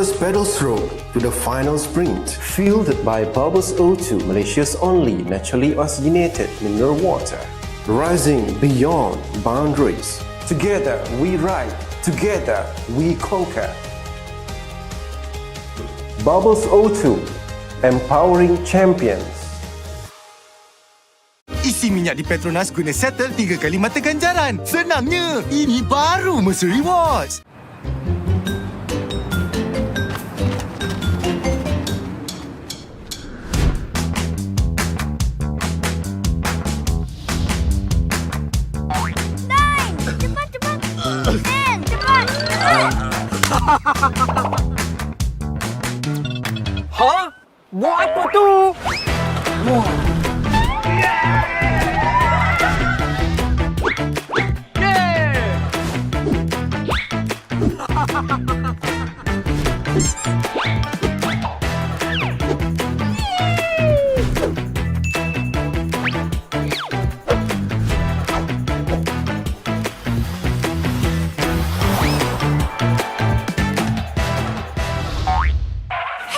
first pedal stroke to the final sprint. Fueled by Bubbles O2, Malaysia's only naturally oxygenated mineral water. Rising beyond boundaries. Together we ride, together we conquer. Bubbles O2, empowering champions. Isi minyak di Petronas guna settle 3 kali mata ganjaran. Senangnya, ini baru Mesra Rewards. Hah? Buat apa tu? Wah.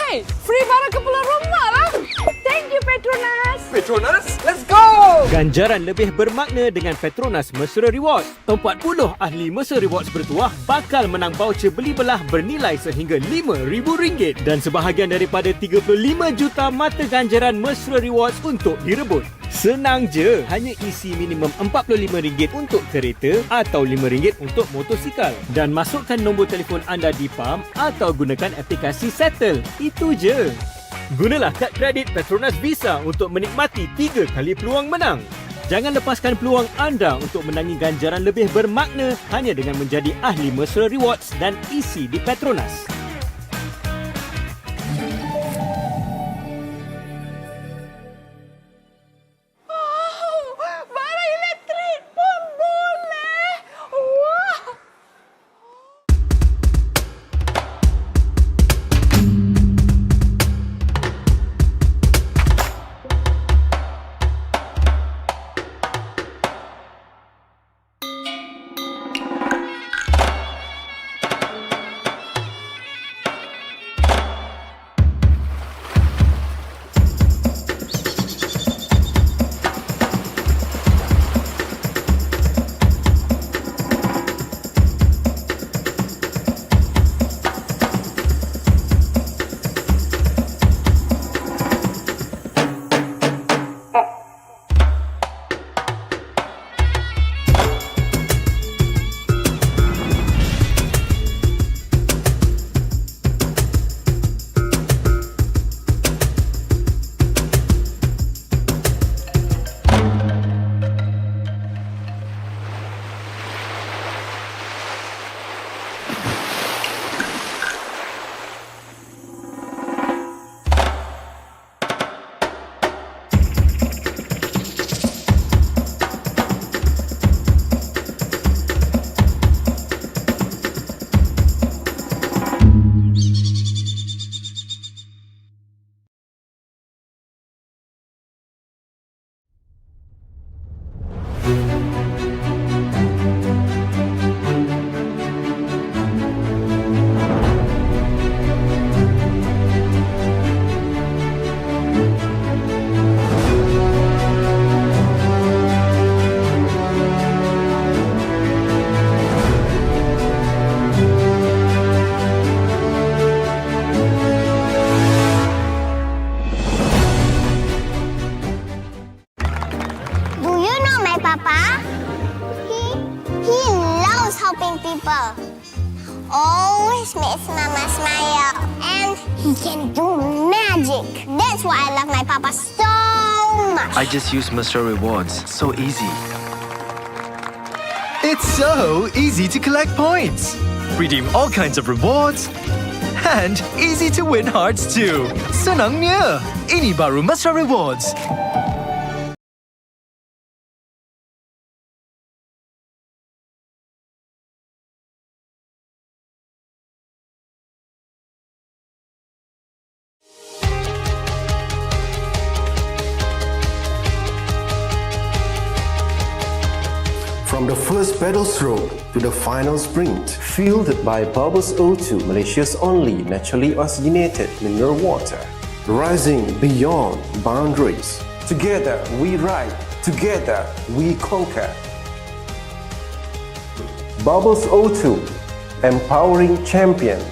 Hey, free barang ke pulang rumah lah. Thank you, Petronas. Petronas, let's go! Ganjaran lebih bermakna dengan Petronas Mesra Rewards. 40 ahli Mesra Rewards bertuah bakal menang voucher beli belah bernilai sehingga RM5,000 dan sebahagian daripada 35 juta mata ganjaran Mesra Rewards untuk direbut. Senang je, hanya isi minimum RM45 untuk kereta atau RM5 untuk motosikal dan masukkan nombor telefon anda di pam atau gunakan aplikasi Settle. Itu je. Gunalah kad kredit Petronas Visa untuk menikmati 3 kali peluang menang. Jangan lepaskan peluang anda untuk menangi ganjaran lebih bermakna hanya dengan menjadi ahli Mesra Rewards dan isi di Petronas. Barang elektrik pun boleh. Wah. people. Always makes Mama smile. And he can do magic. That's why I love my papa so much. I just use Mesra Rewards. So easy. It's so easy to collect points, redeem all kinds of rewards, and easy to win hearts too. Senangnya, ini baru Mesra Rewards. From From the first pedal stroke to the final sprint, fueled by Bubbles O2, Malaysia's only naturally oxygenated mineral water. Rising beyond boundaries. Together we ride, together we conquer. Bubbles O2, empowering champions.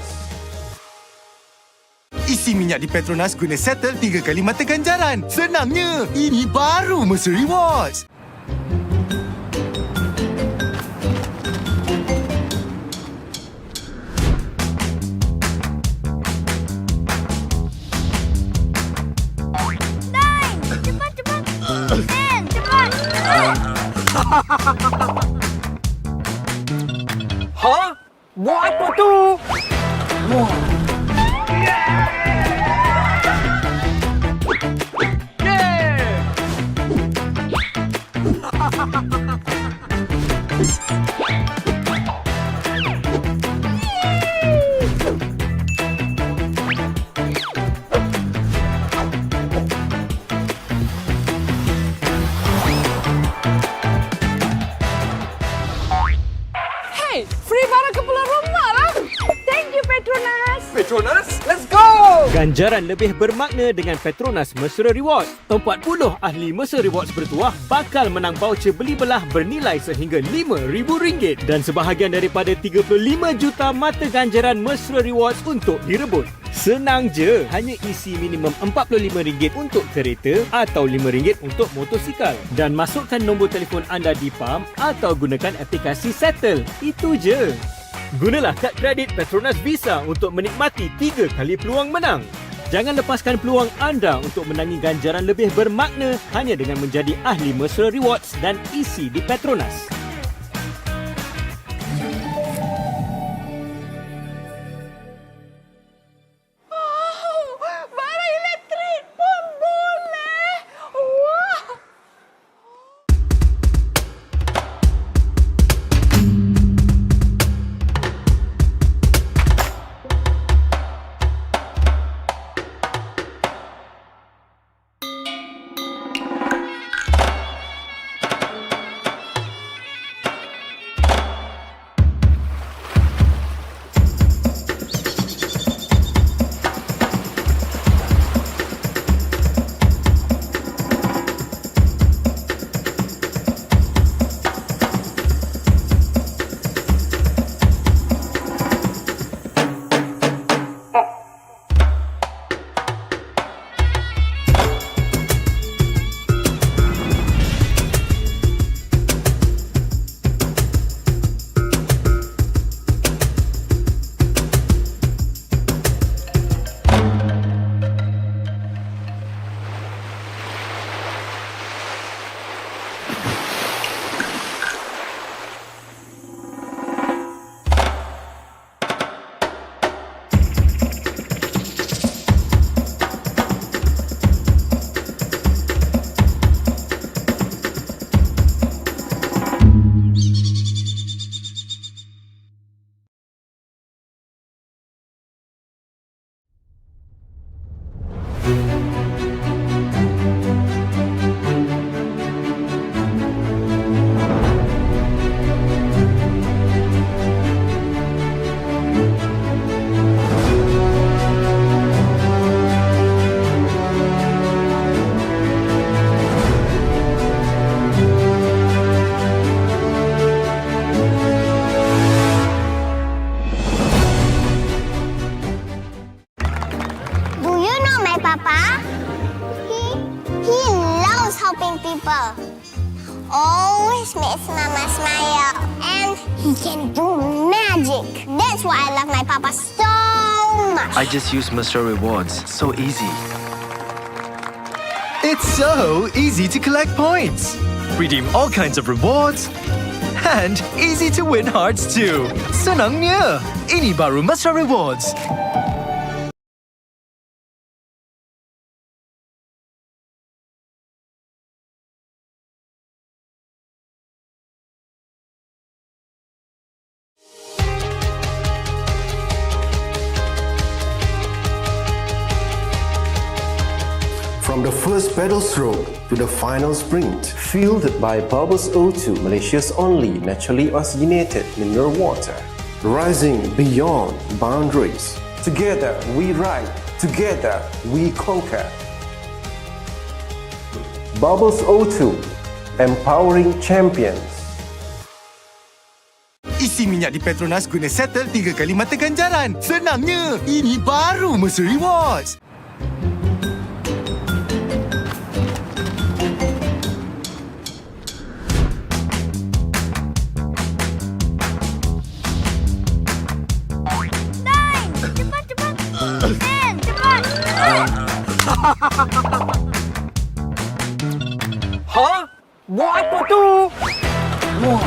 Isi minyak di Petronas guna settle 3 kali mata ganjaran. Senangnya, ini baru Mercer Rewards. Hah? Buat apa tu? Wah. Hey, free barang ke pulang rumah lah. Thank you, Petronas. PETRONAS, let's go! Ganjaran lebih bermakna dengan Petronas Mesra Rewards. 40 ahli Mesra Rewards bertuah bakal menang voucher beli belah bernilai sehingga RM5,000 dan sebahagian daripada 35 juta mata ganjaran Mesra Rewards untuk direbut. Senang je, hanya isi minimum RM45 untuk kereta atau RM5 untuk motosikal dan masukkan nombor telefon anda di pam atau gunakan aplikasi Settle. Itu je. Gunalah kad kredit Petronas Visa untuk menikmati 3 kali peluang menang. Jangan lepaskan peluang anda untuk menangi ganjaran lebih bermakna hanya dengan menjadi ahli Mesra Rewards dan isi di Petronas. Barang elektrik pun boleh. Wah. people. Always makes Mama smile. And he can do magic. That's why I love my papa so much. I just use Mr. Rewards. So easy. It's so easy to collect points, redeem all kinds of rewards, and easy to win hearts too. Senangnya, ini baru Mesra Rewards. From the first pedal stroke to the final sprint, fueled by Bubbles O2, Malaysia's only naturally oxygenated mineral water. Rising beyond boundaries. Together we ride, together we conquer. Bubbles O2, empowering champions. Isi minyak di Petronas guna settle 3 kali mata ganjaran. Senangnya, ini baru Mercer Rewards. Hah? Buat apa tu? Wah.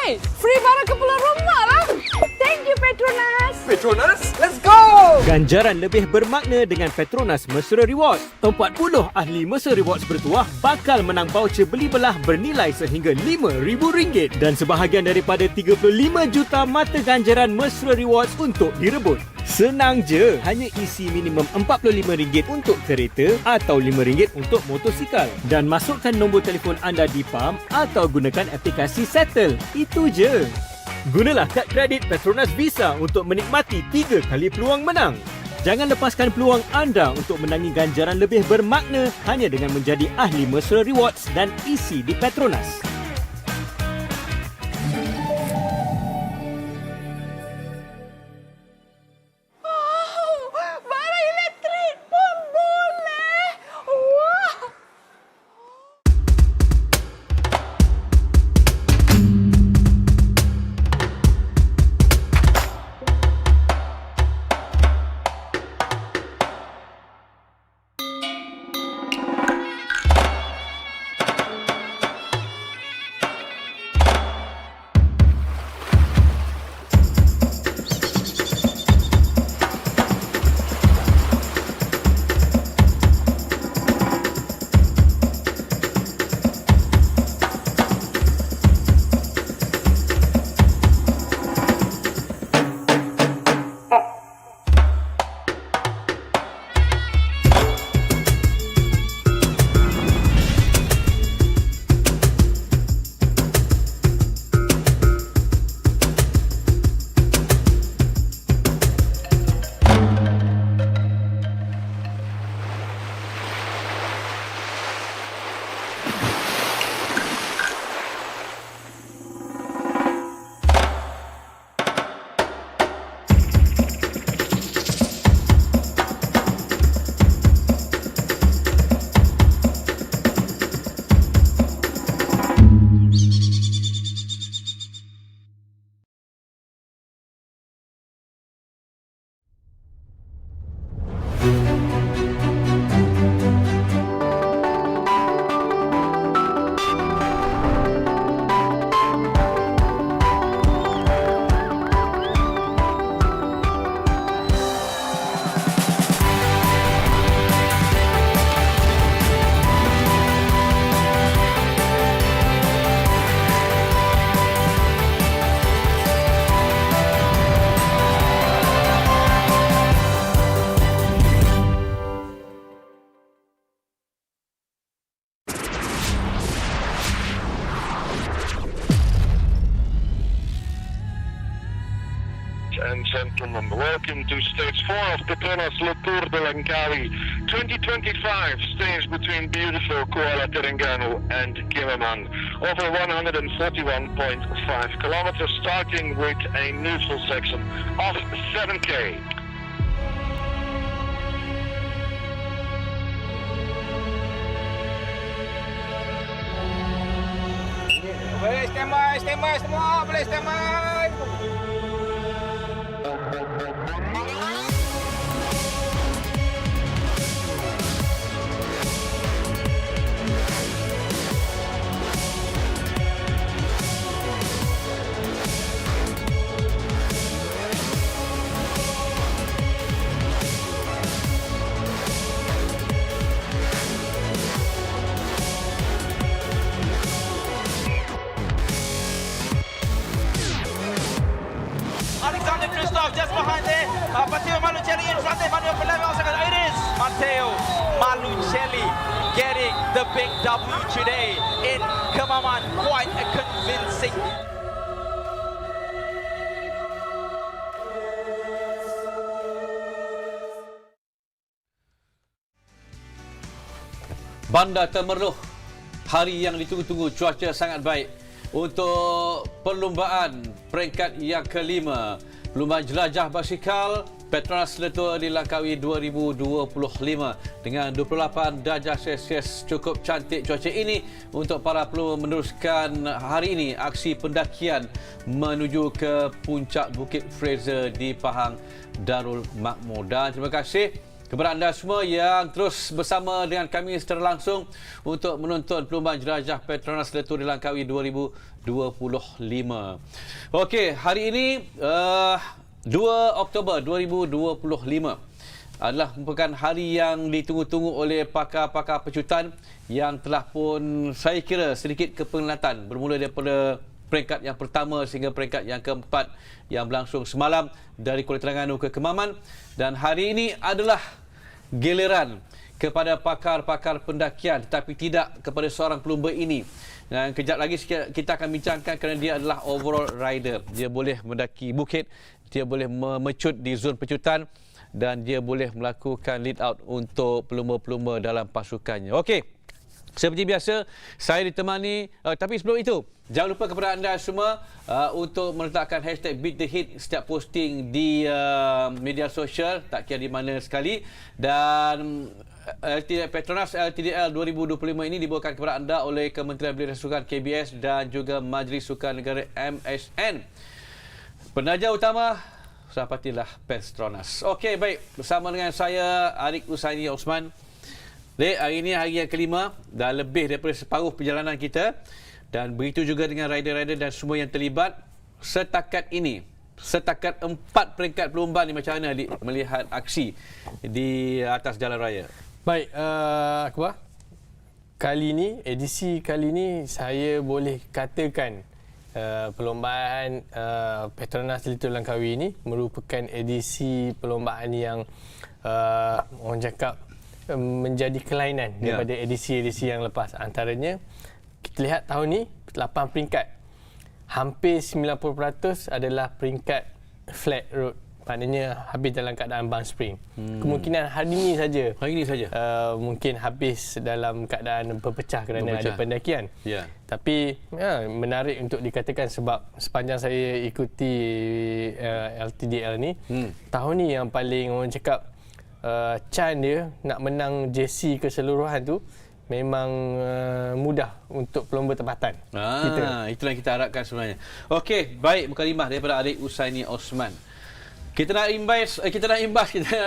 Hey, free barang ke pulang rumah lah. Thank you, Petronas. PETRONAS, let's go! Ganjaran lebih bermakna dengan Petronas Mesra Rewards. 40 ahli Mesra Rewards bertuah bakal menang voucher beli belah bernilai sehingga RM5,000 dan sebahagian daripada 35 juta mata ganjaran Mesra Rewards untuk direbut. Senang je, hanya isi minimum RM45 untuk kereta atau RM5 untuk motosikal dan masukkan nombor telefon anda di pam atau gunakan aplikasi Settle. Itu je. Gunalah kad kredit Petronas Visa untuk menikmati 3 kali peluang menang. Jangan lepaskan peluang anda untuk menangi ganjaran lebih bermakna hanya dengan menjadi ahli Mesra Rewards dan isi di Petronas. Barang elektrik pun boleh. Wah. and gentlemen, welcome to stage 4 of Petronas Le Tour de Langkawi 2025, stage between beautiful Kuala Terengganu and Kiloman, over 141.5 kilometers, starting with a neutral section of 7K. Boleh standby semua, boleh standby. in front of Matteo. It is Matteo Malucelli getting the big W today in Kemaman. Quite a convincing. Bandar Temerloh, hari yang ditunggu-tunggu, cuaca sangat baik untuk perlumbaan peringkat yang kelima. Perlumbaan jelajah basikal PETRONAS Seletour di Langkawi 2025 dengan 28 darjah Celsius. Cukup cantik cuaca ini untuk para pelumba meneruskan hari ini aksi pendakian menuju ke puncak Bukit Fraser di Pahang Darul Makmur. Dan terima kasih kepada anda semua yang terus bersama dengan kami secara langsung untuk menonton perlumbaan jelajah PETRONAS Seletour di Langkawi 2025. Okey, hari ini 2 Oktober 2025 adalah merupakan hari yang ditunggu-tunggu oleh pakar-pakar pecutan yang telah pun saya kira sedikit kepenglihatan bermula daripada peringkat yang pertama sehingga peringkat yang keempat yang berlangsung semalam dari Kuala Terengganu ke Kemaman, dan hari ini adalah giliran kepada pakar-pakar pendakian tetapi tidak kepada seorang pelumba ini. Dan kejap lagi kita akan bincangkan kerana dia adalah overall rider. Dia boleh mendaki bukit, dia boleh memecut di zon pecutan dan dia boleh melakukan lead out untuk pelumba-pelumba dalam pasukannya. Okey. Seperti biasa, saya ditemani, tapi sebelum itu, jangan lupa kepada anda semua untuk meletakkan hashtag Beat the Hit setiap posting di media sosial, tak kira di mana sekali. Dan PETRONAS LTdL 2025 ini dibawakan kepada anda oleh Kementerian Belia dan Sukan KBS dan juga Majlis Sukan Negara MSN. Penaja utama, sahabatilah PETRONAS. Okey, baik. Bersama dengan saya, Arik Usaini Osman. Dek, hari ini hari yang kelima, dah lebih daripada separuh perjalanan kita, dan begitu juga dengan rider-rider dan semua yang terlibat setakat ini. Setakat 4 peringkat perlumbaan ni, macam mana adik melihat aksi di atas jalan raya? Baik, Akbar, kali ni, edisi kali ni saya boleh katakan perlombaan PETRONAS Seletour Langkawi ini merupakan edisi perlombaan yang orang cakap menjadi kelainan daripada edisi-edisi yang lepas. Antaranya, kita lihat tahun ni 8 peringkat. Hampir 90% adalah peringkat flat road. Maknanya habis dalam keadaan band spring. Kemungkinan hari ini saja. Mungkin habis dalam keadaan berpecah kerana ada pendakian. Tapi menarik untuk dikatakan sebab sepanjang saya ikuti LTdL ni, tahun ni yang paling orang cakap Chan dia nak menang JC keseluruhan tu memang mudah untuk pelumba tempatan. Itulah yang kita harapkan sebenarnya. Okey, baik, mukadimah daripada Adik Usaini Osman. Kita nak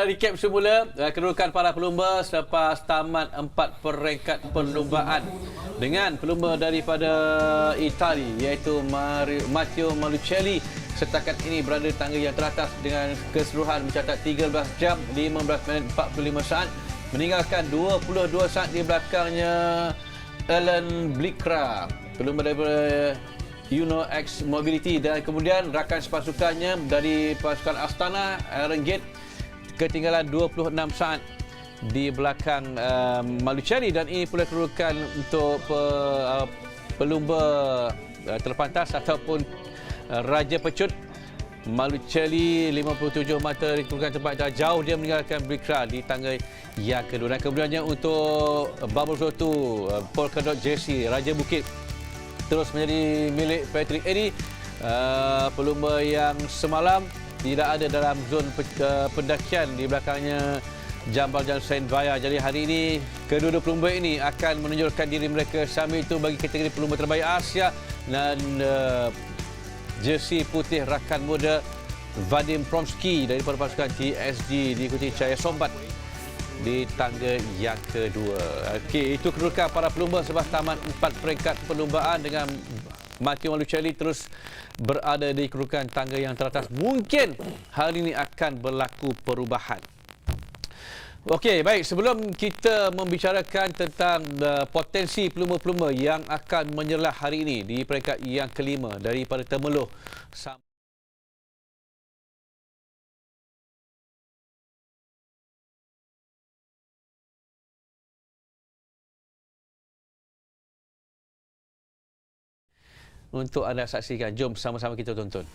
recap semula kedudukan para pelumba selepas tamat 4 peringkat perlumbaan dengan pelumba daripada Itali iaitu Matteo Malucelli setakat ini berada di tangga yang teratas dengan keseluruhan mencatat 13 jam 15 minit 45 saat, meninggalkan 22 saat di belakangnya Alan Blikra, pelumba daripada X Mobility, dan kemudian rakan sepasukannya dari pasukan Astana Iron Gate ketinggalan 26 saat di belakang Malucelli, dan ini pula kedudukan untuk pelumba terpantas ataupun Raja Pecut. Malucelli 57 mata di kedudukan tempat jauh, dia meninggalkan Blikra di tangga yang kedua. Dan kemudiannya untuk Bubble Zotu Polkadot JC Raja Bukit terus menjadi milik Patrick Eddy, pelumba yang semalam tidak ada dalam zon pendakian di belakangnya Jambal dan Saint Vaya. Jadi hari ini kedua-dua pelumba ini akan menunjukkan diri mereka. Sama itu bagi kategori pelumba terbaik Asia, dan jersey putih rakan muda Vadim Promski daripada pasukan TSG diikuti Cahaya Sombat di tangga yang kedua. Okey, itu kedudukan para pelumba selepas tamat 4 peringkat perlumbaan dengan Matteo Malucelli terus berada di kedudukan tangga yang teratas. Mungkin hari ini akan berlaku perubahan. Okey, baik, sebelum kita membicarakan tentang potensi pelumba-pelumba yang akan menyerlah hari ini di peringkat yang kelima daripada Temerloh untuk anda saksikan. Jom sama-sama kita tonton.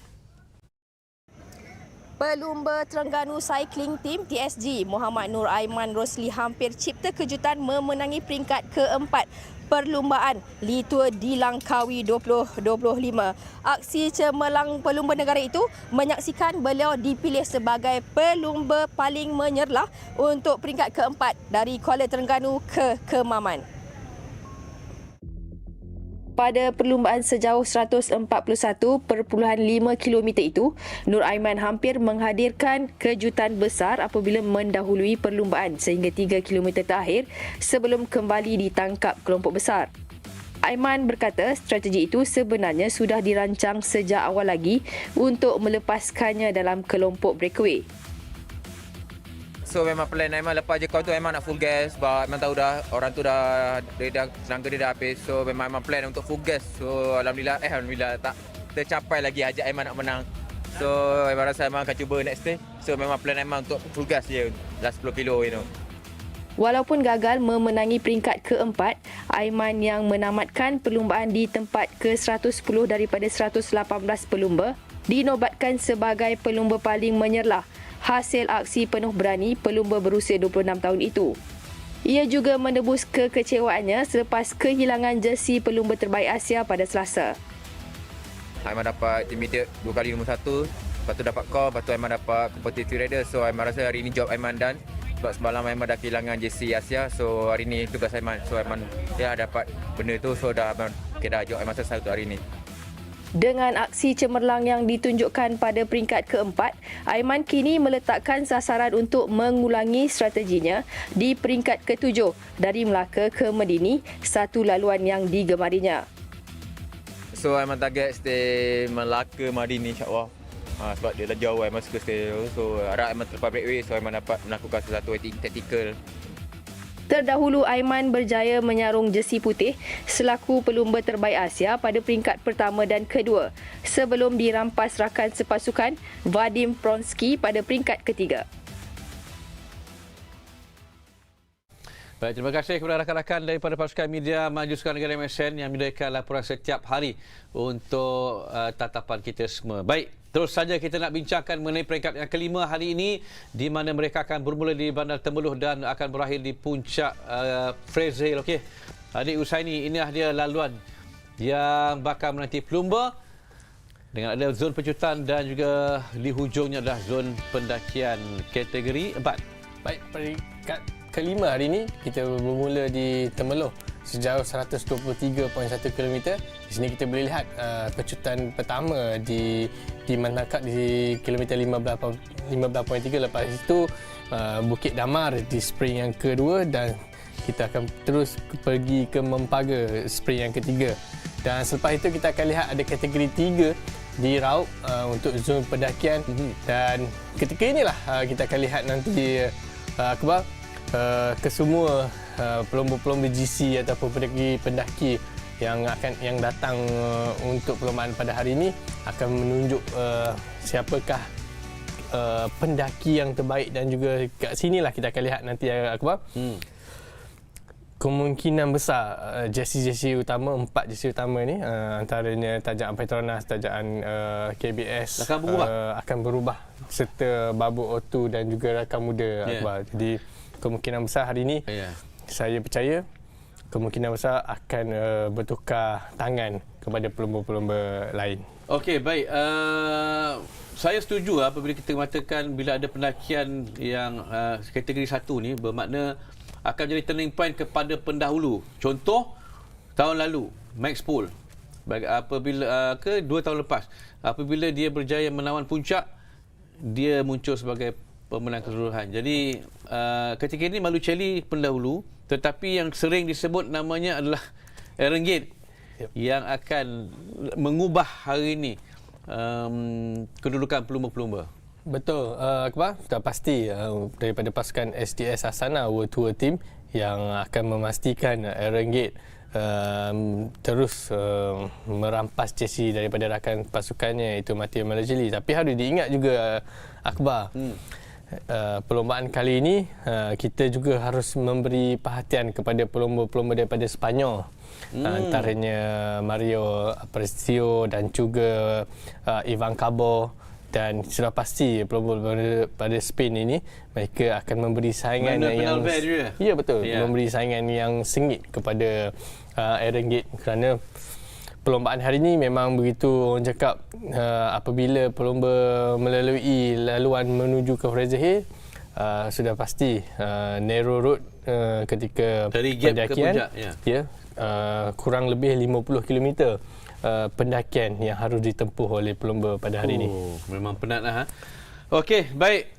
Pelumba Terengganu Cycling Team TSG Muhammad Nur Aiman Rosli hampir cipta kejutan memenangi peringkat keempat perlumbaan Li Tour di Langkawi 2025. Aksi cemerlang pelumba negara itu menyaksikan beliau dipilih sebagai pelumba paling menyerlah untuk peringkat keempat dari Kuala Terengganu ke Kemaman. Pada perlumbaan sejauh 141.5 km itu, Nur Aiman hampir menghadirkan kejutan besar apabila mendahului perlumbaan sehingga 3 km terakhir sebelum kembali ditangkap kelompok besar. Aiman berkata strategi itu sebenarnya sudah dirancang sejak awal lagi untuk melepaskannya dalam kelompok breakaway. So memang plan Aiman lepas je kau tu Aiman nak full gas sebab Aiman tahu dah orang tu dah tenaga dia dah habis. So memang Aiman plan untuk full gas. So alhamdulillah tak tercapai lagi hajat Aiman nak menang. So Aiman rasa Aiman akan cuba next day. So memang plan Aiman untuk full gas je last 10 kilo Walaupun gagal memenangi peringkat keempat, Aiman yang menamatkan perlumbaan di tempat ke-110 daripada 118 pelumba dinobatkan sebagai pelumba paling menyerlah hasil aksi penuh berani pelumba berusia 26 tahun itu. Ia juga menebus kekecewaannya selepas kehilangan jersey pelumba terbaik Asia pada Selasa. Aiman dapat intermediate 2 kali nombor 1, lepas tu dapat call, lepas tu Aiman dapat competitive rider. So Aiman rasa hari ni job Aiman done. Sebab semalam Aiman dah kehilangan jersey Asia, so hari ni tugas Aiman. So Aiman dapat benda tu, so dah job Aiman selesai untuk hari ni. Dengan aksi cemerlang yang ditunjukkan pada peringkat keempat, Aiman kini meletakkan sasaran untuk mengulangi strateginya di peringkat ketujuh dari Melaka ke Medini, satu laluan yang digemarinya. So Aiman target stay Melaka Medini insyaAllah. Sebab dia dah jauh Aiman suka stay. So harap Aiman terlepas breakaway, so Aiman dapat melakukan sesuatu taktikal. Terdahulu Aiman berjaya menyarung jersey putih selaku pelumba terbaik Asia pada peringkat pertama dan kedua sebelum dirampas rakan sepasukan Vadim Pronsky pada peringkat ketiga. Baik, terima kasih kepada rakan-rakan daripada pasukan media Maju Sukan Negara MSN yang menyediakan laporan setiap hari untuk tatapan kita semua. Baik, terus saja kita nak bincangkan mengenai peringkat yang kelima hari ini di mana mereka akan bermula di Bandar Temerloh dan akan berakhir di puncak Fraser. Okey. Adik Usaini, inilah dia laluan yang bakal menanti pelumba dengan ada zon pecutan dan juga di hujungnya adalah zon pendakian kategori 4. Baik, peringkat kelima hari ini kita bermula di Temerloh sejauh 123.1 km. Di sini kita boleh lihat pecutan pertama dimantangkan di kilometer 15.3. Lepas itu Bukit Damar di sprint yang kedua dan kita akan terus pergi ke Mempaga sprint yang ketiga. Dan selepas itu kita akan lihat ada kategori 3 di Raub untuk zon pendakian dan ketika inilah kita akan lihat nanti kesemua pelumba-pelumba GC ataupun pendaki yang datang untuk perlombaan pada hari ini akan menunjuk siapakah pendaki yang terbaik dan juga kat sinilah kita akan lihat nanti Akbar. Kemungkinan besar jersey utama, 4 jersey utama ni antaranya tajaan Petronas, tajaan KBS akan berubah serta Babuk O2 dan juga rakan muda Akbar. Jadi kemungkinan besar hari ini saya percaya kemungkinan besar akan bertukar tangan kepada pelumba-pelumba lain. Okey, baik. Saya setuju apabila kita mengatakan bila ada pendakian yang kategori 1 ni bermakna akan jadi turning point kepada pendahulu. Contoh tahun lalu Max Pool apabila 2 tahun lepas apabila dia berjaya menawan puncak, dia muncul sebagai pemenang keseluruhan. Jadi ketika ini Malucelli pendahulu, tetapi yang sering disebut namanya adalah Renggit yang akan mengubah hari ini kedudukan pelumba-pelumba. Betul, Akbar. Sudah pasti daripada pasukan SDS Asana World Tour Team yang akan memastikan Renggit terus merampas jersey daripada rakan pasukannya iaitu Mattia Malucelli. Tapi harus diingat juga Akbar, perlombaan kali ini kita juga harus memberi perhatian kepada pelumba-pelumba daripada Sepanyol Antaranya Mario Aparicio dan juga Ivan Cabo. Dan sudah pasti pelumba pada Spain ini mereka akan memberi saingan yang ya betul, memberi saingan yang sengit kepada Aaron Gate, kerana perlombaan hari ini memang begitu orang cakap, apabila pelumba melalui laluan menuju ke Fraser Hill, sudah pasti narrow road ketika dari pendakian kurang lebih 50 km pendakian yang harus ditempuh oleh pelumba pada hari ini. Memang penatlah. Okey, baik.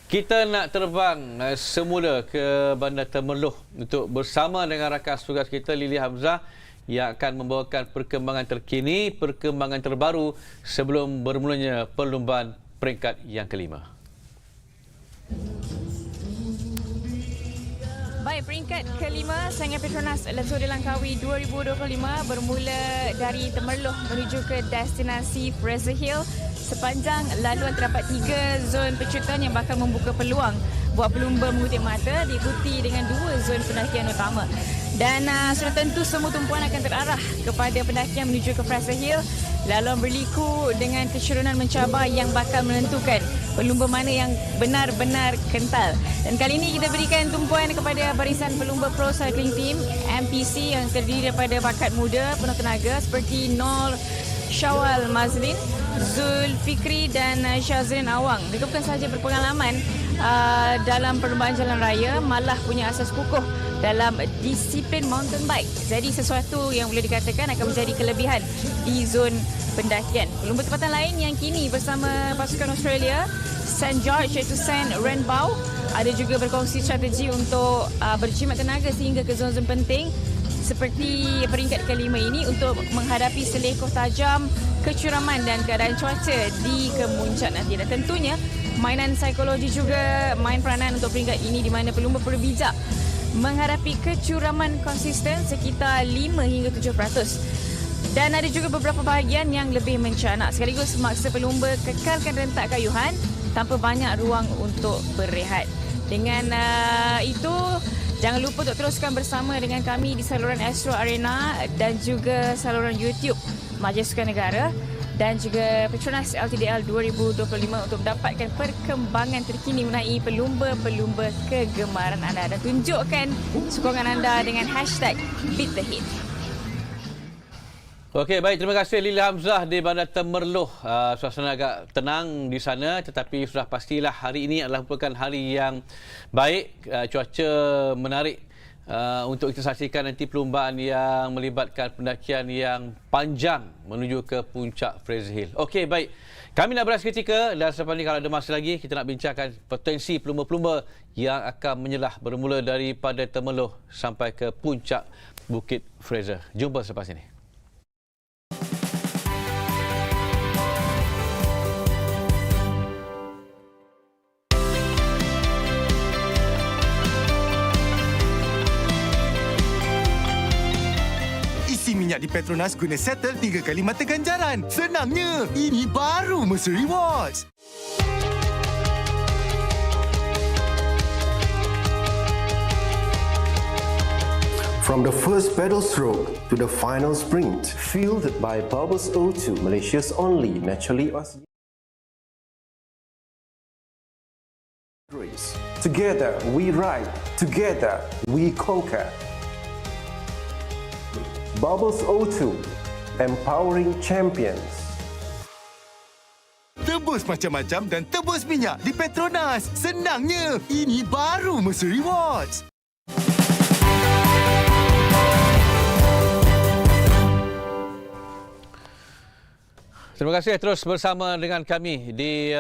Kita nak terbang semula ke Bandar Temerloh untuk bersama dengan rakan tugas kita Lily Hamzah yang akan membawakan perkembangan terkini, perkembangan terbaru sebelum bermulanya perlumbaan peringkat yang kelima. Baik, peringkat kelima saingan Petronas LTdL Langkawi 2025 bermula dari Temerloh menuju ke destinasi Fraser Hill. Sepanjang laluan terdapat 3 zon pecutan yang bakal membuka peluang buat pelumba mengutip mata, diikuti dengan 2 zon pendakian utama. Dan sudah tentu semua tumpuan akan terarah kepada pendakian menuju ke Fraser Hill. Laluan berliku dengan keseruan mencabar yang bakal menentukan pelumba mana yang benar-benar kental. Dan kali ini kita berikan tumpuan kepada barisan pelumba Pro Cycling Team MPC yang terdiri daripada bakat muda penuh tenaga seperti Nor Syawal Mazlin, Zul Fikri dan Syazrin Awang. Mereka bukan sahaja berpengalaman dalam perlombaan jalan raya, malah punya asas kukuh dalam disiplin mountain bike. Jadi sesuatu yang boleh dikatakan akan menjadi kelebihan di zon pendakian. Pelumba tempatan lain yang kini bersama pasukan Australia, St. George iaitu St. Renbau, ada juga berkongsi strategi untuk berjimat tenaga sehingga ke zon-zon penting seperti peringkat kelima ini untuk menghadapi selekoh tajam, kecuraman dan keadaan cuaca di kemuncak nanti. Dan tentunya mainan psikologi juga main peranan untuk peringkat ini di mana pelumba perlu bijak menghadapi kecuraman konsisten sekitar 5 hingga 7%. Dan ada juga beberapa bahagian yang lebih mencanak sekaligus memaksa pelumba kekalkan rentak kayuhan tanpa banyak ruang untuk berehat. Dengan itu, jangan lupa untuk teruskan bersama dengan kami di saluran Astro Arena dan juga saluran YouTube Majlis Sukan Negara dan juga Petronas LTdL 2025 untuk mendapatkan perkembangan terkini mengenai pelumba-pelumba kegemaran anda dan tunjukkan sokongan anda dengan #BeatTheHeat. Okey, baik. Terima kasih Lily Hamzah di Bandar Temerloh. Suasana agak tenang di sana tetapi sudah pastilah hari ini adalah merupakan hari yang baik. Cuaca menarik untuk kita saksikan nanti perlumbaan yang melibatkan pendakian yang panjang menuju ke puncak Fraser Hill. Okey, baik. Kami nak beras seketika dan selepas ini kalau ada masa lagi kita nak bincangkan potensi pelumba-pelumba yang akan menyelah bermula daripada Temerloh sampai ke puncak Bukit Fraser. Jumpa selepas ini. Isi minyak di Petronas guna settle 3 kali mata ganjaran. Senangnya, ini baru Mercer Rewards. From the first pedal stroke to the final sprint, fueled by Bubbles O2, Malaysia's only naturally oxygenated race. Together we ride, together we conquer. Bubbles O2, empowering champions. Tebus macam-macam dan tebus minyak di Petronas. Senangnya, ini baru Mercer Rewards. Terima kasih terus bersama dengan kami di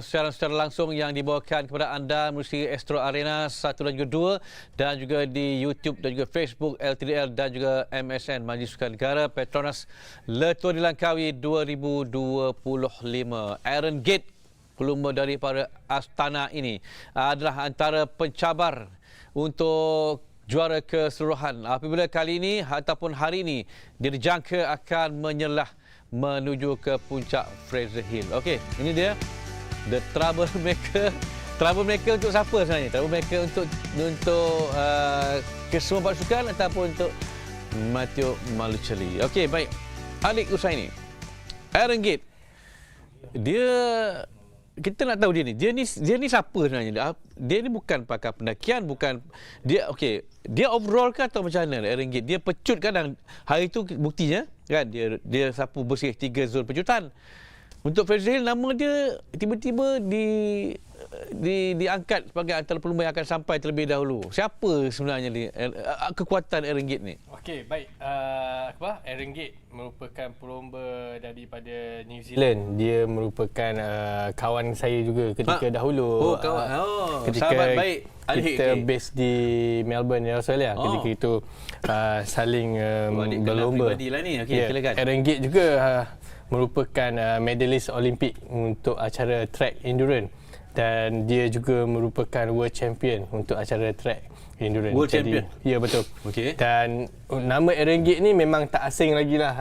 siaran secara langsung yang dibawakan kepada anda melalui Astro Arena 1 dan juga 2 dan juga di YouTube dan juga Facebook LTdL dan juga MSN Majlis Sukan Negara Petronas LTdL Langkawi 2025. Aaron Gate, pelumba daripada Astana ini adalah antara pencabar untuk juara keseluruhan. Apabila kali ini ataupun hari ini dijangka akan menyelah menuju ke puncak Fraser Hill. Okey, ini dia the troublemaker. Troublemaker untuk siapa sebenarnya? Troublemaker untuk kesemua pasukan ataupun untuk Matteo Malucelli. Okey, baik. Adik Usaini. Rengit. Kita nak tahu dia ni siapa sebenarnya? Dia ni bukan pakar pendakian, bukan dia okey. Dia overall ke atau macam mana Rengit? Dia pecut kadang hari tu buktinya kan dia sapu bersih 3 zon pecutan. Untuk Fraser Hill, nama dia tiba-tiba diangkat sebagai antara pelumba yang akan sampai terlebih dahulu. Siapa sebenarnya ni kekuatan Rengit ni? Okey, baik. Rengit merupakan pelumba daripada New Zealand. Dia merupakan kawan saya juga ketika dahulu. Kawan. Ketika sahabat baik. Kita base di Melbourne, Australia. Ketika itu saling berlomba. Lah ni. Okey, silakan. Rengit juga merupakan medalist Olimpik untuk acara track endurance, dan dia juga merupakan world champion untuk acara track endurance. World champion? Ya, betul. Okay. Dan nama Rengit ni memang tak asing lagi lah,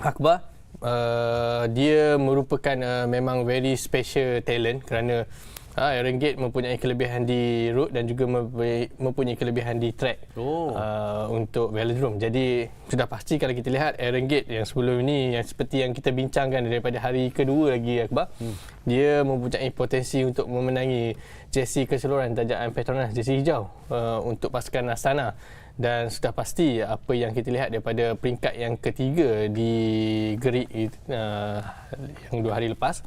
Akbar. Dia merupakan memang very special talent kerana Rengit mempunyai kelebihan di road dan juga mempunyai kelebihan di track untuk velodrome. Jadi sudah pasti kalau kita lihat Rengit yang sebelum ini, yang seperti yang kita bincangkan daripada hari kedua lagi, Akbar, dia mempunyai potensi untuk memenangi jersey keseluruhan tajaan PETRONAS, jersey hijau untuk pasukan Astana. Dan sudah pasti apa yang kita lihat daripada peringkat yang ketiga di Gerik yang 2 hari lepas,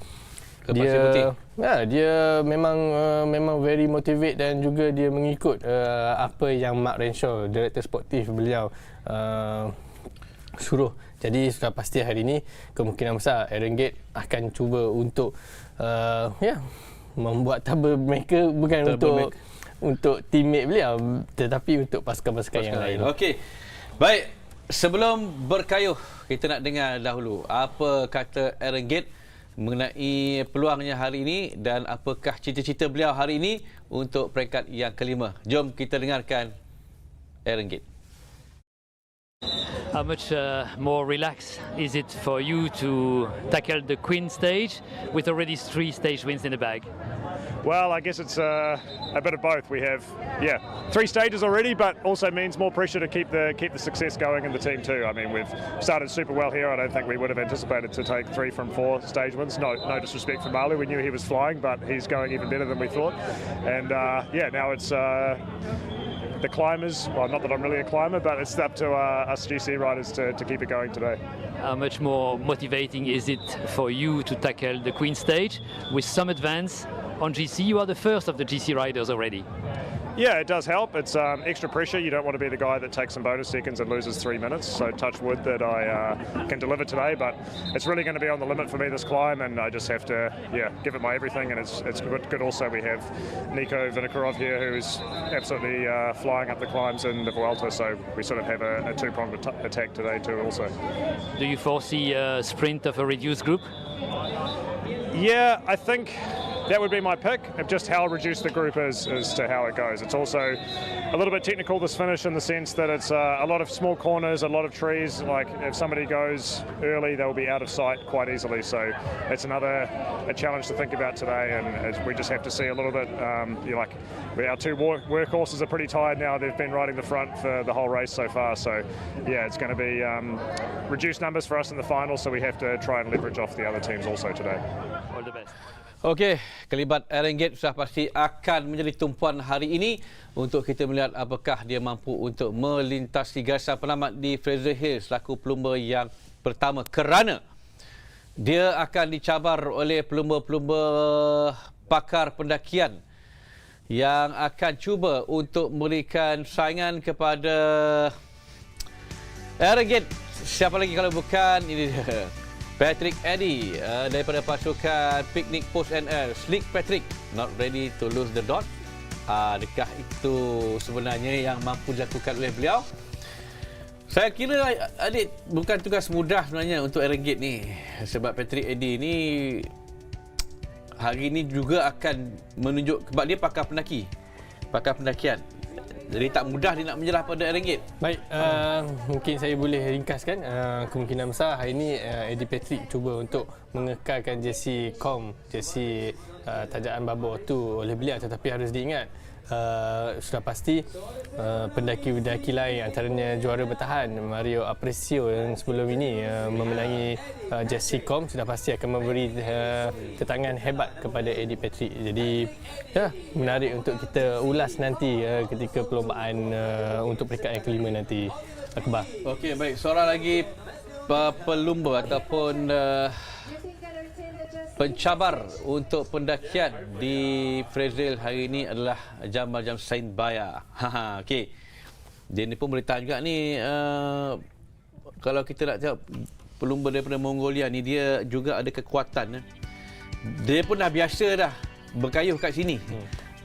dia memang very motivate dan juga dia mengikut apa yang Mark Renshaw, direktur sportif beliau, suruh. Jadi sudah pasti hari ini kemungkinan besar Rengit akan cuba untuk membuat tabel mereka, bukan untuk teammate beliau, tetapi untuk pasukan-pasukan yang lain. Okey. Baik, sebelum berkayuh kita nak dengar dahulu apa kata Rengit mengenai peluangnya hari ini dan apakah cita-cita beliau hari ini untuk peringkat yang kelima. Jom kita dengarkan Rengit. How much more relaxed is it for you to tackle the Queen stage with already 3 stage wins in the bag? Well, I guess it's a bit of both. We have, 3 stages already, but also means more pressure to keep the success going in the team too. I mean, we've started super well here. I don't think we would have anticipated to take 3 from 4 stage wins. No disrespect for Marley. We knew he was flying, but he's going even better than we thought. And now it's the climbers. Well, not that I'm really a climber, but it's up to us GC riders to keep it going today. How much more motivating is it for you to tackle the Queen stage with some advance on GC? You are the first of the GC riders already. Yeah, it does help. It's extra pressure. You don't want to be the guy that takes some bonus seconds and loses 3 minutes. So touch wood that I can deliver today. But it's really going to be on the limit for me this climb, and I just have to give it my everything. And it's good. Also, we have Nico Vinokurov here, who's absolutely flying up the climbs in the Vuelta. So we sort of have a 2-pronged attack today too. Also, do you foresee a sprint of a reduced group? Yeah, I think that would be my pick, of just how reduced the group is as to how it goes. It's also a little bit technical, this finish, in the sense that it's a lot of small corners, a lot of trees. Like if somebody goes early, they'll be out of sight quite easily. So it's a challenge to think about today, and we just have to see a little bit. Our 2 workhorses are pretty tired now. They've been riding the front for the whole race so far. So it's going to be reduced numbers for us in the final. So we have to try and leverage off the other teams also today. All the best. Okey, kelibat Rengit sudah pasti akan menjadi tumpuan hari ini untuk kita melihat apakah dia mampu untuk melintasi garis penamat di Fraser Hill selaku pelumba yang pertama, kerana dia akan dicabar oleh pelumba-pelumba pakar pendakian yang akan cuba untuk memberikan saingan kepada Rengit. Siapa lagi kalau bukan ini dia, Patrick Eddy daripada pasukan Picnic Post NL. Slick Patrick, not ready to lose the dot. Adakah itu sebenarnya yang mampu dilakukan oleh beliau? Saya kira adik bukan tugas mudah sebenarnya untuk Rengit ni, sebab Patrick Eddy ni hari ini juga akan menunjuk, sebab dia pakar pendakian. Jadi tak mudah dia nak menyerah pada Rengit. Baik, mungkin saya boleh ringkaskan. Kemungkinan besar hari ini Eddie Patrick cuba untuk mengekalkan jersey tajaan babor tu oleh beliau, tetapi harus diingat sudah pasti pendaki-pendaki lain antaranya juara bertahan Mario Aprecio yang sebelum ini memenangi Jesse Com sudah pasti akan memberi tetangan hebat kepada Eddie Patrick. Jadi ya, menarik untuk kita ulas nanti ketika perlombaan untuk peringkat yang kelima nanti. Akbar. Okey, baik. Seorang lagi pelumba ataupun pencabar untuk pendakian di Fraser hari ini adalah Jamal Jamsain Baya. Okey. Dia ni pun boleh tahan juga ni. Kalau kita nak tengok pelumba daripada Mongolia ni, dia juga ada kekuatan. Dia pun dah biasa dah berkayuh kat sini.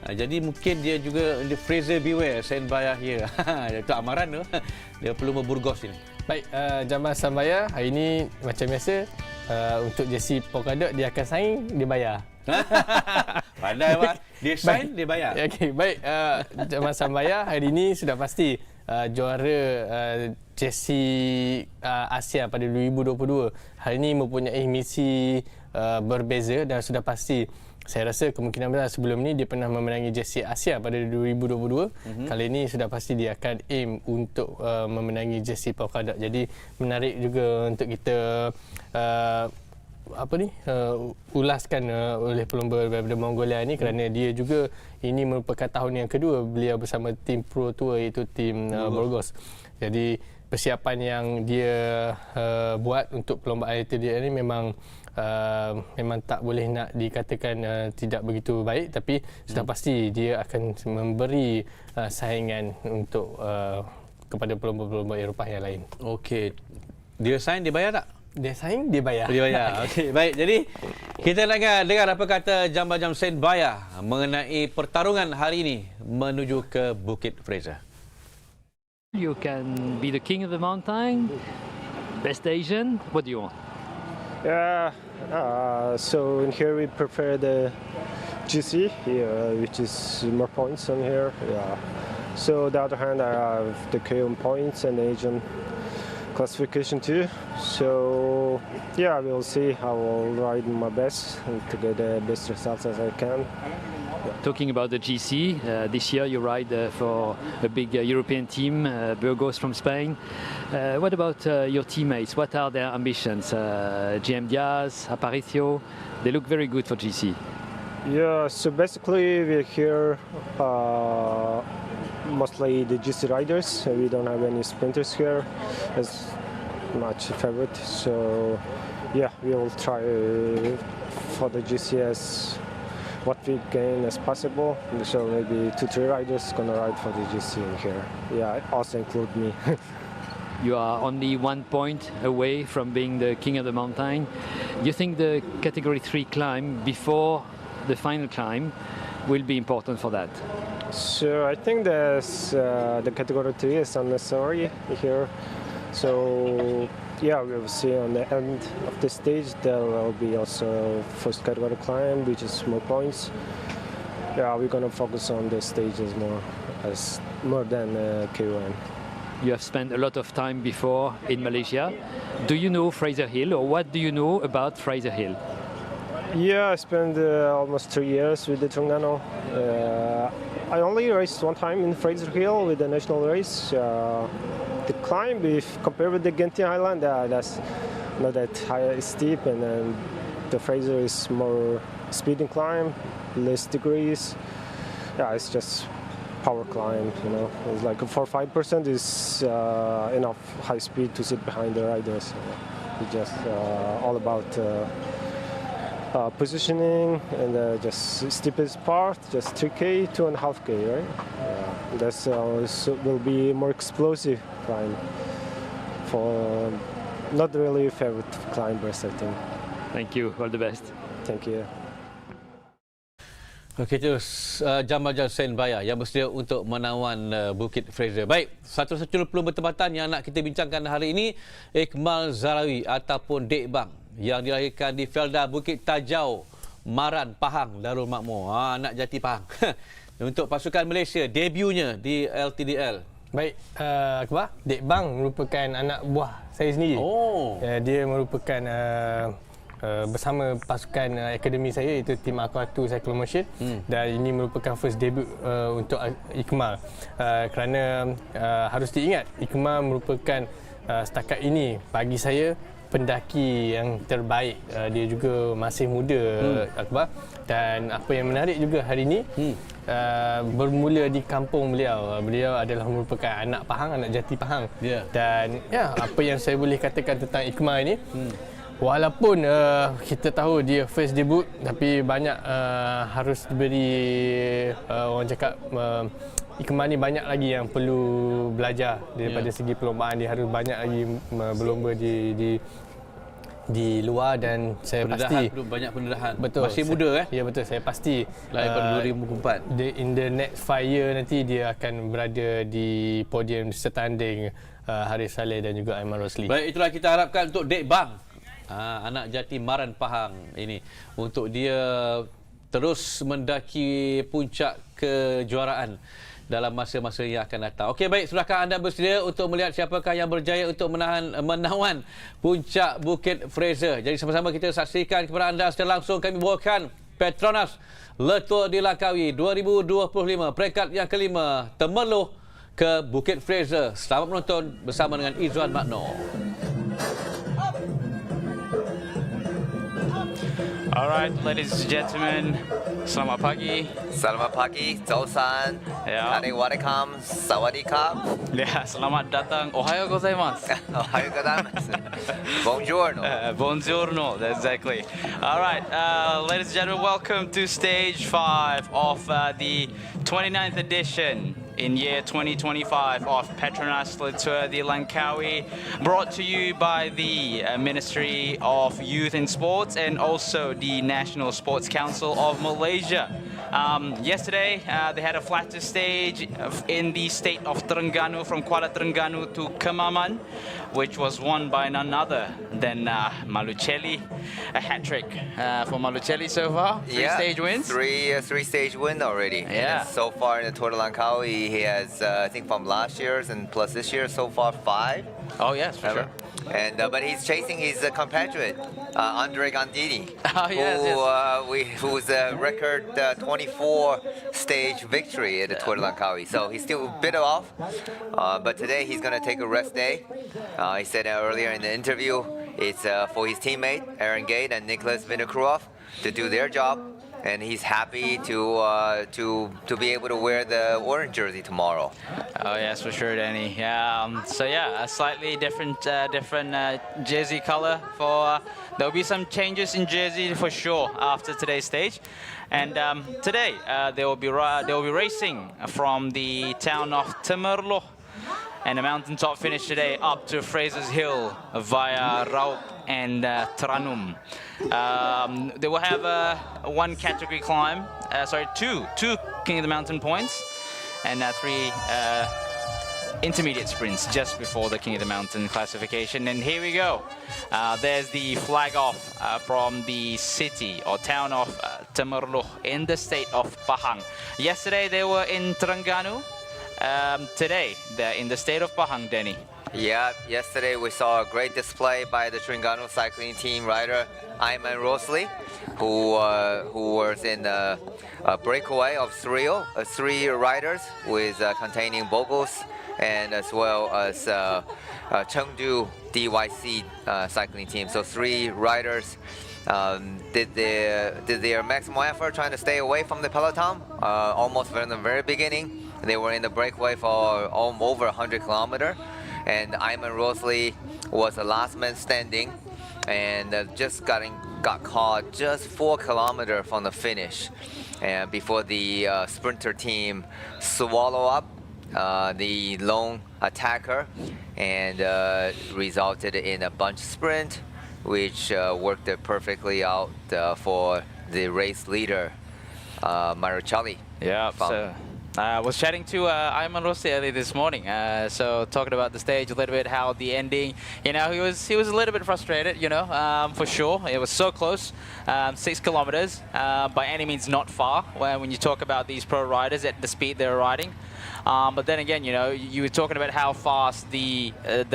Jadi mungkin dia juga Fraser beware, Sain Baya here. Itu amaran tu. Dia pelumba Burgos ini. Baik, Jamal Sambaya hari ini macam biasa untuk jersey polkadot dia akan sign, dia bayar. Pandai Pak. Dia sign, dia bayar. Okey, baik. Jamal Sambaya hari ini sudah pasti juara jersey Asia pada 2022. Hari ini mempunyai misi berbeza dan sudah pasti saya rasa kemungkinan besar sebelum ni dia pernah memenangi jersey Asia pada 2022. Kali ini sudah pasti dia akan aim untuk memenangi jersey polkadot. Jadi menarik juga untuk kita ulaskan oleh pelumba daripada Mongolia ini kerana dia juga ini merupakan tahun yang kedua beliau bersama tim Pro Tour iaitu tim Burgos. Jadi persiapan yang dia buat untuk perlombaan LTdL ini memang tak boleh nak dikatakan tidak begitu baik, tapi sudah pasti dia akan memberi saingan untuk kepada pelumba-pelumba Eropah yang lain. Okey. Dia sign, dia bayar tak? Dia sign, dia bayar. Dia bayar. Okey, baik. Jadi kita nak dengar apa kata Jamal Jamsain Baya mengenai pertarungan hari ini menuju ke Bukit Fraser. You can be the king of the mountain, best Asian. What do you want? Yeah, so in here we prefer the GC here, which is more points on here. Yeah. So the other hand, I have the KO points and the Asian classification too. So yeah, we'll see how I'll ride my best to get the best results as I can. Talking about the GC, this year you ride for a big European team, Burgos from Spain. What about your teammates? What are their ambitions? GM Diaz, Aparicio, they look very good for GC. Yeah, so basically we're here mostly the GC riders. We don't have any sprinters here as much favorite. So yeah, we will try for the GC as what we gain as possible. So maybe 2-3 riders gonna ride for the GC in here. Yeah, also include me. You are only 1 point away from being the king of the mountain. Do you think the category 3 climb before the final climb will be important for that? So I think the category 3 is unnecessary here. So yeah, we will see on the end of the stage there will be also first category climb, which is more points. Yeah, we're gonna focus on the stages more than K1. You have spent a lot of time before in Malaysia. Do you know Fraser Hill, or what do you know about Fraser Hill? Yeah, I spent almost 3 years with the Terengganu. I only raced one time in Fraser Hill with the national race. The climb, if compared with the Gentian Highland, that's not that high, steep, and then the Fraser is more speeding climb, less degrees. Yeah, it's just power climb, you know. It's like 4-5% is enough high speed to sit behind the riders. It's just all about positioning and just steepest part, just 3K, 2.5K, right? That's will be more explosive climb for not really favorite climbers, I think. Thank you. All the best. Thank you. Okey, terus Jamal Jamsain Baya yang bersedia untuk menawan Bukit Fraser. Baik, satu-satu pelumba tempatan yang nak kita bincangkan hari ini, Iqmal Zarawi ataupun Dek Bang yang dilahirkan di Felda Bukit Tajau, Maran, Pahang, Darul Makmur. Anak jati Pahang. Untuk pasukan Malaysia, debutnya di LTdL. Baik, Akbar, Dek Bang merupakan anak buah saya sendiri. Oh. Dia merupakan bersama pasukan akademi saya iaitu tim Aqua2 Cyclomotion dan ini merupakan first debut untuk Ikmal kerana harus diingat Ikmal merupakan setakat ini bagi saya pendaki yang terbaik. Dia juga masih muda Akbar, dan apa yang menarik juga hari ini bermula di kampung beliau. Beliau adalah merupakan anak Pahang, anak jati Pahang. Dan apa yang saya boleh katakan tentang Ikmal ini, walaupun kita tahu dia first debut, tapi banyak harus diberi orang cakap Ikmal ni banyak lagi yang perlu belajar daripada segi perlombaan. Dia harus banyak lagi berlomba di luar, dan saya pasti banyak pendedahan. Betul. Masih muda Ya betul, saya pasti daripada 2004. In the next 5 year nanti dia akan berada di podium setanding Haris Saleh dan juga Aiman Rosli. Baik, itulah kita harapkan untuk Dek Bang, anak jati Maran Pahang ini, untuk dia terus mendaki puncak kejuaraan dalam masa-masa yang akan datang. Okey, baik, sudahkah anda bersedia untuk melihat siapakah yang berjaya untuk menawan puncak Bukit Fraser? Jadi sama-sama kita saksikan kepada anda secara langsung. Kami bawakan PETRONAS LTdL 2025 peringkat yang kelima, Temerloh ke Bukit Fraser. Selamat menonton bersama dengan Izzuan Makno. Alright, ladies and gentlemen, selamat pagi. Selamat pagi, Zousan. Konnichiwa, Sawadee-ka. Ya, selamat datang. Ohayo gozaimasu. Ohayo gozaimasu. Buongiorno. Buongiorno, exactly. Alright, ladies and gentlemen, welcome to stage 5 of the 29th edition in year 2025 of PETRONAS LTdL Langkawi, brought to you by the Ministry of Youth and Sports and also the National Sports Council of Malaysia. Yesterday, they had a flatter stage in the state of Terengganu, from Kuala Terengganu to Kemaman, which was won by none other than Malucelli. A hat-trick for Malucelli so far. Three stage wins. Three stage win already. Yeah. And so far in the Tour de Langkawi, he has, I think from last year's and plus this year, so far 5. Oh yes, for sure. And but he's chasing his compatriot, Andre Gandini, who's a record 24 stage victory at the Tour de Langkawi. So he's still a bit off, but today he's going to take a rest day. He said earlier in the interview, it's for his teammate Aaron Gate and Nicholas Vinokurov to do their job. And he's happy to be able to wear the orange jersey tomorrow. Oh yes, for sure, Danny. So yeah, a slightly different jersey color. For there'll be some changes in jersey for sure after today's stage, and today they will be racing from the town of Temerloh, and a mountaintop finish today up to Fraser's Hill via Raup and Tranum. They will have one category climb, two King of the Mountain points, and 3 intermediate sprints just before the King of the Mountain classification. And here we go. There's the flag off from the city or town of Temerloh in the state of Pahang. Yesterday they were in Terengganu. Today they're in the state of Pahang, Denny. Yeah, yesterday we saw a great display by the Terengganu cycling team rider Aiman Rosli, who was in a breakaway of 3 riders with containing Bogos and as well as Chengdu DYC cycling team. So 3 riders did their maximum effort trying to stay away from the peloton almost from the very beginning. They were in the breakaway for over 100 kilometers. And Aiman Rosli was the last man standing, and just got caught just 4 kilometers from the finish, and before the sprinter team swallow up the lone attacker, and resulted in a bunch sprint, which worked perfectly out for the race leader, Maruchalli. Yeah. I was chatting to Ayman Rossi earlier this morning, so talking about the stage a little bit, how the ending, you know, he was a little bit frustrated, you know, for sure. It was so close, 6 kilometers, by any means not far when you talk about these pro riders at the speed they're riding. But then again, you know, you were talking about how fast the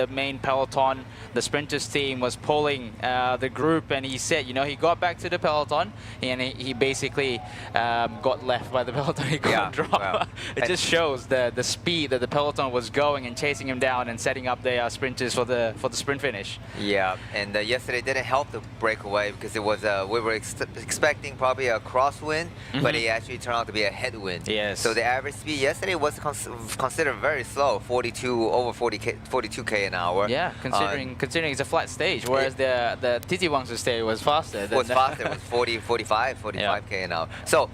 main peloton, the sprinters team, was pulling the group, and he said, you know, he got back to the peloton and he basically got left by the peloton. He couldn't drop. Well, it just shows the speed that the peloton was going and chasing him down and setting up their sprinters for the sprint finish. Yeah, and yesterday didn't help the breakaway because it was we were expecting probably a crosswind, but it actually turned out to be a headwind. Yes. So the average speed yesterday was considered very slow, 42k an hour. Yeah, considering it's a flat stage, whereas the Titiwangsu stage was faster. It was 45k an hour. So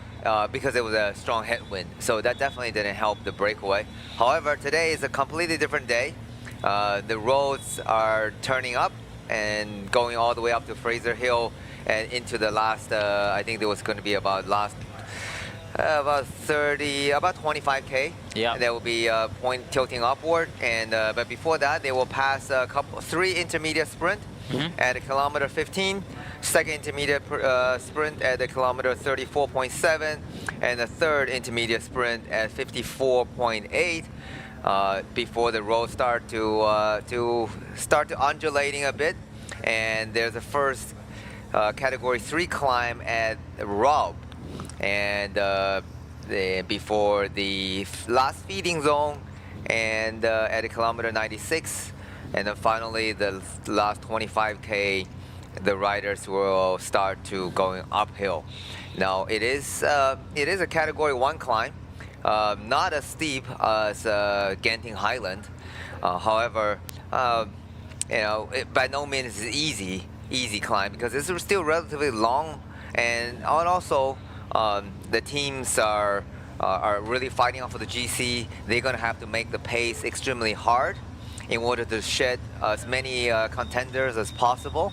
because it was a strong headwind, so that definitely didn't help the breakaway. However, today is a completely different day. The roads are turning up and going all the way up to Fraser Hill and into the last. I think there was going to be about 25k. Yeah. There will be point tilting upward, and but before that, they will pass three intermediate sprint at a kilometer 15, second intermediate sprint at a kilometer 34.7, and the third intermediate sprint at 54.8. Before the road start to undulating a bit, and there's a first category 3 climb at Rob. And before the last feeding zone, and at a kilometer 96, and then finally the last 25k, the riders will start to going uphill. Now it is a category 1 climb, not as steep as Genting Highland. However, you know, by no means is easy climb because it's still relatively long, and also. The teams are really fighting off for the GC. They're going to have to make the pace extremely hard in order to shed as many contenders as possible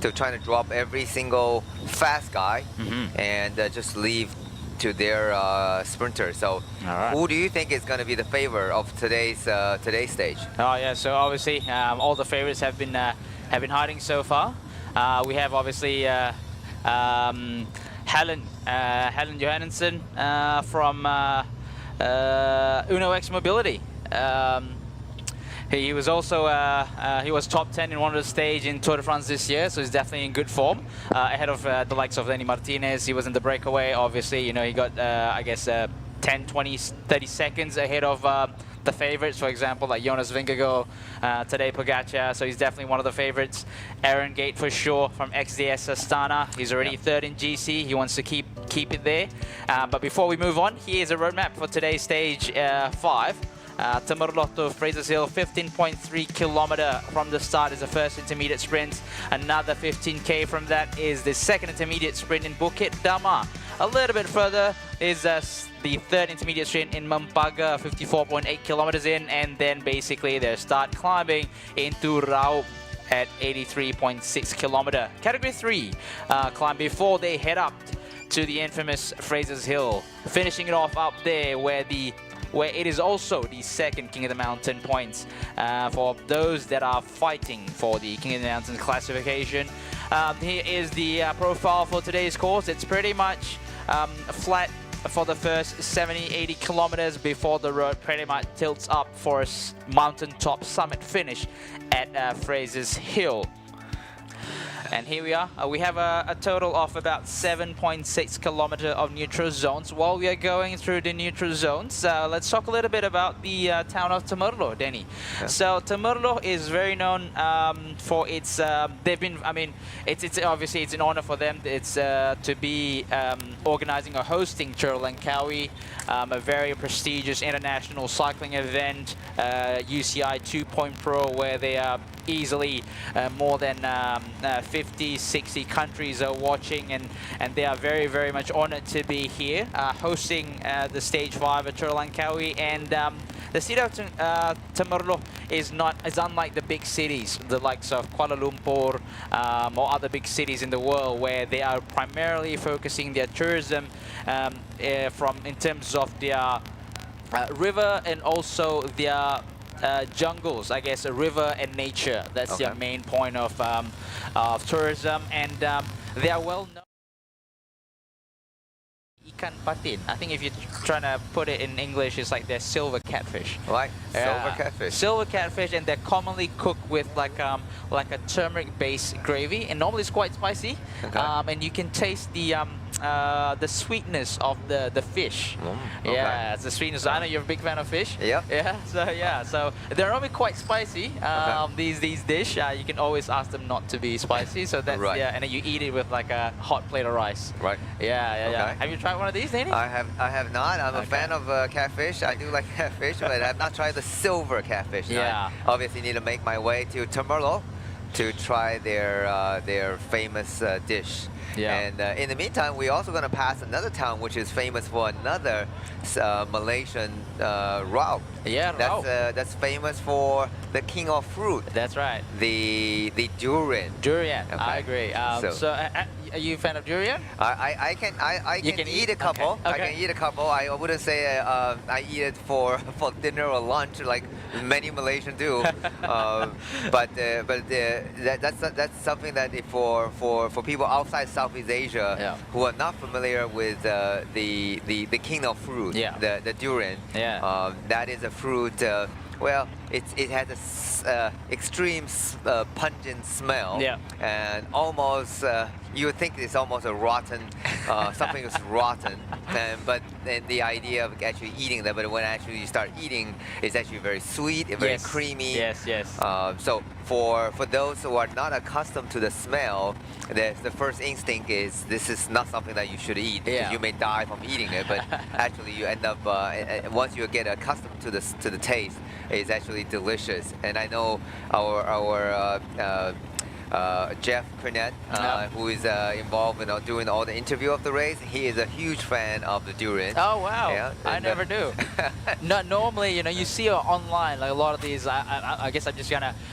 to try to drop every single fast guy and just leave to their sprinters. So who do you think is going to be the favor of today's stage? Oh yeah, so obviously all the favorites have been hiding so far. We have obviously Helen Johannesson from Uno X Mobility. He was also he was top 10 in one of the stage in Tour de France this year, so he's definitely in good form. Ahead of the likes of Lenny Martinez, he was in the breakaway. Obviously, you know, he got I guess 10, 20, 30 seconds ahead of the favorites, for example, like Jonas Vingegaard, Tadej Pogacar, so he's definitely one of the favorites. Aaron Gate for sure from XDS Astana. He's already third in GC. He wants to keep it there. But before we move on, here's a roadmap for today's stage 5. Temerloh to Fraser Hill, 15.3 kilometer from the start is the first intermediate sprint. Another 15k from that is the second intermediate sprint in Bukit Damar. A little bit further is the third intermediate sprint in Mempaga, 54.8 kilometers in, and then basically they start climbing into Raub at 83.6 kilometer. Category 3 climb before they head up to the infamous Fraser's Hill, finishing it off up there where it is also the second King of the Mountain points for those that are fighting for the King of the Mountain classification. Here is the profile for today's course. It's pretty much flat for the first 70-80 kilometers before the road pretty much tilts up for a mountaintop summit finish at Fraser's Hill. And here we are. We have a total of about 7.6 kilometers of neutral zones. While we are going through the neutral zones, let's talk a little bit about the town of Temerloh, Denny. Yeah. So Temerloh is very known for its. They've been. I mean, it's obviously it's an honor for them. It's to be organizing or hosting Chur Langkawi, a very prestigious international cycling event, UCI 2.0, where they are easily more than 50-60 countries are watching, and they are very, very much honored to be here hosting the stage 5 at Chur Langkawi. And the city of Temerloh is unlike the big cities, the likes of Kuala Lumpur or other big cities in the world, where they are primarily focusing their tourism in terms of their river and also their jungles, I guess, a river and nature. That's their main point of tourism, and they are well known. Ikan patin. I think if you're trying to put it in English, it's like their silver catfish. Right, silver catfish. Silver catfish, and they're commonly cooked with like a turmeric-based gravy, and normally it's quite spicy. And you can taste the sweetness of the fish. Yeah, it's the sweetness. I know you're a big fan of fish. Yep. Yeah. So they're normally quite spicy. These dish, you can always ask them not to be spicy. So that's and then you eat it with like a hot plate of rice. Right. Yeah. Have you tried one of these, Danny? I have not. I'm a fan of catfish. I do like catfish, but I've not tried the silver catfish. Yeah. I obviously need to make my way to Temerloh to try their famous dish. Yeah. And in the meantime, we're also going to pass another town which is famous for another Malaysian route. Yeah, that's famous for the king of fruit. That's right. The durian. Durian. I agree. So are you a fan of durian? I can eat a couple. Okay. I can eat a couple. I wouldn't say I eat it for dinner or lunch like many Malaysians do. But that's something that for people outside Southeast Asia who are not familiar with the king of fruit, the durian. That is a fruit. Well, it has a extreme pungent smell, and almost you would think it's almost a rotten, something is rotten. But then the idea of actually eating that, but when actually you start eating, it's actually very sweet, very creamy. Yes. So for those who are not accustomed to the smell, the first instinct is this is not something that you should eat. Because you may die from eating it, but actually you end up once you get accustomed to the taste, it's actually delicious. And I know our Jeff Cornett, who is involved in doing all the interview of the race, he is a huge fan of the durian. Oh wow! Yeah, I never do. Not normally, you see online like a lot of these. I guess I'm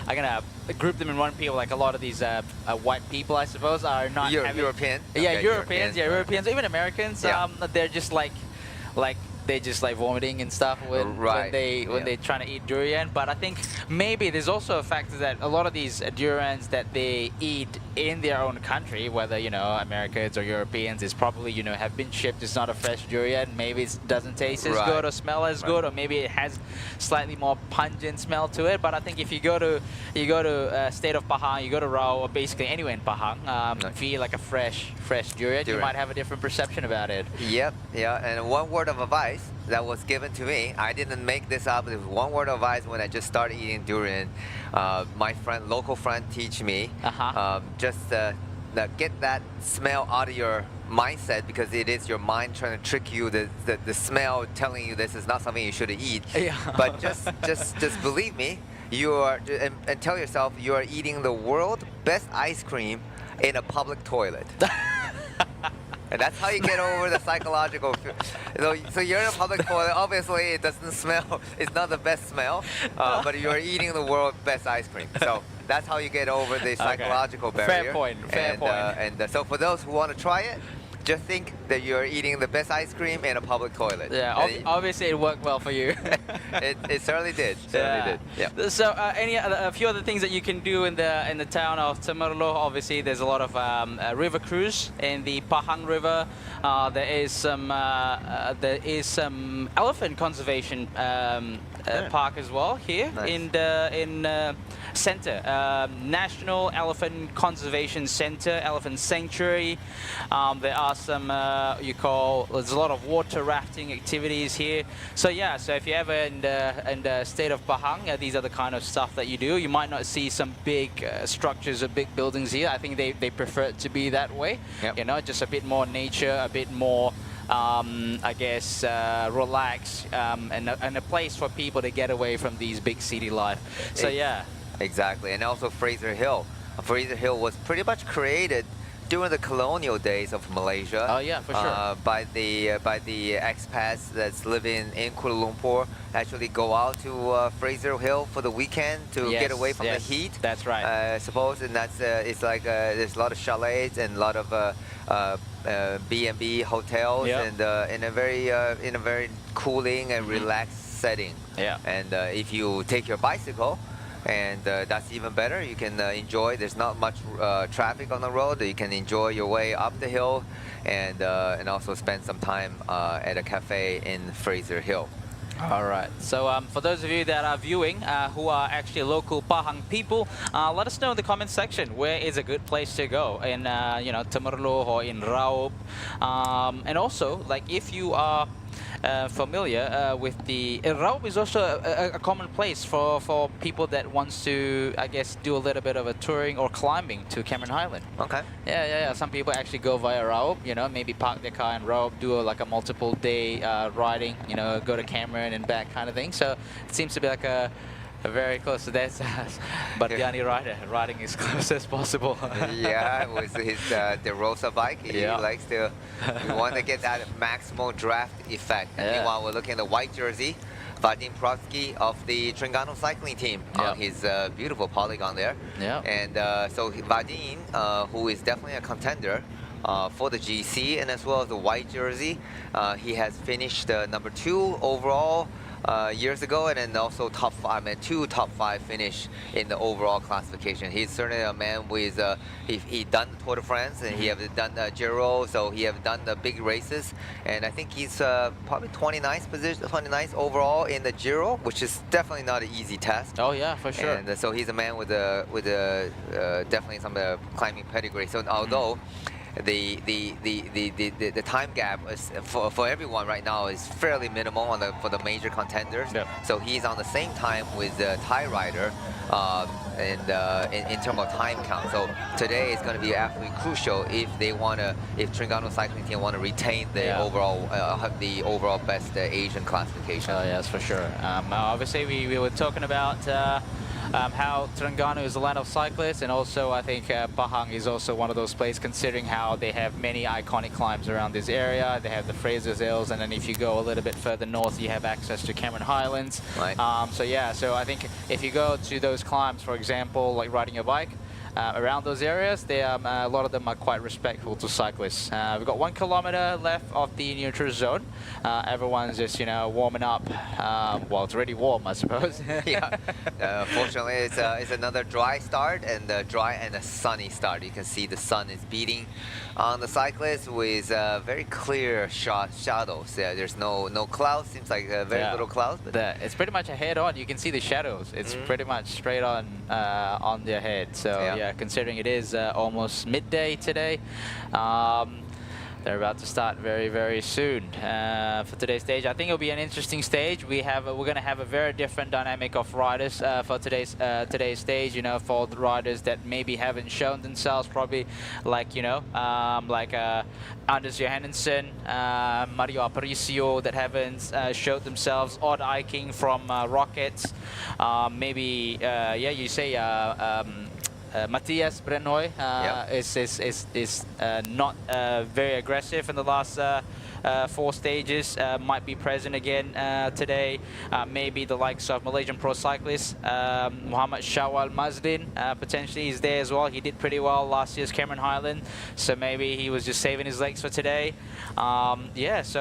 gonna group them in one people. Like a lot of these white people, I suppose, are not European. Yeah, Okay, Europeans. Yeah, Europeans. Even Americans. They're just like they just like vomiting and stuff when they're trying to eat durian. But I think maybe there's also a factor that a lot of these durians that they eat in their own country, whether Americans or Europeans, is probably have been shipped. It's not a fresh durian. Maybe it doesn't taste as good or smell as good, or maybe it has slightly more pungent smell to it. But I think if you go to state of Pahang, you go to Rao, or basically anywhere in Pahang, if you eat like a fresh durian, you might have a different perception about it. Yep. And one word of advice that was given to me, I didn't make this up, it was one word of advice when I just started eating durian. My local friend teach me, just get that smell out of your mindset, because it is your mind trying to trick you, the smell telling you this is not something you should eat. But just believe me, and tell yourself you are eating the world's best ice cream in a public toilet. And that's how you get over the psychological so you're in a public toilet, obviously it doesn't smell, it's not the best smell, but you're eating the world's best ice cream. So that's how you get over the psychological barrier. Fair point. And so for those who want to try it, just think that you're eating the best ice cream in a public toilet. Yeah, obviously it worked well for you. It certainly did. Yeah. So a few other things that you can do in the town of Temerloh. Obviously, there's a lot of river cruise in the Pahang River. There is some elephant conservation park as well here in center, National Elephant Conservation Center, Elephant Sanctuary. There are some there's a lot of water rafting activities here. So if you're ever in the state of Pahang, these are the kind of stuff that you do. You might not see some big structures or big buildings here. I think they prefer it to be that way. Just a bit more nature, a bit more I guess relax, and a place for people to get away from these big city life. So Exactly. And also Fraser Hill. Fraser Hill was pretty much created during the colonial days of Malaysia. Oh yeah, for sure. By the expats that's living in Kuala Lumpur, actually go out to Fraser Hill for the weekend to get away from the heat. That's right. I suppose, and that's it's like there's a lot of chalets and a lot of B&B hotels, and in a very cooling and relaxed setting. Yeah. And if you take your bicycle, and that's even better. You can enjoy. There's not much traffic on the road. You can enjoy your way up the hill, and also spend some time at a cafe in Fraser Hill. All right. So for those of you that are viewing who are actually local Pahang people, let us know in the comment section where is a good place to go in Temerloh or in Raub, and also like if you are familiar with the Raub is also a common place for people that wants to, I guess, do a little bit of a touring or climbing to Cameron Highland. Okay. Yeah. Some people actually go via Raub, maybe park their car in Raub, do like a multiple day riding, go to Cameron and back kind of thing. So it seems to be like a very close to that, but Yanni riding as close as possible. Yeah, with his De Rosa bike, he likes to. We want to get that maximal draft effect. And meanwhile, we're looking at the white jersey, Vadim Protsky of the Terengganu cycling team on his beautiful polygon there. Yeah. And so Vadim, who is definitely a contender for the GC and as well as the white jersey, he has finished number 2 overall. Years ago, and then also top 5, and 2 top 5 finish in the overall classification. He's certainly a man with he done the Tour de France, and he have done the Giro, so he have done the big races, and I think he's probably 29th position, 29th overall in the Giro, which is definitely not an easy task. Oh yeah, for sure. And so he's a man with definitely some climbing pedigree. So although the time gap is for everyone right now is fairly minimal for the major contenders. So he's on the same time with the Thai rider in terms of time count. So today is going to be absolutely crucial if Terengganu cycling team want to retain the overall best Asian classification. Oh yes, for sure. Obviously we were talking about how Terengganu is a land of cyclists, and also I think Pahang is also one of those places, considering how they have many iconic climbs around this area. They have the Fraser's Hills, and then if you go a little bit further north, you have access to Cameron Highlands. Right. So I think if you go to those climbs, for example, like riding a bike, around those areas, a lot of them are quite respectful to cyclists. We've got 1 kilometer left of the neutral zone. Everyone's just, warming up. Well, it's already warm, I suppose. Yeah. Fortunately, it's another dry start, and a sunny start. You can see the sun is beating on the cyclists with very clear shadows. There's no clouds. Seems like very little clouds. But it's pretty much a head-on. You can see the shadows. It's pretty much straight on their head. So considering it is almost midday today, they're about to start very, very soon for today's stage. I think it'll be an interesting stage. we're going to have a very different dynamic of riders for today's stage. For the riders that maybe haven't shown themselves, probably like Anders Johannesson, Mario Aparicio, that haven't showed themselves. Odd Eiking from Rockets, maybe you say. Matthias Brennoy is not very aggressive in the last 4 stages, might be present again today. Maybe the likes of Malaysian pro cyclist Muhammad Shawal Mazdin potentially is there as well. He did pretty well last year's Cameron Highland, so maybe he was just saving his legs for today. It's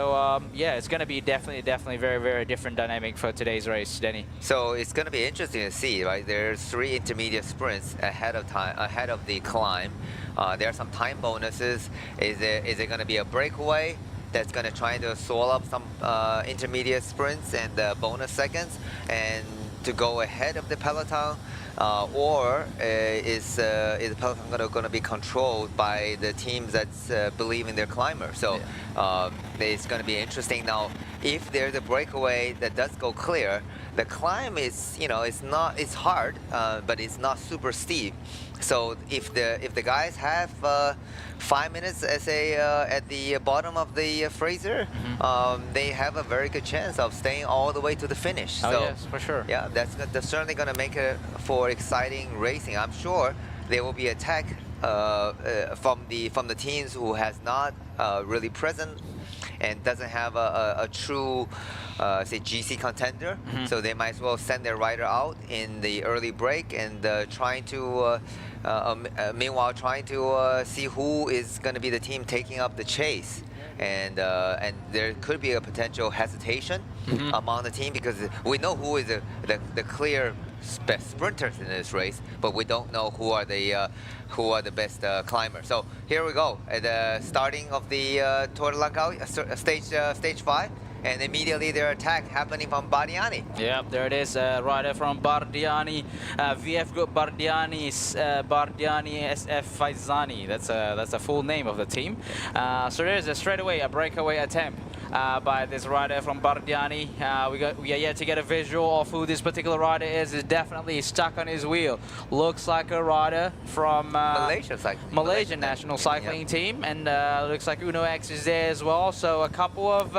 going to be definitely very, very different dynamic for today's race, Denny. So it's going to be interesting to see, right? There's 3 intermediate sprints ahead of the climb. There are some time bonuses. Is it going to be a breakaway that's going to try to swallow up some intermediate sprints and bonus seconds and to go ahead of the peloton, or is the peloton going to be controlled by the teams that believe in their climber? So it's going to be interesting. Now, if there's a breakaway that does go clear, the climb is, it's hard, but it's not super steep. So if the guys have 5 minutes as at the bottom of the Fraser, they have a very good chance of staying all the way to the finish. Oh so, yes, for sure. Yeah, that's certainly going to make it for exciting racing. I'm sure there will be attack from the teams who has not really present and doesn't have a true, say, GC contender. So they might as well send their rider out in the early break and meanwhile trying to see who is going to be the team taking up the chase. And there could be a potential hesitation among the team because we know who is the clear best sprinters in this race, but we don't know who are the best climbers. So here we go at the starting of the Tour de Langkawi stage 5. And immediately their attack happening from Bardiani. Yep, there it is, rider from Bardiani, VF Group Bardiani SF Faizani. That's a full name of the team. So there's straight away a breakaway attempt by this rider from Bardiani. We are yet to get a visual of who this particular rider is. Is definitely stuck on his wheel. Looks like a rider from Malaysian national cycling team, and looks like Uno X is there as well. So a couple of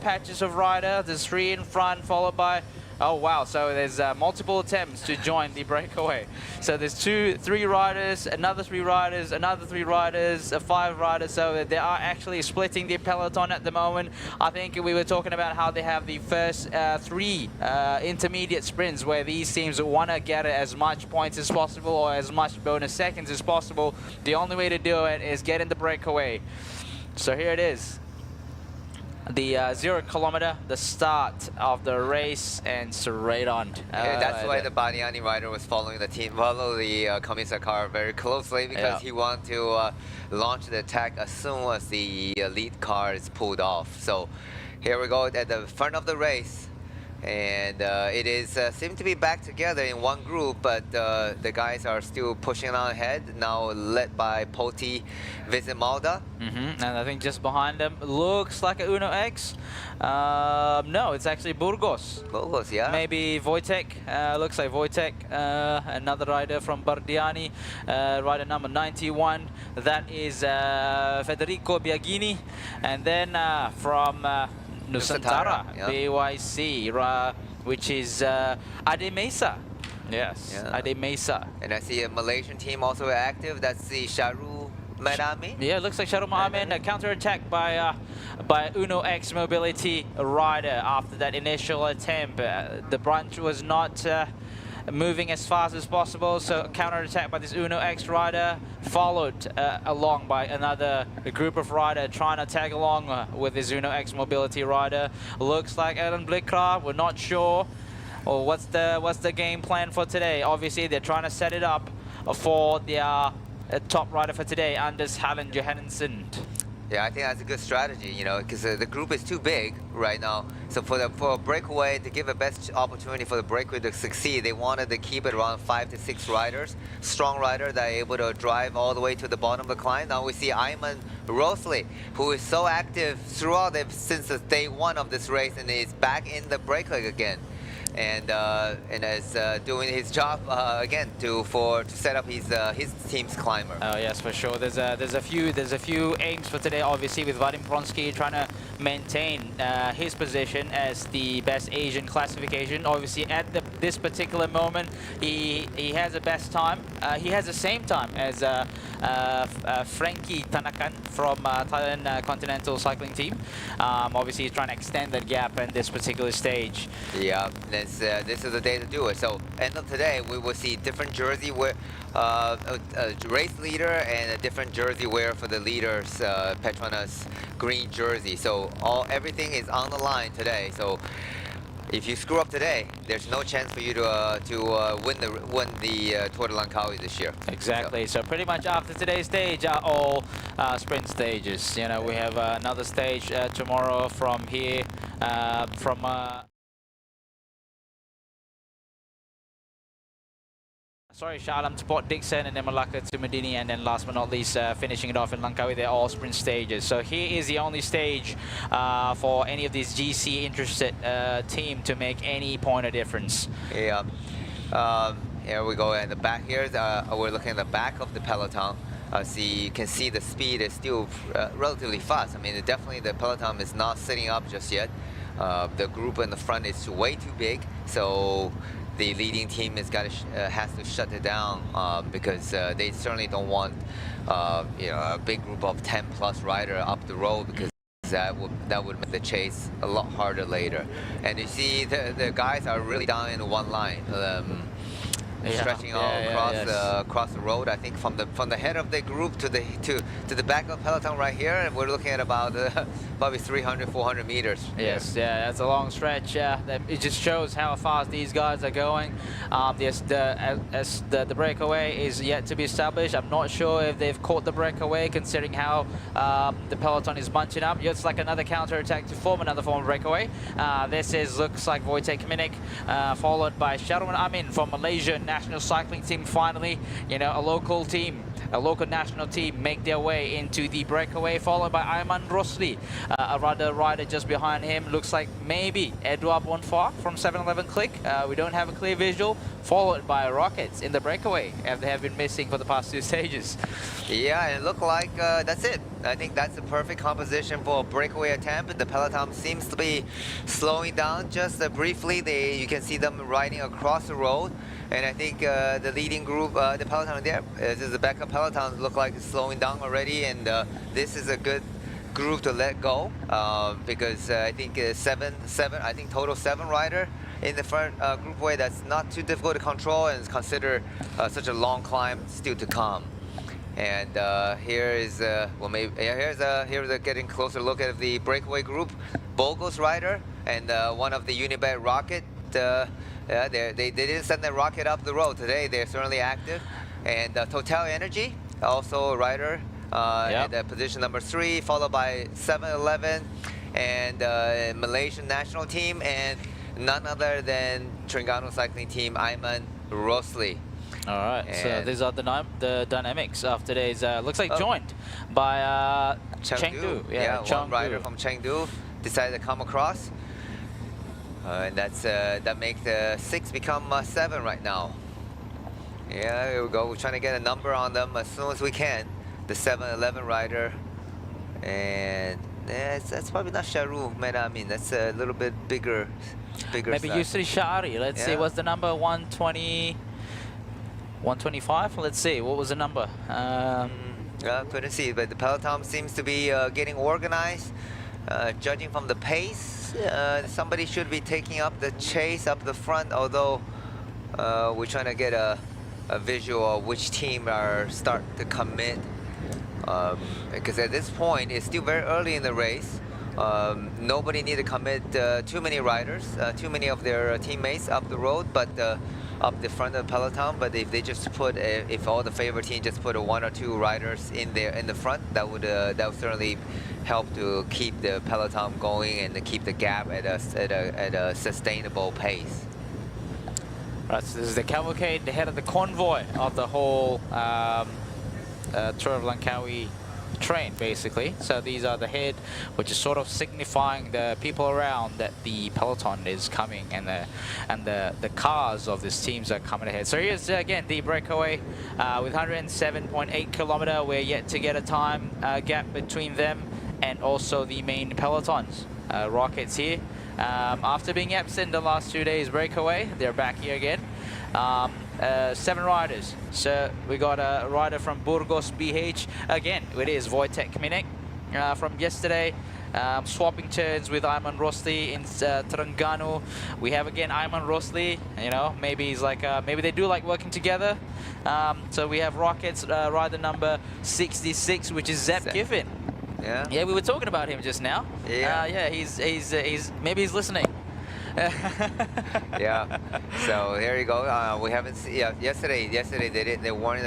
patches of rider. There's 3 in front, followed by, oh wow, so there's multiple attempts to join the breakaway. So there's 3 riders, another 3 riders, another 3 riders, 5 riders. So they are actually splitting the peloton at the moment. I think we were talking about how they have the first 3 intermediate sprints where these teams want to get as much points as possible or as much bonus seconds as possible. The only way to do it is get in the breakaway. So here it is. The 0 kilometer, the start of the race, and straight on. That's why the Bardiani rider was following the Commissar car very closely because he wanted to launch the attack as soon as the lead car is pulled off. So here we go at the front of the race. And it is seem to be back together in one group, but the guys are still pushing on ahead, now led by Poti Vizimalda. And I think just behind them looks like a Uno X. No, it's actually Burgos. Burgos, yeah. Maybe Wojtek. Looks like Wojtek, another rider from Bardiani, rider number 91. That is Federico Biagini. And then from Nusantara, BYC, which is Ade Mesa. Yes, Ade Mesa. And I see a Malaysian team also active. That's the Sharu Madami. Yeah, it looks like Sharu Madami. Counter-attack by Uno X Mobility rider after that initial attempt. The branch was not moving as fast as possible, so counter-attack by this Uno X rider, followed along by another group of rider trying to tag along with this Uno X Mobility rider. Looks like Ellen Blickra. We're not sure what's the game plan for today. Obviously, they're trying to set it up for their top rider for today, Anders Hallen Johannesson. Yeah, I think that's a good strategy, you know, because the group is too big right now. So for a breakaway, to give the best opportunity for the breakaway to succeed, they wanted to keep it around 5 to 6 riders, strong riders that are able to drive all the way to the bottom of the climb. Now we see Ayman Rosley, who is so active throughout since the day 1 of this race, and is back in the breakaway again. And is doing his job again to set up his team's climber. Oh yes, for sure. There's a few aims for today. Obviously, with Vadim Pronsky trying to maintain his position as the best Asian classification. Obviously, at this particular moment, he has the best time. He has the same time as Frankie Tanakan from Thailand Continental Cycling Team. Obviously, he's trying to extend that gap in this particular stage. Yeah. This is the day to do it. So end of today, we will see different jersey wear, a race leader and a different jersey wear for the leaders, Petronas green jersey. So everything is on the line today. So if you screw up today, there's no chance for you to win the Tour de Langkawi this year. Exactly. So pretty much after today's stage are all sprint stages. You know, we have another stage tomorrow from here, Sorry, Shalom to Port Dickson, and then Malacca to Medini, and then last but not least, finishing it off in Langkawi. They're all sprint stages. So here is the only stage for any of these GC interested team to make any point of difference. Yeah. Here we go in the back here. We're looking at the back of the peloton. You can see the speed is still relatively fast. I mean, definitely the peloton is not sitting up just yet. The group in the front is way too big, so the leading team has to shut it down because they certainly don't want a big group of 10 plus rider up the road, because that would make the chase a lot harder later. And you see the guys are really down in one line. Stretching all across the road. I think from the head of the group to the back of peloton right here, and we're looking at about probably 300-400 meters. Yes, yeah, that's a long stretch. Yeah, it just shows how fast these guys are going. The breakaway is yet to be established. I'm not sure if they've caught the breakaway, considering how the peloton is bunching up. It's like another counter attack to form another form of breakaway. Looks like Wojtek Minik, followed by Sharon Amin from Malaysia national cycling team. Finally, a local national team make their way into the breakaway, followed by Ayman Rosli, a rider just behind him. Looks like maybe Edouard Bonfoy from 7-Eleven Click. We don't have a clear visual. Followed by Rockets in the breakaway, as they have been missing for the past 2 stages. Yeah, it looked like that's it. I think that's the perfect composition for a breakaway attempt. The peloton seems to be slowing down just briefly. You can see them riding across the road. And I think the leading group, the peloton there, the backup peloton look like it's slowing down already, and this is a good group to let go because I think total 7 rider in the front group way. That's not too difficult to control, and it's considered such a long climb still to come. And here's a getting closer look at the breakaway group. Bogo's rider and one of the Unibet Rocket. They didn't send the rocket up the road today. They're certainly active. And Total Energy, also a rider at position number 3, followed by 7-Eleven and Malaysian national team, and none other than Terengganu cycling team, Ayman Rosli. All right, and so these are the dynamics of today's. Looks like joined by Chengdu. Yeah, one rider from Chengdu decided to come across. And that makes the 6 become 7 right now. Yeah, here we go. We're trying to get a number on them as soon as we can. The 7-Eleven rider, and that's probably not Sharu Meramin. That's a little bit bigger. Maybe Yusri Shari. Let's see. What's the number? 120, 125. Let's see. What was the number? Couldn't see, but the peloton seems to be getting organized. Judging from the pace, somebody should be taking up the chase up the front, although we're trying to get a visual of which team are start to commit, because at this point it's still very early in the race. Nobody need to commit too many riders, too many of their teammates up the road, but up the front of the peloton. But if they just put if all the favorite team just put 1 or 2 riders in there in the front, that would certainly help to keep the peloton going and to keep the gap at a sustainable pace. Right, so this is the cavalcade, the head of the convoy of the whole Tour of Langkawi train, basically. So these are the head, which is sort of signifying the people around that the peloton is coming, and the cars of these teams are coming ahead. So here's again the breakaway with 107.8 kilometer. We're yet to get a time gap between them and also the main pelotons. Rockets here. After being absent the last 2 days breakaway, they're back here again. 7 riders. So we got a rider from Burgos BH. Again, it is Wojtek Minik from yesterday. Swapping turns with Ayman Rosli in Terengganu. We have again Ayman Rosli. Maybe he's like, maybe they do like working together. So we have Rockets rider number 66, which is Zep Giffen. Yeah, we were talking about him just now. Yeah, he's maybe he's listening. Yeah. So there you go. We haven't seen. Yeah, yesterday they weren't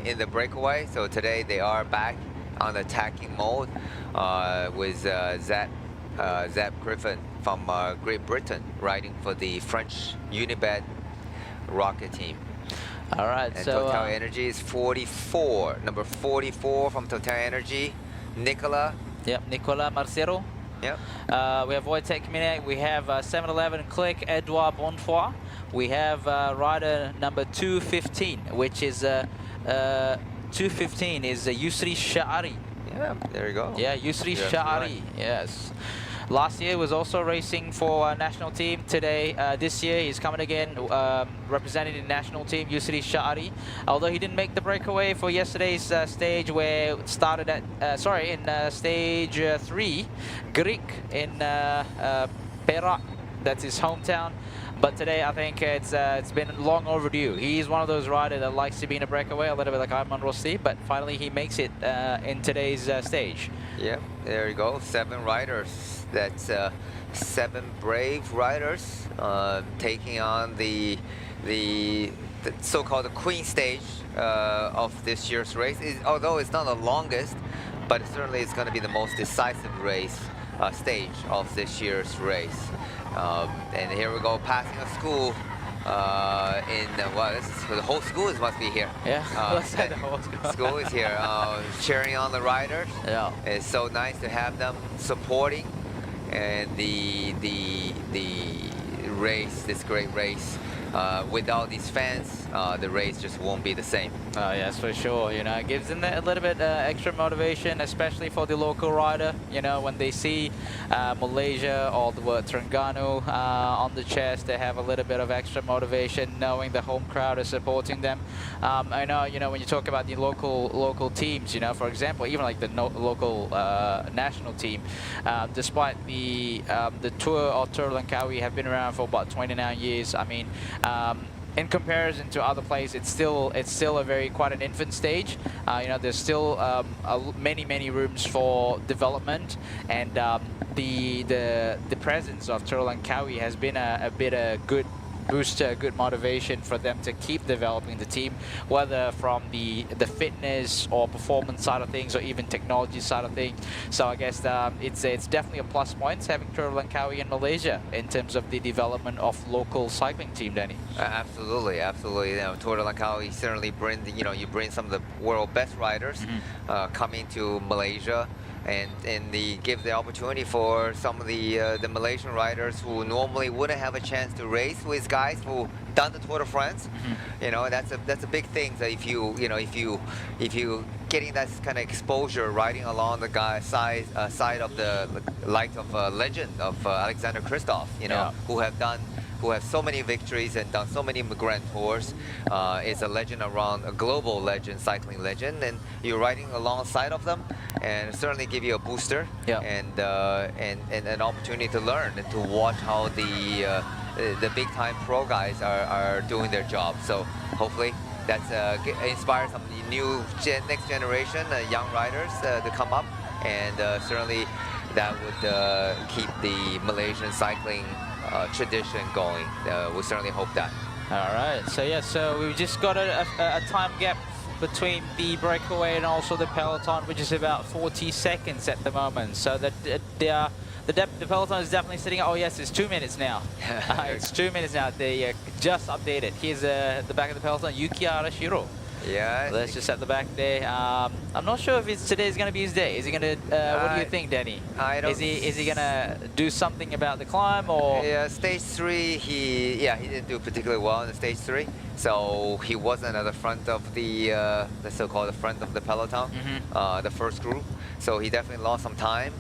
in the breakaway. So today they are back on the attacking mode with Zep Griffin from Great Britain riding for the French Unibet Rocket team. All right. And so Total Energy is 44. Number 44 from Total Energy. Nicola. Yep, Nicola Marcero. Yep. We have Wojtek Minik. We have 7-Eleven Click, Edouard Bonfoy. We have rider number 215, which is 215 is Yusri Sha'ari. Yeah, there you go. Yeah, Yusri Sha'ari. Right. Yes. Last year was also racing for national team. This year he's coming again, representing the national team, Yusri Sha'ari. Although he didn't make the breakaway for yesterday's stage, where it started at, in stage 3, Greek in Perak. That's his hometown. But today, I think it's been long overdue. He's one of those riders that likes to be in a breakaway, a little bit like Ayman Rosli, but finally he makes it in today's stage. Yeah, there you go. 7 riders. That's 7 brave riders taking on the so-called Queen stage of this year's race. Although it's not the longest, but certainly it's going to be the most decisive race stage of this year's race. And here we go, passing a school the whole school must be here. Yeah, let's say the whole school. School is here, cheering on the riders. Yeah, it's so nice to have them supporting and the race, this great race. Without these fans, the race just won't be the same. Yes, for sure. You know, it gives them a little bit extra motivation, especially for the local rider. You know, when they see Malaysia or the word Terengganu on the chest, they have a little bit of extra motivation, knowing the home crowd is supporting them. I know, you know, when you talk about the local teams, you know, for example, even like the local national team, despite the Tour of Tour Langkawi have been around for about 29 years. I mean, in comparison to other places, it's still quite an infant stage. You know, there's still many rooms for development, and the presence of Tour Langkawi has been a good booster, good motivation for them to keep developing the team, whether from the fitness or performance side of things, or even technology side of things. So I guess it's definitely a plus point having Tour Langkawi in Malaysia in terms of the development of local cycling team, Danny. Absolutely. You know, Tour Langkawi certainly you bring some of the world best riders coming to Malaysia. And give the opportunity for some of the Malaysian riders who normally wouldn't have a chance to race with guys who done the Tour de France. You know, that's a big thing. That if you getting that kind of exposure riding along the side of the likes of legend of Alexander Kristoff, you know, who have so many victories and done so many Grand Tours, is a legend around, a global legend, cycling legend, and you're riding alongside of them, and certainly give you a booster and an opportunity to learn and to watch how the big time pro guys are doing their job. So hopefully that's inspires some new next generation young riders to come up, and certainly that would keep the Malaysian cycling tradition going. We certainly hope that. All right, so yeah, so we've just got a time gap between the breakaway and also the peloton, which is about 40 seconds at the moment. So that the peloton is definitely sitting. Oh yes, it's 2 minutes now. It's 2 minutes now. They just updated. Here's the back of the peloton, Yuki Arashiro. Yeah. That's just at the back there. I'm not sure if today is going to be his day. Is he going to? What do you think, Danny? Is he going to do something about the climb, or? Yeah, stage 3. He didn't do particularly well in the stage 3. So he wasn't at the front of the so-called front of the peloton, the first group. So he definitely lost some time.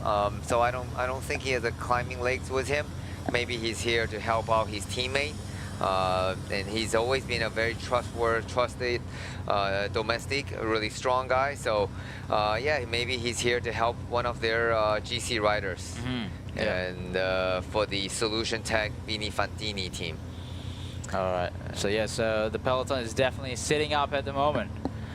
So I don't think he has the climbing legs with him. Maybe he's here to help out his teammate. And he's always been a very trusted domestic, a really strong guy. So yeah, maybe he's here to help one of their GC riders, and for the Solution Tech Vini Fantini team. All right. So yeah, so the peloton is definitely sitting up at the moment.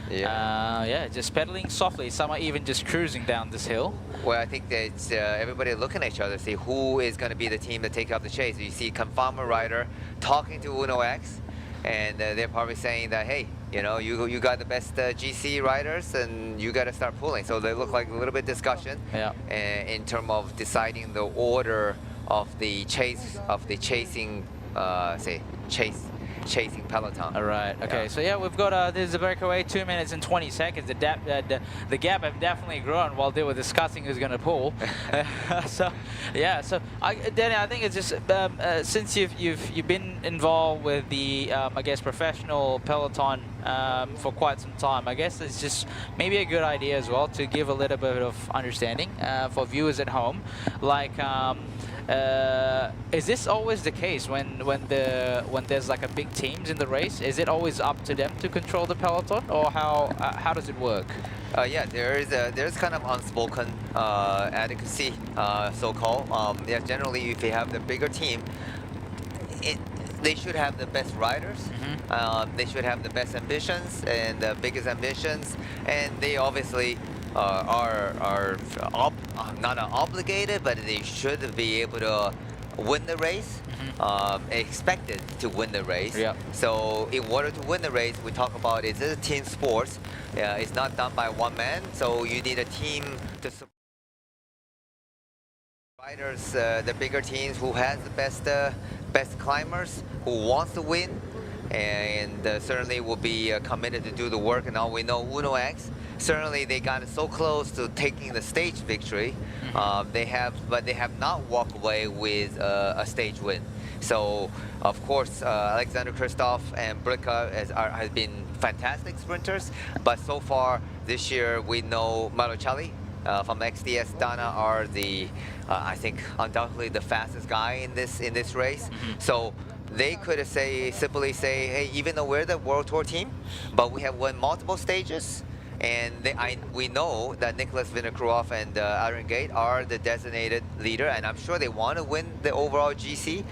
Yeah, just pedaling softly. Some are even just cruising down this hill. Well, I think that everybody looking at each other to see who is going to be the team to take up the chase. You see Confirmer rider talking to Uno X, and they're probably saying that, hey, you know, you got the best GC riders, and you got to start pulling. So they look like a little bit discussion in terms of deciding the order of the chasing peloton. All right. Okay. So yeah, we've got this is a breakaway, 2 minutes and 20 seconds. The gap have definitely grown while they were discussing who's going to pull. So yeah. So Danny, I think it's just since you've been involved with the I guess professional peloton for quite some time. I guess it's just maybe a good idea as well to give a little bit of understanding for viewers at home. Like, is this always the case when there's like a big teams in the race? Is it always up to them to control the peloton, or how does it work? Yeah, there's kind of unspoken adequacy, so-called. Yeah, generally, if you have the bigger team, they should have the best riders. They should have the best ambitions and the biggest ambitions, and they obviously are not obligated, but they should be able to win the race. Expected to win the race. Yeah. So in order to win the race, we talk about it's a team sports. It's not done by one man. So you need a team to support riders, the bigger teams who has the best climbers, who wants to win, and certainly will be committed to do the work. And now we know Uno X. Certainly they got so close to taking the stage victory. They have not walked away with a stage win. So of course Alexander Kristoff and Bricka has been fantastic sprinters, but so far this year we know Marochelli from XDS Dana are the I think undoubtedly the fastest guy in this race. So they could simply say, hey, even though we're the World Tour team, but we have won multiple stages. And we know that Nicholas Vinokurov and Aaron Gate are the designated leader, and I'm sure they want to win the overall GC,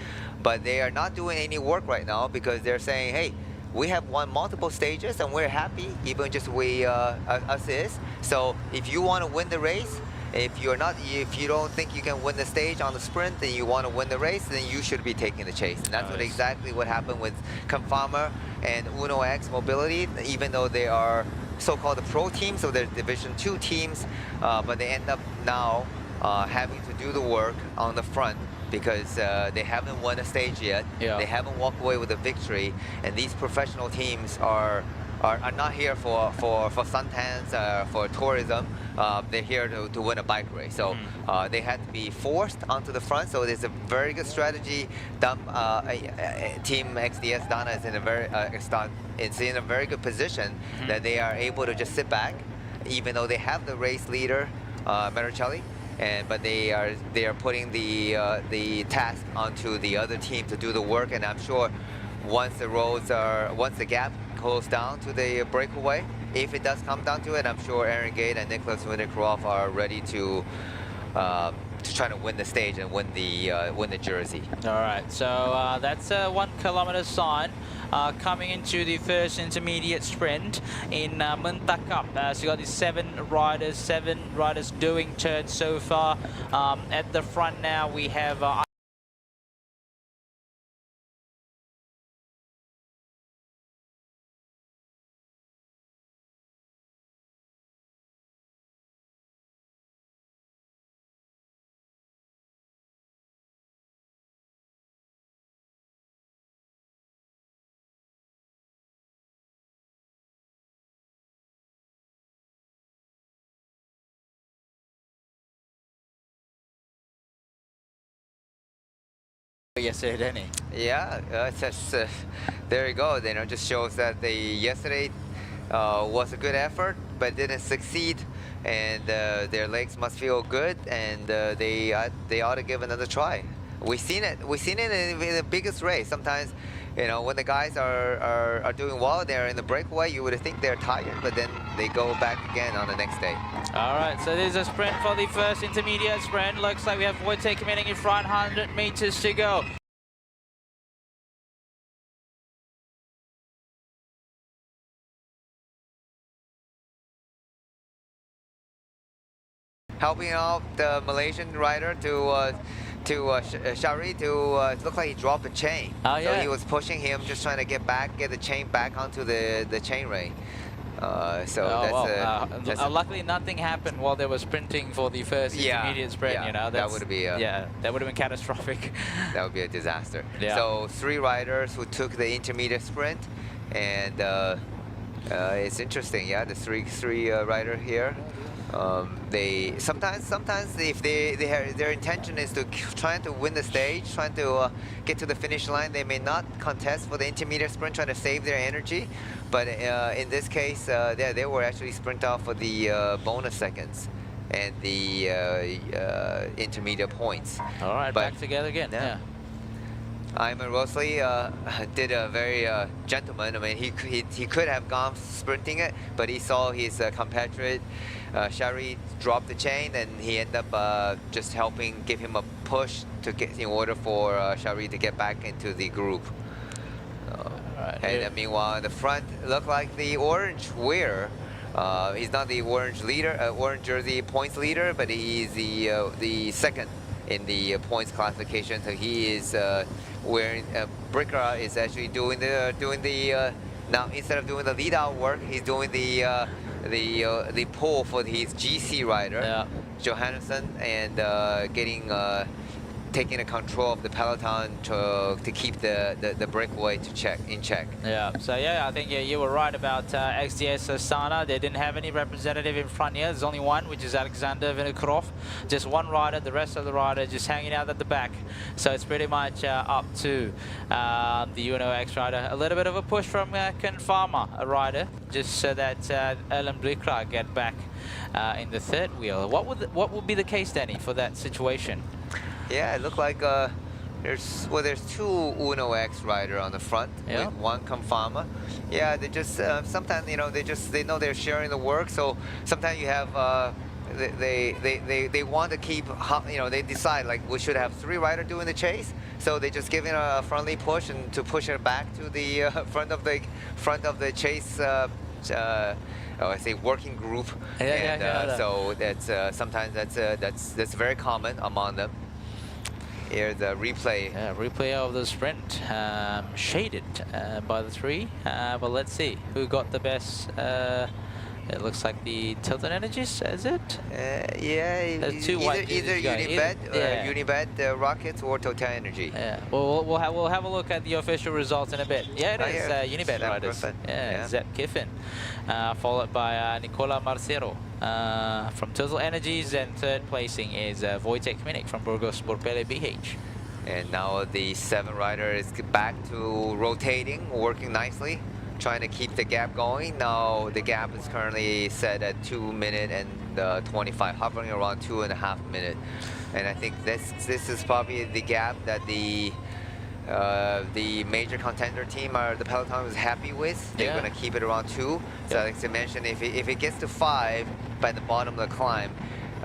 but they are not doing any work right now because they're saying, hey, we have won multiple stages and we're happy, even just us is. So if you want to win the race, if you don't think you can win the stage on the sprint and you want to win the race, then you should be taking the chase. And that's exactly what happened with Confarmer and Uno X Mobility, even though they are so-called the pro teams, so they're Division 2 teams, but they end up now having to do the work on the front because they haven't won a stage yet. They haven't walked away with a victory, and these professional teams are not here for suntans, for tourism. They're here to win a bike race. So they had to be forced onto the front. So there's a very good strategy. Team XDS Dana is in a very good position that they are able to just sit back, even though they have the race leader, Marochelli. But they are putting the task onto the other team to do the work. And I'm sure once the gap goes down to the breakaway, if it does come down to it, I'm sure Aaron Gate and Nicholas Vinokurov are ready to try to win the stage and win the jersey. All right, so that's a 1 kilometer sign coming into the first intermediate sprint in Muntakap. So you got these 7 riders doing turns so far. At the front now we have yesterday, didn't he? Yeah, there you go. Just shows that yesterday was a good effort, but didn't succeed, and their legs must feel good, and they ought to give another try. We've seen it in the biggest race. Sometimes, when the guys are doing well, they're in the breakaway, you would think they're tired, but then they go back again on the next day. All right, so there's a sprint for the first intermediate sprint. Looks like we have Wojtek coming in front, 100 meters to go. Helping out the Malaysian rider Shari it looked like he dropped the chain. Oh, yeah. So he was pushing him, just trying to get the chain back onto the chain ring. Luckily nothing happened while they were sprinting for the first intermediate sprint. That would be that would have been catastrophic. That would be a disaster. Yeah. So 3 riders who took the intermediate sprint, and It's interesting, yeah. The three rider here. They sometimes if their intention is to trying to win the stage, trying to get to the finish line, they may not contest for the intermediate sprint, trying to save their energy. But in this case, they were actually sprint off for the bonus seconds and the intermediate points. All right, back together again. Yeah. Iman Rosley did a very gentleman. I mean, he could have gone sprinting it, but he saw his compatriot Shari drop the chain, and he ended up just helping give him a push to get in order for Shari to get back into the group. And meanwhile, in the front, looked like the orange wearer. He's not the orange leader, orange jersey points leader, but he's the second in the points classification. So he is wearing Bricker is actually doing the now instead of doing the lead out work, he's doing the pull for his GC rider, Johannesson, and taking the control of the peloton to keep the breakaway in check. Yeah, so yeah, I think you were right about XDS Astana. They didn't have any representative in front here. There's only one, which is Alexander Vinokurov. Just one rider, the rest of the rider just hanging out at the back. So it's pretty much up to the UNO X rider. A little bit of a push from Ken Farmer, a rider, just so that Ellen Blickra get back in the third wheel. What would be the case, Danny, for that situation? Yeah, it looked like there's two Uno X rider on the front with one Confama. Yeah, they just sometimes they know they're sharing the work, so sometimes you have they want to keep they decide like we should have three rider doing the chase, so they just give it a friendly push and to push it back to the front of the chase. I say working group, so that's sometimes that's very common among them. Here's the replay. Replay of the sprint, shaded by the three, but let's see who got the best. It looks like the Tilton Energies, is it? Yeah, either Unibet, Rockets, or Total Energy. Yeah, we'll have a look at the official results in a bit. Yeah, it is Unibet riders. Yeah, Zep Kiffin, followed by Nicola Marcero from Total Energies, and third placing is Wojtek Minik from Burgos Borpele BH. And now the 7 rider is back to rotating, working nicely, trying to keep the gap going. Now the gap is currently set at 2 minutes and 25, hovering around 2.5 minutes. And I think this is probably the gap that the major contender team or the peloton was happy with. They're going to keep it around 2. So like I mentioned, if it gets to 5 by the bottom of the climb,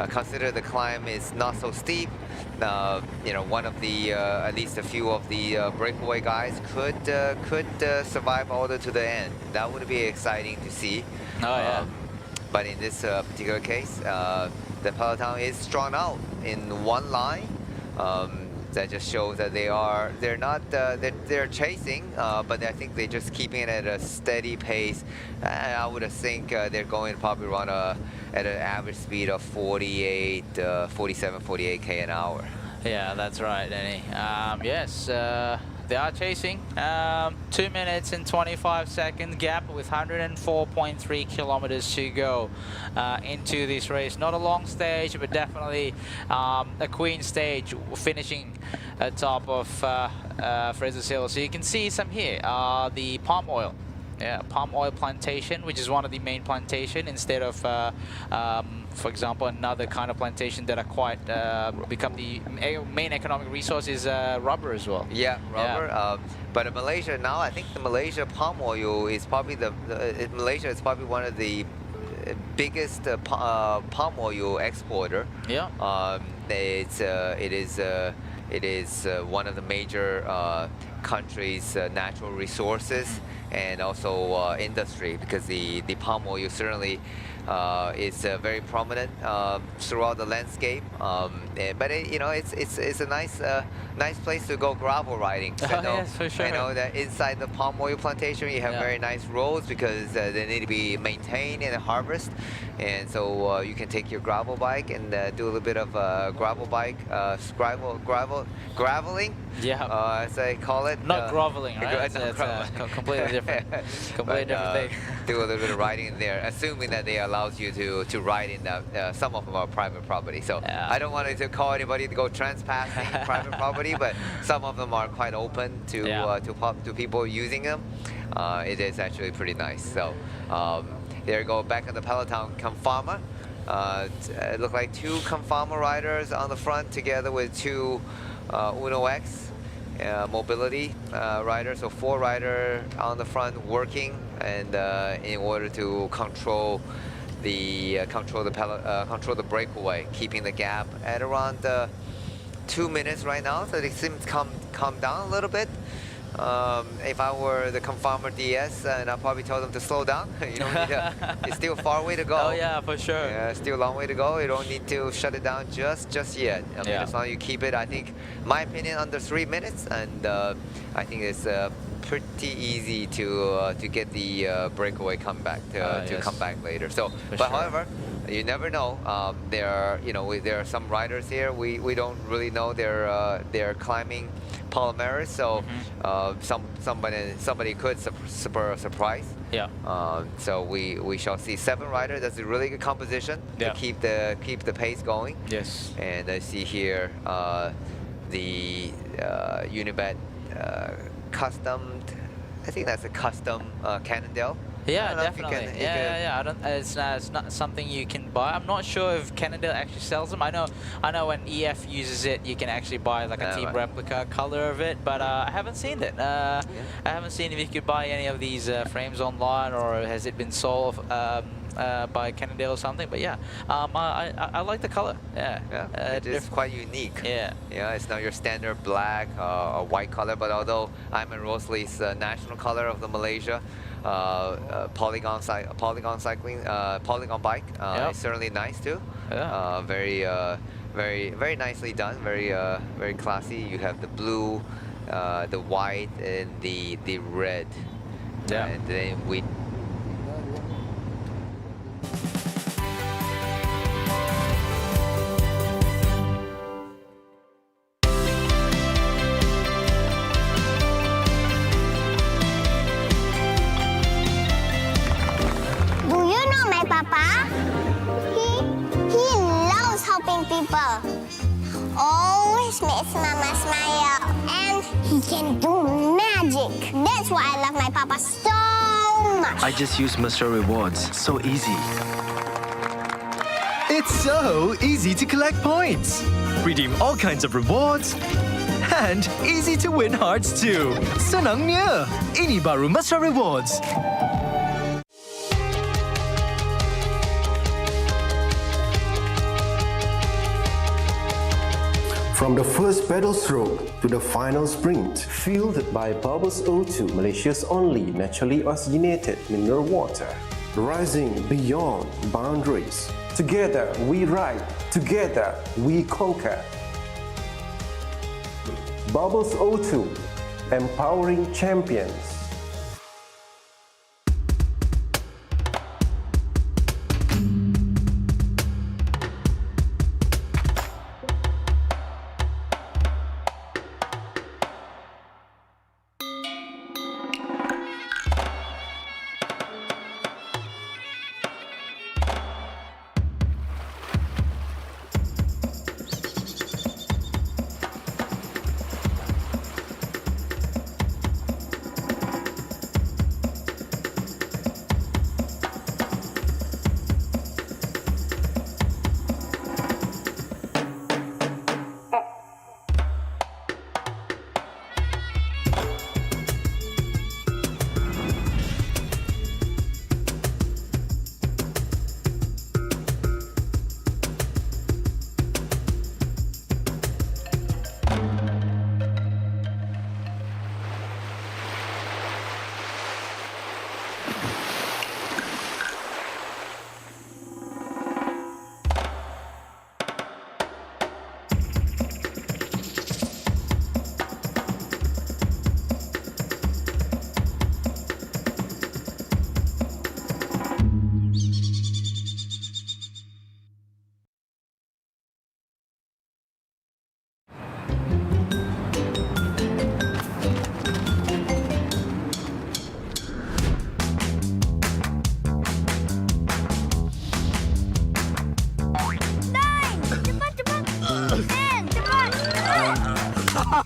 consider the climb is not so steep. One of the at least a few of the breakaway guys could survive all the way to the end. That would be exciting to see. But in this particular case, the peloton is drawn out in one line. That just shows that they're chasing, but I think they're just keeping it at a steady pace. I would think they're going probably around at an average speed of 47, 48k an hour. Yeah, that's right, Danny. Yes, they are chasing. 2 minutes and 25 second gap with 104.3 kilometers to go into this race. Not a long stage, but definitely a queen stage, finishing atop of Fraser Hill. So you can see some here, the palm oil. Yeah, palm oil plantation, which is one of the main plantation, instead of, for example, another kind of plantation that are quite become the main economic resource is rubber as well. Yeah, rubber. Yeah. But in Malaysia now, I think the Malaysia palm oil is probably Malaysia is probably one of the biggest palm oil exporter. Yeah. It is one of the major countries' natural resources and also industry, because the palm oil certainly is very prominent throughout the landscape. But it's a nice place to go gravel riding. So Yes, for sure. I know that inside the palm oil plantation you have Yeah. very nice roads because they need to be maintained in the harvest, and so you can take your gravel bike and do a little bit of graveling. Yeah. As I call it. Not groveling, right? It's groveling. completely different. Completely different thing. Do a little bit of riding in there, assuming that they allows you to ride in some of our private property. So I don't want to call anybody to go trespassing private property, but some of them are quite open to to people using them. It is actually pretty nice. So there you go, back in the peloton, Confarmer. It looked like 2 Confarmer riders on the front together with 2 Uno X mobility riders. So 4 riders on the front working, and in order to control the breakaway, keeping the gap at around 2 minutes right now. So they seem to come down a little bit. If I were the Confarmer DS, and I'd probably tell them to slow down. You don't need to, it's still a far way to go. Oh yeah, for sure. Yeah, still a long way to go. You don't need to shut it down just yet. I mean, as long as you keep it, I think, my opinion, under 3 minutes, and I think it's pretty easy to get the breakaway comeback to come back later. So, however, you never know. There are some riders here. We don't really know their climbing Palomares, so somebody could spur a surprise. Yeah. So we shall see. 7 riders. That's a really good composition to keep the pace going. Yes. And I see here the Unibet customed. I think that's a custom Cannondale. Yeah, definitely. Yeah. It's not something you can buy. I'm not sure if Cannondale actually sells them. I know when EF uses it, you can actually buy like a team replica color of it, but I haven't seen it. I haven't seen if you could buy any of these frames online, or has it been sold by Cannondale or something. But yeah, I like the color. It is quite unique. Yeah, it's not your standard black or white color, but although I'm in Rosalie's national color of the Malaysia polygon bike, it's certainly nice too. Very nicely done. Very classy. You have the blue, the white, and the red. And then we. Do you know my papa? He loves helping people. Always makes mama smile. And he can do magic. That's why I love my papa so much. I just use Mr. Rewards. So easy. It's so easy to collect points, redeem all kinds of rewards, and easy to win hearts too. Senangnya, ini baru Mesra Rewards. From the first pedal stroke to the final sprint, fueled by Bubbles O2, Malaysia's only naturally oxygenated mineral water. Rising beyond boundaries. Together we ride, together we conquer. Bubbles O2, empowering champions.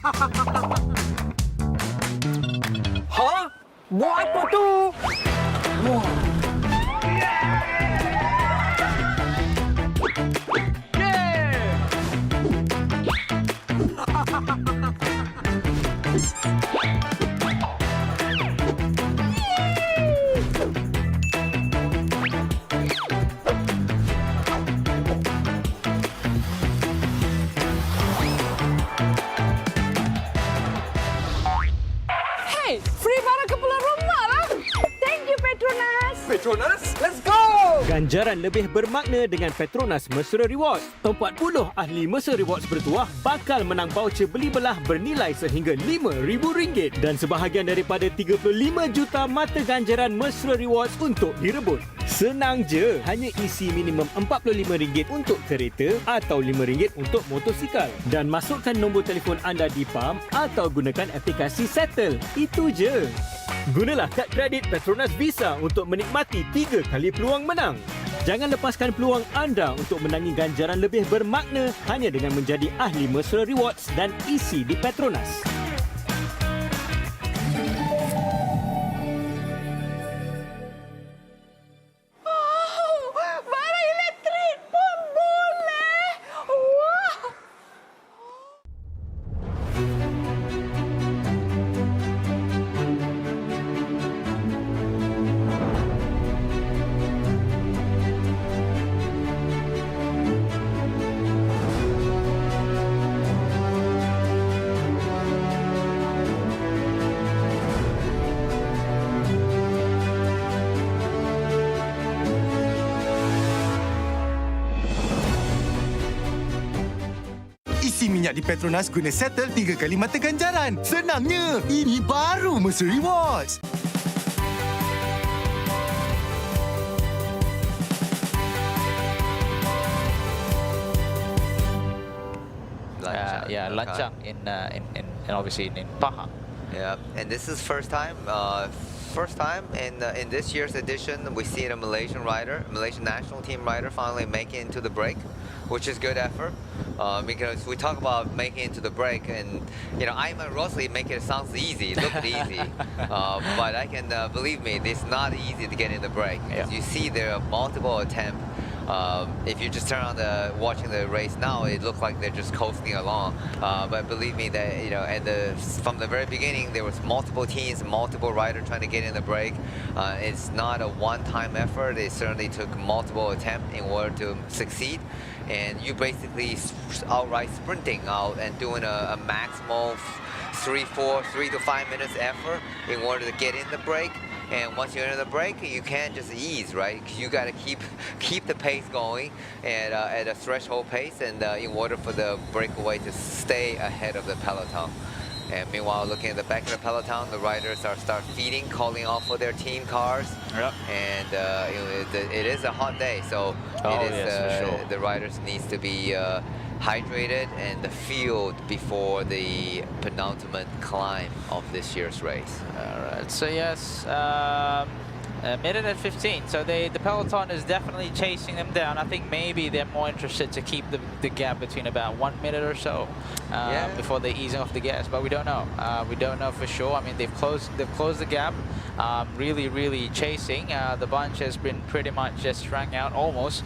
Ha? Buat apa tu? Hey, free barang ke pulang rumah lah. Thank you, Petronas. Petronas, let's go! Ganjaran lebih bermakna dengan Petronas Mesra Rewards. 40 ahli Mesra Rewards bertuah bakal menang voucher beli belah bernilai sehingga RM5,000 dan sebahagian daripada 35 juta mata ganjaran Mesra Rewards untuk direbut. Senang je, hanya isi minimum RM45 untuk kereta atau RM5 untuk motosikal dan masukkan nombor telefon anda di pam atau gunakan aplikasi Settle. Itu je. Gunalah kad kredit Petronas Visa untuk menikmati 3 kali peluang menang. Jangan lepaskan peluang anda untuk menangi ganjaran lebih bermakna hanya dengan menjadi ahli Mesra Rewards dan isi di Petronas. Barang elektrik pun boleh. Wah. Isi minyak di Petronas guna Settle 3 kali mata ganjaran. Senangnya, ini baru Mesra Rewards. Lancang in obviously in Pahang. Yeah, and this is first time in this year's edition we see a Malaysian national team rider finally make it into the break, which is good effort. Because we talk about making it into the break, and you know, Ayman Rosli make it sounds easy, look easy, but I can believe me, it's not easy to get in the break. As you see, there are multiple attempts. If you just turn on watching the race now, it looks like they're just coasting along. But believe me that, you know, from the very beginning, there was multiple teams, multiple riders trying to get in the break. It's not a one-time effort. It certainly took multiple attempts in order to succeed. And you basically outright sprinting out and doing a maximal 3 to 5 minutes effort in order to get in the break. And once you're in the break, you can't just ease, right? You got to keep the pace going at a threshold pace, and in order for the breakaway to stay ahead of the peloton. And meanwhile, looking at the back of the peloton, the riders start feeding, calling off for their team cars. Yep. And you know, it is a hot day, so the riders needs to be hydrated and the field before the penultimate climb of this year's race. Alright, so yes, a minute and 15. So the peloton is definitely chasing them down. I think maybe they're more interested to keep the gap between about 1 minute or so before they're easing off the gas. But we don't know. We don't know for sure. I mean, they've closed the gap. Really chasing. The bunch has been pretty much just strung out almost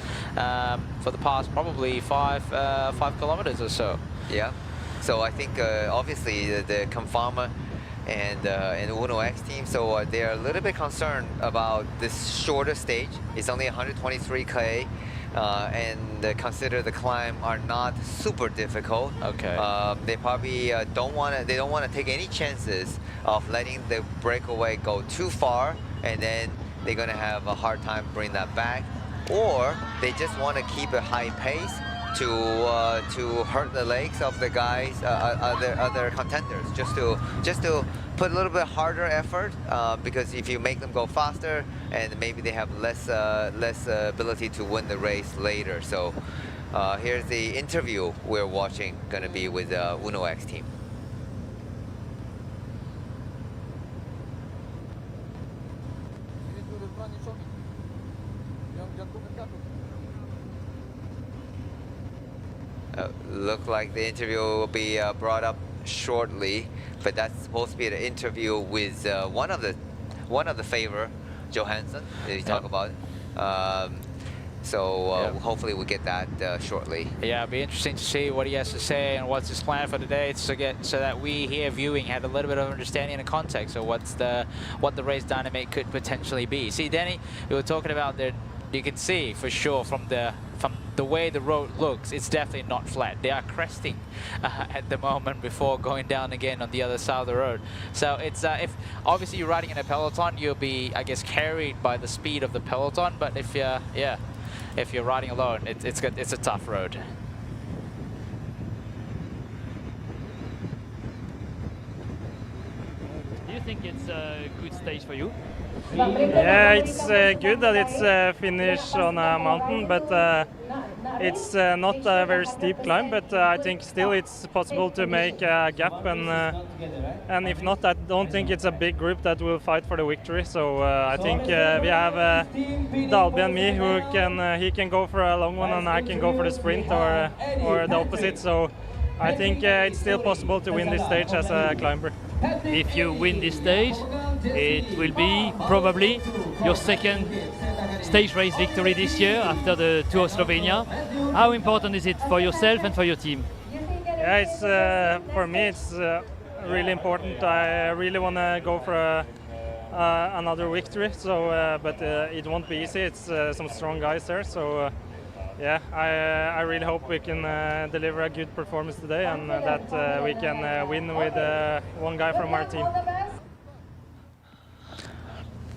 for the past probably 5 kilometers or so. Yeah. So I think obviously the Confarma and Uno X team, so they're a little bit concerned about this shorter stage. It's only 123k, and consider the climb are not super difficult. Okay. They probably don't want to take any chances of letting the breakaway go too far, and then they're gonna have a hard time bringing that back, or they just want to keep a high pace to hurt the legs of the guys, other contenders, just to put a little bit harder effort, because if you make them go faster, and maybe they have less ability to win the race later. So here's the interview we're watching, gonna be with Uno X team. Look like the interview will be brought up shortly, but that's supposed to be an interview with one of the favor, Johansson, that you talk about. So hopefully we'll get that shortly. Yeah, it'll be interesting to see what he has to say and what's his plan for today, so that we here viewing had a little bit of understanding and context of what the race dynamic could potentially be. See, Danny, we were talking about that. You can see for sure from the way the road looks, it's definitely not flat. They are cresting at the moment before going down again on the other side of the road. So it's if obviously you're riding in a peloton, you'll be, I guess, carried by the speed of the peloton. But if you're riding alone, it's a tough road. Do you think it's a good stage for you? Yeah, it's good that it's finished on a mountain, but it's not a very steep climb. But I think still it's possible to make a gap, and if not, I don't think it's a big group that will fight for the victory. So I think we have Dalby and me who he can go for a long one, and I can go for the sprint or the opposite. So I think it's still possible to win this stage as a climber. If you win this stage, it will be probably your second stage race victory this year after the Tour of Slovenia. How important is it for yourself and for your team? Yeah, it's for me it's really important. I really want to go for another victory. So, but it won't be easy. It's some strong guys there. So. Yeah, I really hope we can deliver a good performance today, and that we can win with one guy from our team.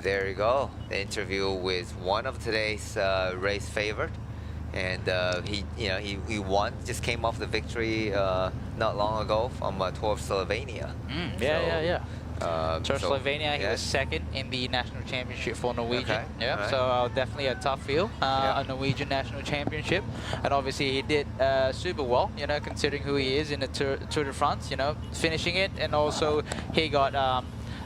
There you go. The interview with one of today's race favorite, and he won. Just came off the victory not long ago from Tour of Slovenia. Yeah. Tour of Slovenia, he was second in the national championship for Norwegian. Okay. Yeah, right. So definitely a tough field, a Norwegian national championship, and obviously he did super well, considering who he is in the Tour de France, finishing it, and also he got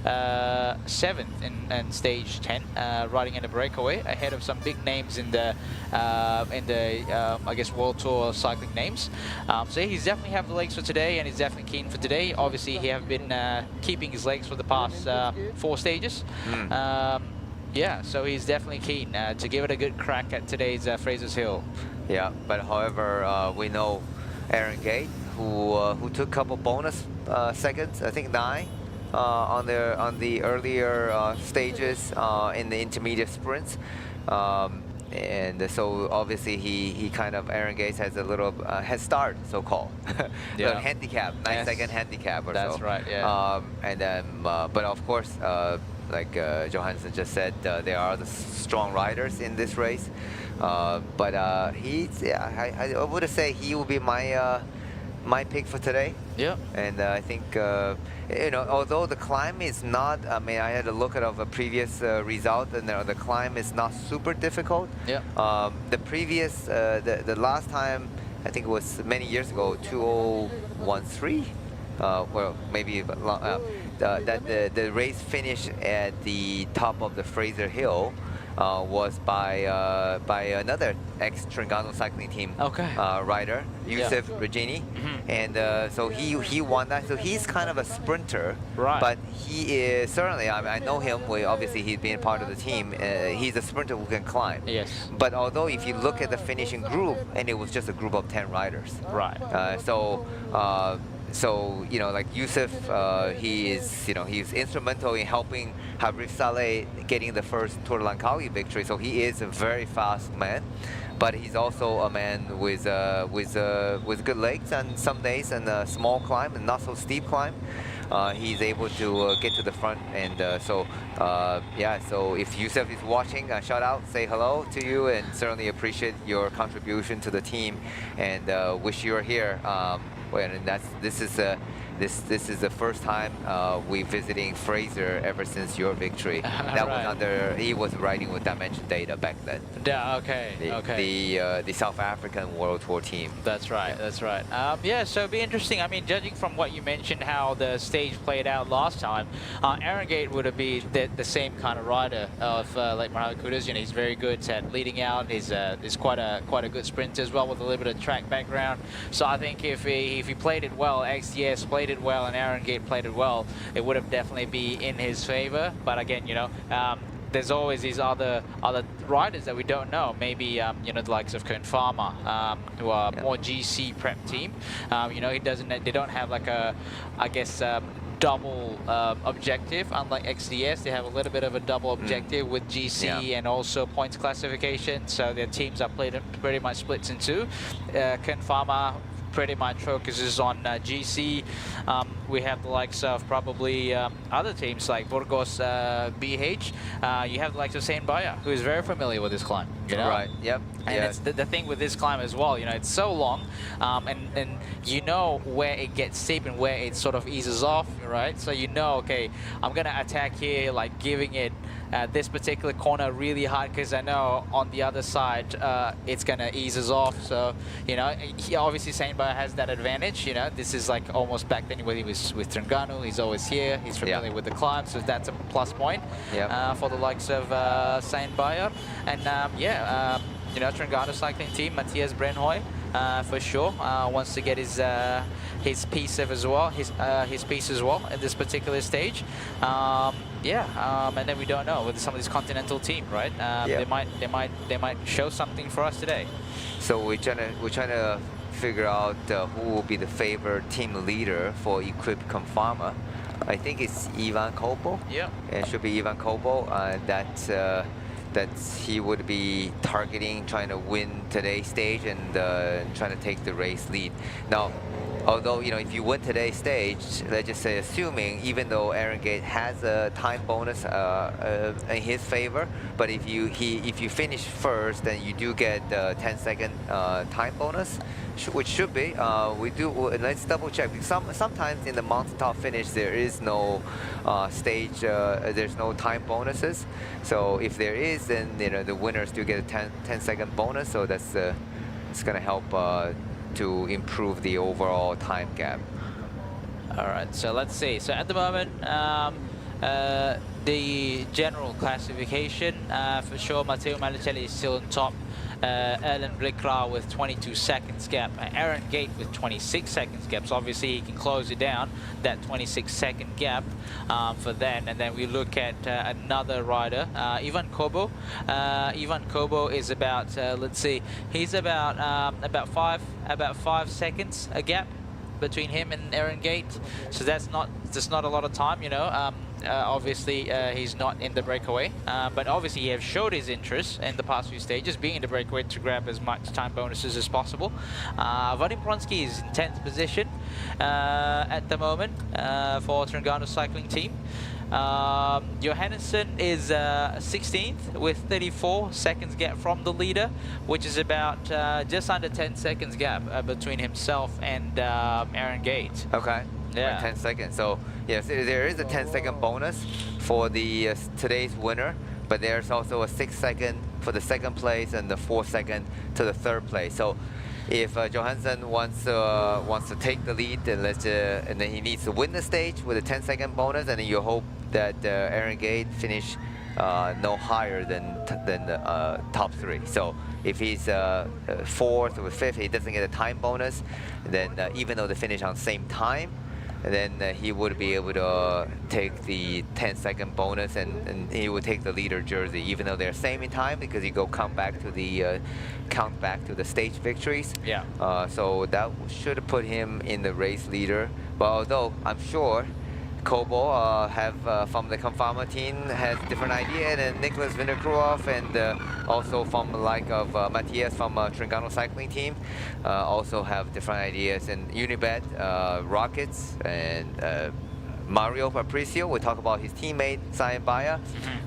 7th in stage 10, riding in a breakaway ahead of some big names in the I guess World Tour cycling names. So he's definitely have the legs for today, and he's definitely keen for today. Obviously he have been keeping his legs for the past 4 stages. Yeah, so he's definitely keen to give it a good crack at today's Fraser's Hill. Yeah, but however we know Aaron Gate, who took a couple bonus seconds, I think 9. On the earlier stages in the intermediate sprints, and so obviously he kind of, Aaron Gates has a little head start, so-called, little handicap, 9-second handicap or so. That's right. Yeah. And then, but of course, like Johansson just said, there are the strong riders in this race, but I would say he will be my pick for today. Yeah. And I think, although the climb is not, I mean, I had a look at a previous result, and the climb is not super difficult. Yeah. The previous, the last time, I think it was many years ago, 2013. Well, maybe that the race finished at the top of the Fraser Hill. Was by another ex-Terengganu cycling team rider, Yusuf Regini, and so he won that. So he's kind of a sprinter, but he is certainly, I know him. Obviously he's been part of the team. He's a sprinter who can climb. Yes. But although if you look at the finishing group, and it was just a group of 10 riders. Right. So, like Yusuf, he's instrumental in helping Habib Saleh getting the first Tour de Langkawi victory. So he is a very fast man, but he's also a man with good legs, and some days and a small climb and not so steep climb. He's able to get to the front, and so if Yusuf is watching, shout out, say hello to you, and certainly appreciate your contribution to the team, and wish you were here. And this is the first time we visiting Fraser ever since your victory. That was he was riding with Dimension Data back then. Yeah, okay. The South African World Tour team. That's right. Yeah, so it'd be interesting. I mean, judging from what you mentioned, how the stage played out last time, Aaron Gate would have been the same kind of rider of like Maharakudas. He's very good at leading out. He's quite a good sprinter as well, with a little bit of track background. So I think if he played it well, XDS played it well and Aaron Gate played it well, it would have definitely be in his favor. But again, you know, there's always these other riders that we don't know. Maybe you know, the likes of Kern Farmer, who are more GC prep team. You know, they don't have like a, I guess, double objective. Unlike XDS, they have a little bit of a double objective with GC and also points classification. So their teams are pretty much split in two. Kern Farmer pretty much focuses on GC. We have the likes of probably other teams like Burgos BH. You have the likes of Saint Baya, who is very familiar with this climb. You know? Right, yep. And it's the thing with this climb as well, you know, it's so long, and you know where it gets steep and where it sort of eases off, right? So you know, okay, I'm going to attack here, like giving it this particular corner really hard, because I know on the other side it's going to ease us off. So, you know, he obviously Saint Baya has that advantage, you know. This is like almost back then when he was with Terengganu, he's always here, he's familiar with the climb, so that's a plus point for the likes of Saint Baya. And you know, Terengganu cycling team, Matthias Brenhoy, for sure, wants to get his piece as well, his piece as well at this particular stage. And then we don't know with some of these continental team, right? They might show something for us today. So we're trying to figure out who will be the favorite team leader for Equipped Confarma. I think it's Ivan Kobo. Yeah. It should be Ivan Kobo. That he would be targeting, trying to win today's stage and trying to take the race lead. Now, although, you know, if you win today's stage, let's just say, assuming, even though Aaron Gate has a time bonus in his favor, but if you finish first, then you do get 10-second time bonus, which should be. Let's double check. Because sometimes in the mountaintop finish there is no stage, there's no time bonuses. So if there is, then you know the winners do get a 10-second bonus. So that's it's going to help to improve the overall time gap. All right, so let's see. So at the moment, the general classification, for sure, Matteo Malicelli is still on top. Erlen Blikra with 22 seconds gap. Aaron Gate with 26 seconds gap. So obviously he can close it down, that 26-second gap for then. And then we look at another rider, Ivan Kobo. Ivan Kobo is about, let's see, he's about 5 seconds a gap between him and Aaron Gate. So that's not a lot of time, you know. Obviously, he's not in the breakaway, but obviously he has showed his interest in the past few stages, being in the breakaway to grab as much time bonuses as possible. Vadim Pronsky is in 10th position at the moment for Terengganu cycling team. Johannesson is 16th with 34 seconds gap from the leader, which is about just under 10 seconds gap between himself and Aaron Gate. Okay. Yeah. 10 seconds. So yes, there is a 10-second bonus for the today's winner, but there's also a 6-second for the second place and the 4-second to the third place. So if Johansson wants to take the lead, then and then he needs to win the stage with a 10-second bonus, and then you hope that Aaron Gate finish no higher than the top 3. So if he's 4th or 5th, he doesn't get a time bonus. Then even though they finish on the same time, then he would be able to take the 10-second bonus, and he would take the leader jersey, even though they're same in time, because he count back to the stage victories. Yeah. So that should put him in the race leader. But although I'm sure Kobo from the Confarma team has different idea, and Nicholas Vinderkruoff, and also from the like of Matthias from Terengganu cycling team also have different ideas. And Unibet, Rockets, and Mario Aparicio, we'll talk about his teammate Saint Baya,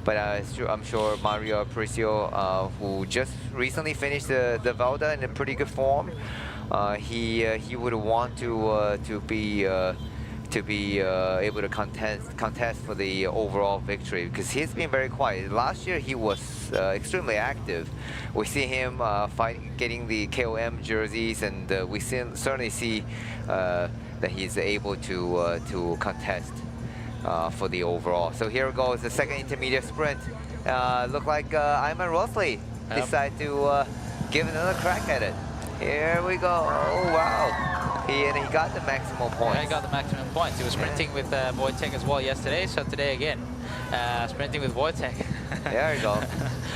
but I'm sure Mario Aparicio, who just recently finished the Velda in a pretty good form, he would want to be able to contest for the overall victory, because he's been very quiet. Last year he was extremely active. We see him getting the KOM jerseys, and we certainly see that he's able to contest for the overall. So here goes the second intermediate sprint. Look like Ayman Rosley decide to give another crack at it. Here we go. Oh wow. And he got the maximum points. Yeah, he got the maximum points. He was sprinting with Wojtek as well yesterday, so today again, sprinting with Wojtek. There you go.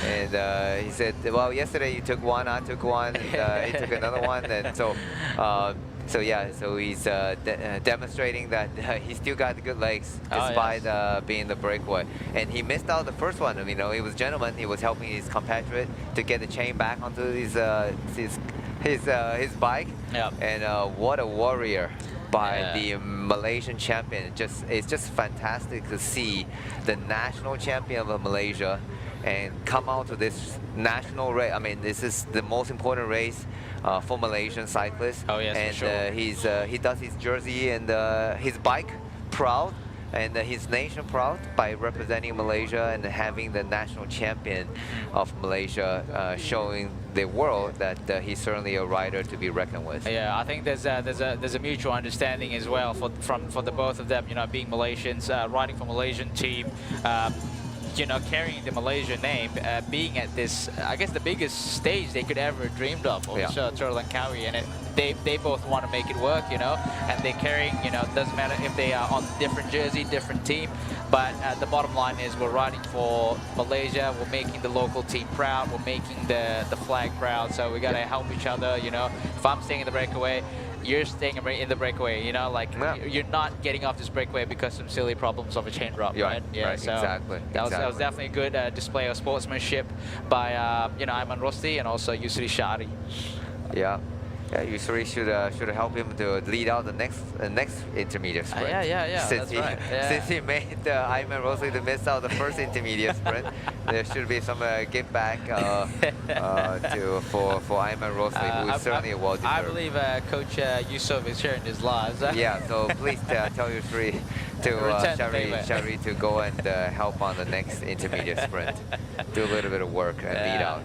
And he said, well, yesterday you took one, I took one, and he took another one, and so he's demonstrating that he still got the good legs despite being the breakaway. And he missed out the first one. I mean, he was a gentleman. He was helping his compatriot to get the chain back onto his bike. Yep. And what a warrior by the Malaysian champion. It's just fantastic to see the national champion of Malaysia and come out to this national race. I mean, this is the most important race for Malaysian cyclists. Oh yes, and for sure. he does his jersey and his bike proud, and his nation proud by representing Malaysia and having the national champion of Malaysia showing the world that he's certainly a rider to be reckoned with. Yeah, I think there's a mutual understanding as well for the both of them. You know, being Malaysians, riding for Malaysian team. You know, carrying the Malaysian name, being at this, I guess, the biggest stage they could ever dreamed of Temerloh and Langkawi, and they both want to make it work, you know, and they're carrying, you know, it doesn't matter if they are on different jersey, different team, but the bottom line is we're riding for Malaysia, we're making the local team proud, we're making the flag proud, so we got to help each other, you know. If I'm staying in the breakaway, you're staying in the breakaway, you know, like you're not getting off this breakaway because some silly problems of a chain drop, right? Yeah, right, so exactly. That was definitely a good display of sportsmanship by you know, Ayman Rosli and also Yusri Shari. Yeah. Yeah, Yusri should help him to lead out the next intermediate sprint. Since Since he made Ayman Rosli to miss out the first intermediate sprint, there should be some give back for Ayman Rosli, who is certainly a well-deserved. I believe Coach Yusuf is sharing his lives. Yeah, so please tell Yusri to Shari to go and help on the next intermediate sprint. Do a little bit of work and lead out.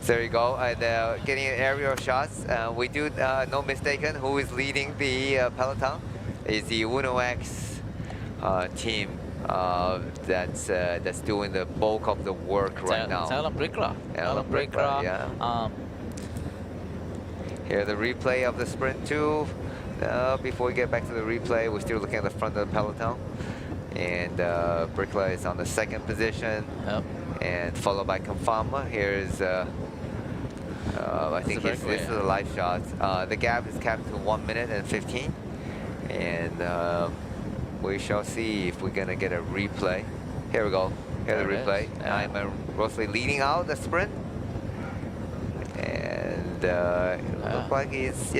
So there you go. And getting aerial shots. We do, no mistaken, who is leading the peloton is the Uno X team that's doing the bulk of the work right now. Alan Brickler. Yeah. Here the replay of the sprint 2. Before we get back to the replay, we're still looking at the front of the peloton. And Brickler is on the 2nd position. And followed by Confama. Here's I think this is a live shot. The gap is capped to 1 minute and 15. And we shall see if we're going to get a replay. Here we go. Here's the replay. Ayman Rosli leading out the sprint. And it looks like he's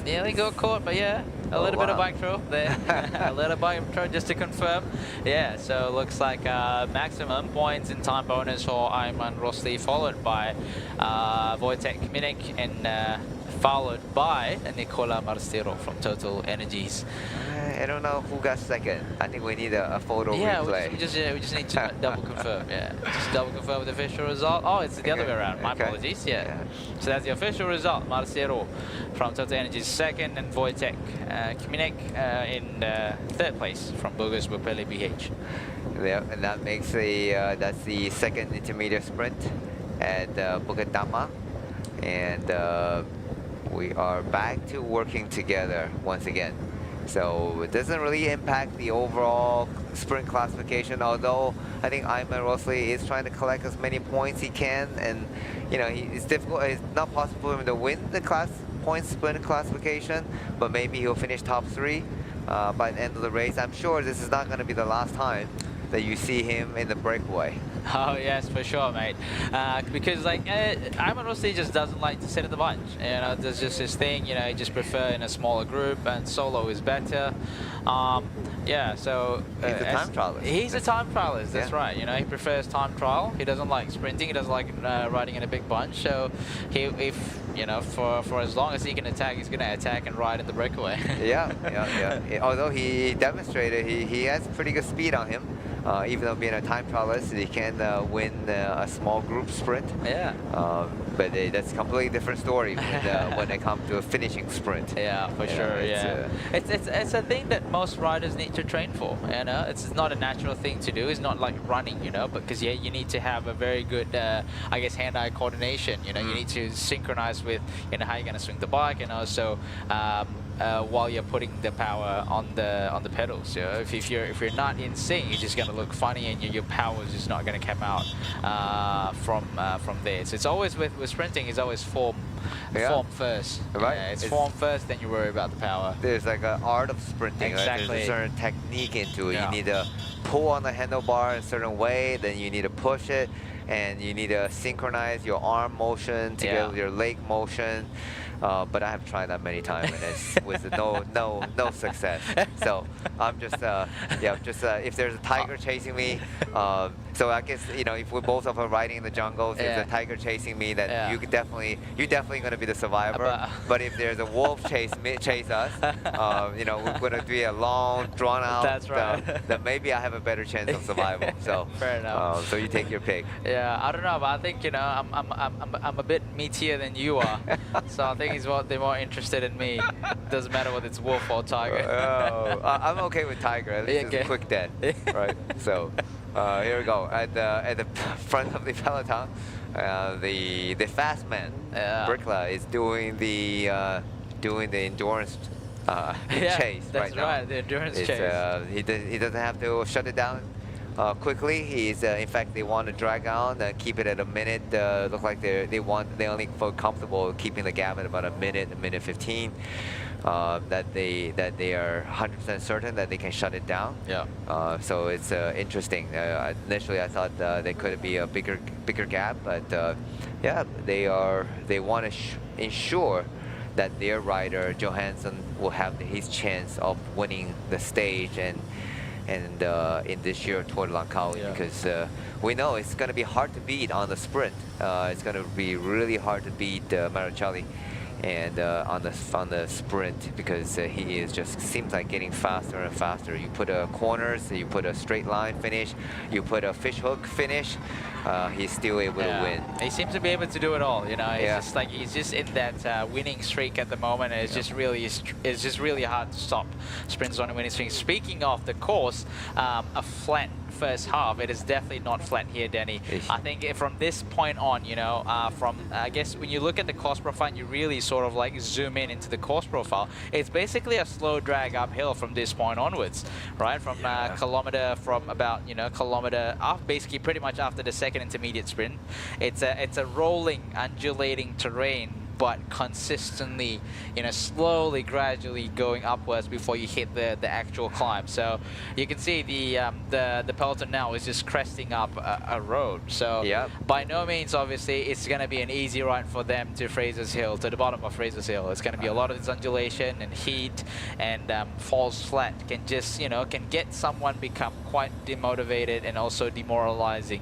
nearly got caught, but a little bit of bike throw there. A little bike throw just to confirm. Yeah, so looks like maximum points in time bonus for Ayman Rosli, followed by Wojtek Kminek, and followed by Nicola Marstero from Total Energies. I don't know who got 2nd. I think we need a photo replay. We just need to double confirm. Just double confirm with the official result. Oh, it's the other way around. My apologies. So that's the official result. Marcelo from Total Energies 2nd, and Wojtek Kminek in 3rd place from Bogus Bupele BH. Yeah, and that makes that's the 2nd intermediate sprint at Bukit Dama, and we are back to working together once again. So it doesn't really impact the overall sprint classification, although I think Ayman Rosli is trying to collect as many points he can, and you know, it's difficult. It's not possible for him to win the points sprint classification, but maybe he'll finish top 3 by the end of the race. I'm sure this is not going to be the last time that you see him in the breakaway. Oh yes, for sure, mate. Because like Ayman Rosli just doesn't like to sit at the bunch. You know, that's just his thing. You know, he just prefer in a smaller group, and solo is better. Yeah, so he's a time trialist. He's a time trialist. That's right. You know, he prefers time trial. He doesn't like sprinting. He doesn't like riding in a big bunch. So if you know, for as long as he can attack, he's going to attack and ride in the breakaway. Yeah. Although he demonstrated he has pretty good speed on him. Even though being a time trialist, he can win a small group sprint. Yeah. but that's a completely different story when it comes to a finishing sprint. Yeah, for sure. It's a thing that most riders need to train for. You know, it's not a natural thing to do. It's not like running, you know, because you need to have a very good, I guess, hand-eye coordination. You know, you need to synchronize with, you know, how you're going to swing the bike, and also while you're putting the power on the pedals. You know, if you're not in sync, you're just going to look funny, and your power is just not going to come out from there. So it's always with sprinting, it's always form first. Right. Yeah, it's form first, then you worry about the power. There's like an art of sprinting. Exactly. Right? There's a certain technique into it. You need to pull on the handlebar a certain way, then you need to push it, and you need to synchronize your arm motion together with your leg motion. But I have tried that many times, and it's with no success. So I'm just if there's a tiger chasing me, so I guess, you know, if we both of us riding in the jungle, if there's a tiger chasing me, then you're definitely going to be the survivor. But if there's a wolf chase us, you know, we're going to be a long, drawn out. That's right. Then maybe I have a better chance of survival. So fair enough. So you take your pick. Yeah, I don't know, but I think, you know, I'm a bit meatier than you are, so I think they're more interested in me. Doesn't matter whether it's wolf or tiger. I'm okay with tiger. At least it's a quick dead, right? So here we go at the front of the peloton. The fast man, Brickla, is doing the endurance chase right now. Right, the endurance chase. He doesn't have to shut it down quickly. He's in fact, they want to drag on, keep it at a minute. Look like they only feel comfortable keeping the gap at about a minute 15. That they are 100% certain that they can shut it down. Yeah. So it's interesting. Initially, I thought there could be a bigger gap, but yeah, they want to ensure that their rider Johansson will have his chance of winning the stage and in this year Tour de Langkawi, because we know it's going to be hard to beat on the sprint. It's going to be really hard to beat Maricelli and on the sprint, because he is just seems like getting faster and faster. You put a corners, you put a straight line finish, you put a fish hook finish, he's still able to win. He seems to be able to do it all. You know, it's just like he's just in that winning streak at the moment, and it's just really hard to stop sprints on a winning streak. Speaking of the course, a flat first half. It is definitely not flat here, Danny. I think from this point on, you know, I guess when you look at the course profile, you really sort of like zoom into the course profile. It's basically a slow drag uphill from this point onwards, right? From kilometer basically pretty much after the second intermediate sprint. It's a rolling, undulating terrain, but consistently, you know, slowly, gradually going upwards before you hit the actual climb. So you can see the peloton now is just cresting up a road. So by no means, obviously, it's going to be an easy ride for them to Fraser's Hill, to the bottom of Fraser's Hill. It's going to be a lot of this undulation and heat, and falls flat can just, you know, can get someone become quite demotivated and also demoralizing.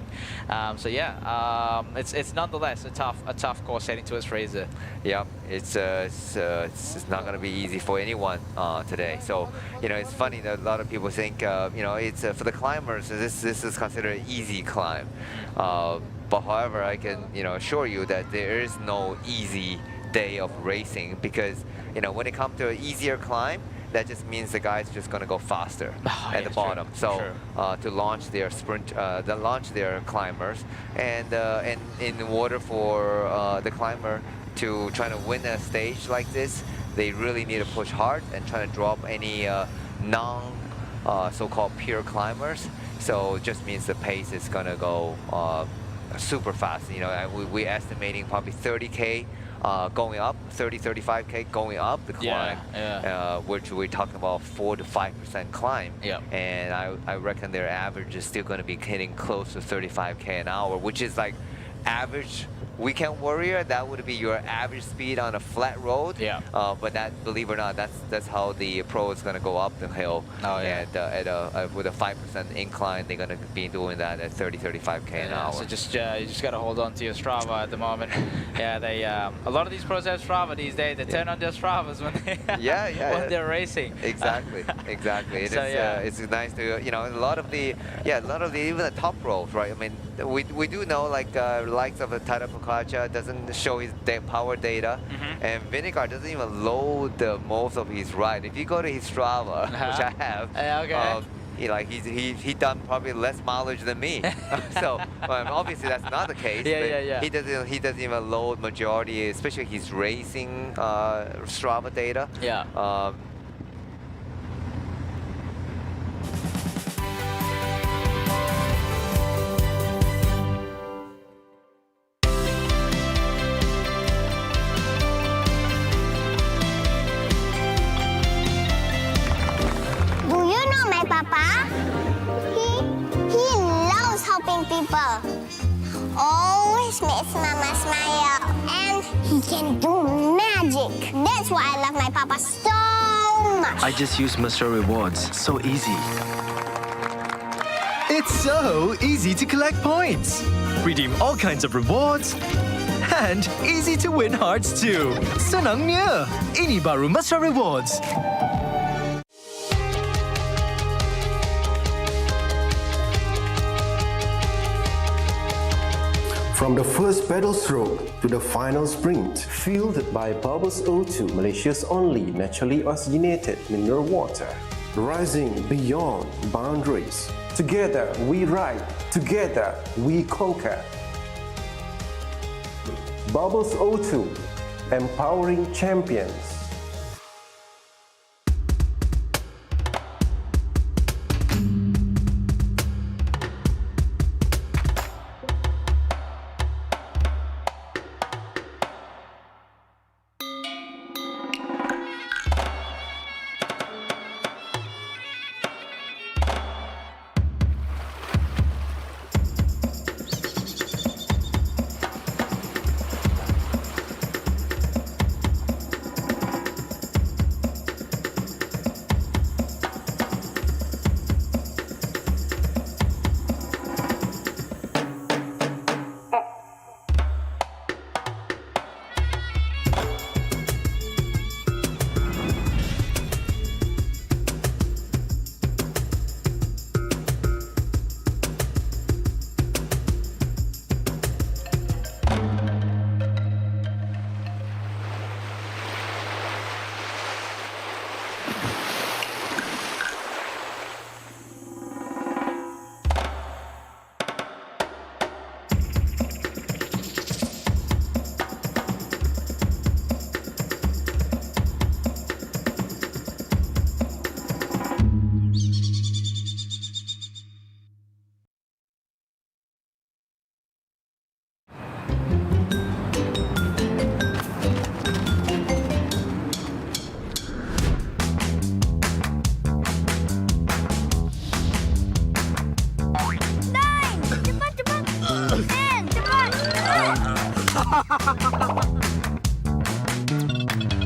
So yeah, it's nonetheless a tough course heading towards Fraser. Yeah, it's not going to be easy for anyone today. So, you know, it's funny that a lot of people think, you know, it's for the climbers, this is considered an easy climb. But however, I can, you know, assure you that there is no easy day of racing, because, you know, when it comes to an easier climb, that just means the guy's just going to go faster at the bottom. So to launch their sprint, launch their climbers, and in order for the climber to try to win a stage like this, they really need to push hard and try to drop any so-called pure climbers. So it just means the pace is going to go super fast. You know, we're estimating probably 30K going up, 35K going up the climb, which we're talking about 4 to 5% climb. And I reckon their average is still going to be hitting close to 35K an hour, which is like average weekend warrior. That would be your average speed on a flat road. But that, believe it or not, that's how the pro is going to go up the hill. And with a 5% incline, they're going to be doing that at 35K an hour. So just you just got to hold on to your Strava at the moment. They a lot of these pros have Strava these days. They turn on their Stravas when they when they're racing. Exactly. It so is, it's nice to, you know, a lot of the even the top pros, right? I mean, we do know, like likes of the Tadapur Klacha doesn't show his power data, and Vinegar doesn't even load most of his ride. If you go to his Strava, which I have, he done probably less mileage than me. So obviously that's not the case. He doesn't even load majority, especially his racing Strava data. Do you know my papa? He loves helping people. Always makes mama smile. And he can do magic. That's why I love my papa so much. I just use Mr. Rewards. So easy. It's so easy to collect points, redeem all kinds of rewards, and easy to win hearts too. Senangnya, ini baru Mesra Rewards. From the first pedal stroke to the final sprint, fueled by Bubbles O2, Malaysia's only naturally oxygenated mineral water. Rising beyond boundaries. Together we ride, together we conquer. Bubbles O2, empowering champions.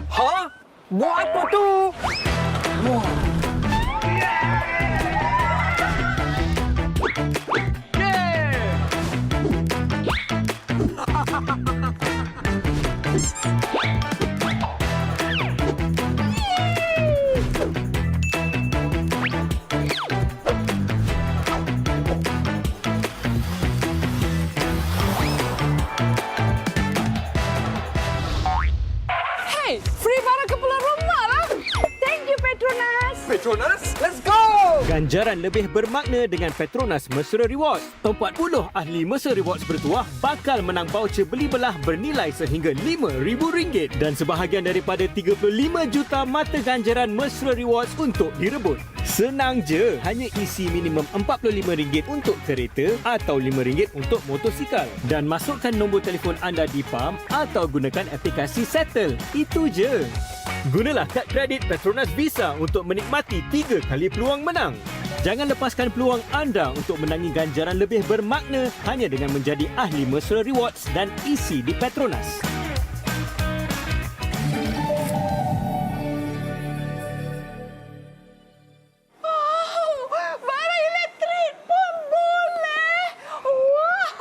Hah? Buat apa tu? Hey, free barang ke pulang rumah lah. Thank you, Petronas. Petronas, let's go! Ganjaran lebih bermakna dengan Petronas Mesra Rewards. 40 ahli Mesra Rewards bertuah bakal menang voucher beli belah bernilai sehingga RM5,000 dan sebahagian daripada 35 juta mata ganjaran Mesra Rewards untuk direbut. Senang je, hanya isi minimum RM45 untuk kereta atau RM5 untuk motosikal dan masukkan nombor telefon anda di pam atau gunakan aplikasi Settle. Itu je. Gunalah kad kredit Petronas Visa untuk menikmati 3 kali peluang menang. Jangan lepaskan peluang anda untuk menangi ganjaran lebih bermakna hanya dengan menjadi ahli Mesra Rewards dan isi di Petronas. Barang elektrik pun boleh. Wah.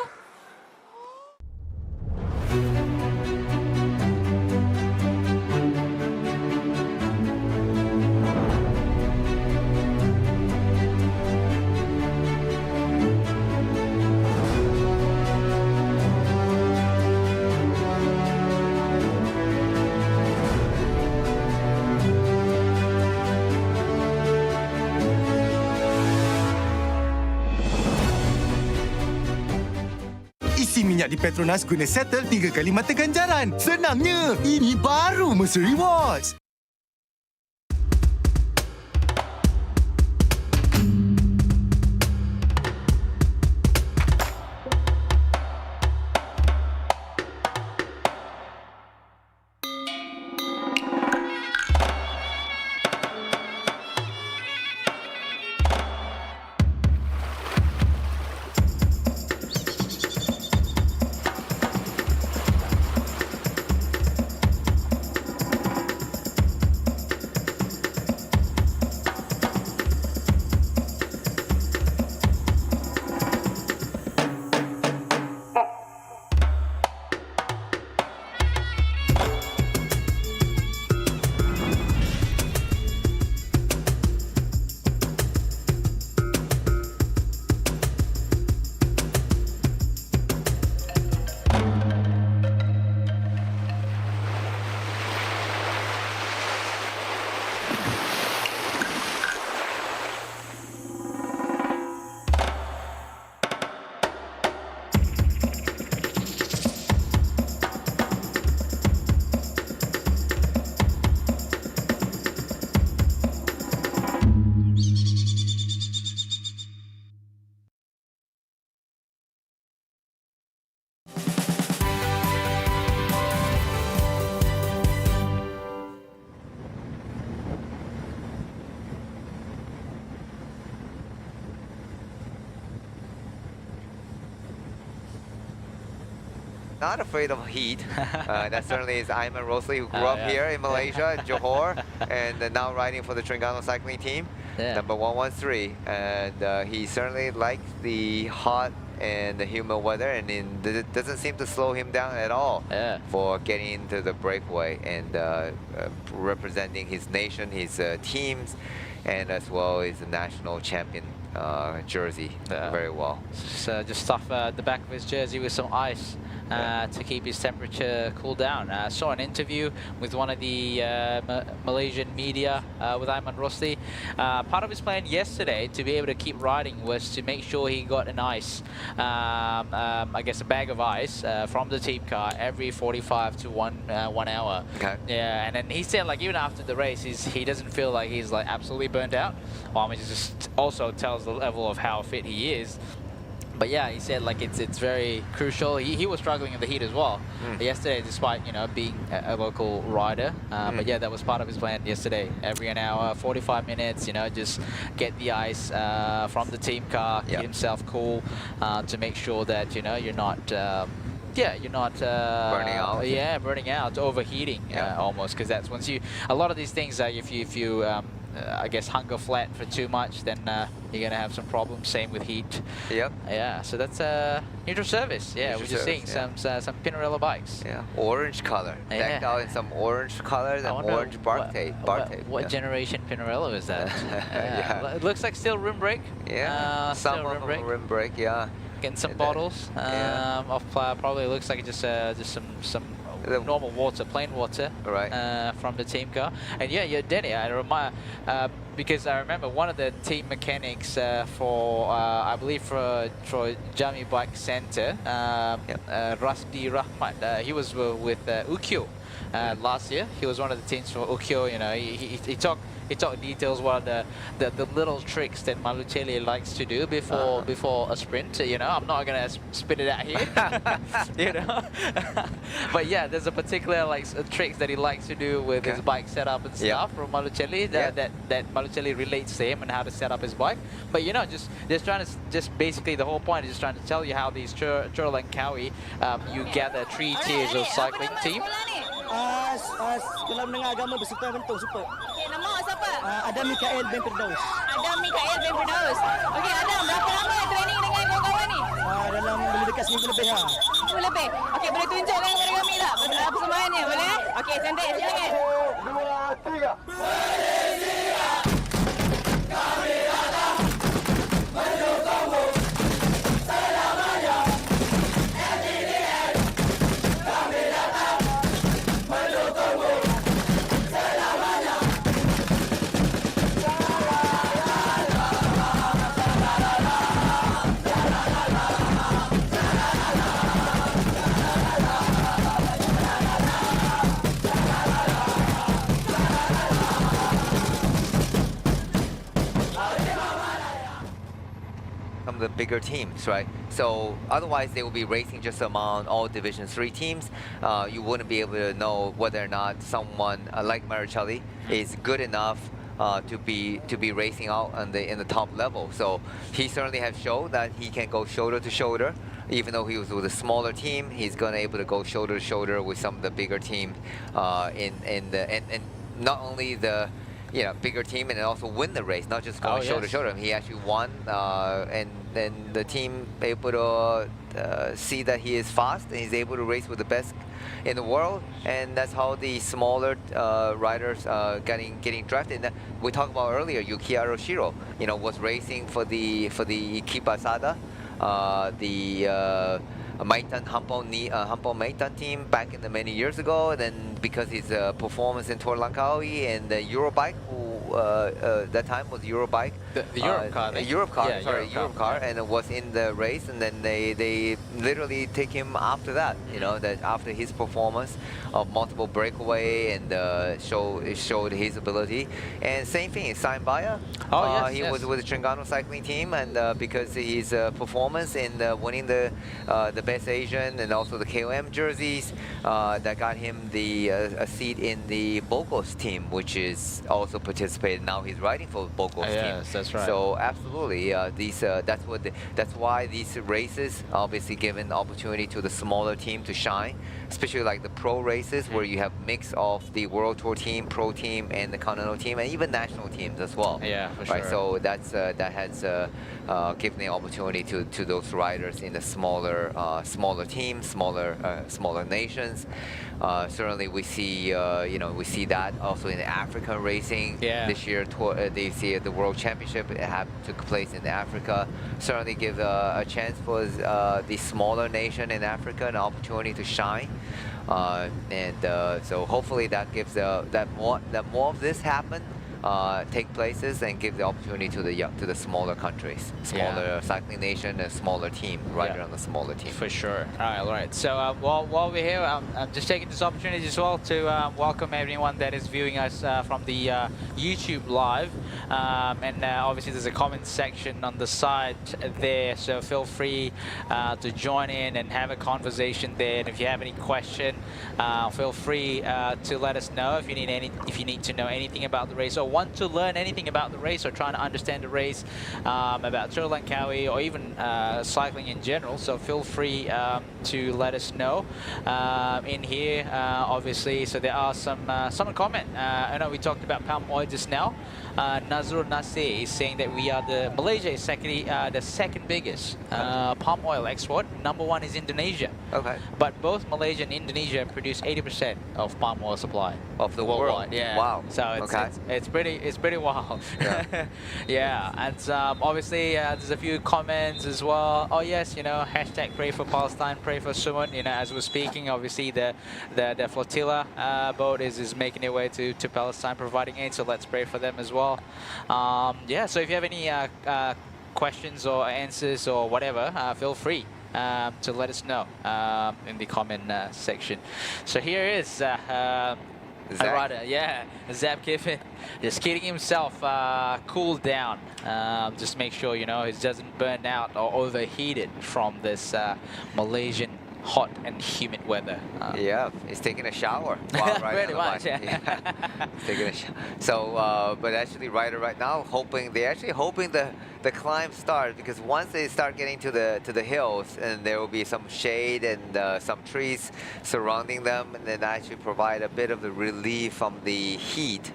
di Petronas guna settle 3 kali mata ganjaran. Senangnya, ini baru Mercer Rewards. Not afraid of heat. That certainly is Ayman Rosli, who grew up here in Malaysia, Johor, and now riding for the Terengganu cycling team, number 113. And he certainly likes the hot and the humid weather, and it doesn't seem to slow him down at all for getting into the breakaway and representing his nation, his teams, and as well as the national champion jersey very well. So just stuff the back of his jersey with some ice to keep his temperature cool down. I saw an interview with one of the Malaysian media with Ayman Rosli. Part of his plan yesterday to be able to keep riding was to make sure he got an ice, I guess a bag of ice from the team car every 45 to 1 hour. Okay. Yeah, and then he said like even after the race, he doesn't feel like he's like absolutely burnt out. It just also tells the level of how fit he is. But yeah, he said like it's very crucial. He was struggling in the heat as well yesterday, despite being a local rider. But yeah, that was part of his plan yesterday. Every an hour, 45 minutes, just get the ice from the team car, keep himself cool to make sure that you're not. You're not burning out. Yeah, burning out, overheating almost, because that's once you. A lot of these things, if you I guess hunger flat for too much, then you're gonna have some problems. Same with heat. Yep. Yeah. So that's neutral service. Yeah, we're just seeing some Pinarello bikes. Yeah. Orange color. Decked out in some orange colors and orange bar tape. What generation Pinarello is that? It looks like still rim brake. Yeah. Some of them rim brake. Yeah. Getting some bottles of probably looks like just some normal water, plain water, from the team car. And yeah, Denny, I remind because I remember one of the team mechanics for I believe for Jami Bike Center, Rasdi Rahmat. He was with Ukyo last year. He was one of the teams for Ukyo. He talked details what the little tricks that Malucelli likes to do before a sprint. I'm not gonna spit it out here. But yeah, there's a particular tricks that he likes to do with his bike setup and stuff from Malucelli that Malucelli relates to him and how to set up his bike. But just trying to basically the whole point is just trying to tell you how these Churl and Kawi you gather 3 tiers of cycling team. Sekolah Menengah Agama Berserta Bentung Super. Okey, nama awak siapa? Adam Mikael bin Firdaus. Adam Mikael bin Firdaus. Okey, Adam, berapa lama training dengan kawan-kawan ni? Dalam boleh dekat seminggu lebih lah. Seminggu lebih? Okey, boleh tunjukkan kepada kami tak persembahannya, boleh? Okey, cantik, silakan. 1, 2, 3. Malaysia! Kami datang mendukungmu selamanya. LTdL. Kami datang mendukungmu selamanya. of the bigger teams, right? So otherwise they will be racing just among all Division 3 teams. You wouldn't be able to know whether or not someone like Maricelli is good enough to be racing out in the top level. So he certainly has shown that he can go shoulder to shoulder. Even though he was with a smaller team, he's going to able to go shoulder to shoulder with some of the bigger team and not only the bigger team, and also win the race, not just going shoulder to shoulder. He actually won, and then the team able to see that he is fast and he's able to race with the best in the world, and that's how the smaller riders getting drafted. We talked about earlier, Yuki Aroshiro, was racing for the Ikebasada, the Maitan Hampo Maitan team back in the many years ago. And then because his performance in Tour Langkawi and the Eurobike, that time was Eurobike. The Europe car. Europe car, Yeah, sorry, Europe car, and it was in the race, and then they literally take him after that. That after his performance of multiple breakaway and showed his ability. And same thing, Sain Baya. He was with the Trengano cycling team, and because his performance in winning the Best Asian and also the KOM jerseys, that got him a seat in the Bogos team, which is also participated. Now he's riding for the Bogos team. Yes, that's right. So absolutely, that's why these races obviously give an opportunity to the smaller team to shine, especially like the pro races where you have mix of the World Tour team, pro team, and the Continental team, and even national teams as well. Yeah, for right? sure. So that has given the opportunity to those riders in the smaller teams, smaller nations. Certainly, we see that also in the African racing. This year, they see the World Championship took place in Africa. Certainly, give a chance for the smaller nation in Africa an opportunity to shine. So hopefully that gives that more of this happen. Take places and give the opportunity to the smaller countries, smaller cycling nation, and smaller team, rider on the smaller team. For sure. All right. So while we're here, I'm just taking this opportunity as well to welcome everyone that is viewing us from the YouTube live. And obviously there's a comment section on the side there, so feel free to join in and have a conversation there. And if you have any question, feel free to let us know if you need to know anything about the race or want to learn anything about the race or trying to understand the race, about Tour Langkawi or even cycling in general. So feel free to let us know in here, obviously. So there are some comment. I know we talked about palm oil just now. Nazrul Nasir is saying that Malaysia is the second biggest palm oil export. Number one is Indonesia. Okay. But both Malaysia and Indonesia produce 80% of palm oil supply of the worldwide. world. Yeah. Wow. So it's pretty wild. Yeah. Yeah. And obviously there's a few comments as well. Oh yes, hashtag pray for Palestine, pray for Sumut. As we're speaking, obviously the flotilla boat is making their way to Palestine, providing aid. So let's pray for them as well. Yeah. So if you have any questions or answers or whatever, feel free to let us know in the comment section. So here is Zab Kiffin, just getting himself cooled down. Just make sure he doesn't burn out or overheated from this Malaysian hot and humid weather. Yeah, he's taking a shower while riding on the bike. He's taking a shower. So, but actually, rider right now they're actually hoping the climb starts, because once they start getting to the hills, and there will be some shade and some trees surrounding them, and then actually provide a bit of the relief from the heat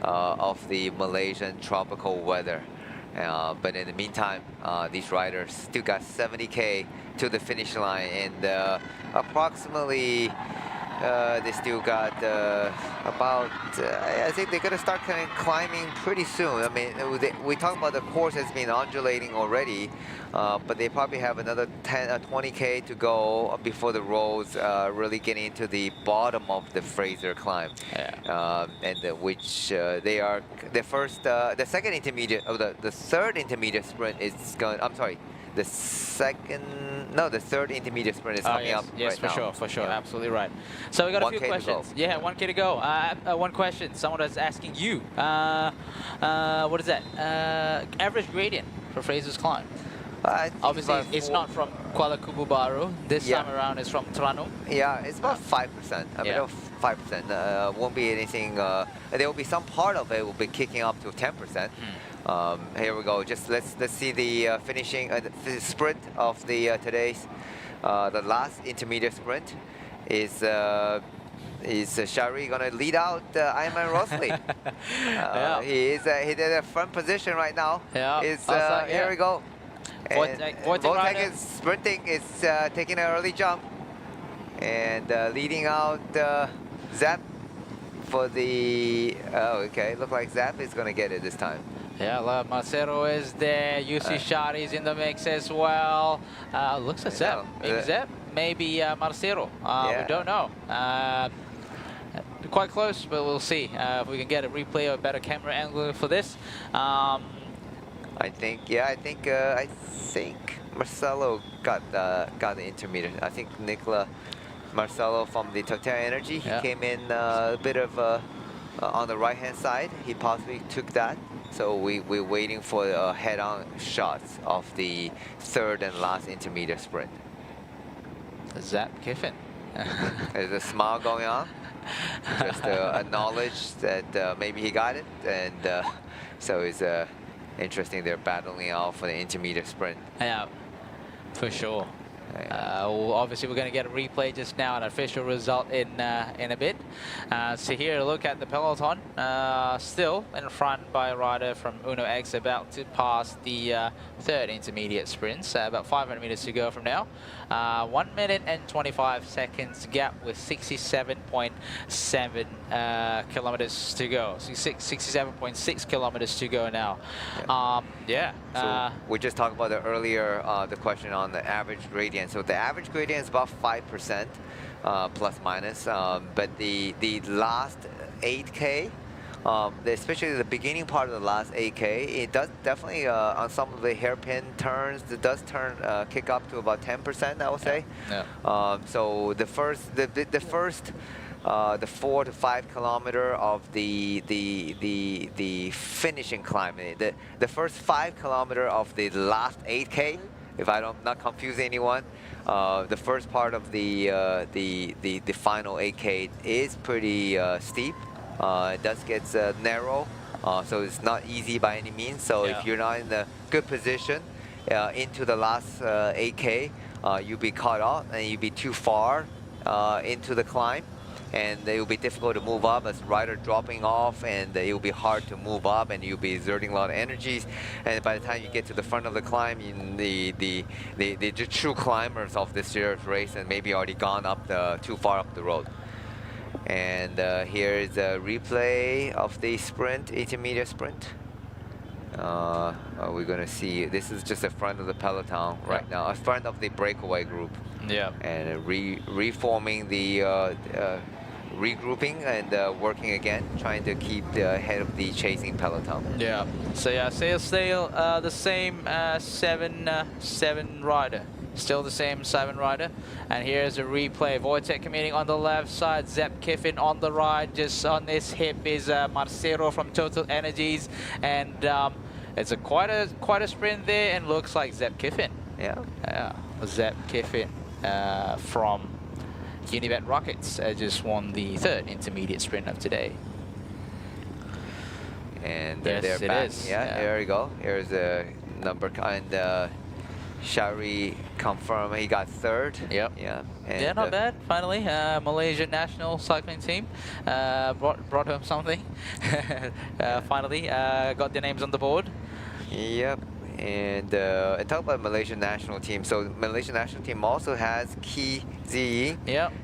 of the Malaysian tropical weather. But in the meantime, these riders still got 70K to the finish line, and approximately they still got about, I think they're going to start kind of climbing pretty soon. I mean, we talked about the course has been undulating already, but they probably have another 20K to go before the roads really get into the bottom of the Fraser climb. Which they are the second intermediate, the third intermediate sprint is going. I'm sorry. The third intermediate sprint is coming up right now. For sure, absolutely right. So we got a few questions. Yeah, 1K to go. One question. Someone was asking you, what is that? Average gradient for Fraser's climb. Obviously, it's not from Kuala Kubu Baru. This Yeah. time around, it's from Terengganu. Yeah, it's about 5%. I mean, 5%. Won't be anything. There will be some part of it will be kicking up to 10%. Here we go. Just let's see the finishing the sprint of the today's the last intermediate sprint. Is Shari gonna lead out Ayman Rosley? He's in a front position right now. Here we go. Wojtek is sprinting, is taking an early jump and leading out Zap for the. Okay, look like Zap is gonna get it this time. Yeah, Marcelo is there. UC Shari is in the mix as well. Looks like Zep. Maybe Zep, maybe Marcelo. We don't know. Quite close, but we'll see if we can get a replay or a better camera angle for this. I think Marcelo got the intermediate. I think Marcelo from the Total Energy, he came in a bit of on the right-hand side. He possibly took that. So we're waiting for head-on shots of the third and last intermediate sprint. Zap Kiffin. There's a smile going on. Just acknowledge that maybe he got it, and so it's interesting. They're battling out for the intermediate sprint. Yeah, for sure. Obviously, we're going to get a replay just now, an official result in a bit. So here, look at the peloton. Still in front by a rider from Uno X, about to pass the third intermediate sprints. About 500 meters to go from now. 1 minute and 25 seconds gap with 67.7 kilometers to go. 67.6 kilometers to go now. So we just talked about the earlier the question on the average gradient. So the average gradient is about 5% plus minus, but the last 8K, especially the beginning part of the last 8K, it does definitely on some of the hairpin turns, it does kick up to about 10%, I would say. So the 4 to 5 kilometer of the finishing climb, the first 5 kilometer of the last 8K, if I'm not confusing anyone, the first part of the final 8K is pretty steep. It does get narrow, so it's not easy by any means. So if you're not in a good position into the last 8K, you'll be caught out and you'll be too far into the climb. And it will be difficult to move up as rider dropping off, and it will be hard to move up, and you'll be exerting a lot of energies. And by the time you get to the front of the climb, the true climbers of this year's race and maybe already gone up too far up the road. And here is a replay of the sprint, intermediate sprint. We're gonna see. This is just the front of the peloton right now, in front of the breakaway group. And reforming the. Regrouping and working again, trying to keep ahead of the chasing peloton. So still the same 7 rider. Still the same 7 rider. And here's a replay. Wojtek committing on the left side, Zep Kiffin on the right. Just on his hip is Marcelo from Total Energies, and it's quite a sprint there, and looks like Zep Kiffin. Zep Kiffin from Unibet Rockets just won the third intermediate sprint of today. And they're back. There we go. Here's a number, and Shari confirmed he got third. And not bad. Finally, Malaysian national cycling team brought home something. Finally, got their names on the board. And talk about Malaysian national team. So Malaysian national team also has Ki Ziyi.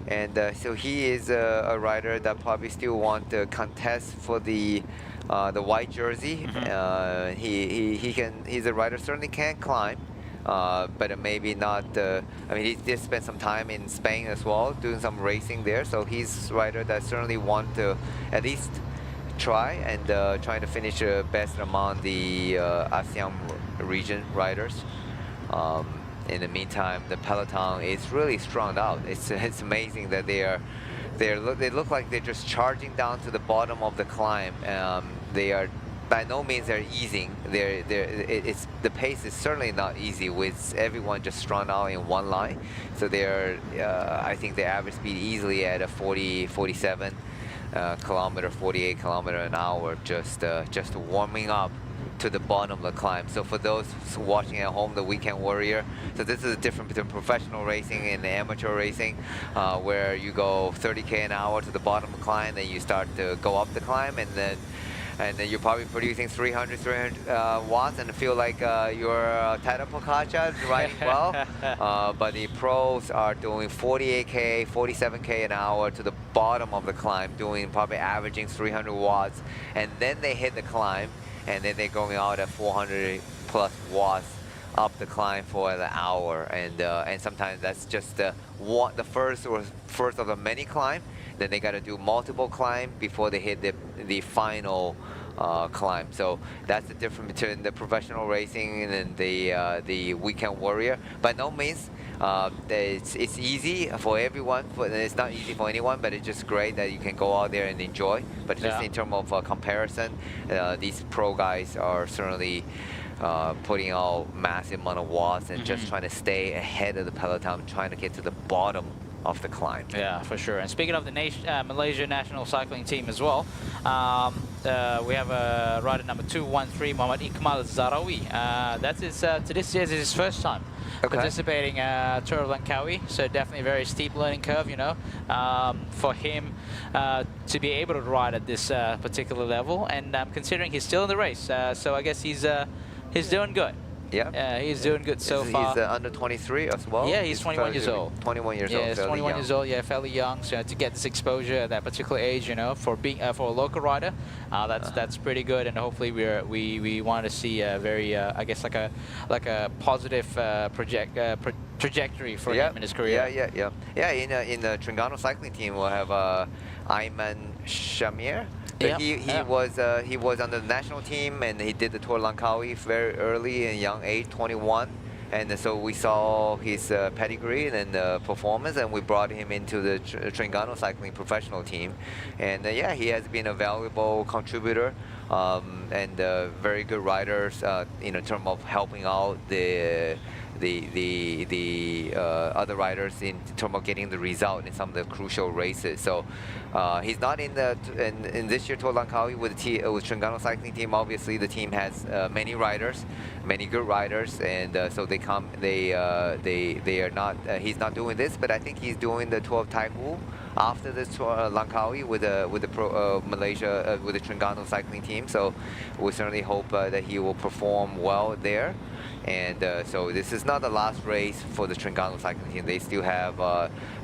And so he is a rider that probably still want to contest for the white jersey. He's a rider certainly can climb. But maybe not. I mean, he did spend some time in Spain as well, doing some racing there. So he's a rider that certainly want to at least try and trying to finish best among the ASEAN region riders. In the meantime, the peloton is really strung out. It's amazing that they look like they're just charging down to the bottom of the climb. They are by no means they're easing. It's the pace is certainly not easy with everyone just strung out in one line. So they're I think the average speed easily at a 47 kilometer, 48 kilometer an hour, just warming up to the bottom of the climb. So for those watching at home, the Weekend Warrior, so this is a difference between professional racing and amateur racing, where you go 30k an hour to the bottom of the climb, then you start to go up the climb, and then you're probably producing 300 watts and feel like you're Tadej Pogačar riding well. But the pros are doing 48k, 47k an hour to the bottom of the climb, doing probably averaging 300 watts, and then they hit the climb, and then they're going out at 400 plus watts up the climb for an hour, and sometimes that's just the first of the many climb. Then they got to do multiple climb before they hit the final climb. So that's the difference between the professional racing and the Weekend Warrior. By no means it's easy for everyone. It's not easy for anyone, but it's just great that you can go out there and enjoy. But just in terms of comparison, these pro guys are certainly putting out massive amount of watts and just trying to stay ahead of the peloton, trying to get to the bottom of the climb. Yeah, for sure. And speaking of the Malaysia national cycling team as well, we have rider number 213, Muhammad Iqmal Zarawi. This is his first time participating Tour of Langkawi, so definitely a very steep learning curve, you know, for him to be able to ride at this particular level. And considering he's still in the race, so I guess he's doing good. Yeah, he's doing good so far. He's under 23 as well. Yeah, he's 21 years old. 21 years old. Yeah, he's 21 years old. Yeah, fairly young. So to get this exposure at that particular age, you know, for being for a local rider, that's pretty good. And hopefully we want to see a very I guess like a positive trajectory for him in his career. Yeah. In the Terengganu cycling team, we'll have Ayman Shamir. He was on the national team, and he did the Tour Langkawi very early in young age, 21. And so we saw his pedigree and performance, and we brought him into the Terengganu cycling professional team. And yeah, he has been a valuable contributor and very good riders in terms of helping out the other riders in terms of getting the result in some of the crucial races. So he's not in this year Tour Langkawi with Terengganu cycling team. Obviously, the team has many riders, many good riders, and so they are not. He's not doing this, but I think he's doing the Tour of Taikoo after the Tour Langkawi with the Malaysia with the Terengganu cycling team. So we certainly hope that he will perform well there. And so this is not the last race for the Terengganu cycling team. They still have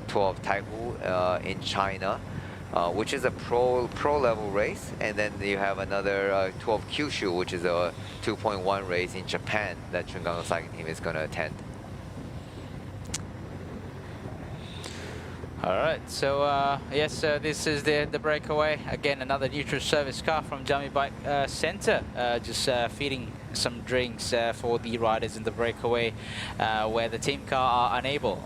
Tour of Taikoo in China, which is a pro level race, and then you have another Tour of Kyushu, which is a 2.1 race in Japan that Terengganu cycling team is going to attend. All right, so yes, this is the breakaway. Again, another neutral service car from Jamie Bike Centre, just feeding some drinks for the riders in the breakaway, where the team car are unable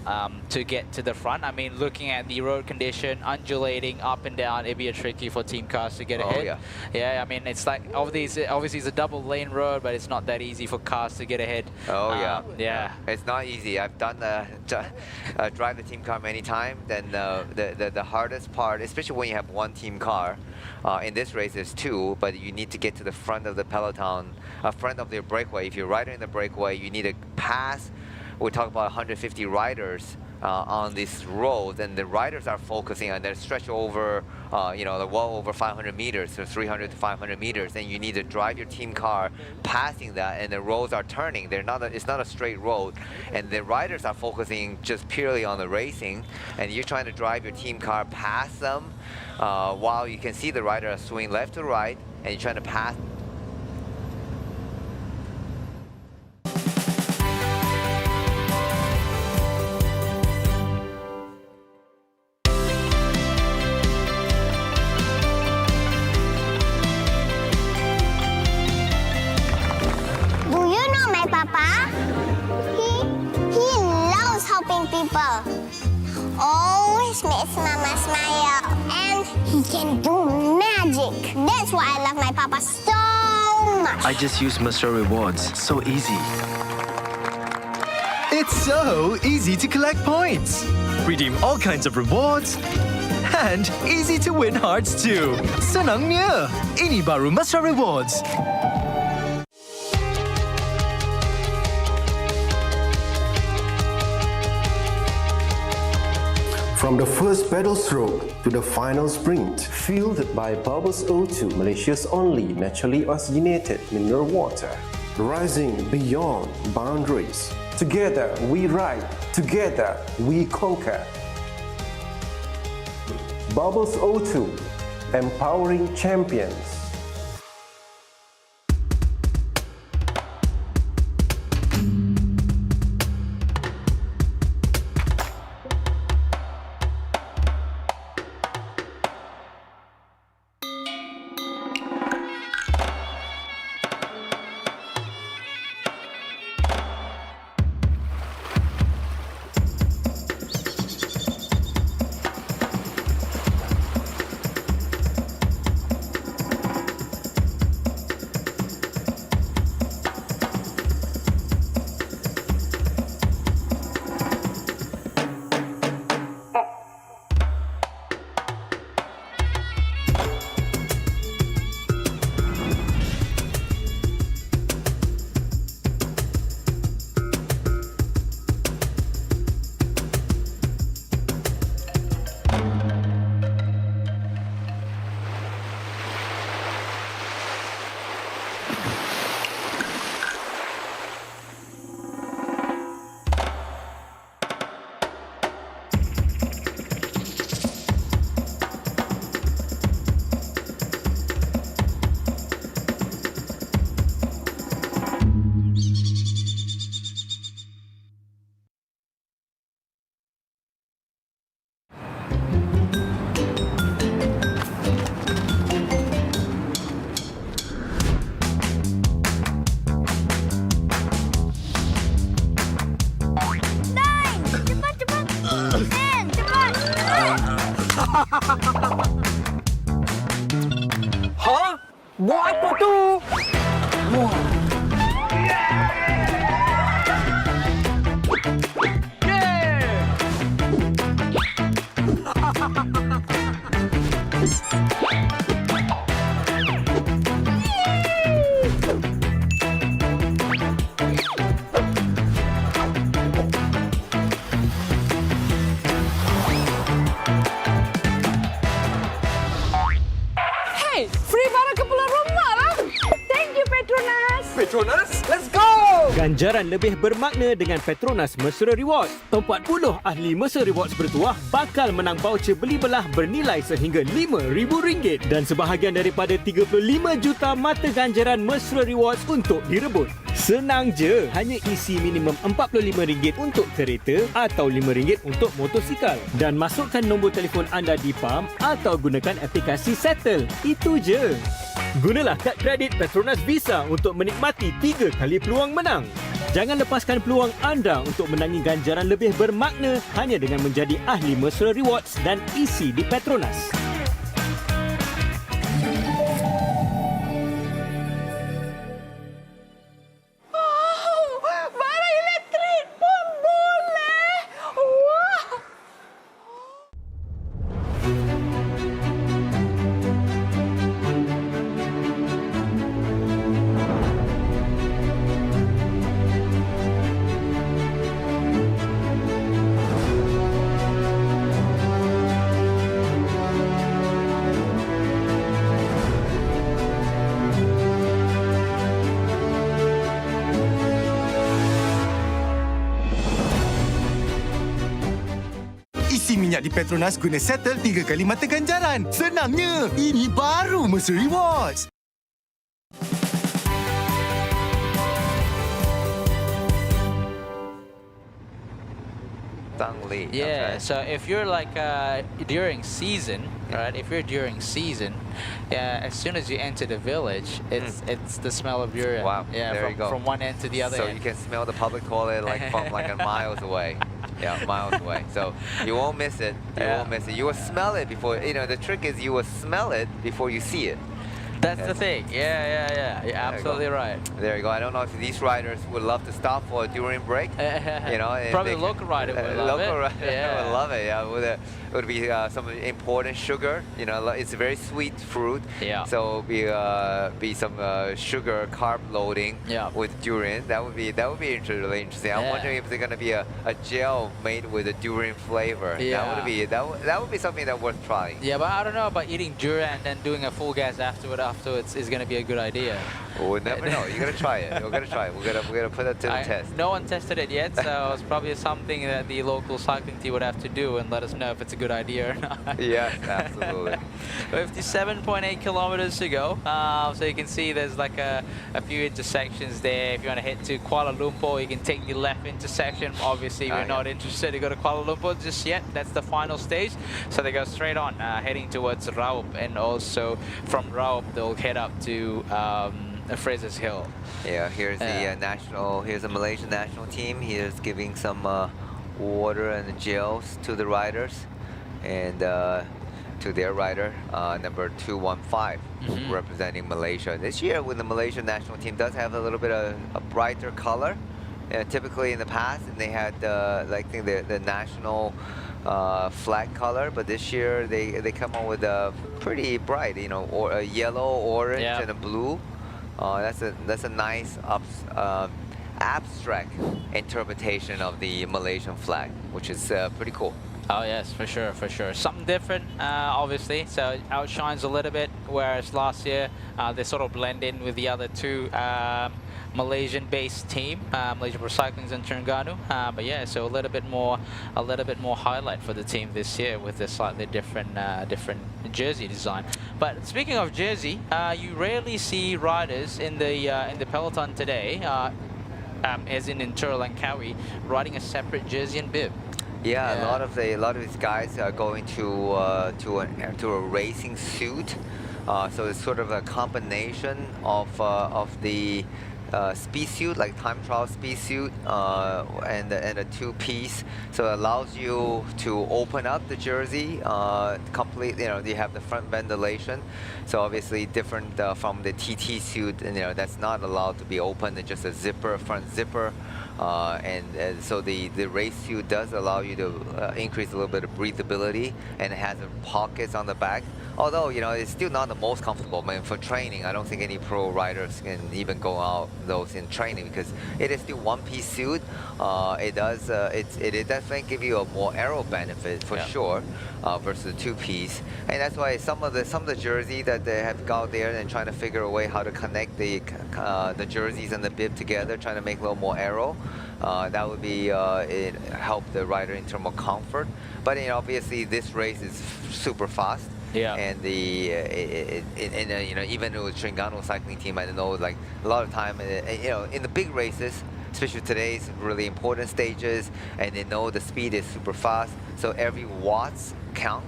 to get to the front. I mean, looking at the road condition, undulating up and down, it'd be tricky for team cars to get ahead. Yeah, I mean, it's like obviously it's a double lane road, but it's not that easy for cars to get ahead. Yeah, it's not easy. I've done drive the team car many times. Then the hardest part, especially when you have one team car, in this race there's two, but you need to get to the front of the peloton, front of the breakaway. If you're riding in the breakaway, you need to pass. We talk about 150 riders on this road, and the riders are focusing on that stretch over, well over 500 meters, so 300 to 500 meters, and you need to drive your team car passing that, and the roads are turning. It's not a straight road, and the riders are focusing just purely on the racing, and you're trying to drive your team car past them while you can see the rider swing left to right, and you're trying to pass. Always makes Mama smile, and he can do magic. That's why I love my papa so much? I just use Mr. Rewards. So easy. It's so easy to collect points. Redeem all kinds of rewards. And easy to win hearts too. Senangnya. Ini baru Mesra Rewards. From the first pedal stroke to the final sprint, fueled by Bubbles O2, Malaysia's only naturally oxygenated mineral water. Rising beyond boundaries. Together we ride, together we conquer. Bubbles O2, empowering champions. Hah? Buat apa tu? Hey, free barang ke pulang rumah lah. Thank you, Petronas. Petronas, let's go! Ganjaran lebih bermakna dengan Petronas Mesra Rewards. 40 ahli Mesra Rewards bertuah bakal menang voucher beli belah bernilai sehingga RM5,000 dan sebahagian daripada 35 juta mata ganjaran Mesra Rewards untuk direbut. Senang je, hanya isi minimum RM45 untuk kereta atau RM5 untuk motosikal dan masukkan nombor telefon anda di PAM atau gunakan aplikasi Settle. Itu je. Gunalah kad kredit Petronas Visa untuk menikmati 3 kali peluang menang. Jangan lepaskan peluang anda untuk menangi ganjaran lebih bermakna hanya dengan menjadi ahli Mesra Rewards dan isi di Petronas. Barang elektrik pun boleh. Wah. Isi minyak di Petronas guna Settle 3 kali mata ganjaran. Senangnya, ini baru Mesra Rewards. Yeah, so if you're like during season, right? If you're during season, as soon as you enter the village, it's the smell of urine. Wow, Yeah, there you go. from one end to the other So end. you can smell the public toilet like from like a miles away. Yeah, miles away. So you won't miss it. You won't miss it. You will smell it before. You know, the trick is you will smell it before you see it. That's the thing. Yeah. You're absolutely right. There you go. I don't know if these riders would love to stop for a during break. You know, Probably the local rider would love it. Local rider Yeah. would love it. Yeah, it would be some important sugar. You know, it's a very sweet fruit. Yeah. So be some sugar carb loading. Yeah. With durian. That would be really interesting. I'm wondering if there's gonna be a gel made with a durian flavor. Yeah. That would be something that's worth trying. Yeah, but I don't know about eating durian and then doing a full gas afterwards is going to be a good idea. We'll never know. You're gonna try it. We're gonna try it. We're gonna put it to the test. No one tested it yet, so it's probably something that the local cycling team would have to do and let us know if it's a good idea or not. Yes, absolutely. 57.8 kilometers to go. So you can see there's like a few intersections there. If you want to head to Kuala Lumpur, you can take the left intersection. Obviously, we're not interested to go to Kuala Lumpur just yet. That's the final stage. So they go straight on, heading towards Raup, and also from Raup they'll head up to Fraser's Hill. Yeah, here's the here's the Malaysian national team. Here's giving some water and gels to the riders, and to their rider, number 215, representing Malaysia. This year, with the Malaysian national team, does have a little bit of a brighter color. Typically in the past, they had like the national flag color, but this year they come up with a pretty bright, you know, or a yellow, orange, and a blue. That's a nice abstract interpretation of the Malaysian flag, which is pretty cool. Oh yes, for sure. Something different, obviously, so it outshines a little bit, whereas last year they sort of blend in with the other two Malaysian-based team, Malaysia Pro Cycling and Terengganu. But yeah, so a little bit more highlight for the team this year with a slightly different jersey design. But speaking of jersey, you rarely see riders in the peloton today, as in Tour Langkawi, riding a separate jersey and bib. Yeah, a lot of these guys are going to a racing suit. So it's sort of a combination of the speed suit, like time trial speed suit, and a two-piece. So it allows you to open up the jersey completely. You know, you have the front ventilation. So obviously different from the TT suit, and you know that's not allowed to be open. It's just a zipper, front zipper. And so the race suit does allow you to increase a little bit of breathability, and it has pockets on the back. Although, you know, it's still not the most comfortable. I mean, for training, I don't think any pro riders can even go out those in training, because it is still one-piece suit. It definitely give you a more aero benefit for sure versus a two-piece, and that's why some of the jersey that they have got there and trying to figure a way how to connect the jerseys and the bib together, trying to make a little more aero. That would be it help the rider in terms of comfort. But you know, obviously this race is super fast. Yeah. And you know, even with Terengganu cycling team, I know like a lot of time, you know, in the big races, especially today's really important stages, and they know the speed is super fast, so every watts count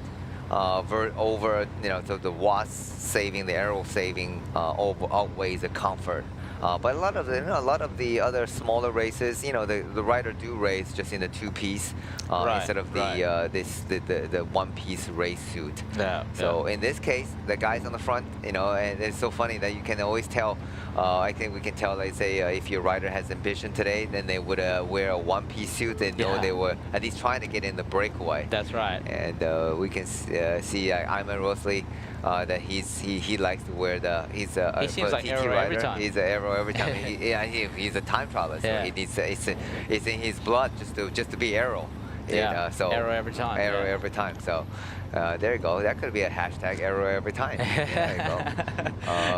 over, you know, so the watts saving, the aero saving outweighs the comfort. But a lot of the other smaller races, you know, the rider do race just in the two-piece instead of the one-piece race suit. So in this case, the guys on the front, you know, and it's so funny that you can always tell. I think we can tell, let's say, if your rider has ambition today, then they would wear a one-piece suit. They know they were at least trying to get in the breakaway. That's right. And we can see Iman Rosley. That he likes to wear he seems like TT rider. Every time. He's an aero every time. He's a time trialer, so he needs it's in his blood just to be aero. Yeah. So aero every time. Aero every time. So there you go. That could be a hashtag, aero every time. There you go.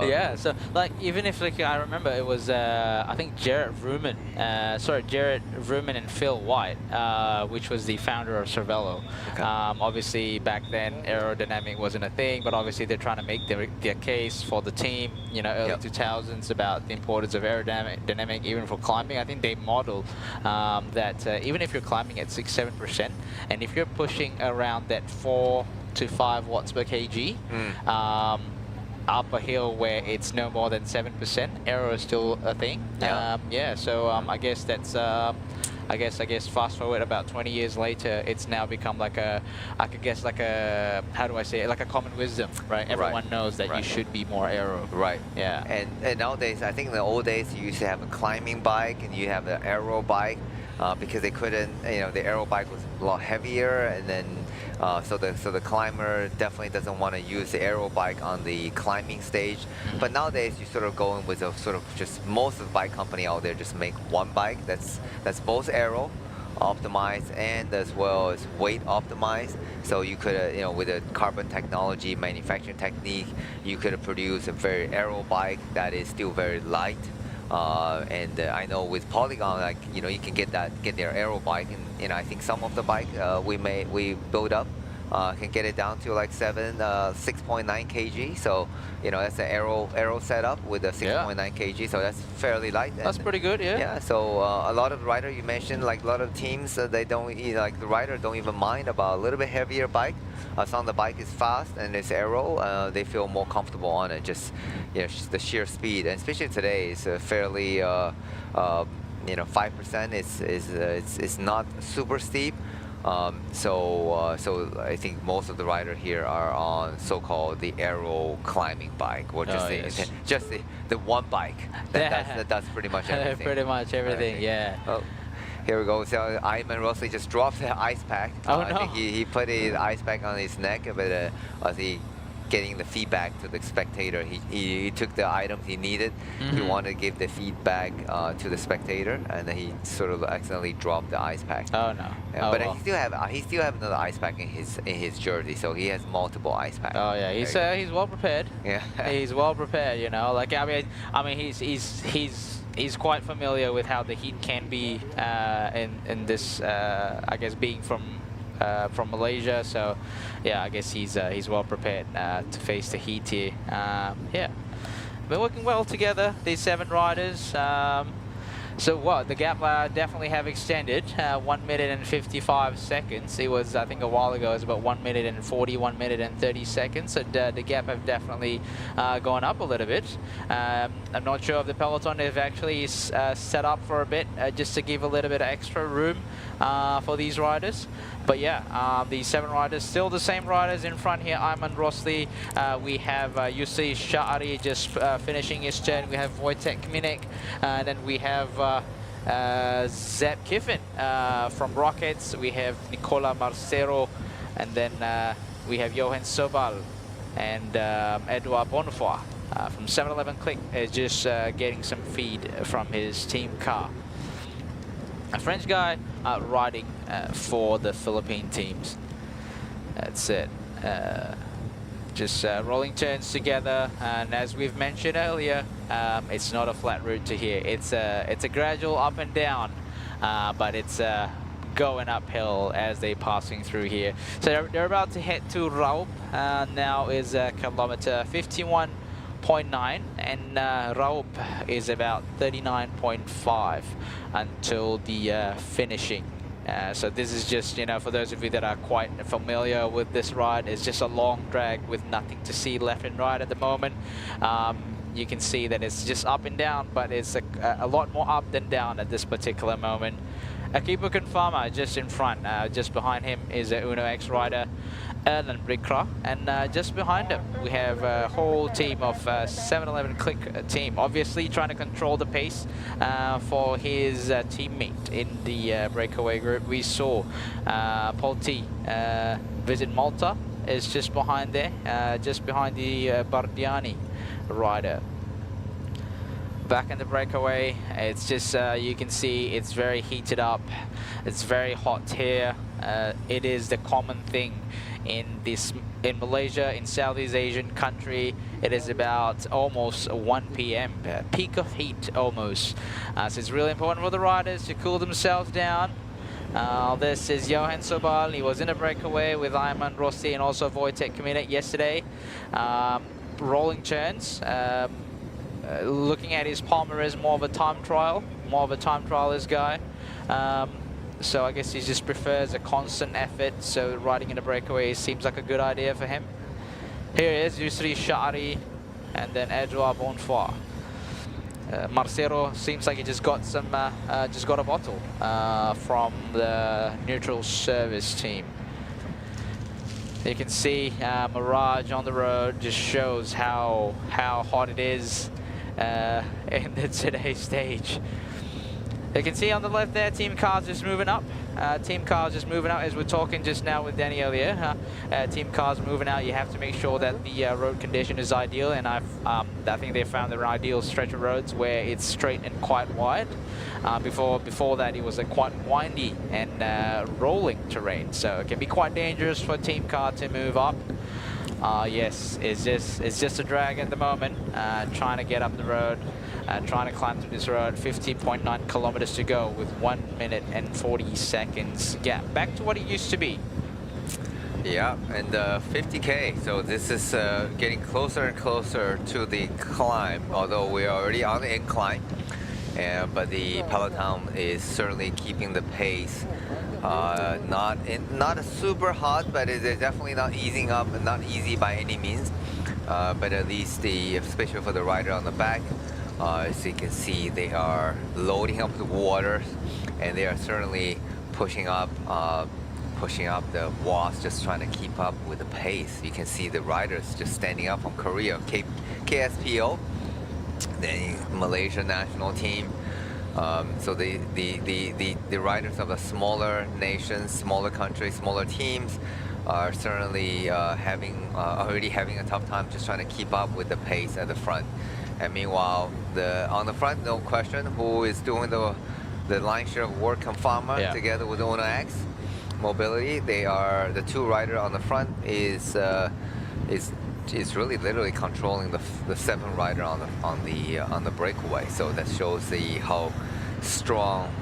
Yeah. So like even if like I remember it was I think Jared Vroomen and Phil White, which was the founder of Cervelo. Okay. Obviously back then aerodynamic wasn't a thing, but obviously they're trying to make their case for the team. You know, early 2000s about the importance of aerodynamic even for climbing. I think they modeled that even if you're climbing at 6-7%, and if you're pushing around that 4 to 5 watts per kg, up a hill where it's no more than 7%, aero is still a thing. Yeah. So I guess that's I guess fast forward about 20 years later, it's now become like a, I could guess like a, how do I say it, like a common wisdom, right? Everyone knows that you should be more aero. Right. Yeah. And nowadays, I think in the old days, you used to have a climbing bike and you have the aero bike because they couldn't, the aero bike was a lot heavier, and then so the climber definitely doesn't want to use the aero bike on the climbing stage. But nowadays, you sort of go in with a sort of just most of the bike company out there just make one bike that's both aero optimized and as well as weight optimized. So you could, with a carbon technology manufacturing technique, you could produce a very aero bike that is still very light. And I know with Polygon, like you can get their aero bike, and I think some of the bike we build up can get it down to like 6.9 kg. So that's an aero setup with a 6.9 kg. So that's fairly light. That's pretty good, yeah. Yeah. So a lot of rider you mentioned, like a lot of teams, they don't like the rider don't even mind about a little bit heavier bike. As long as the bike is fast and it's aero, they feel more comfortable on it. Just the sheer speed, and especially today, it's fairly 5% is not super steep. So I think most of the riders here are on so-called the aero climbing bike, or just the one bike. That's pretty much everything. Pretty much everything, yeah. Oh. Here we go. So Iman Rossley just dropped the ice pack. Oh, I think he put the ice pack on his neck, but as he getting the feedback to the spectator, he took the items he needed. He wanted to give the feedback to the spectator, and then he sort of accidentally dropped the ice pack. Oh no! Yeah, but he still have another ice pack in his jersey, so he has multiple ice packs. Oh yeah, he's well prepared. Yeah, he's well prepared. Like I mean he's quite familiar with how the heat can be in this. I guess being from Malaysia, so yeah, I guess he's well prepared to face the heat here. Yeah, we're working well together, these 7 riders. So what, the gap definitely have extended, 1 minute and 55 seconds. It was, I think a while ago, it was about 1 minute and 40, 1 minute and 30 seconds. So the gap have definitely gone up a little bit. I'm not sure if the peloton have actually set up for a bit, just to give a little bit of extra room for these riders. But yeah, these 7 riders, still the same riders in front here. Iman Rossley, we have Yusri Sha'ari just finishing his turn. We have Wojtek Minek, and then we have Zeb Kiffin from Rockets. We have Nicola Marcero, and then we have Johan Sobal and Edouard Bonnefoy from 711 Click, just getting some feed from his team car. A French guy riding for the Philippine teams. That's it. Just rolling turns together, and as we've mentioned earlier, it's not a flat route to here. It's a gradual up and down, but it's going uphill as they're passing through here. So they're about to head to Raup. Now is kilometer 51.9, and Raup is about 39.5 until the finishing. So this is just, for those of you that are quite familiar with this ride, it's just a long drag with nothing to see left and right at the moment. You can see that it's just up and down, but it's a lot more up than down at this particular moment. Akibo Confama just in front. Just behind him is a Uno X rider, Erlen Brikra, and just behind him we have a whole team of 711 Click team, obviously trying to control the pace for his teammate in the breakaway group. We saw Paul T visit Malta, is just behind there, just behind the Bardiani rider. Back in the breakaway, it's just you can see it's very heated up, it's very hot here. It is the common thing in Malaysia, in Southeast Asian country. It is about almost 1 p.m. peak of heat almost. So it's really important for the riders to cool themselves down. This is Johan Sobal. He was in a breakaway with Iman Rossi and also Wojtek Kaminek yesterday. Rolling turns. Looking at his palmarès, more of a time trialist guy. So I guess he just prefers a constant effort, so riding in a breakaway seems like a good idea for him. Here is Yusri Sha'ari and then Edouard Bonfoy. Marcelo seems like he just got a bottle from the neutral service team. You can see Mirage on the road just shows how hot it is in today's stage. You can see on the left there, Team Cars just moving up. Team Cars just moving out as we're talking just now with Danny earlier. Team Cars moving out, you have to make sure that the road condition is ideal, and I think they found their ideal stretch of roads where it's straight and quite wide. Before that, it was a quite windy and rolling terrain, so it can be quite dangerous for Team Car to move up. Yes, it's just a drag at the moment, trying to get up the road. Trying to climb through this road, 50.9 kilometers to go with 1 minute and 40 seconds gap. Back to what it used to be. Yeah, and 50K, so this is getting closer and closer to the climb, although we are already on the incline. But the peloton is certainly keeping the pace. Not a super hot, but it's definitely not easing up, and not easy by any means. But at least especially for the rider on the back, as you can see, they are loading up the water, and they are certainly pushing up the walls, just trying to keep up with the pace. You can see the riders just standing up from Korea, KSPO, the Malaysia national team. So the riders of the smaller nations, smaller countries, smaller teams are certainly already having a tough time just trying to keep up with the pace at the front. And meanwhile, on the front, no question, who is doing the line share of work, Confama, together with Uno X Mobility. They are the two rider on the front is really literally controlling the 7 rider on the breakaway. So that shows how strong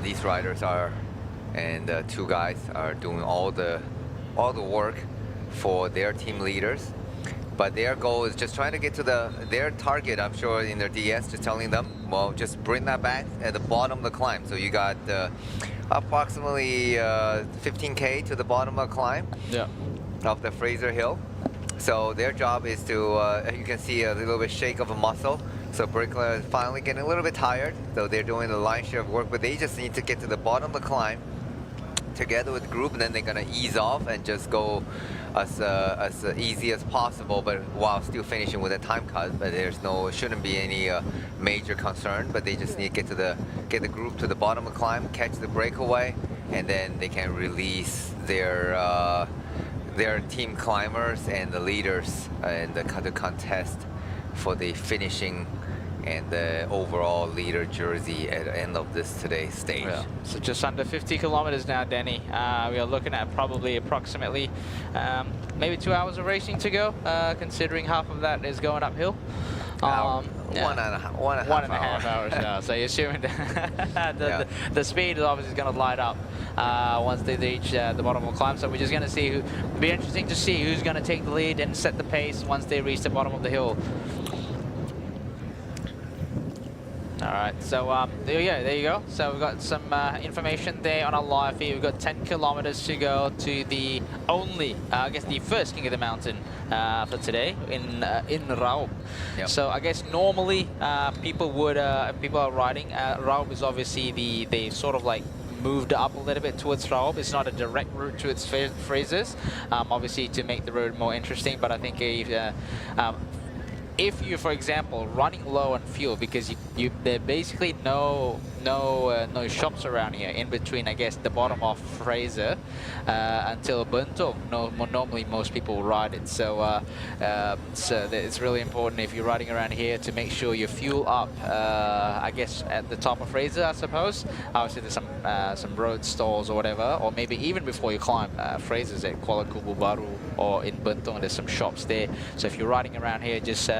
these riders are, and the two guys are doing all the work for their team leaders. But their goal is just trying to get to their target, I'm sure, in their DS, just telling them, well, just bring that back at the bottom of the climb. So you got approximately 15K to the bottom of the climb of the Fraser Hill. So their job is to, you can see a little bit shake of a muscle. So Brickler is finally getting a little bit tired. So they're doing the line share of work, but they just need to get to the bottom of the climb together with the group, and then they're going to ease off and just go as easy as possible, but while still finishing with a time cut. But shouldn't be any major concern. But they just need to get the group to the bottom of the climb, catch the breakaway, and then they can release their team climbers and the leaders and the contest for the finishing and the overall leader jersey at the end of today's stage. Yeah. So just under 50 kilometers now, Danny. We are looking at probably approximately maybe 2 hours of racing to go, considering half of that is going uphill. One and a half hours now. So you're assuming the speed is obviously going to light up once they reach the bottom of the climb. So we're just going to see it'll be interesting to see who's going to take the lead and set the pace once they reach the bottom of the hill. All right, so there you go. So we've got some information there on our live feed. We've got 10 kilometers to go to the the first King of the Mountain for today in Raub. Yep. So I guess normally people are riding. Raub is obviously they sort of like moved up a little bit towards Raub. It's not a direct route to its Frasers, obviously to make the road more interesting. But I think if you, for example, running low on fuel, because there are basically no shops around here in between, I guess, the bottom of Fraser until Bentong. Normally most people ride it, so it's really important if you're riding around here to make sure you fuel up. I guess at the top of Fraser, I suppose. Obviously, there's some road stalls or whatever, or maybe even before you climb Fraser's at Kuala Kubu Baru or in Bentong. There's some shops there. So if you're riding around here, just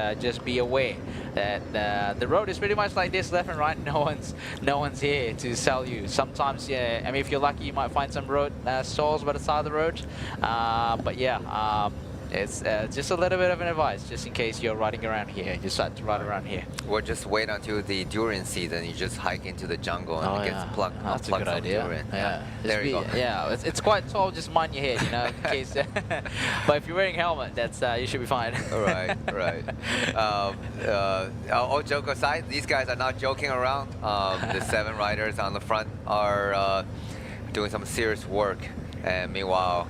be aware that the road is pretty much like this, left and right. No one's here to sell you. Sometimes, I mean, if you're lucky, you might find some road stalls by the side of the road. But yeah, It's just a little bit of an advice, just in case you're riding around here. You decide to ride around here. Or just wait until the durian season. You just hike into the jungle and get plucked. That's a good idea. Durian. Yeah. There you go. Yeah, it's quite tall. Just mind your head, you know, in case. But if you're wearing a helmet, that's you should be fine. Right, right. All joke aside, these guys are not joking around. The 7 riders on the front are doing some serious work, and meanwhile,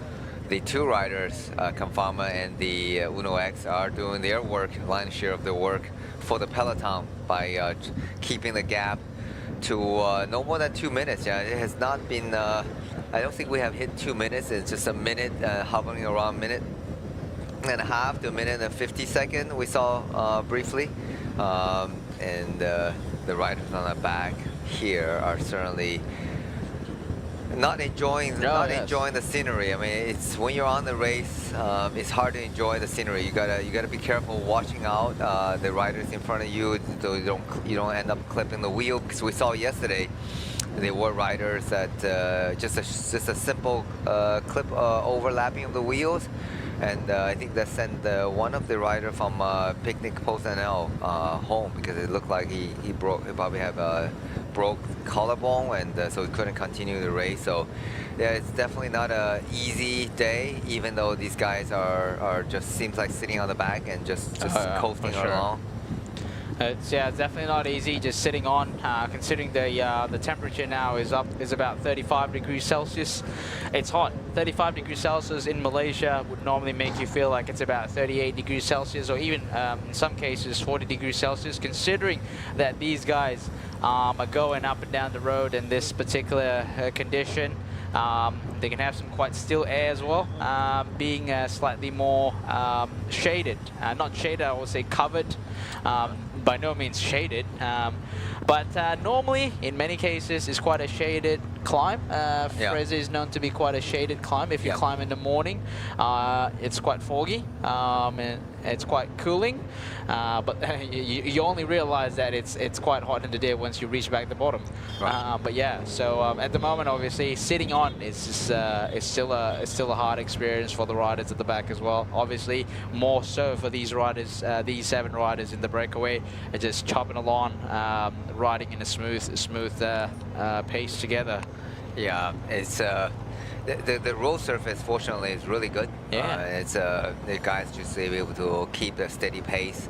the 2 riders, Kamfama and the Uno X, are doing their work, lion's share of their work for the peloton by keeping the gap to no more than 2 minutes. Yeah, it has not been. I don't think we have hit 2 minutes. It's just a minute, hovering around a minute and a half to a minute and 50 seconds. We saw briefly, and the riders on the back here are certainly not enjoying enjoying the scenery. I mean, it's when you're on the race, it's hard to enjoy the scenery. You gotta be careful watching out the riders in front of you, so you don't end up clipping the wheel. Because we saw yesterday, there were riders that just a simple clip overlapping of the wheels, and I think that sent one of the riders from Picnic Post NL home, because it looked like he probably have a broke collarbone, and so he couldn't continue the race. So yeah, it's definitely not a easy day, even though these guys are just seems like sitting on the back and just coasting along. It's definitely not easy just sitting on, considering the temperature now is about 35 degrees Celsius. It's hot. 35 degrees Celsius in Malaysia would normally make you feel like it's about 38 degrees Celsius, or even in some cases 40 degrees Celsius, considering that these guys are going up and down the road in this particular condition. They can have some quite still air as well, being slightly more shaded. Not shaded, I would say covered. By no means shaded, but normally in many cases it's quite a shaded climb. Fraser is known to be quite a shaded climb. If you climb in the morning, it's quite foggy and it's quite cooling, but you only realize that it's quite hot in the day once you reach back the bottom. Right. But yeah, so at the moment, obviously sitting on is just, it's still a hard experience for the riders at the back as well. Obviously more so for these riders, these 7 riders in the breakaway, are just chopping along, riding in a smooth pace together. Yeah, it's the road surface, fortunately, is really good. Yeah, it's the guys just able to keep a steady pace.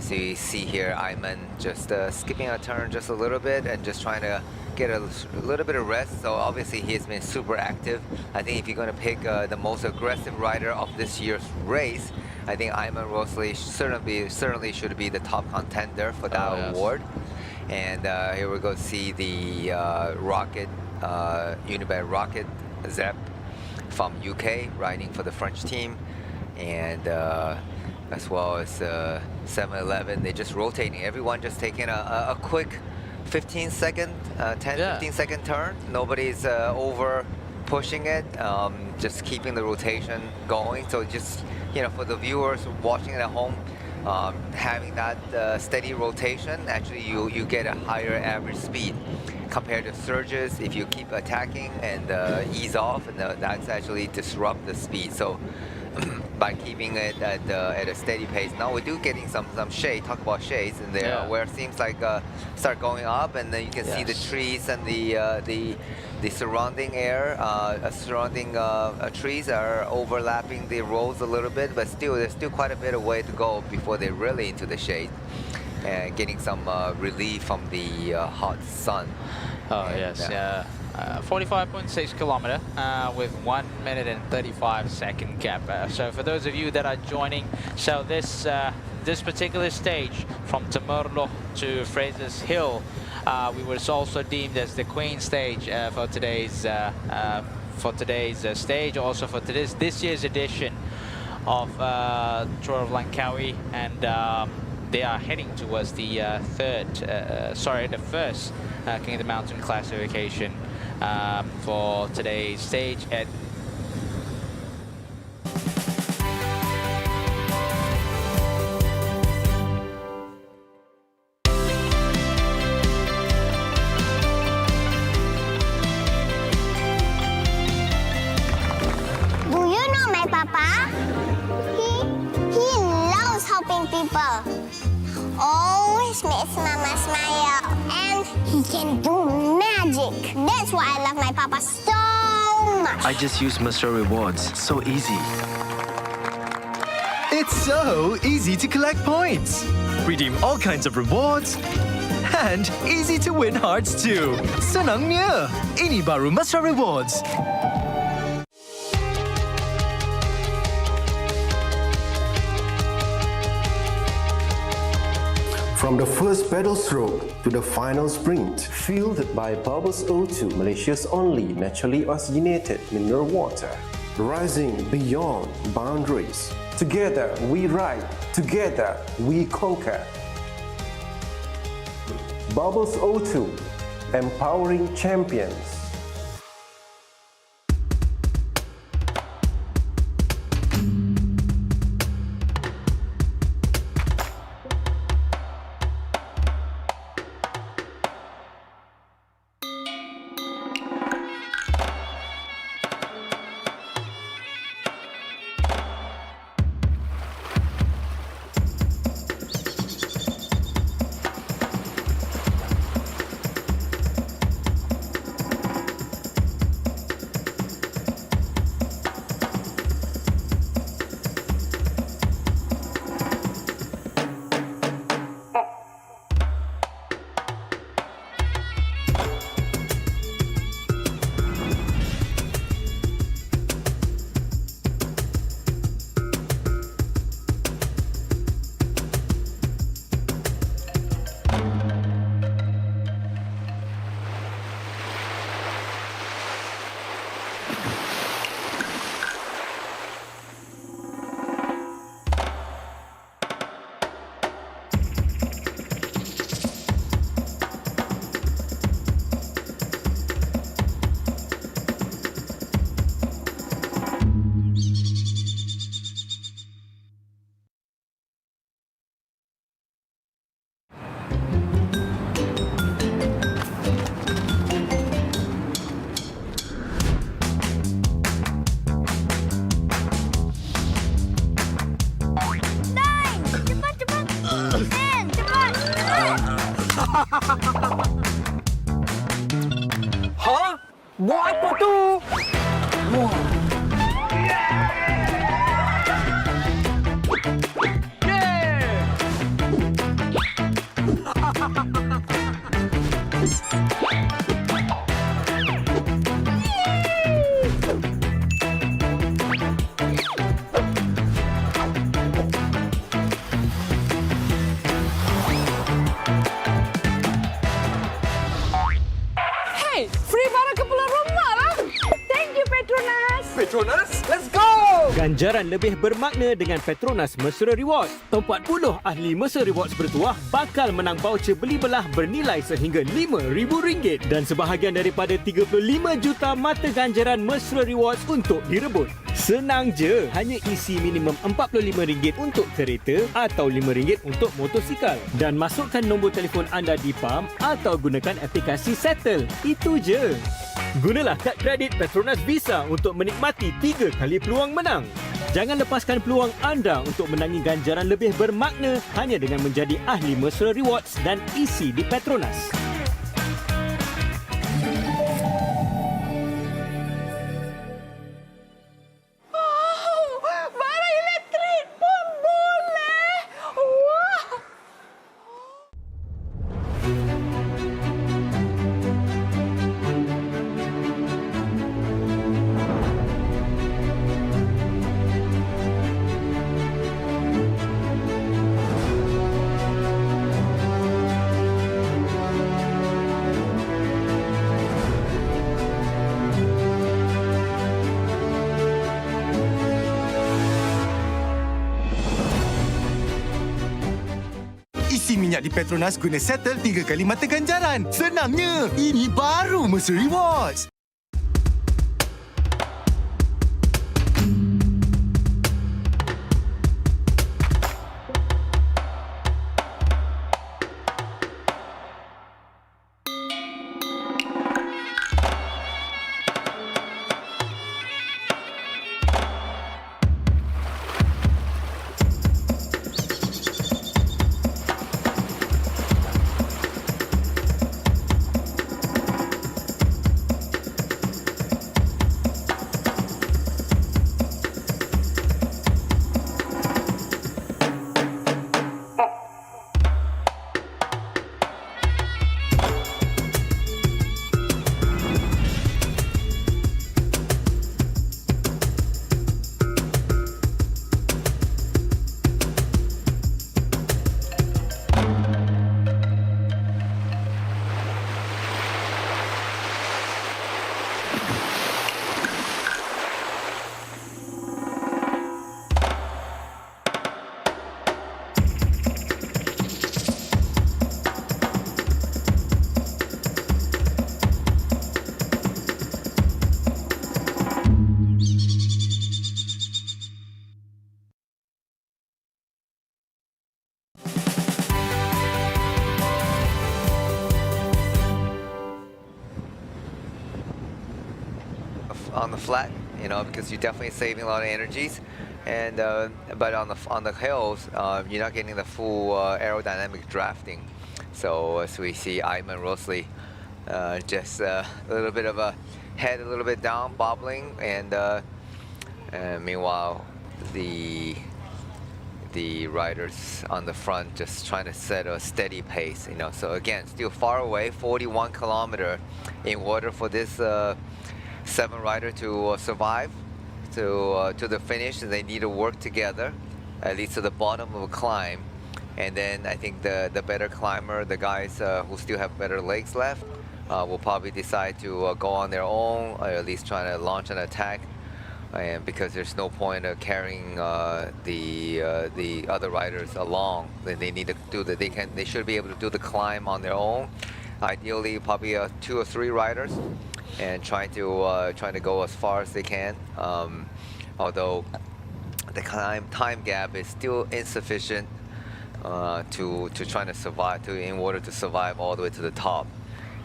So you see here, Ayman just skipping a turn just a little bit and just trying to get a little bit of rest. So obviously he's been super active. I think if you're going to pick the most aggressive rider of this year's race, I think Ayman Rosley certainly should be the top contender for that award. And here we go to see the Rocket, Unibet Rocket Zep from UK riding for the French team, and as well as 7-Eleven. They're just rotating. Everyone just taking a quick 15 second turn. Nobody's over pushing it, just keeping the rotation going. So just, you know, for the viewers watching at home, having that steady rotation, actually you get a higher average speed compared to surges. If you keep attacking and ease off, and that's actually disrupt the speed. So by keeping it at a steady pace. Now we do getting some shade. Talk about shades in there, where it seems like start going up, and then you can see the trees and the surrounding air, surrounding trees are overlapping the roads a little bit, but still there's still quite a bit of way to go before they're really into the shade and getting some relief from the hot sun. Oh, and, yes, 45.6 kilometer with 1 minute and 35 second gap. So for those of you that are joining, so this particular stage from Temerloh to Fraser's Hill, we was also deemed as the Queen stage for today's stage, also for this year's edition of Tour of Langkawi, and they are heading towards the first King of the Mountain classification for today's stage at Do you know my papa? He people. Always makes Mama smile. And he can do magic. That's why I love my papa so much. I just use Mr. Rewards. So easy. It's so easy to collect points, redeem all kinds of rewards, and easy to win hearts too. Senangnya, ini baru Mesra Rewards. From the first pedal stroke to the final sprint, fueled by Bubbles O2, Malaysia's only naturally oxygenated mineral water. Rising beyond boundaries. Together we ride, together we conquer. Bubbles O2, empowering champions. Hah? Buat apa tu? Hey, free barang ke pulang rumah lah. Thank you, Petronas. Petronas, let's go! Ganjaran lebih bermakna dengan Petronas Mesra Rewards. 40 ahli Mesra Rewards bertuah bakal menang voucher beli belah bernilai sehingga RM5,000 dan sebahagian daripada 35 juta mata ganjaran Mesra Rewards untuk direbut. Senang je, hanya isi minimum RM45 untuk kereta atau RM5 untuk motosikal dan masukkan nombor telefon anda di PAM atau gunakan aplikasi Settle. Itu je. Gunalah kad kredit Petronas Visa untuk menikmati 3 kali peluang menang. Jangan lepaskan peluang anda untuk menangi ganjaran lebih bermakna hanya dengan menjadi ahli Mesra Rewards dan isi di Petronas. Barang elektrik pun boleh. Wah. Isi minyak di Petronas guna Settle 3 kali mata ganjaran. Senangnya, ini baru Mesra Rewards. on the flat, you know, because you're definitely saving a lot of energies. And but on the hills, you're not getting the full aerodynamic drafting. So as we see, Iman Rosley just a little bit of a head a little bit down, bobbling, and meanwhile the riders on the front just trying to set a steady pace, you know. So again, still far away, 41 kilometer. In order for this 7 rider to survive to the finish, they need to work together, at least to the bottom of a climb. And then I think the better climber, the guys who still have better legs left, will probably decide to go on their own, or at least try to launch an attack. And because there's no point of carrying the other riders along, they need to do that. They should be able to do the climb on their own. Ideally, probably 2 or 3 riders, and trying to go as far as they can. Although the time gap is still insufficient to trying to survive, in order to survive all the way to the top.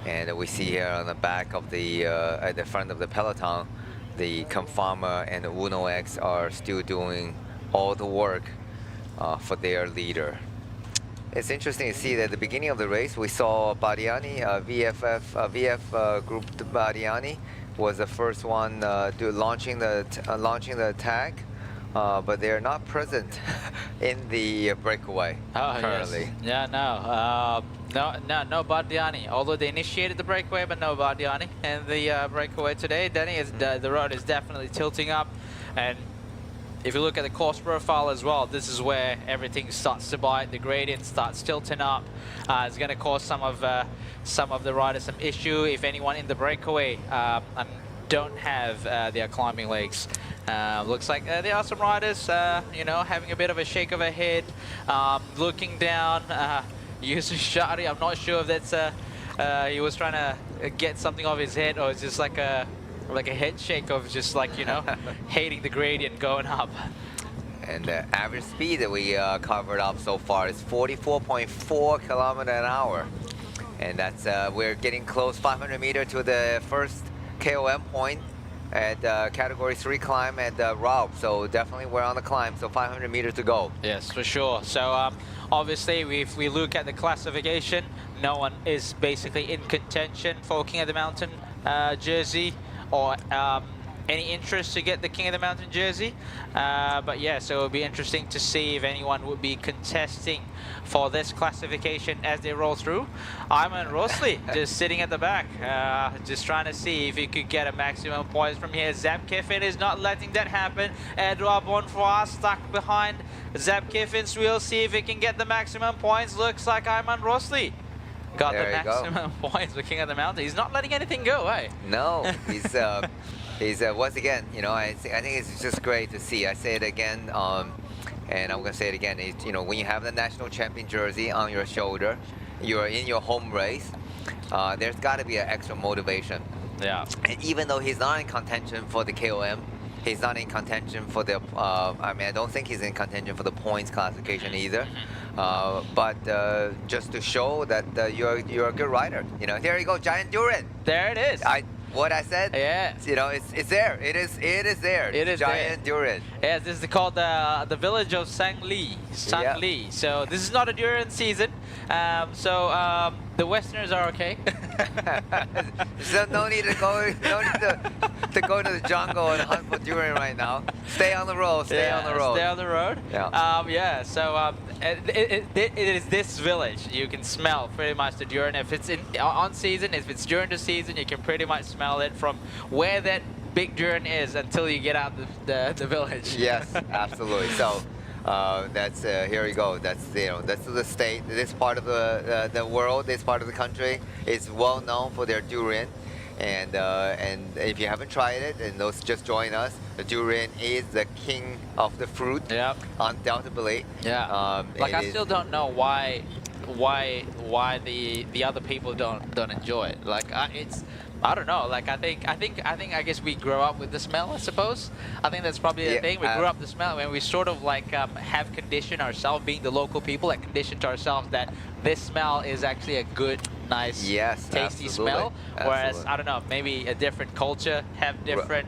And we see here on the back of at the front of the peloton, the Kamfama and the Uno X are still doing all the work for their leader. It's interesting to see that at the beginning of the race, we saw Bardiani, VF Group Bardiani was the first one launching the attack, but they are not present in the breakaway currently. Yes. Yeah, no Bardiani. Although they initiated the breakaway, but no Bardiani in the breakaway today. Denny, the road is definitely tilting up, and if you look at the course profile as well, this is where everything starts to bite. The gradient starts tilting up. It's going to cause some of the riders some issue. If anyone in the breakaway don't have their climbing legs, looks like there are some riders, you know, having a bit of a shake of a head, looking down. Using Shari, I'm not sure if that's he was trying to get something off his head, or it's just like a head shake of just like, you know, hating the gradient going up. And the average speed that we covered up so far is 44.4 kilometers an hour, and that's we're getting close, 500 meters to the first KOM point at category 3 climb at Raub. So definitely we're on the climb, so 500 meters to go. Yes, for sure. So obviously if we look at the classification, no one is basically in contention for King of the Mountain jersey, or any interest to get the King of the Mountain jersey. But yeah, so it'll be interesting to see if anyone would be contesting for this classification as they roll through. Iman Rosley just sitting at the back, just trying to see if he could get a maximum points from here. Zab Kiffin is not letting that happen. Edouard Bonfoy stuck behind Zab Kiffin's wheel. See if he can get the maximum points. Looks like Iman Rosley got the maximum points for King of the Mountain. He's not letting anything go, eh? No, he's once again, you know, I think it's just great to see. I say it again, and I'm gonna say it again. You know, when you have the national champion jersey on your shoulder, you're in your home race. There's got to be an extra motivation. Yeah. And even though he's not in contention for the KOM, he's not in contention for the. I mean, I don't think he's in contention for the points classification either. But just to show that you're a good rider. You know, here you go, Giant Duran. There it is. What I said? Yeah. You know, it's there. It is there. It is Giant Duran. Yes, this is called the village of Sangli. Sangli. Yep. So this is not a Duran season. So the Westerners are okay. So no need to go. No need to go to the jungle and hunt for Duran right now. Stay on the road. Stay on the road. Stay on the road. Yeah. Yeah. So it is this village. You can smell pretty much the Duran. If it's on season, if it's during the season, you can pretty much smell it from where that big Duran is until you get out the village. Yes, absolutely. So that's here we go. That's that's the state. This part of the world, this part of the country is well known for their durian, and if you haven't tried it, and those just join us, the durian is the king of the fruit. Yeah. Undoubtedly. Yeah. Like I still don't know why the other people don't enjoy it. Like I don't know. Like I guess we grow up with the smell, I suppose. I think that's probably the thing. We grew up the smell, and we sort of like have conditioned ourselves, being the local people, like conditioned to ourselves that this smell is actually a good, nice, tasty smell. Whereas I don't know, maybe a different culture have different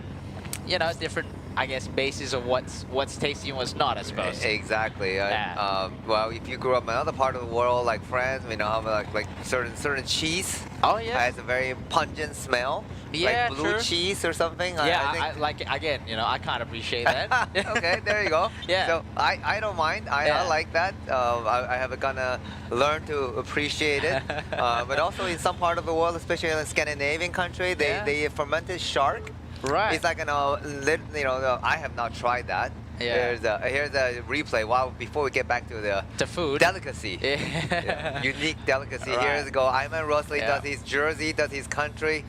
you know, different, I guess, basis of what's tasty and what's not, I suppose. Exactly. Yeah. Well, if you grew up in another part of the world, like France, we know like certain cheese. Oh yeah. Has a very pungent smell. Yeah, like blue true. cheese or something. Yeah, I I like again, you know, I can't appreciate that. Okay, there you go. Yeah. So I don't mind. I like that. I have gonna learn to appreciate it. But also in some part of the world, especially in a Scandinavian country, they fermented shark. Right. It's like I have not tried that. Yeah. Here's a replay. Wow, before we get back to the food delicacy, yeah. Unique delicacy. Right. Here's go. Iman Rosley does his jersey, does his country,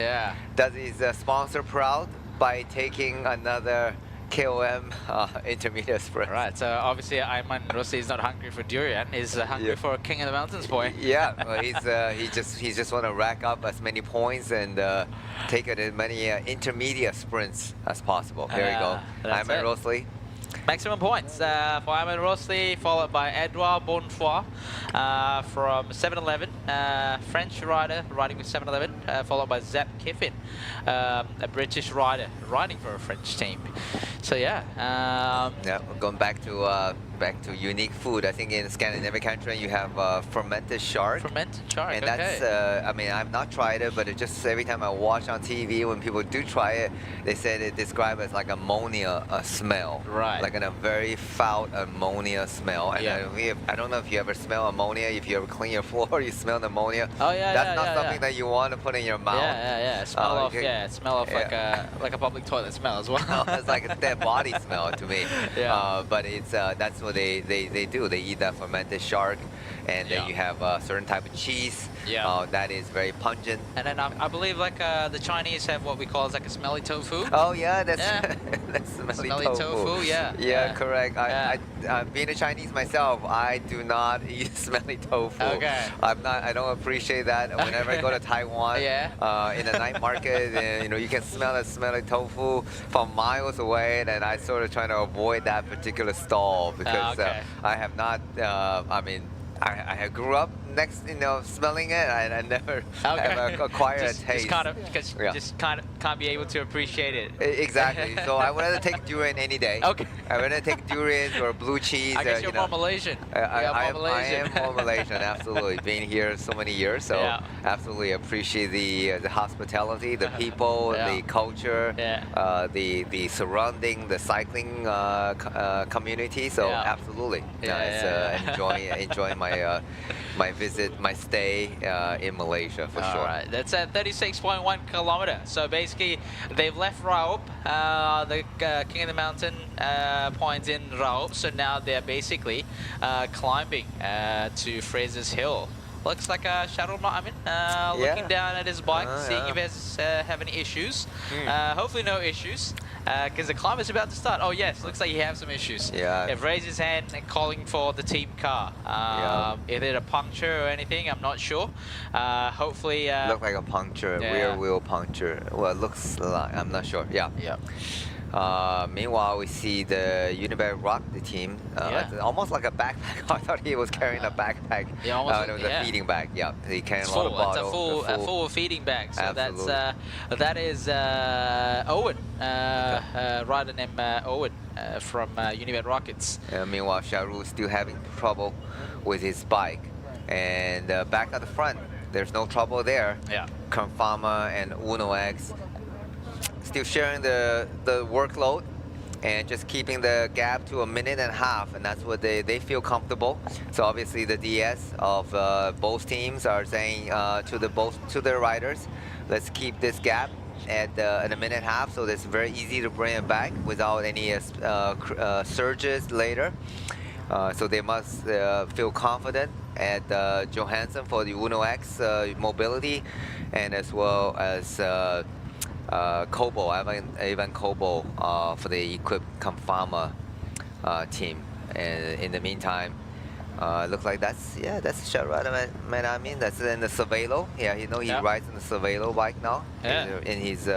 does his sponsor proud by taking another KOM intermediate sprint. Right. So obviously, Iman Rossi is not hungry for durian. He's hungry for a King of the Mountains point. Yeah, well, he just want to rack up as many points and take it as many intermediate sprints as possible. There you go. Iman Rosley. Maximum points for Iman Rossi, followed by Edouard Bonfoy from 7-Eleven, French rider riding with 7-Eleven, followed by Zap Kiffin, a British rider riding for a French team. So yeah. Yeah, we're going back to unique food. I think in Scandinavian country you have fermented shark. Fermented shark. And okay. that's I mean, I've not tried it, but it just every time I watch on TV when people do try it, they said it described as like ammonia smell. Right. Like in a very foul ammonia smell. And I don't know if you ever smell ammonia. If you ever clean your floor, you smell the ammonia. Oh yeah. That's not something that you want to put in your mouth. Yeah. Smell of like a public toilet smell as well. It's like a dead body smell to me. Yeah. But it's that's what they do. They eat that fermented shark, and then you have a certain type of cheese. Yeah. That is very pungent. And then I believe like the Chinese have what we call as like a smelly tofu. Oh yeah, that's that's smelly tofu. Yeah, correct. I being a Chinese myself, I do not eat smelly tofu. Okay. I don't appreciate that. Whenever I go to Taiwan, in the night market, and, you can smell that smelly tofu from miles away, and I sort of trying to avoid that particular stall because I have not. I have grew up next, smelling it. I never have acquired a taste. Just can't be able to appreciate it. Exactly. So I would rather take durian any day. Okay. I would rather take durians or blue cheese. I guess you're more Malaysian. I am more Malaysian, absolutely. Being here so many years, so absolutely appreciate the hospitality, the people, the culture, the surrounding, the cycling community. So absolutely, enjoy my visit, my stay in Malaysia for sure. All right, that's at 36.1 kilometer. So basically, they've left Raup, the King of the Mountain points in Raup. So now they're basically climbing to Fraser's Hill. Looks like Shahrul Ma'amin looking down at his bike, seeing if he has have any issues. Hopefully no issues, because the climb is about to start. Oh yes, looks like he has some issues. Yeah. He's raised his hand and calling for the team car. Is it a puncture or anything? I'm not sure. Hopefully. Look like a puncture, rear wheel puncture. Well, it looks like, I'm not sure. Yeah. Meanwhile, we see the Unibail Rock, the team, almost like a backpack. I thought he was carrying a backpack. Yeah, almost. It was a feeding bag. Yeah, he carrying a lot of It's bottles. a full feeding bag. So Absolutely. that is Owen, rider named Owen from Unibail Rockets. Meanwhile, Shahrul is still having trouble with his bike, and back at the front, there's no trouble there. Yeah. Confama and Uno X still sharing the workload and just keeping the gap to 1.5 minutes, and that's what they feel comfortable. So obviously the DS of both teams are saying to their riders, let's keep this gap at 1.5 minutes, so it's very easy to bring it back without any surges later. So they must feel confident at Johansson for the Uno X mobility, and as well as Kobo, Ivan Kobo for the equipped Confama team. And in the meantime, looks like that's Shahrul Ma'amin. That's in the Cervelo. Yeah, he rides in the Cervelo bike now. In his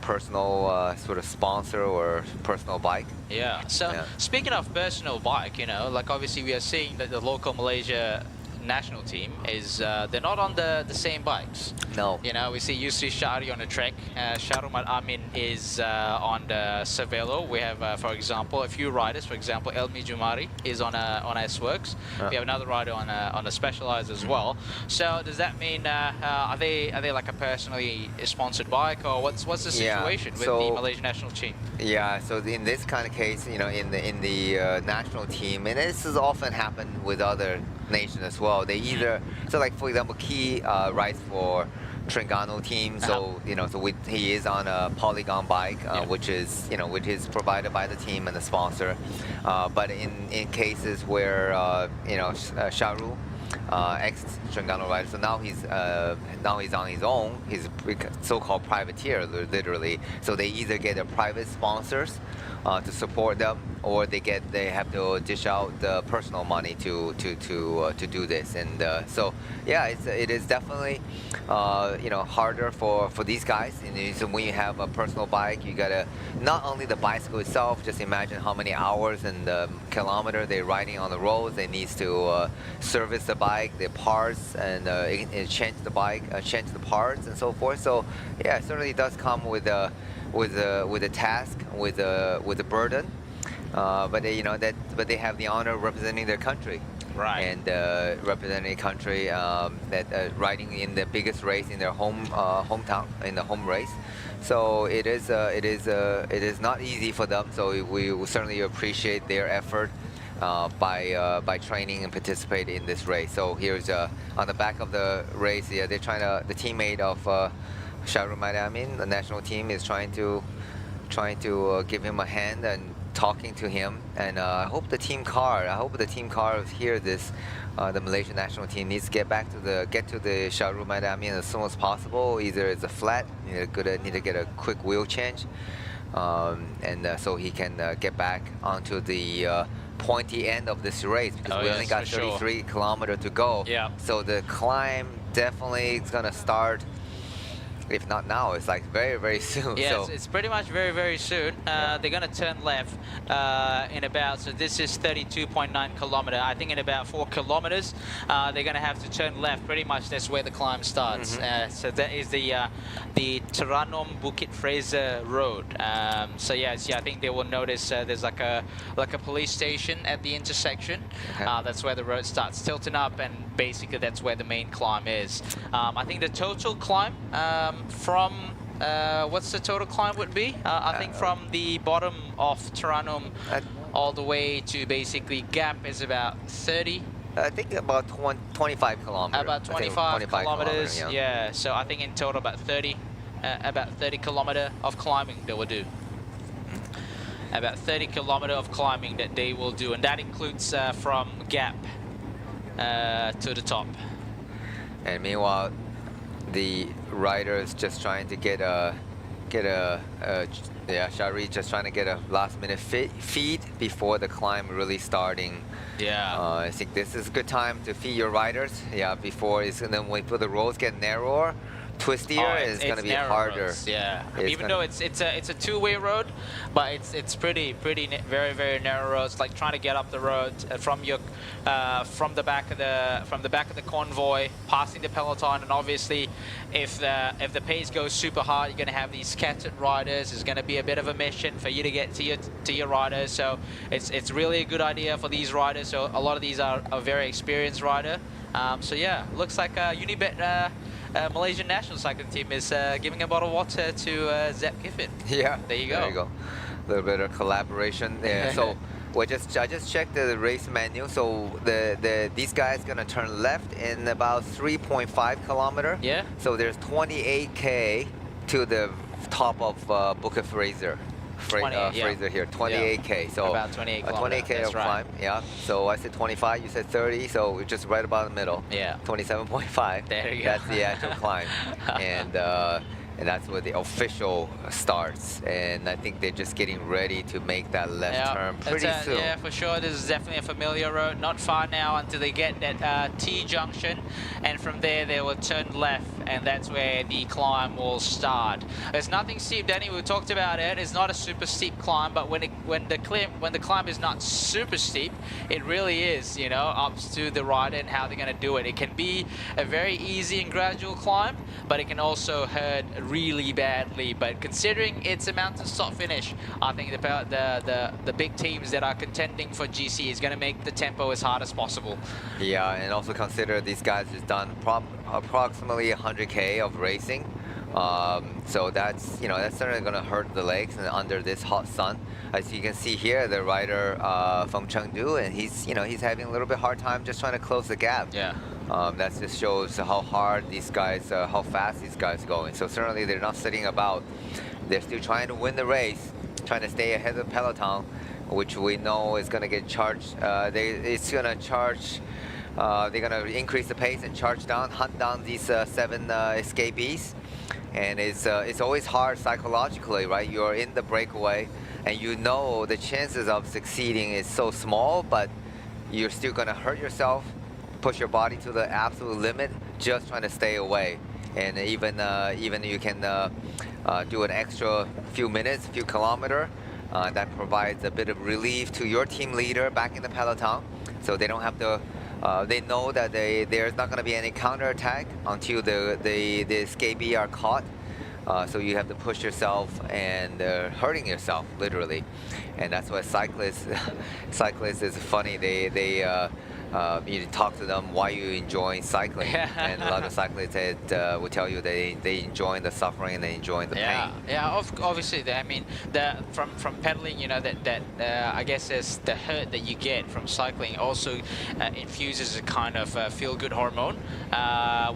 personal sort of sponsor or personal bike. Yeah. So speaking of personal bike, like obviously we are seeing that the local Malaysia national team is they're not on the same bikes. No. You know, we see Shari on the track. Sharumat Amin is on the Cervelo. We have, for example, a few riders. For example, Elmi Jumari is on S-Works. We have another rider on a Specialized as well. So does that mean are they like a personally sponsored bike, or what's the situation with the Malaysian national team? Yeah, so in this kind of case, you know, in the national team, and this has often happened with other nations as well. They either, so like for example, Key rides for Terengganu team, so you know, so he is on a Polygon bike, which is provided by the team and the sponsor. But in cases where you know, Sharu, ex-Terengganu rider, so now he's on his own. He's a so-called privateer, literally. So they either get their private sponsors to support them, or they have to dish out the personal money to do this. And so yeah, it is definitely you know, harder for these guys. And so when you have a personal bike, you gotta not only the bicycle itself. Just imagine how many hours and kilometers they're riding on the roads. They need to service the bike, the parts, and change the bike, change the parts, and so forth. So yeah, it certainly does come with a task, with a burden, but they have the honor of representing their country, right? And representing a country that riding in the biggest race in their hometown, in the home race. So it is not easy for them. So we certainly appreciate their effort by training and participating in this race. So here's on the back of the race. Yeah, the teammate of Sharumat Amin, the national team, is trying to give him a hand and talking to him. And I hope the team car hear this. The Malaysian national team needs to get to the Sharumat Amin as soon as possible. Either it's a flat, need to get a quick wheel change, and so he can get back onto the pointy end of this race, because we only got 33 kilometers to go. Yeah. So the climb definitely is gonna start. If not now, it's like very, very soon. Yeah, so it's pretty much very, very soon. They're going to turn left in about, so this is 32.9 kilometer. I think in about 4 kilometers, they're going to have to turn left. Pretty much that's where the climb starts. So that is the Terengganu Bukit Fraser Road. So yes, I think they will notice there's like a police station at the intersection. That's where the road starts tilting up, and basically that's where the main climb is. I think the total climb from what's the total climb would be? I think from the bottom of Terengganu all the way to basically Gap is about 30. I think about 25 kilometers. About 25 kilometers. Yeah. So I think in total about 30 kilometer of climbing they will do. About 30 kilometer of climbing that they will do, and that includes from Gap to the top. And meanwhile, the rider is just trying to get a Shari just trying to get a last-minute feed before the climb really starting. Yeah. I think this is a good time to feed your riders. Yeah, before and then when the roads get narrower, twistier, it's going to be harder. Roads, yeah. Even though it's a two-way road, but it's pretty very, very narrow roads. Like trying to get up the road from the back of the convoy, passing the peloton, and obviously if the pace goes super hard, you're going to have these scattered riders. It's going to be a bit of a mission for you to get to your riders. So it's really a good idea for these riders. So a lot of these are a very experienced rider. So yeah, looks like Unibet. Malaysian national cycling team is giving a bottle of water to Zep Giffen. Yeah, there you go. There you go. A little bit of collaboration there. So I just checked the race menu. So these guys gonna turn left in about 3.5 kilometer. Yeah. So there's 28k to the top of Bukit Fraser. Fraser here, 28k. So about 28 28k of climb. Yeah. So I said 25. You said 30. So we're just right about the middle. Yeah. 27.5. There you go. That's the actual climb. And and that's where the official starts. And I think they're just getting ready to make that left turn pretty soon. Yeah, for sure. This is definitely a familiar road. Not far now until they get that T-junction, and from there they will turn left, and that's where the climb will start. There's nothing steep, Danny. We talked about it. It's not a super steep climb, but when the climb is not super steep, it really is, you know, up to the rider and how they're going to do it. It can be a very easy and gradual climb, but it can also hurt really badly. But considering it's a mountain stop finish, I think the big teams that are contending for GC is going to make the tempo as hard as possible. Yeah, and also consider these guys just done approximately 100K of racing. So that's, you know, that's certainly going to hurt the legs and under this hot sun. As you can see here, the rider from Chengdu, and he's, you know, he's having a little bit hard time just trying to close the gap. Yeah. That just shows how hard these guys, how fast these guys are going. So certainly they're not sitting about. They're still trying to win the race, trying to stay ahead of the peloton, which we know is going to get charged. It's going to charge. They're going to increase the pace and charge down, hunt down these 7 escapees. And it's always hard psychologically, right? You're in the breakaway, and you know the chances of succeeding is so small, but you're still going to hurt yourself, push your body to the absolute limit, just trying to stay away. And even you can do an extra few minutes, few kilometers. That provides a bit of relief to your team leader back in the peloton, so they don't have to. They know that there's not going to be any counterattack until the escapee are caught. So you have to push yourself and hurting yourself literally, and that's why cyclists is funny. You talk to them why you enjoying cycling, and a lot of cyclists will tell you they enjoy the suffering and they enjoy the pain. Yeah, obviously. I mean, from pedaling, you know, that I guess is the hurt that you get from cycling also infuses a kind of feel-good hormone,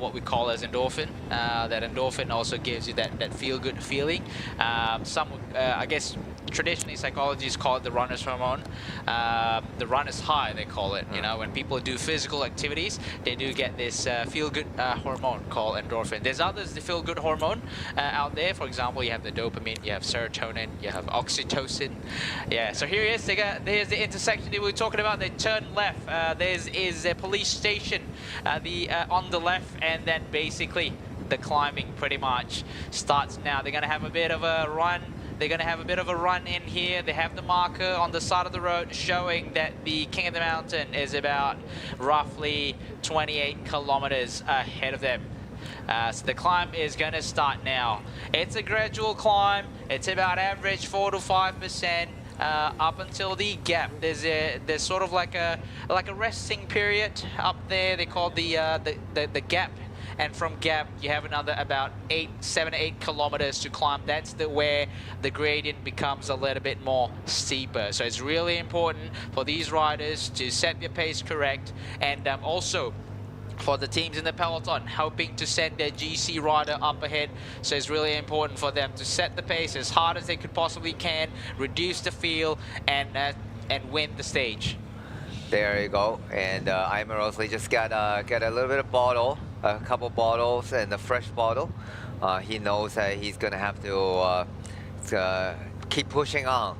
what we call as endorphin. That endorphin also gives you that feel-good feeling. I guess traditionally psychologists call it the runner's hormone, the runner's high they call it. You know, when people do physical activities, they do get this feel-good hormone called endorphin. There's others, the feel-good hormone out there. For example, you have the dopamine, you have serotonin, you have oxytocin. Yeah, so here it is. There's the intersection that we were talking about. They turn left. There's a police station on the left, and then basically the climbing pretty much starts now. They're going to have a bit of a run. They're going to have a bit of a run in here. They have the marker on the side of the road showing that the King of the Mountain is about roughly 28 kilometers ahead of them. So the climb is going to start now. It's a gradual climb. It's about average 4 to 5%. Up until the gap, there's sort of like a resting period up there. They call the gap. And from gap, you have another about 7 to 8 kilometers to climb. That's where the gradient becomes a little bit more steeper. So it's really important for these riders to set their pace correct, and also for the teams in the peloton hoping to send their GC rider up ahead. So it's really important for them to set the pace as hard as they could possibly can, reduce the feel, and win the stage. There you go. And Ayman Rosalie just got a little bit of bottle, a couple bottles and a fresh bottle. He knows that he's going to have to keep pushing on,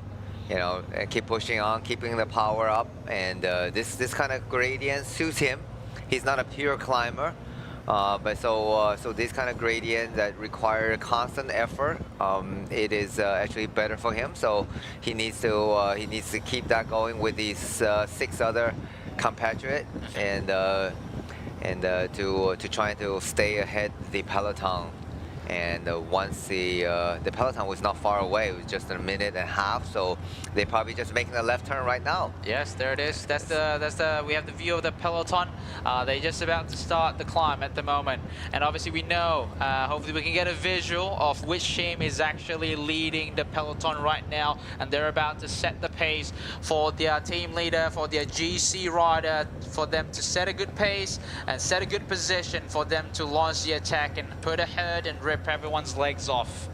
you know, keep pushing on, keeping the power up. And this kind of gradient suits him. He's not a pure climber, but so this kind of gradient that require constant effort, it is actually better for him. So he needs to keep that going with these 6 other compatriots, and to try to stay ahead the peloton. And once the peloton was not far away, it was just a minute and a half, so they're probably just making a left turn right now. Yes, there it is. We have the view of the peloton. They're just about to start the climb at the moment, and obviously we know. Hopefully we can get a visual of which team is actually leading the peloton right now, and they're about to set the pace for their team leader, for their GC rider, for them to set a good pace and set a good position for them to launch the attack and put a herd and rip everyone's legs off.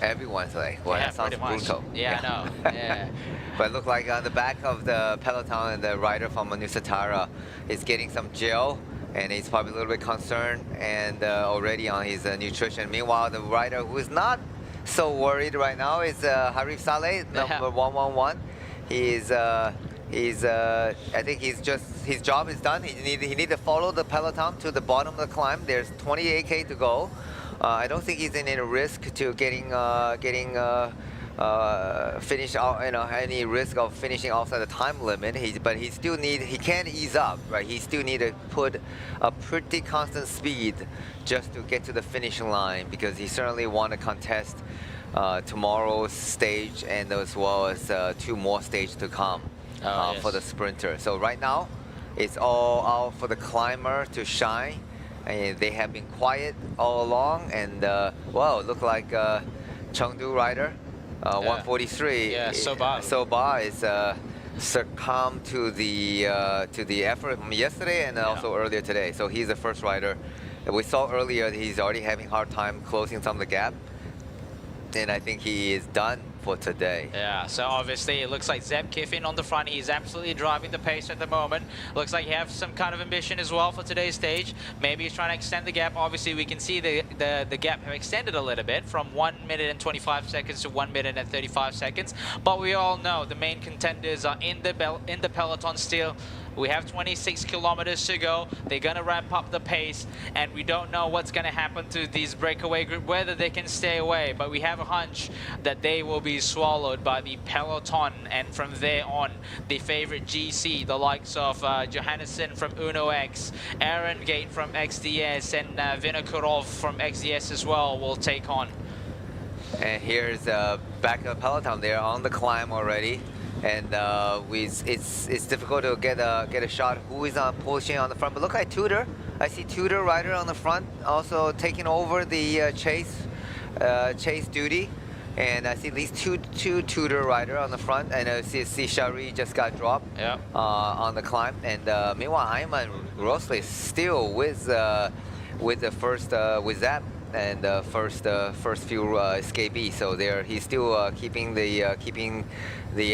Everyone's leg. Well, yeah, that sounds brutal. Yeah, I know. Yeah. But it looked like on the back of the peloton, and the rider from Nusatara is getting some gel and he's probably a little bit concerned and already on his nutrition. Meanwhile, the rider who is not so worried right now is Harif Saleh, number 111. I think his job is done. He need to follow the peloton to the bottom of the climb. There's 28K to go. I don't think he's in any risk to getting finish out, any risk of finishing outside the time limit. But he still he can't ease up, right? He still need to put a pretty constant speed just to get to the finishing line, because he certainly want to contest tomorrow's stage and as well as 2 more stages to come for the sprinter. So right now, it's all out for the climber to shine. And they have been quiet all along, and well, look like Chengdu rider. 143. Yeah, Soba. Soba is succumbed to the effort from yesterday and also earlier today. So he's the first rider. We saw earlier that he's already having a hard time closing some of the gap. And I think he is done for today. Yeah, so obviously it looks like Zeb Kiffin on the front. He's absolutely driving the pace at the moment. Looks like he has some kind of ambition as well for today's stage. Maybe he's trying to extend the gap. Obviously, we can see the gap have extended a little bit from 1 minute and 25 seconds to 1 minute and 35 seconds. But we all know the main contenders are in the peloton still. We have 26 kilometers to go. They're going to ramp up the pace, and we don't know what's going to happen to these breakaway group, whether they can stay away. But we have a hunch that they will be swallowed by the peloton, and from there on, the favorite GC, the likes of Johannesson from Uno X, Aaron Gate from XDS, and Vinokurov from XDS as well will take on. And here's back of the peloton. They're on the climb already. And it's difficult to get a shot who is pushing on the front. But look at Tudor. I see Tudor rider on the front, also taking over the chase duty. And I see at least two Tudor rider on the front. And I see Shari just got dropped on the climb. And meanwhile, Ayman Rosley still with the first with that. And first few escapees, so he's still keeping the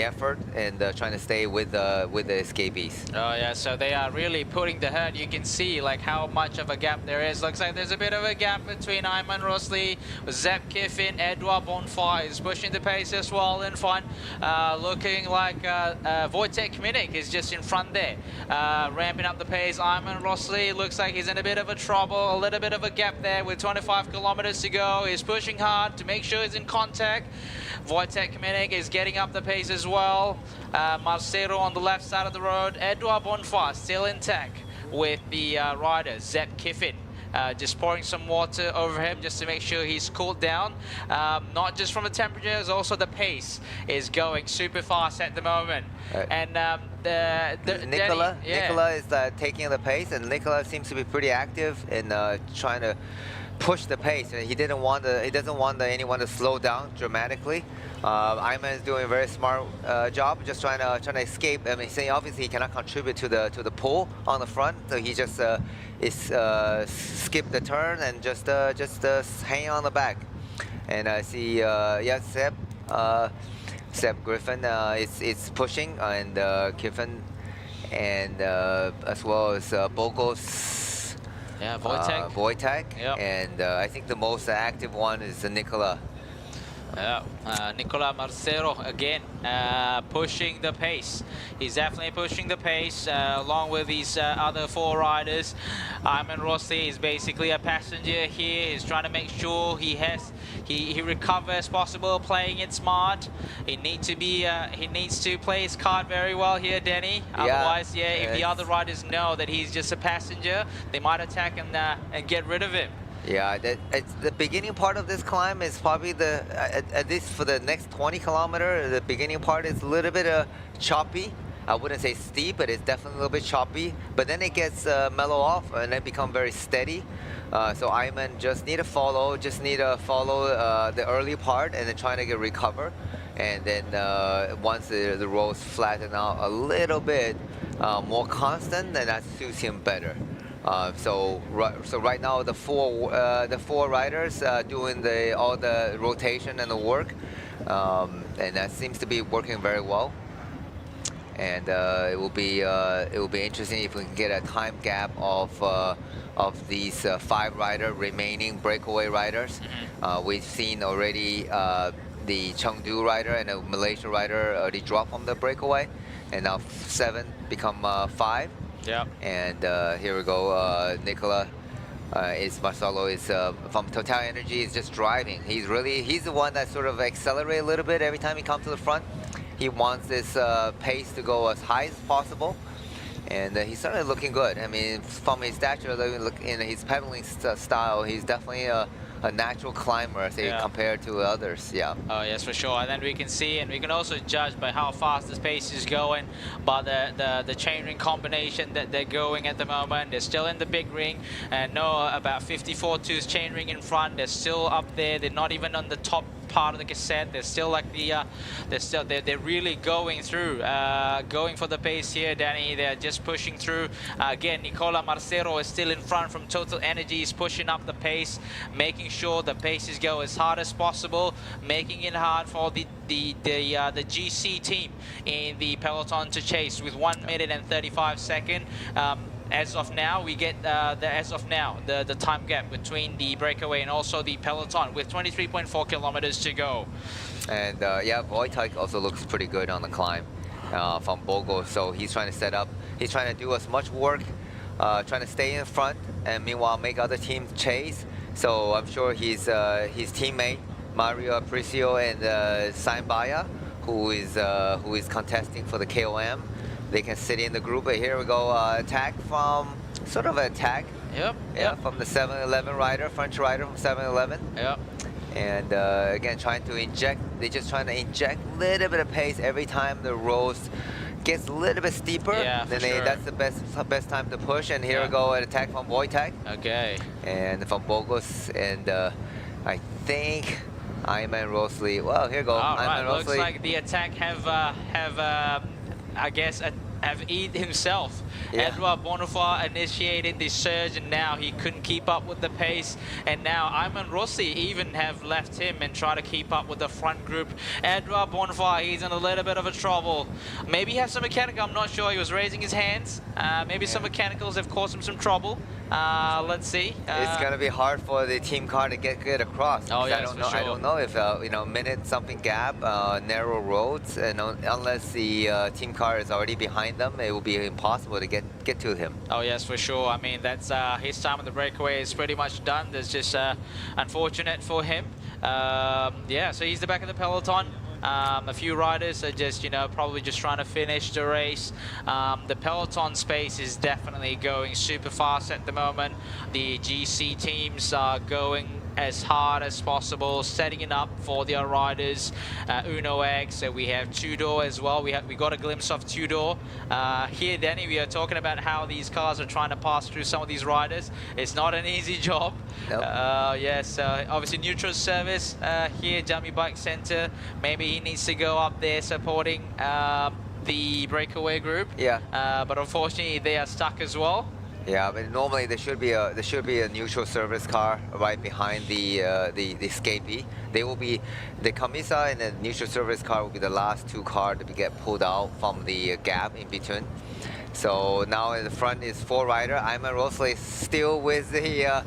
effort and trying to stay with the escapees. Oh yeah, so they are really putting the hurt. You can see like how much of a gap there is. Looks like there's a bit of a gap between Ayman Rosley, Zeb Kiffin, Edouard Bonfire is pushing the pace as well in front. Looking like Wojtek Kminik is just in front there, ramping up the pace. Ayman Rosley looks like he's in a bit of a trouble, a little bit of a gap there with 25 kilometers to go. He's pushing hard to make sure he's in contact. Wojtek Kminik is getting up the pace as well. Marcelo on the left side of the road. Edouard Bonfire still intact with the rider, Zeb Kiffin. Just pouring some water over him just to make sure he's cooled down. Not just from the temperatures, also the pace is going super fast at the moment. And Nicola is taking the pace, and Nicola seems to be pretty active in trying to push the pace, and he doesn't want anyone to slow down dramatically. Ayman is doing a very smart job, just trying to escape. I mean, saying obviously he cannot contribute to the pull on the front, so he just skip the turn and just hang on the back. And I see Seb Griffin is pushing, and Kiffin, and as well as Bogos. Yeah, Wojtek. Yep. And I think the most active one is Nicola. Yeah, Nicola Marcelo again pushing the pace. He's definitely pushing the pace along with these other 4 riders. Ayman Rosley is basically a passenger here. He's trying to make sure he recovers as possible, playing it smart. He needs to play his card very well here, Denny. Otherwise, if the other riders know that he's just a passenger, they might attack and get rid of him. Yeah, the beginning part of this climb is probably at least for the next 20 kilometers, the beginning part is a little bit choppy. I wouldn't say steep, but it's definitely a little bit choppy. But then it gets mellow off and then become very steady. So Ayman just need to follow the early part and then trying to recover. And then once the roads flatten out a little bit more constant, then that suits him better. So right now the four riders doing all the rotation and the work, and that seems to be working very well. and it will be interesting if we can get a time gap of these 5 remaining breakaway riders. We've seen already the Chengdu rider and a Malaysia rider already drop from the breakaway, and now 7 become 5. Yeah. And here we go. Nicola Marcelo is from Total Energy, is just driving. He's the one that sort of accelerates a little bit every time he comes to the front. He wants this pace to go as high as possible, and he's certainly looking good. I mean, from his stature, in his pedaling style, he's definitely a natural climber, say, compared to others. Yeah. Oh yes, for sure. And then we can see, and we can also judge by how fast this pace is going, by the chainring combination that they're going at the moment. They're still in the big ring, and no, about 54-2's chainring in front. They're still up there. They're not even on the top part of the cassette. They're still like they're really going through, going for the pace here, Danny. They're just pushing through. Again, Nicola Marcero is still in front from Total Energy. He's pushing up the pace, making sure the paces go as hard as possible, making it hard for the GC team in the peloton to chase with 1 minute and 35 seconds. As of now, we get the time gap between the breakaway and also the peloton with 23.4 kilometers to go. And yeah, Wojtek also looks pretty good on the climb from Bogo. So he's trying to set up. He's trying to do as much work, trying to stay in front, and meanwhile make other teams chase. So I'm sure his teammate Mario Apricio and Saimbaya, who is contesting for the KOM, they can sit in the group. But here we go, attack from sort of an attack. Yep. Yeah, from the 7-Eleven rider, French rider from 7-Eleven. Yep. And again, trying to inject. They're just trying to inject a little bit of pace every time the roads gets a little bit steeper. Yeah, then sure. that's the best time to push. And here we go, an attack from Wojtek. Okay. And from Bogos, and I think Ayman Rosley. Well, here we go. All right. Ayman Looks Rosley. like the attack have eaten himself. Yeah. Edouard Bonifay initiated the surge, and now he couldn't keep up with the pace. And now Ayman Rossi even have left him and try to keep up with the front group. Edouard Bonifay, he's in a little bit of a trouble. Maybe he has some mechanical. I'm not sure. He was raising his hands. Maybe some mechanicals have caused him some trouble. Let's see. It's gonna be hard for the team car to get across. Oh yes, I don't know if minute something gap, narrow roads, and unless the team car is already behind them, it will be impossible to get to him. Oh yes, for sure. I mean, that's his time on the breakaway is pretty much done. That's just unfortunate for him. Yeah, so he's the back of the peloton. A few riders are just, probably just trying to finish the race. The peloton space is definitely going super fast at the moment. The GC teams are going as hard as possible, setting it up for their riders. Uno X, so we have Tudor as well. We got a glimpse of Tudor. Here, Danny, we are talking about how these cars are trying to pass through some of these riders. It's not an easy job. Nope. Yes, obviously neutral service here, Dummy Bike Center. Maybe he needs to go up there supporting the breakaway group. Yeah. But unfortunately, they are stuck as well. Yeah, but normally there should be a neutral service car right behind the escapee. They will be the Camisa and the neutral service car will be the last 2 cars to get pulled out from the gap in between. So now in the front is 4 rider. Ayman Rosley still with the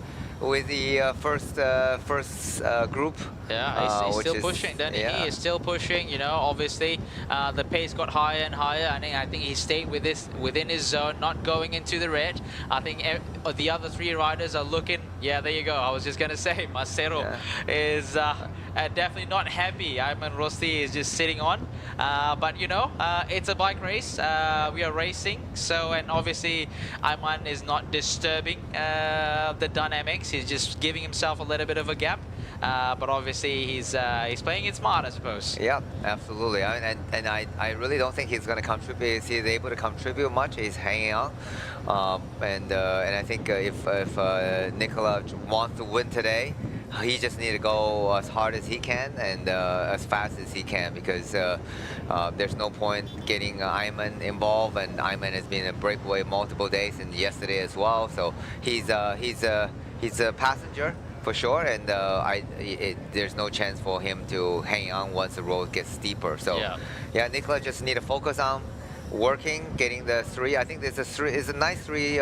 first group. Yeah, he's still is, pushing, Danny. Yeah. He is still pushing, obviously the pace got higher and higher. I think he stayed within his zone, not going into the red. I think the other 3 riders are looking, yeah, there you go. I was just going to say, Marcero is definitely not happy. Ayman Rossi is just sitting on. But, it's a bike race. We are racing. So, and obviously Ayman is not disturbing the dynamics. He's just giving himself a little bit of a gap. But obviously he's playing it smart, I suppose. Yeah, absolutely. And I really don't think he's going to contribute. He's able to contribute much. He's hanging on. And I think if Nicola wants to win today, he just needs to go as hard as he can and as fast as he can, because there's no point getting Ayman involved, and Ayman has been in breakaway multiple days and yesterday as well. So he's a passenger for sure, and there's no chance for him to hang on once the road gets steeper. So yeah, Nicola just need to focus on working, getting the three. I think there's is a nice three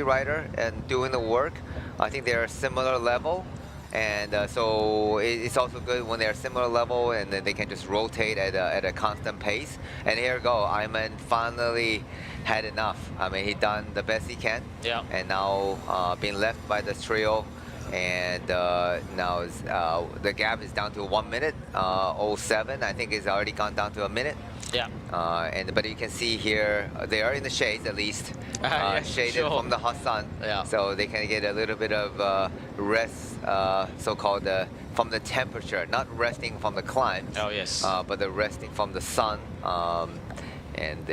rider and doing the work. I think they're similar level, and so it's also good when they're similar level, and then they can just rotate at a constant pace. And here we go, Ayman finally had enough. I mean, he done the best he can, and now being left by the trio. And now the gap is down to 1 minute 07. I think it's already gone down to a minute. Yeah. But you can see here they are in the shades at least, shaded from the hot sun. So they can get a little bit of rest, so-called from the temperature, not resting from the climb. Oh yes. But the resting from the sun. And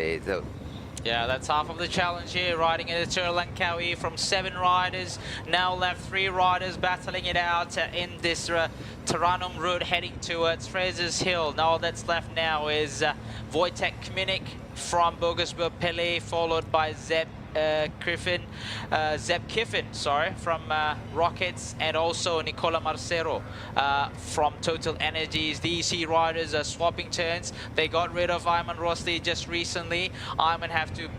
yeah, that's half of the challenge here, riding in the Tour Langkawi from 7 riders. Now left 3 riders battling it out in this Taranum route heading towards Fraser's Hill. Now all that's left now is Wojtek Kminik from Burgersburg Pele, followed by Zeb Kiffin, from Rockets, and also Nicola Marcero from Total Energies. These three riders are swapping turns. They got rid of Ayman Rosli just recently. Ayman have to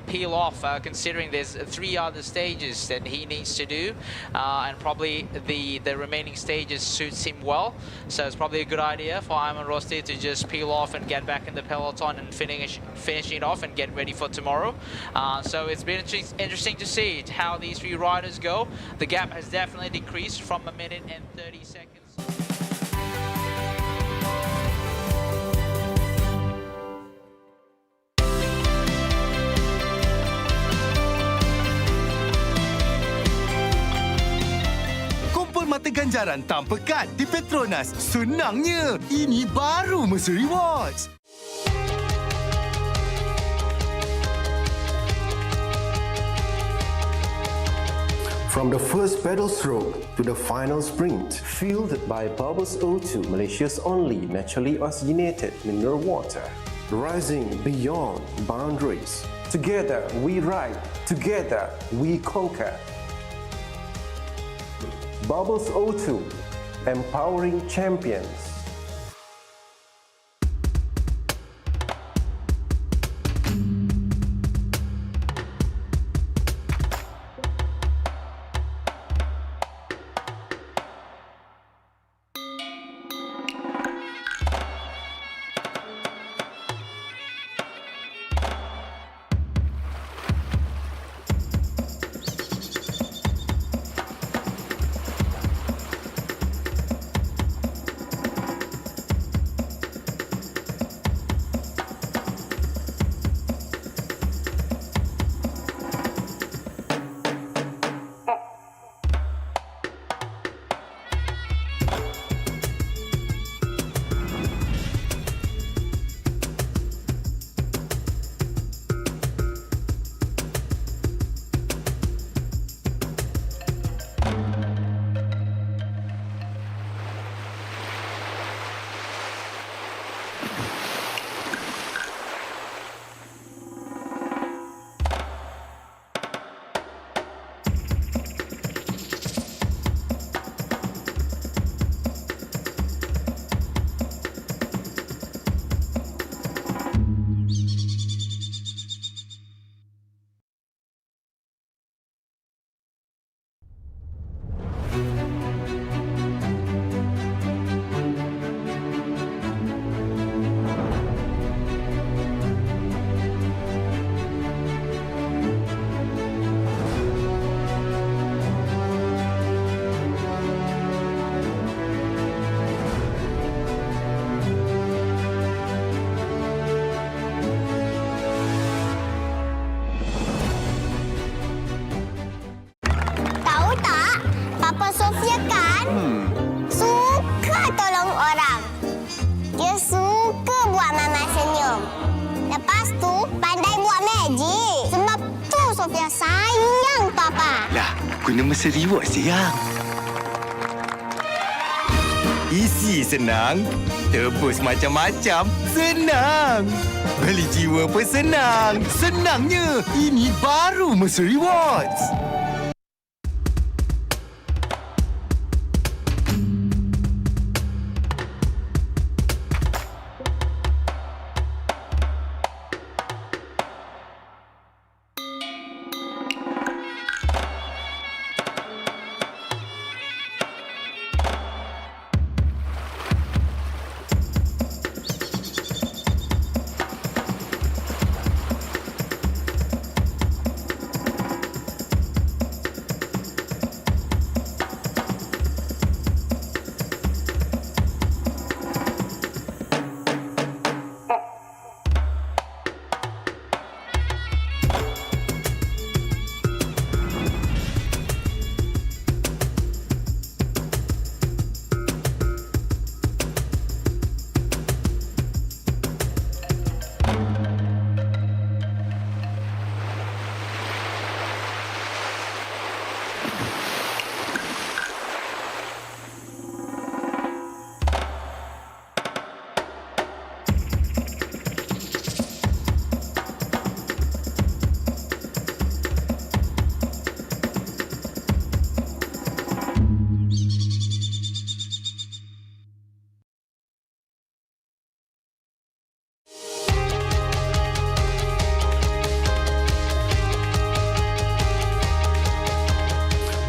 peel off, considering there's 3 other stages that he needs to do, and probably the remaining stages suits him well. So it's probably a good idea for Ayman Rosli to just peel off and get back in the peloton and finish it off and get ready for tomorrow. So it's been interesting to see how these 3 riders go. The gap has definitely decreased from 1 minute and 30 seconds. Kumpul mata ganjaran tanpa kad di Petronas. Senangnya, ini baru Mercer Rewards. From the first pedal stroke to the final sprint, fueled by Bubbles O2, Malaysia's only naturally oxygenated mineral water. Rising beyond boundaries. Together we ride, together we conquer. Bubbles O2, empowering champions. Guna Mercer Rewards sayang. Isi senang, tebus macam-macam, senang. Beli jiwa pun senang. Senangnya, ini baru Mercer Rewards.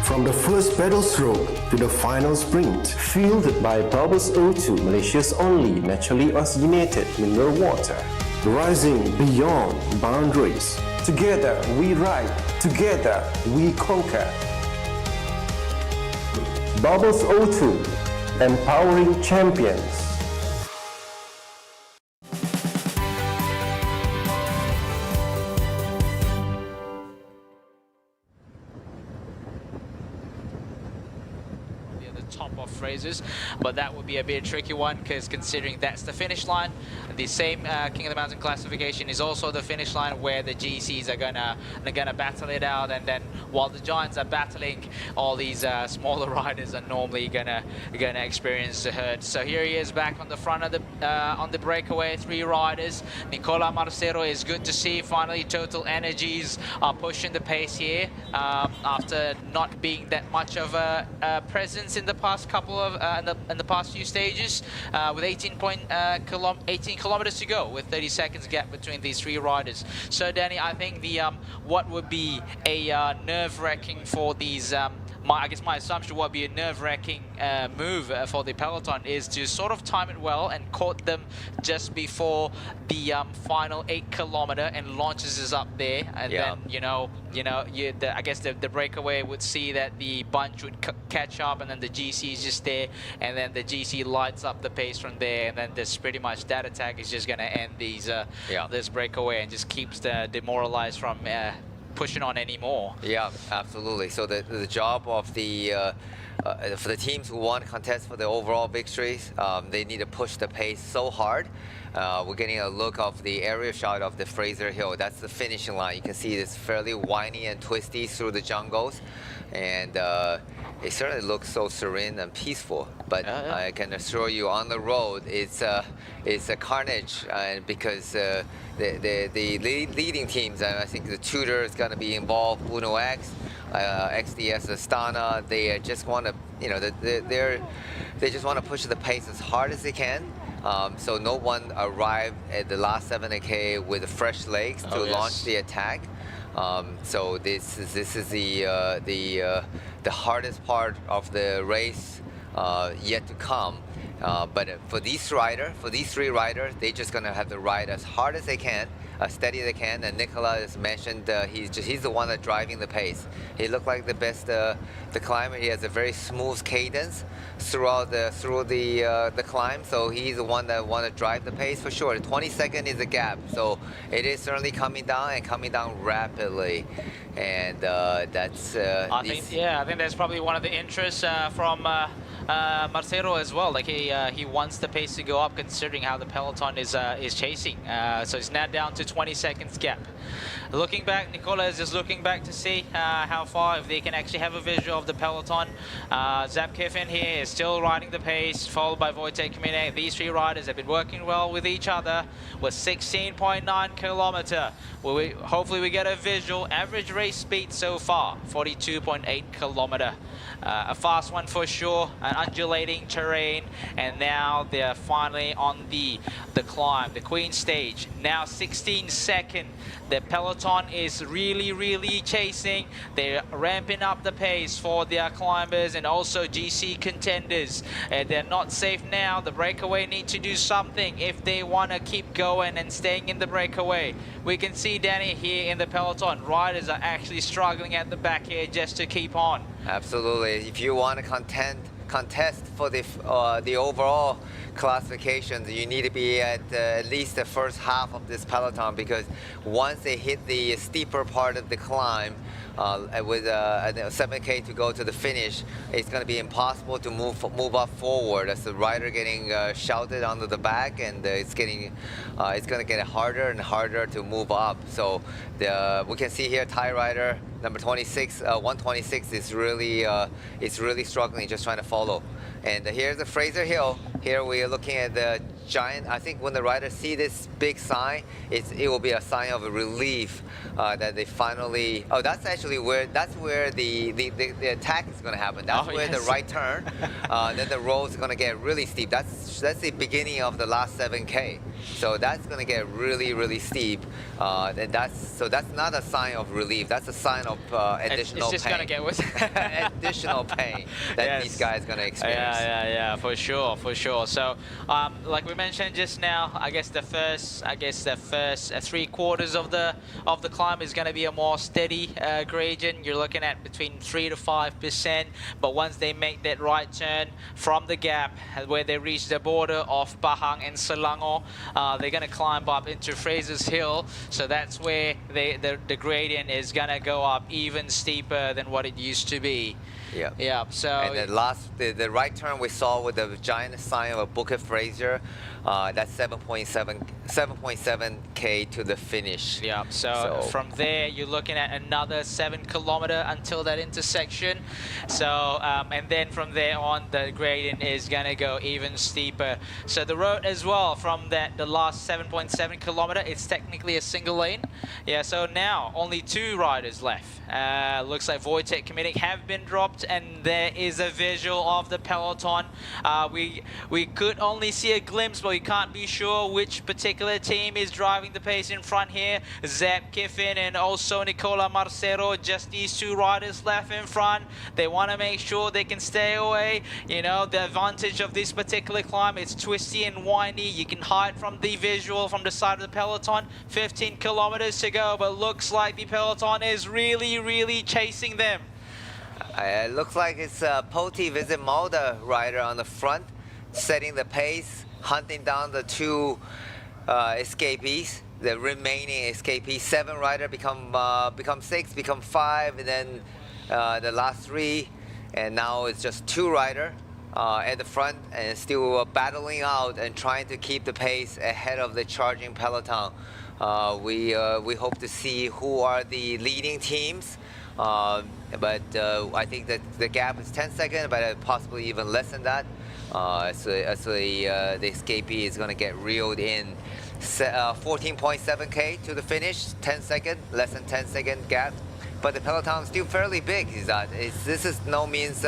From the first pedal stroke to the final sprint, fueled by Bubbles O2, Malaysia's only naturally oxygenated mineral water. Rising beyond boundaries. Together we ride, together we conquer. Bubbles O2, empowering champions. Top of Fraser's, but that would be a bit tricky one because considering that's the finish line, the same King of the Mountain classification is also the finish line where the GCs are gonna battle it out, and then while the Giants are battling, all these smaller riders are normally gonna experience the hurt. So here he is back on the front of the on the breakaway, 3 riders. Nicola Marcero is good to see. Finally, Total Energies are pushing the pace here after not being that much of a presence in the past couple of in the past few stages, with 18 kilometers to go, with 30 seconds gap between these 3 riders. So Danny, I think the what would be a nerve-wracking for these I guess my assumption would be a nerve-wracking move for the peloton is to sort of time it well and caught them just before the final 8 kilometer and launches us up there, and then I guess the breakaway would see that the bunch would catch up, and then the GC is just there, and then the GC lights up the pace from there, and then this pretty much that attack is just going to end these this breakaway and just keeps the demoralized from pushing on anymore. Yeah, absolutely. So the job of the for the teams who want to contest for the overall victories, they need to push the pace so hard. We're getting a look of the aerial shot of the Fraser Hill. That's the finishing line. You can see it's fairly windy and twisty through the jungles, and it certainly looks so serene and peaceful. But I can assure you, on the road, it's a carnage, because the leading teams, and I think the Tudor is going to be involved, Uno X, XDS Astana. They just want to, they just want to push the pace as hard as they can. So no one arrived at the last 7K with fresh legs to launch the attack. So this is the hardest part of the race yet to come. But for these 3 riders, they're just gonna have to ride as hard as they can, as steady as they can. And Nicola has mentioned he's the one that's driving the pace. He looked like the best the climber. He has a very smooth cadence throughout the climb. So he's the one that want to drive the pace for sure. 20 seconds is a gap, so it is certainly coming down and coming down rapidly. And that's I think that's probably one of the interests from Marcero as well. Like he wants the pace to go up, considering how the peloton is chasing. So it's now down to 20 seconds gap. Looking back, Nicola is just looking back to see how far, if they can actually have a visual of the peloton. Zap Kiffin here is still riding the pace, followed by Wojtek Kminek. These 3 riders have been working well with each other with 16.9 kilometer. Hopefully we get a visual. Average race speed so far, 42.8 kilometer. A fast one for sure, an undulating terrain, and now they're finally on the climb, the Queen stage. Now 16 seconds. The peloton is really chasing. They're ramping up the pace for their climbers and also GC contenders. They're not safe now. The breakaway need to do something if they want to keep going and staying in the breakaway. We can see, Danny, here in the peloton, riders are actually struggling at the back here just to keep on. Absolutely. If you want to contest for the overall classifications, you need to be at least the first half of this peloton, because once they hit the steeper part of the climb, with 7K to go to the finish, it's going to be impossible to move up forward as the rider getting shouted onto the back, and it's going to get harder and harder to move up. So we can see here Thai rider number 26, 126 is really struggling, just trying to follow. And here's the Fraser Hill. Here we are looking at the giant. I think when the riders see this big sign, it will be a sign of relief that they finally. Oh, that's where the attack is going to happen. That's where the right turn. Then the road is going to get really steep. That's the beginning of the last 7K. So that's going to get really, really steep. And that's not a sign of relief. That's a sign of additional It's just pain. going to get worse. Additional pain that these guys going to experience. Yeah, for sure. So, like we mentioned just now, I guess the first 3/4 of the climb is going to be a more steady gradient. You're looking at between 3 to 5%. But once they make that right turn from the gap where they reach the border of Pahang and Selangor, they're going to climb up into Fraser's Hill. So that's where the gradient is going to go up even steeper than what it used to be. Yeah. So and the right turn we saw with the giant sign of Bukit Fraser, that's 7.7K to the finish. Yeah. So from there you're looking at another 7 kilometer until that intersection. So and then from there on the gradient is gonna go even steeper. So the road as well from the last 7.7 kilometer, it's technically a single lane. Yeah. So now only 2 riders left. Looks like Wojtek Kaminik have been dropped, and there is a visual of the peloton. We could only see a glimpse, but we can't be sure which particular team is driving the pace in front here. Zeb Kiffin and also Nicola Marcero, just these 2 riders left in front. They want to make sure they can stay away. You know, the advantage of this particular climb, it's twisty and windy. You can hide from the visual from the side of the peloton. 15 kilometers to go, but looks like the peloton is really chasing them. It looks like it's Poti Visit Malda rider on the front, setting the pace, hunting down the 2 escapees, the remaining escapees. 7 rider become 6, become 5, and then the last 3, and now it's just 2 rider at the front, and still battling out and trying to keep the pace ahead of the charging peloton. We hope to see who are the leading teams. But I think that the gap is 10 seconds, but possibly even less than that. So the escapee is going to get reeled in. 14.7K to the finish, 10 second, less than 10 second gap. But the peloton is still fairly big. This is no means.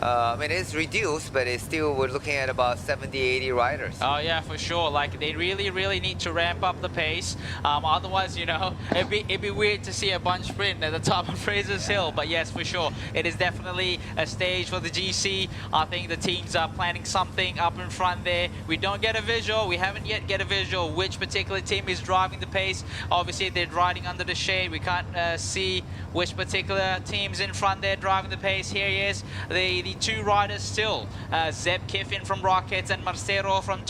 I mean, it's reduced, but it's still, we're looking at about 70, 80 riders. Oh yeah, for sure. Like they really need to ramp up the pace. Otherwise, you know, it'd be weird to see a bunch sprint at the top of Fraser's Hill. But yes, for sure, it is definitely a stage for the GC. I think the teams are planning something up in front there. We don't get a visual. We haven't yet get a visual which particular team is driving the pace. Obviously, they're riding under the shade. We can't see which particular team's in front there driving the pace. Here he is, the 2 riders still. Zeb Kiffin from Rockets and Marcero from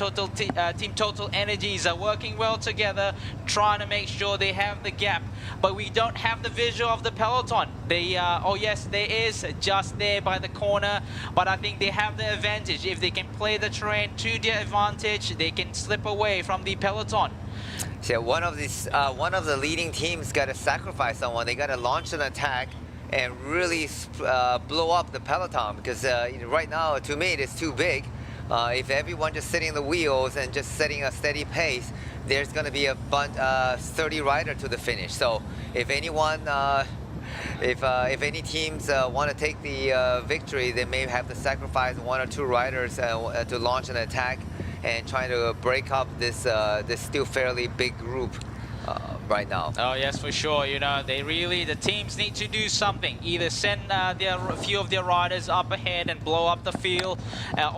Team Total Energies are working well together, trying to make sure they have the gap. But we don't have the visual of the peloton. Oh yes, there is just there by the corner, but I think they have the advantage. If they can play the terrain to their advantage, they can slip away from the peloton. So one of the leading teams got to sacrifice someone. They got to launch an attack and really blow up the peloton, because right now, to me, it is too big. If everyone just sitting in the wheels and just setting a steady pace, there's going to be a bunch, 30 rider to the finish. So if anyone, if any teams want to take the victory, they may have to sacrifice 1 or 2 riders to launch an attack and trying to break up this still fairly big group right now. Oh yes, for sure. You know, the teams need to do something. Either send a few of their riders up ahead and blow up the field,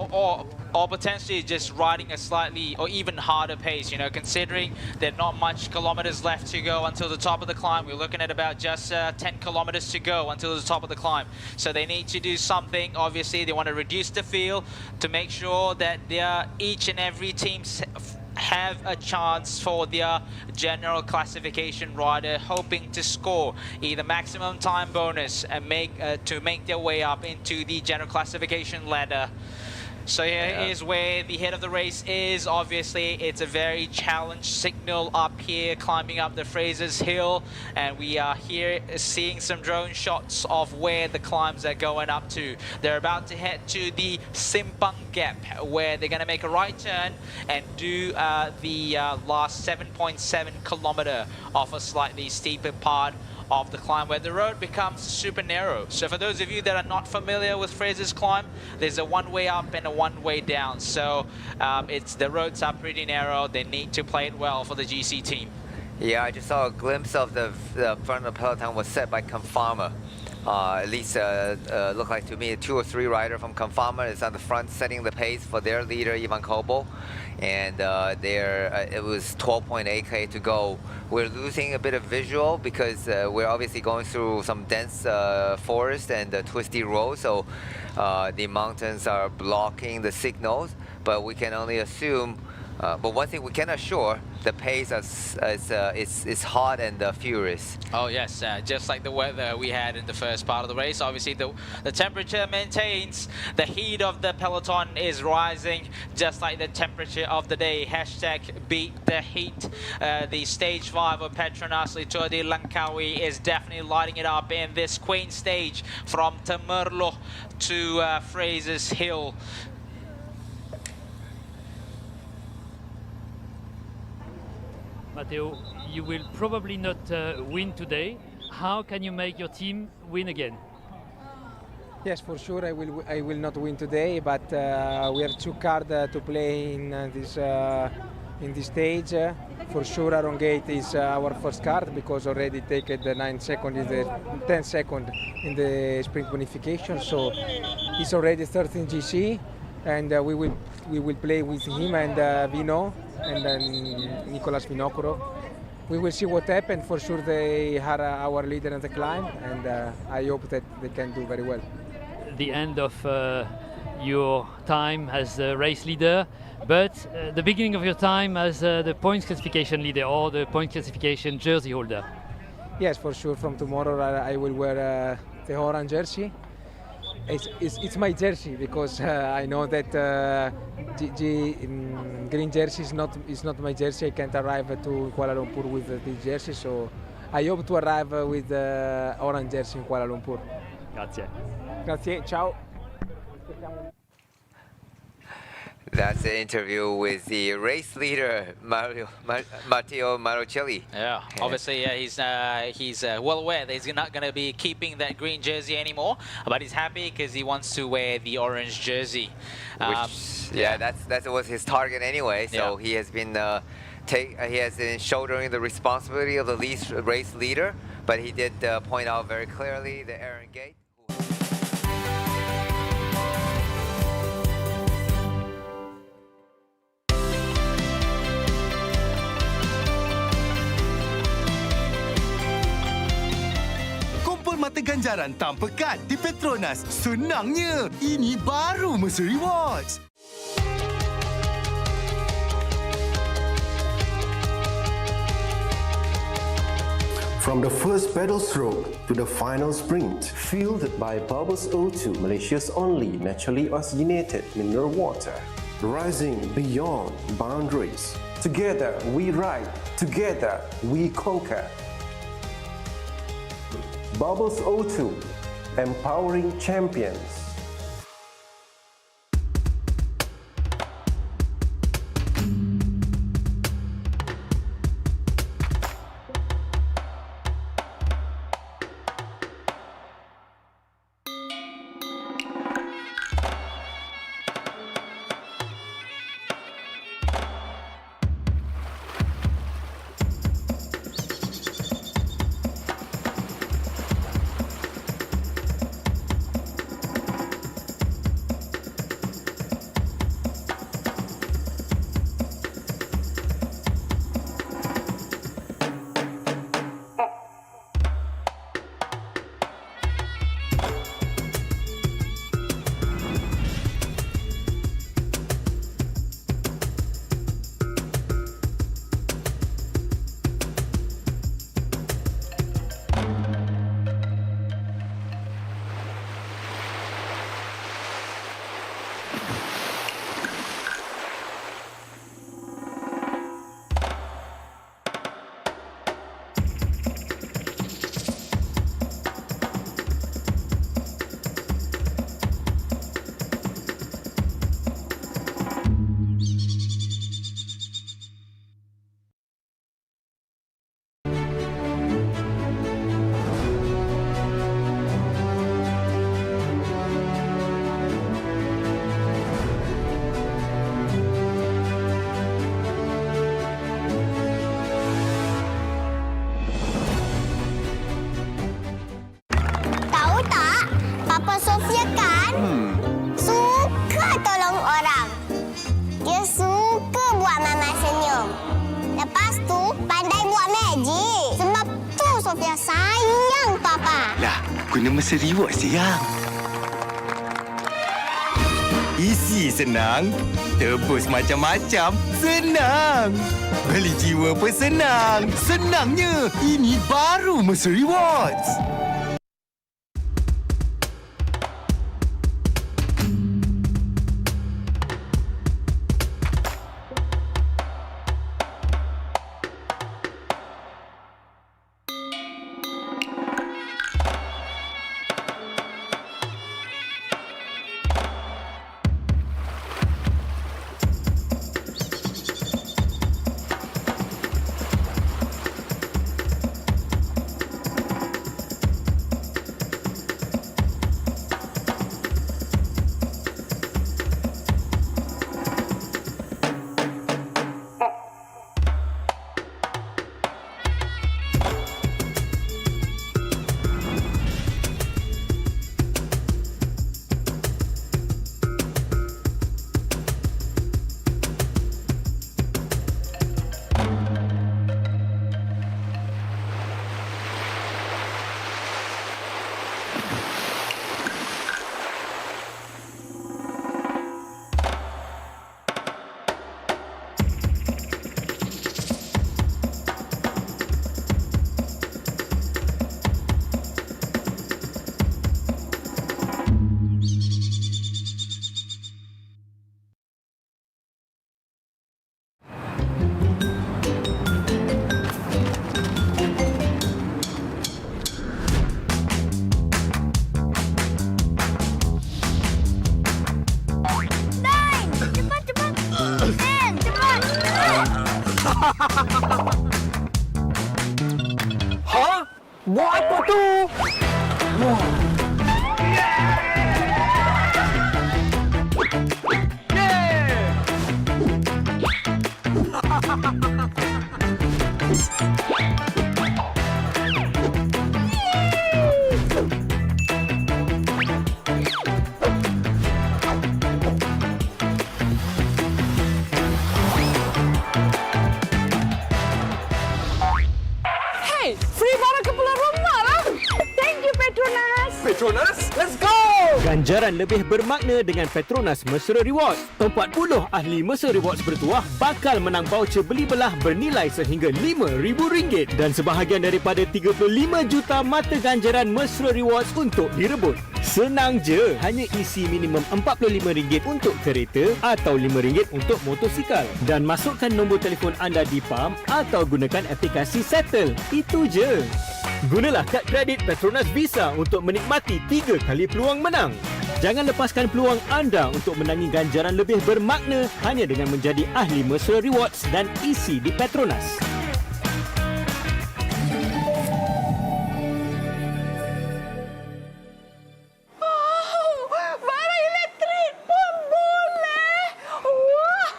or potentially just riding a slightly or even harder pace, you know, considering there's not much kilometers left to go until the top of the climb. We're looking at about just 10 kilometers to go until the top of the climb. So they need to do something. Obviously, they want to reduce the field to make sure that each and every team have a chance for their general classification rider, hoping to score either maximum time bonus and make their way up into the general classification ladder. So here is where the head of the race is. Obviously, it's a very challenge signal up here, climbing up the Fraser's Hill. And we are here seeing some drone shots of where the climbs are going up to. They're about to head to the Simpang Gap, where they're going to make a right turn and do the last 7.7 kilometer of a slightly steeper part of the climb where the road becomes super narrow. So for those of you that are not familiar with Fraser's climb, there's a one-way up and a one-way down. So the roads are pretty narrow. They need to play it well for the GC team. Yeah, I just saw a glimpse of the front of the peloton was set by Confarmer. At least looked like to me 2 or 3 riders from Confarmer is on the front setting the pace for their leader Ivan Kobo, and it was 12.8k to go. We're losing a bit of visual because we're obviously going through some dense forest and twisty roads, so the mountains are blocking the signals, but we can only assume. But one thing we can assure, the pace is hot and furious. Oh yes, just like the weather we had in the first part of the race. Obviously the temperature maintains, the heat of the peloton is rising, just like the temperature of the day. Hashtag beat the heat. The stage 5 of PETRONAS LTdL Langkawi is definitely lighting it up in this queen stage from Temerloh to Fraser's Hill. Matteo, you will probably not win today. How can you make your team win again? Yes, for sure I will not win today, but we have 2 cards to play in this stage. For sure Iron Gate is our first card because already taken the 9 seconds in the 10 seconds in the sprint bonification, so he's already 13 GC, and we will play with him and Vino and then Nicolas Vinokourov. We will see what happens. For sure they are our leader in the climb, and I hope that they can do very well. The end of your time as the race leader, but the beginning of your time as the points classification leader or the points classification jersey holder. Yes, for sure. From tomorrow I will wear the orange jersey. It's my jersey because I know that green jersey is not my jersey. I can't arrive to Kuala Lumpur with this jersey, so I hope to arrive with the orange jersey in Kuala Lumpur. Grazie. Grazie, ciao. That's the interview with the race leader, Matteo Marocelli. Yeah, obviously he's well aware that he's not going to be keeping that green jersey anymore, but he's happy because he wants to wear the orange jersey. That was his target anyway. So he has been shouldering the responsibility of the race leader, but he did point out very clearly the Aaron Gate. Mata ganjaran tanpa kad di Petronas. Senangnya, ini baru Mercer Rewards. From the first pedal stroke to the final sprint, fueled by Bubbles O2, Malaysia's only naturally oxygenated mineral water. Rising beyond boundaries. Together we ride, together we conquer. Bubbles O2, empowering champions. guna Mr. Rewards sayang. Isi senang, tebus macam-macam, senang. Beli jiwa pun senang. Senangnya, ini baru Mr. Rewards. Hah? Buat apa tu? Hey, free barang ke pulang rumah lah. Thank you, Petronas. Petronas, let's go! Ganjaran lebih bermakna dengan Petronas Mesra Rewards. 40 ahli Mesra Rewards bertuah bakal menang voucher beli belah bernilai sehingga RM5,000 dan sebahagian daripada 35 juta mata ganjaran Mesra Rewards untuk direbut. Senang je, hanya isi minimum RM45 untuk kereta atau RM5 untuk motosikal dan masukkan nombor telefon anda di pam atau gunakan aplikasi Settle. Itu je. Gunalah kad kredit Petronas Visa untuk menikmati 3 kali peluang menang. Jangan lepaskan peluang anda untuk menangi ganjaran lebih bermakna hanya dengan menjadi ahli Mesra Rewards dan isi di Petronas. Barang elektrik pun boleh. Wah.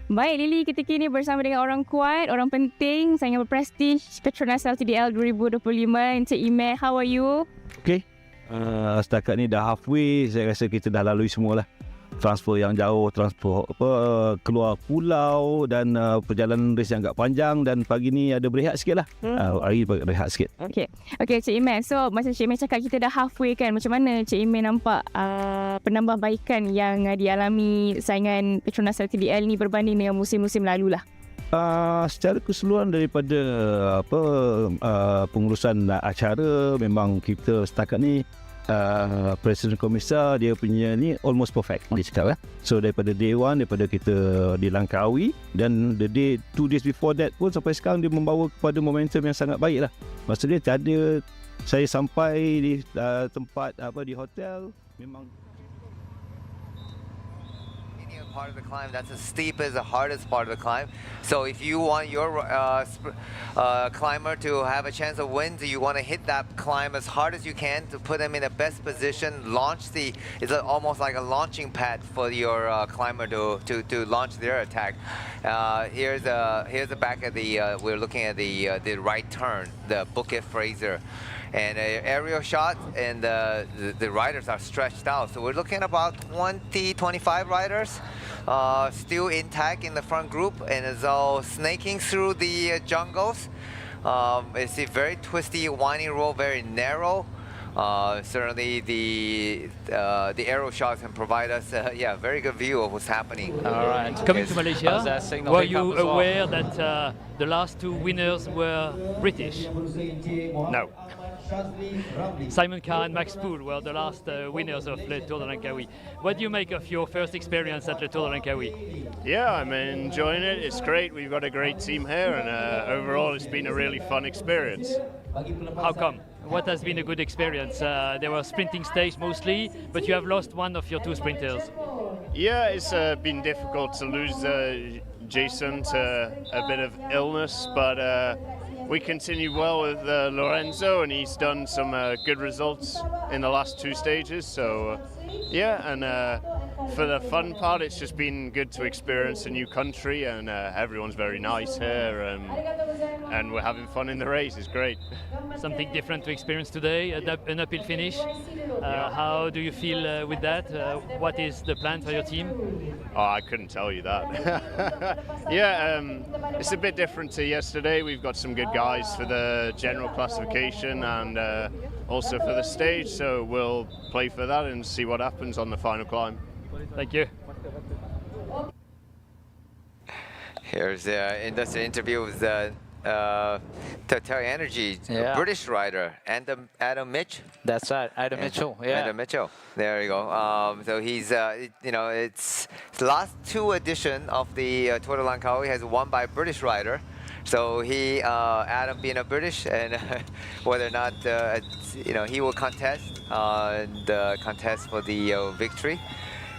Baik Lily, ketika ini bersama dengan orang kuat, orang penting, sangat berprestij, Petronas LTdL 2025. Encik Ime, how are you? Okey. Setakat ni dah halfway, saya rasa kita dah lalui semualah. Transfer yang jauh, transfer keluar pulau dan perjalanan race yang agak panjang dan pagi ni ada berehat sikit lah. Hari berehat sikit. Okey, Cik Iman. So macam Cik Iman cakap, kita dah halfway kan. Macam mana Cik Iman nampak penambahbaikan yang dialami saingan Petronas LTdL ni berbanding dengan musim-musim lalu lah? Secara keseluruhan daripada pengurusan acara, memang kita setakat ni Presiden Komisar dia punya ni almost perfect dia cakap lah. So daripada day one, daripada kita di Langkawi dan the day 2 days before that pun sampai sekarang dia membawa kepada momentum yang sangat baik lah. Maksudnya Saya sampai di tempat di hotel memang part of the climb. That's as steep as the hardest part of the climb. So if you want your climber to have a chance of win, you want to hit that climb as hard as you can to put them in the best position. It's almost like a launching pad for your climber to launch their attack. Here's the back of the. We're looking at the right turn, the Bukit Fraser. And an aerial shot, and the riders are stretched out. So we're looking at about 25 riders still intact in the front group, and it's all snaking through the jungles. It's a very twisty, winding road, very narrow. Certainly the aerial shots can provide us a very good view of what's happening. All right. Coming to Malaysia, were you aware that the last two winners were British? No. Simon Carr and Max Poole were the last winners of Le Tour de Langkawi. What do you make of your first experience at Le Tour de Langkawi? Yeah, I'm enjoying it. It's great. We've got a great team here, and overall it's been a really fun experience. How come? What has been a good experience? There were sprinting stage mostly, but you have lost one of your two sprinters. Yeah, it's been difficult to lose Jason to a bit of illness, but we continue well with Lorenzo, and he's done some good results in the last two stages. So yeah, and for the fun part, it's just been good to experience a new country, and everyone's very nice here, and we're having fun in the race. It's great. Something different to experience today, an uphill finish. How do you feel with that? What is the plan for your team? Oh, I couldn't tell you that. Yeah, it's a bit different to yesterday. We've got some good guys for the general classification and also for the stage, so we'll play for that and see what happens on the final climb. Thank you. Here's the industry interview with Total Energy British rider Adam Mitch. That's right, Adam Mitchell. Yeah, Adam Mitchell. There you go. So he's it's the last two edition of the Tour de Langkawi has won by a British rider. So Adam being a British, and whether or not he will contest for the victory.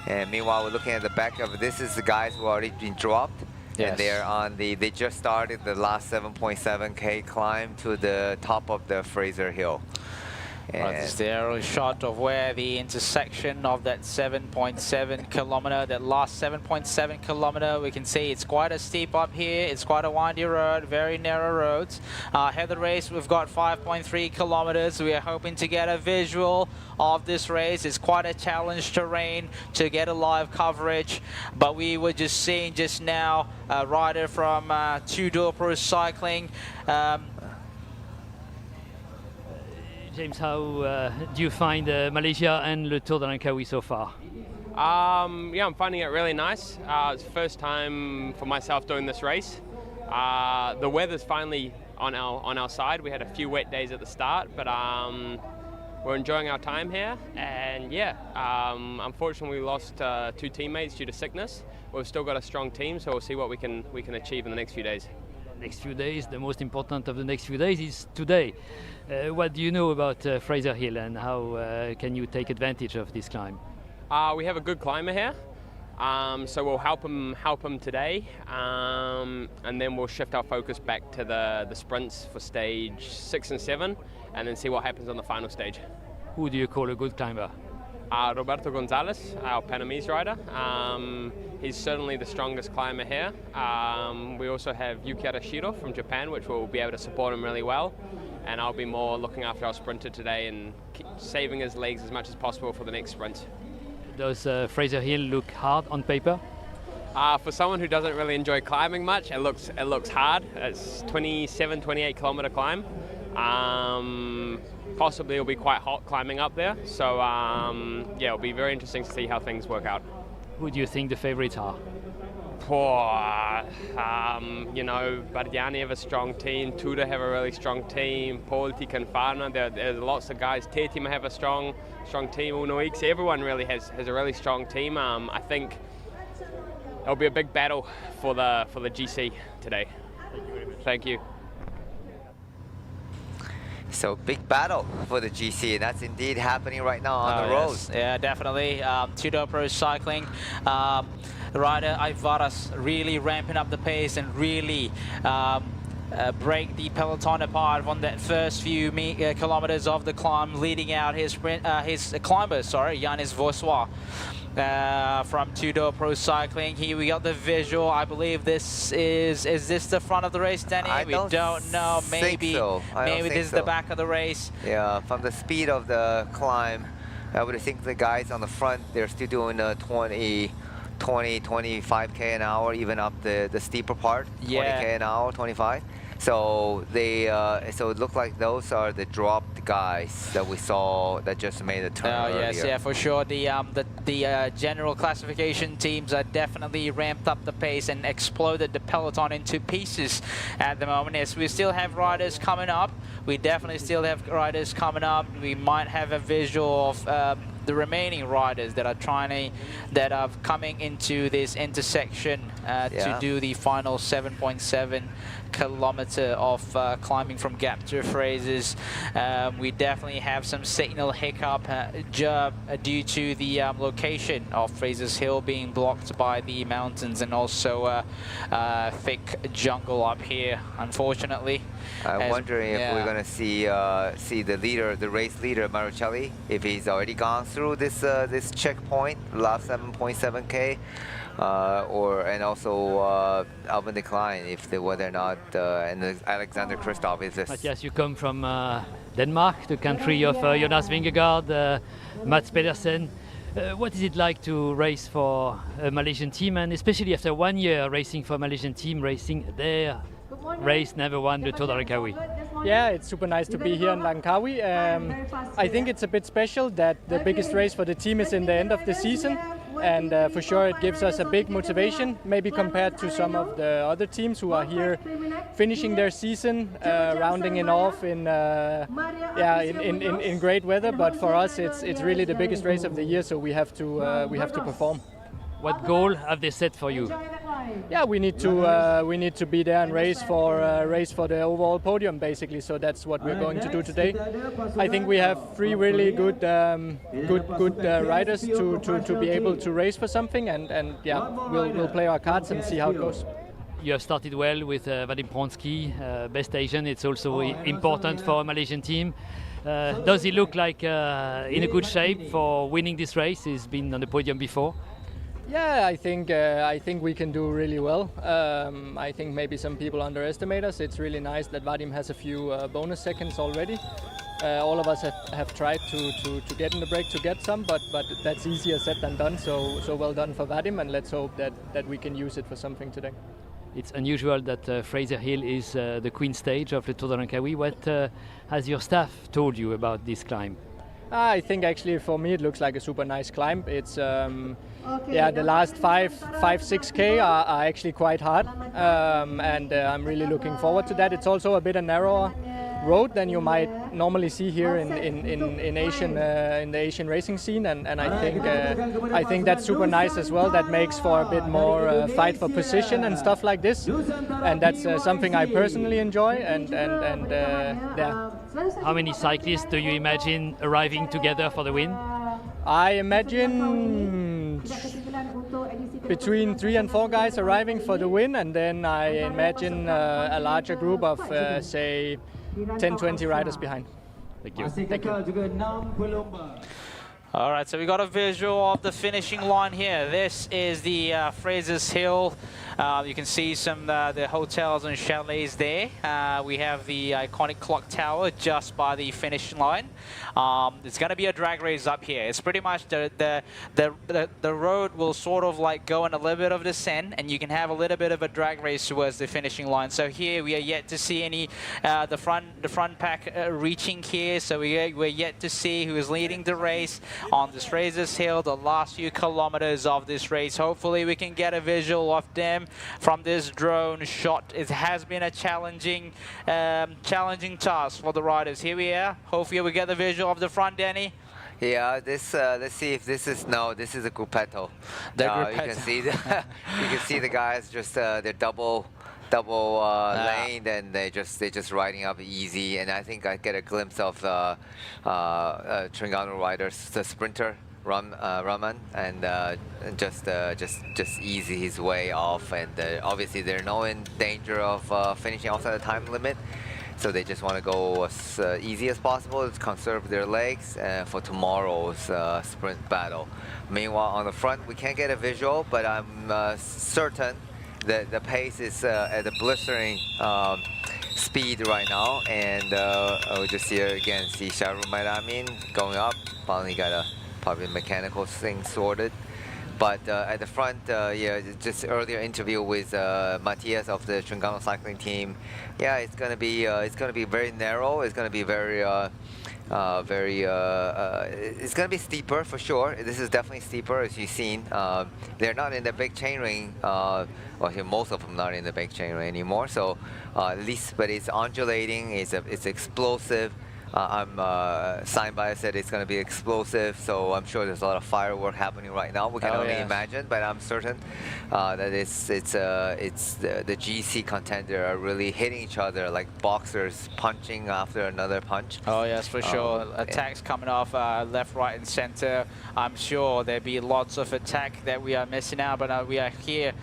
And meanwhile, we're looking at the back of this is the guys who already been dropped. Yes. And they're on they just started the last 7.7K climb to the top of the Fraser Hill. This is the aerial shot of where the intersection of that 7.7 kilometer, that last 7.7 kilometer, we can see it's quite a steep up here, it's quite a windy road, very narrow roads. Ahead of the race, we've got 5.3 kilometers. We are hoping to get a visual of this race. It's quite a challenge terrain to get a live coverage, but we were just seeing just now a rider from Two-Door Pro Cycling. James, how do you find Malaysia and Le Tour de Langkawi so far? Yeah, I'm finding it really nice. It's the first time for myself doing this race. The weather's finally on our side. We had a few wet days at the start, but we're enjoying our time here. And yeah, unfortunately we lost two teammates due to sickness. We've still got a strong team, so we'll see what we can achieve in the next few days. Next few days, the most important of the next few days is today. What do you know about Fraser Hill, and how can you take advantage of this climb? We have a good climber here, so we'll help him today, and then we'll shift our focus back to the sprints for stage 6 and 7, and then see what happens on the final stage. Who do you call a good climber? Roberto Gonzalez, our Panamese rider. He's certainly the strongest climber here. We also have Yuki Arashiro from Japan, which will be able to support him really well. And I'll be more looking after our sprinter today and saving his legs as much as possible for the next sprint. Does Fraser Hill look hard on paper? For someone who doesn't really enjoy climbing much, it looks hard. It's 27, 28 kilometer climb. Possibly it'll be quite hot climbing up there. So yeah, it'll be very interesting to see how things work out. Who do you think the favorites are? Bardiani have a strong team, Tuda have a really strong team, Polti, Canfana, there's lots of guys, Tetima have a strong team, Unoix, everyone really has a really strong team. I think it'll be a big battle for the GC today. Thank you very much. Thank you. So big battle for the GC, and that's indeed happening right now on the road. Yes. Yeah, definitely. Tudor Pro Cycling. Rider Ivaras really ramping up the pace and really break the peloton apart on that first few kilometers of the climb, leading out his climber, Yannis Vossois. From Tudor Pro Cycling. Here we got the visual. I believe this is this the front of the race, Danny? We don't know. Maybe maybe this is the back of the race. Yeah, from the speed of the climb, I would think the guys on the front, they're still doing 20, 25k an hour, even up the steeper part. 20k an hour, 25. So they so it looked like those are the dropped guys that we saw that just made a turn earlier. Yes, yeah, for sure. The general classification teams are definitely ramped up the pace and exploded the peloton into pieces at the moment. Yes, we still have riders coming up. We definitely still have riders coming up. We might have a visual of the remaining riders that are coming into this intersection to do the final 7.7 kilometer of climbing from Gap to Frasers. We definitely have some signal hiccup due to the location of Frasers Hill being blocked by the mountains and also thick jungle up here, unfortunately. I'm wondering if we're going to see the leader, the race leader, Marucelli, if he's already gone through this this checkpoint, last 7.7k, and also Alban de Klein, if whether or not, and Alexander Kristoff is this. Matthias, you come from Denmark, the country of Jonas Vingegaard, Mats Pedersen. What is it like to race for a Malaysian team, and especially after 1 year racing for a Malaysian team, racing their race never won the Tour de Langkawi? Yeah, it's super nice to be here in Langkawi. I think it's a bit special that the biggest race for the team is in the end of the season, and for sure it gives us a big motivation, maybe compared to some of the other teams who are here finishing their season, rounding it off in great weather. But for us, it's really the biggest race of the year, so we have to perform. What goal have they set for you? Yeah, we need to be there and race for the overall podium, basically. So that's what we're going to do today. I think we have 3 really good riders to be able to race for something, and yeah, we'll play our cards and see how it goes. You have started well with Vadim Pronsky, best Asian. It's also important for a Malaysian team. Does he look like in a good shape for winning this race? He's been on the podium before. Yeah, I think we can do really well. I think maybe some people underestimate us. It's really nice that Vadim has a few bonus seconds already. All of us have tried to get in the break to get some, but that's easier said than done. So well done for Vadim, and let's hope that we can use it for something today. It's unusual that Fraser Hill is the queen stage of the Tour de Langkawi. What has your staff told you about this climb? I think actually for me it looks like a super nice climb. It's the last 5-6k are actually quite hard, and I'm really looking forward to that. It's also a bit a narrower road than you might normally see here in the Asian racing scene, and I think that's super nice as well. That makes for a bit more fight for position and stuff like this, and that's something I personally enjoy. And yeah. How many cyclists do you imagine arriving together for the win? I imagine between 3 and 4 guys arriving for the win, and then I imagine a larger group of say 10-20 riders behind. Thank you. Thank you. All right, so we got a visual of the finishing line here. This is the Frasers Hill. You can see some the hotels and chalets there. We have the iconic clock tower just by the finish line. It's going to be a drag race up here. It's pretty much the road will sort of like go in a little bit of descent, and you can have a little bit of a drag race towards the finishing line. So here we are yet to see any the front pack reaching here. So we're yet to see who is leading the race on this Frasers Hill, the last few kilometers of this race. Hopefully we can get a visual of them from this drone shot. It has been a challenging task for the riders. Here we are. Hopefully we get the visual of the front, Danny. Yeah, this let's see if this is this is a gruppetto. You can see you can see the guys just they're double double lane, then they're just riding up easy. And I think I get a glimpse of Terengganu riders, the sprinter Raman, and just easy his way off. And obviously they're no in danger of finishing outside the time limit. So they just want to go as easy as possible to conserve their legs for tomorrow's sprint battle. Meanwhile, on the front, we can't get a visual, but I'm certain that the pace is at a blistering speed right now. And we just here again see Shahrul Mairamin going up. Finally got a probably mechanical thing sorted. But at the front, yeah, just earlier interview with Matthias of the Terengganu cycling team. Yeah, it's gonna be very narrow. It's gonna be very it's gonna be steeper for sure. This is definitely steeper, as you've seen. They're not in the big chain ring. Well, most of them not in the big chain ring anymore. So at least, but it's undulating. It's explosive. Signed said it's going to be explosive, so I'm sure there's a lot of firework happening right now. We can only imagine, but I'm certain that it's the GC contender are really hitting each other like boxers punching after another punch. Oh yes, for sure. Attacks coming off left, right, and center. I'm sure there'll be lots of attack that we are missing out, but we are here.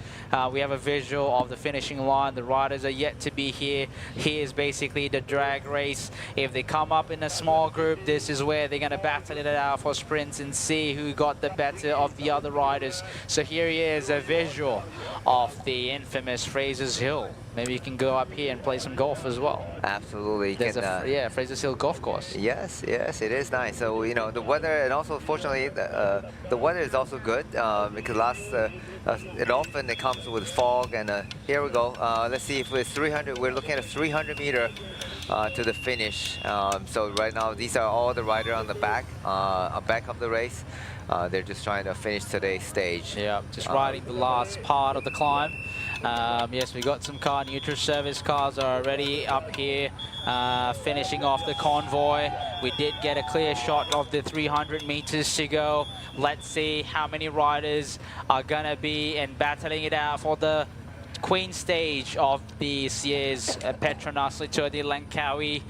We have a visual of the finishing line. The riders are yet to be here. Here's basically the drag race. If they come up in a small group, this is where they're going to battle it out for sprints and see who got the better of the other riders. So here he is, a visual of the infamous Fraser's Hill. Maybe you can go up here and play some golf as well. Absolutely. There's yeah, Fraser's Hill golf course. Yes, yes, it is nice. So, you know, the weather, and also fortunately, the weather is also good because it often comes with fog. And here we go. Let's see if it's 300. We're looking at a 300 meter to the finish. So right now, these are all the riders on the back of the race. They're just trying to finish today's stage. Yeah, just riding the last part of the climb. Yes, we got some car neutral service cars are already up here, finishing off the convoy. We did get a clear shot of the 300 meters to go. Let's see how many riders are gonna be and battling it out for the Queen stage of this year's PETRONAS Tour de Langkawi.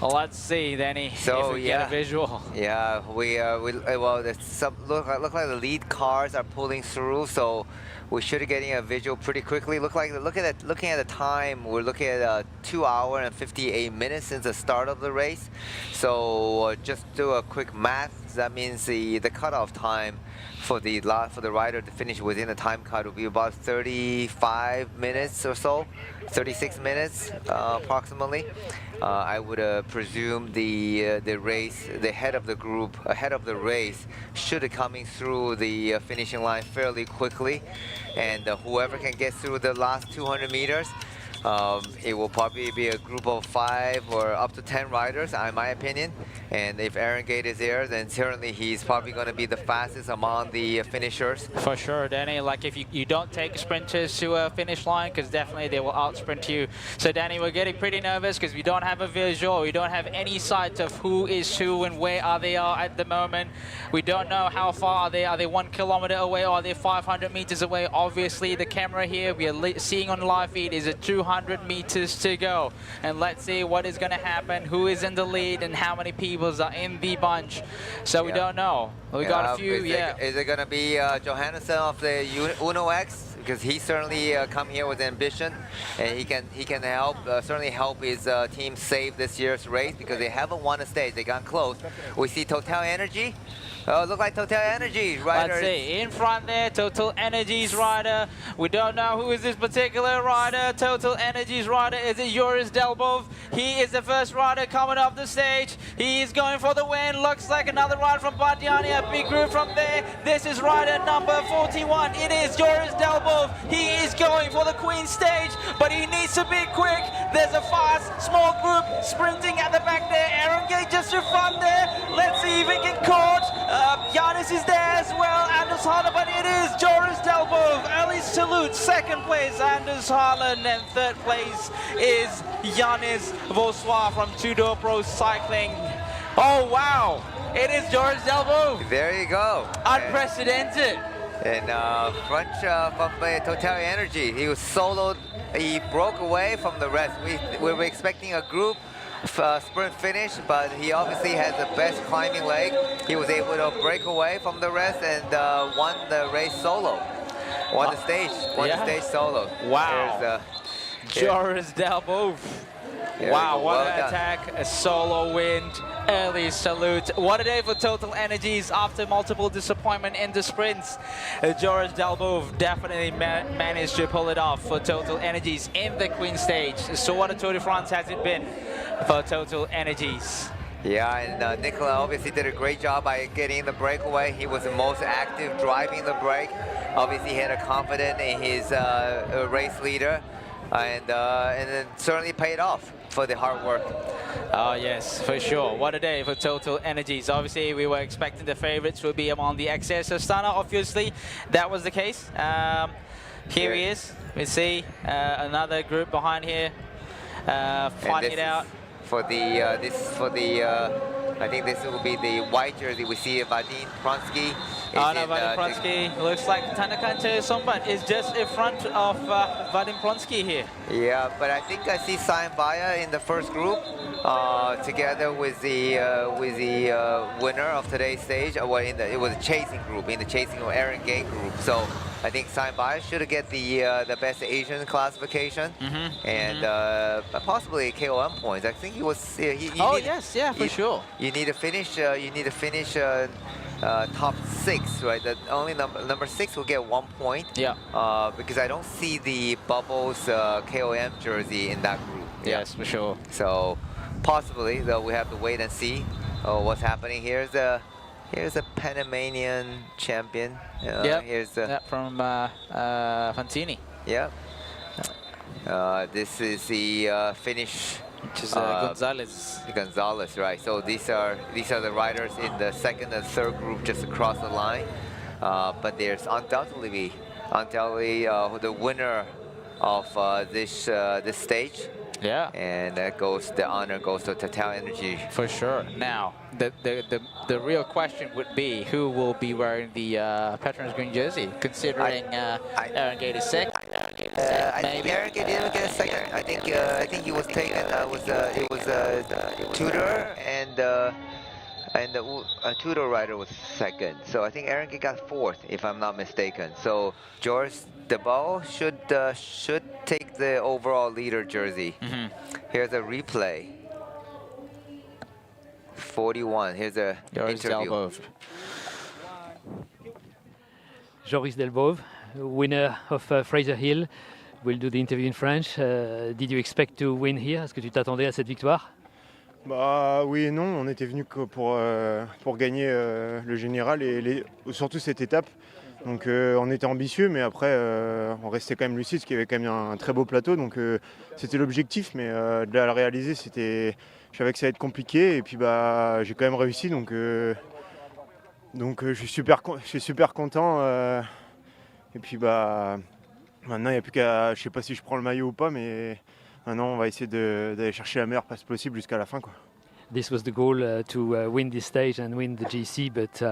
Well, let's see, Danny, so, if we get a visual. Yeah, well, look like the lead cars are pulling through, so we should be getting a visual pretty quickly. Looking at the time, we're looking at 2 hours and 58 minutes since the start of the race. So just do a quick math. That means the cutoff time for the rider to finish within the time cut will be about 35 minutes or so, 36 minutes approximately. I would presume the head of the group, ahead of the race, should be coming through the finishing line fairly quickly, and whoever can get through the last 200 meters, it will probably be a group of 5 or up to 10 riders, in my opinion. And if Aaron Gate is there, then certainly he's probably going to be the fastest among the finishers. For sure, Danny. Like if you don't take sprinters to a finish line, because definitely they will out-sprint you. So Danny, we're getting pretty nervous because we don't have a visual. We don't have any sight of who is who and where they are at the moment. We don't know how far are they. Are they 1 kilometer away or are they 500 meters away? Obviously, the camera here we are seeing on live feed is at 200 meters to go. And let's see what is going to happen, who is in the lead and how many people are in the bunch. So we don't know. We got a few, Is it going to be Johannesson of the Uno X? Because he certainly come here with ambition, and he can help certainly help his team save this year's race because they haven't won a stage. They got close. We see Total Energy. Oh, look like Total Energy rider. Let's see, in front there, Total Energy's rider. We don't know who is this particular rider. Total Energy's rider, is it Joris Delbov? He is the first rider coming off the stage. He is going for the win. Looks like another rider from Badiani, a big group from there. This is rider number 41. It is Joris Delbov. He is going for the Queen stage, but he needs to be quick. There's a fast, small group sprinting at the back there. Aaron Gate just in front there. Let's see if he can caught. Giannis is there as well, Anders Harlan, but it is Joris Delbov. Early salute, second place Anders Harlan, and third place is Giannis Vossois from Tudor Pro Cycling. Oh wow, it is Joris Delbov. There you go. Unprecedented. And front from Total Energy, he was soloed. He broke away from the rest. We were expecting a group sprint finish, but he obviously has the best climbing leg. He was able to break away from the rest and won the race solo. Won the stage solo. Wow. Joris Delbove. Wow, what an attack, a solo win, early salute. What a day for Total Energies after multiple disappointment in the sprints. Joris Delbove definitely managed to pull it off for Total Energies in the Queen stage. So what a Tour de France has it been for Total Energies? Yeah, and Nicola obviously did a great job by getting the breakaway. He was the most active driving the break. Obviously he had a confidence in his race leader, and it certainly paid off for the hard work. Oh yes, for sure. What a day for Total Energies. Obviously we were expecting the favorites would be among the XS Astana. Obviously that was the case. Here he is. We see another group behind here fighting it out. For the I think this will be the white jersey. We see Vadim Pronsky. Oh no, Vadim Pronsky looks like Tanakante Somban is just in front of Vadim Pronsky here. Yeah, but I think I see Saim Baya in the first group together with the winner of today's stage. Well, it was a chasing group, in the chasing of Aaron Gay group. So I think Saim Baya should get the best Asian classification and possibly KOM points. I think he was. For sure. You need to finish. Top 6, right? That only number 6 will get 1 point. Yeah. Because I don't see the Bubbles KOM jersey in that group. Yes, for sure. So possibly, though, we have to wait and see what's happening. Here's a Panamanian champion. Here's from Fantini. Yeah. This is the finish. Which is Gonzalez. Gonzalez, right? So these are the riders in the second and third group just across the line. But there's undoubtedly the winner of this stage. Yeah. And the honor goes to Total Energy. For sure. Now, the real question would be who will be wearing the Petronas green jersey, considering Aaron Gate is second. I think Aaron Gate didn't get a second. I think he was taken. It was Tudor and a Tudor rider was second. So I think Aaron Gate got fourth, if I'm not mistaken. So George DeBall should take the overall leader jersey. Here's a replay. 41. Here's a interview. Joris Delbove, winner of Fraser Hill, will do the interview in French. Did you expect to win here? Est-ce que tu t'attendais à cette victoire? Bah oui et non, on était venu pour gagner le général et surtout cette étape. Donc on était ambitieux, mais après on restait quand même lucide, parce qu'il y avait quand même un très beau plateau. Donc c'était l'objectif, mais de la réaliser, je savais que ça allait être compliqué. Et puis bah j'ai quand même réussi, donc je suis super content. Et puis bah maintenant il n'y a plus qu'à, je sais pas si je prends le maillot ou pas, mais maintenant on va essayer d'aller chercher la meilleure place possible jusqu'à la fin, quoi. This was the goal to win this stage and win the GC, but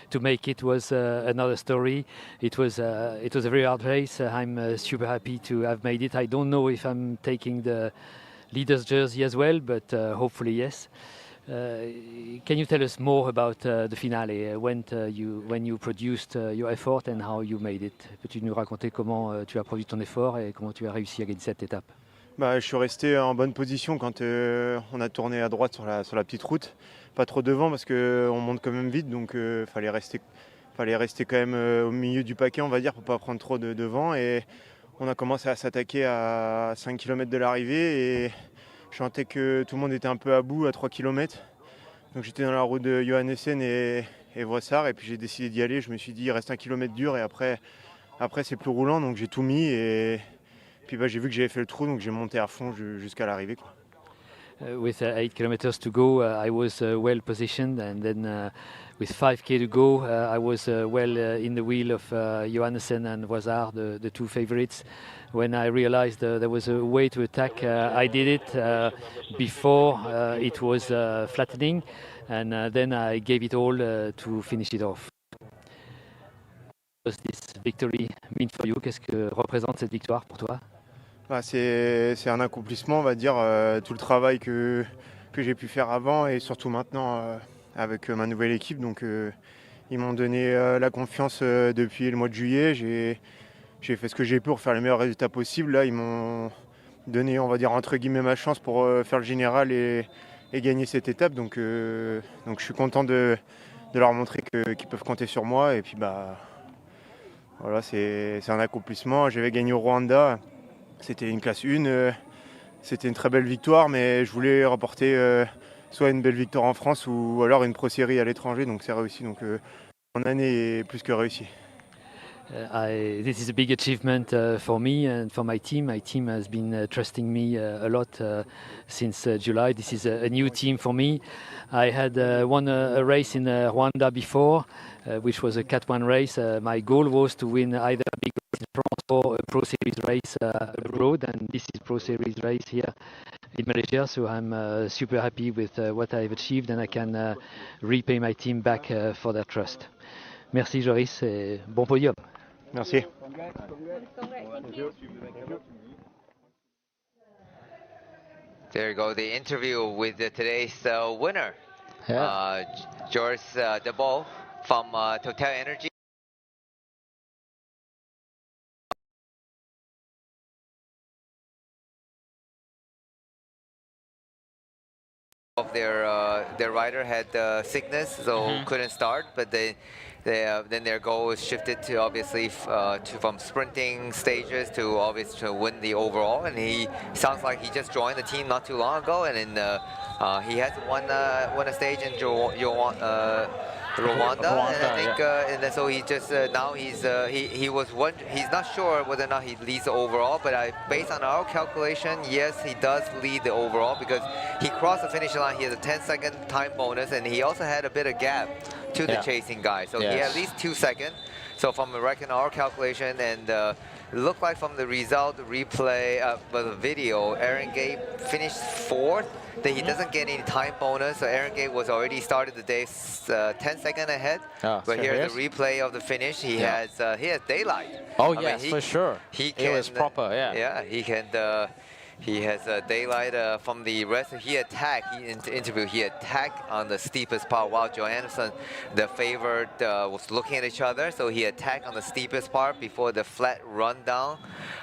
to make it was another story. It was a very hard race. I'm super happy to have made it. I don't know if I'm taking the leader's jersey as well, but hopefully yes. Can you tell us more about the finale, when you produced your effort and how you made it? Peux-tu nous raconter comment tu as produit ton effort et comment tu as réussi à gagner cette étape? Bah, je suis resté en bonne position quand on a tourné à droite sur la petite route, pas trop devant parce qu'on monte quand même vite, donc fallait rester quand même au milieu du paquet, on va dire, pour pas prendre trop de vent. Et on a commencé à s'attaquer à 5 km de l'arrivée et je sentais que tout le monde était un peu à bout à 3 km. Donc j'étais dans la route de Johannessen et Vressard, et puis j'ai décidé d'y aller. Je me suis dit il reste 1 km dur et après c'est plus roulant, donc j'ai tout mis et puis bah, j'ai vu que j'avais fait le trou, donc j'ai monté à fond jusqu'à l'arrivée, quoi. With 8 kilometers to go, I was well positioned, and then with 5k to go, I was well in the wheel of Johannessen and Voisard, the two favorites. When I realized there was a way to attack, I did it before it was flattening, and then I gave it all to finish it off. does this victory mean for you? Qu'est-ce que représente cette victoire pour toi? C'est un accomplissement, on va dire, tout le travail que j'ai pu faire avant et surtout maintenant avec ma nouvelle équipe. Donc ils m'ont donné la confiance depuis le mois de juillet. J'ai fait ce que j'ai pu pour faire les meilleurs résultats possibles. Là, ils m'ont donné, on va dire, entre guillemets, ma chance pour faire le général et gagner cette étape. Donc je suis content de leur montrer qu'ils peuvent compter sur moi. Et puis, voilà, c'est un accomplissement. J'avais gagné au Rwanda. C'était une classe 1. C'était une très belle victoire, mais je voulais rapporter soit une belle victoire en France ou alors une pro série à l'étranger. Donc c'est réussi. Donc mon année est plus que réussie. This is a big achievement for me and for my team. My team has been trusting me a lot since July. This is a new team for me. I had won a race in Rwanda before, which was a Cat 1 race. My goal was to win either a big race in France or a Pro Series race abroad, and this is Pro Series race here in Malaysia. So I'm super happy with what I've achieved, and I can repay my team back for their trust. Merci Joris et bon podium. Merci. There you go, the interview with today's winner, Joris Debo from Total Energy. Of their rider had sickness, so couldn't start, but then their goal was shifted to obviously from sprinting stages to obviously to win the overall. And he sounds like he just joined the team not too long ago, and then he hasn't won a stage in Rwanda, and I think and then so he just now he's not sure whether or not he leads the overall, but based on our calculation, yes, he does lead the overall because he crossed the finish line. He has a 10-second time bonus, and he also had a bit of gap to the chasing guy, so he had at least 2 seconds. So from our calculation, and looked like from the result, the replay, the video, Aaron Gate finished 4th. That he doesn't get any time bonus, so Aaron Gate was already started the day 10 seconds ahead. But here's the replay of the finish. He has daylight. Oh yes, for sure. It was proper. Yeah, he can. He has daylight from the rest. He attacked. He attacked on the steepest part while Johannesson, the favored, was looking at each other. So he attacked on the steepest part before the flat run down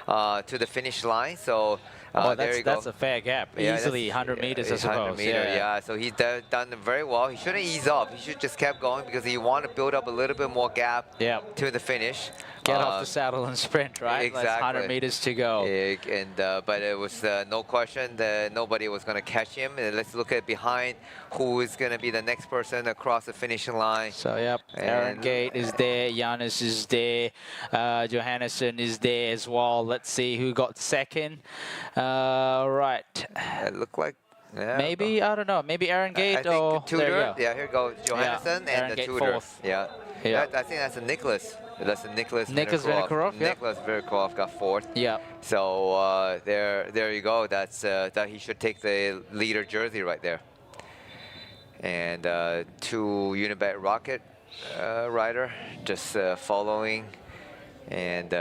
to the finish line. So. That's a fair gap. Easily 100 meters, I suppose. 100 meters, yeah. So he's done very well. He shouldn't ease off. He should just kept going because he wanted to build up a little bit more gap to the finish. Get off the saddle and sprint, right? Exactly. That's 100 meters to go. But it was no question that nobody was going to catch him. And let's look at behind who is going to be the next person across the finishing line. So, Aaron Gate is there. Giannis is there. Johannesson is there as well. Let's see who got second. Right. It looked like... maybe, I don't know. Maybe Aaron Gate or... Tudor. Yeah, here goes Johannesson and the Tudor. 4th. Yeah. I think that's a Nicholas. That's a Nicholas Vinokurov. Nicholas Vinokurov got 4th. Yeah. So there you go. That's that he should take the leader jersey right there. And 2 Unibet Rocket rider just following, and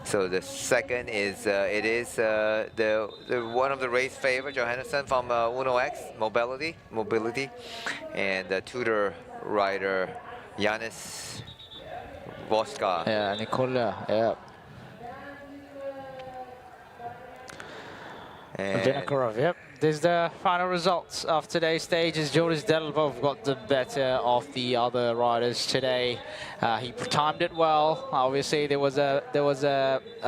so the second is the one of the race favorite Johannesson from Uno X Mobility, and the Tudor rider Giannis Voska. Yeah, Nicola. Yeah. Vinokurov, yep. This is the final results of today's stages. Joris Delbov got the better of the other riders today. He timed it well. Obviously, there was a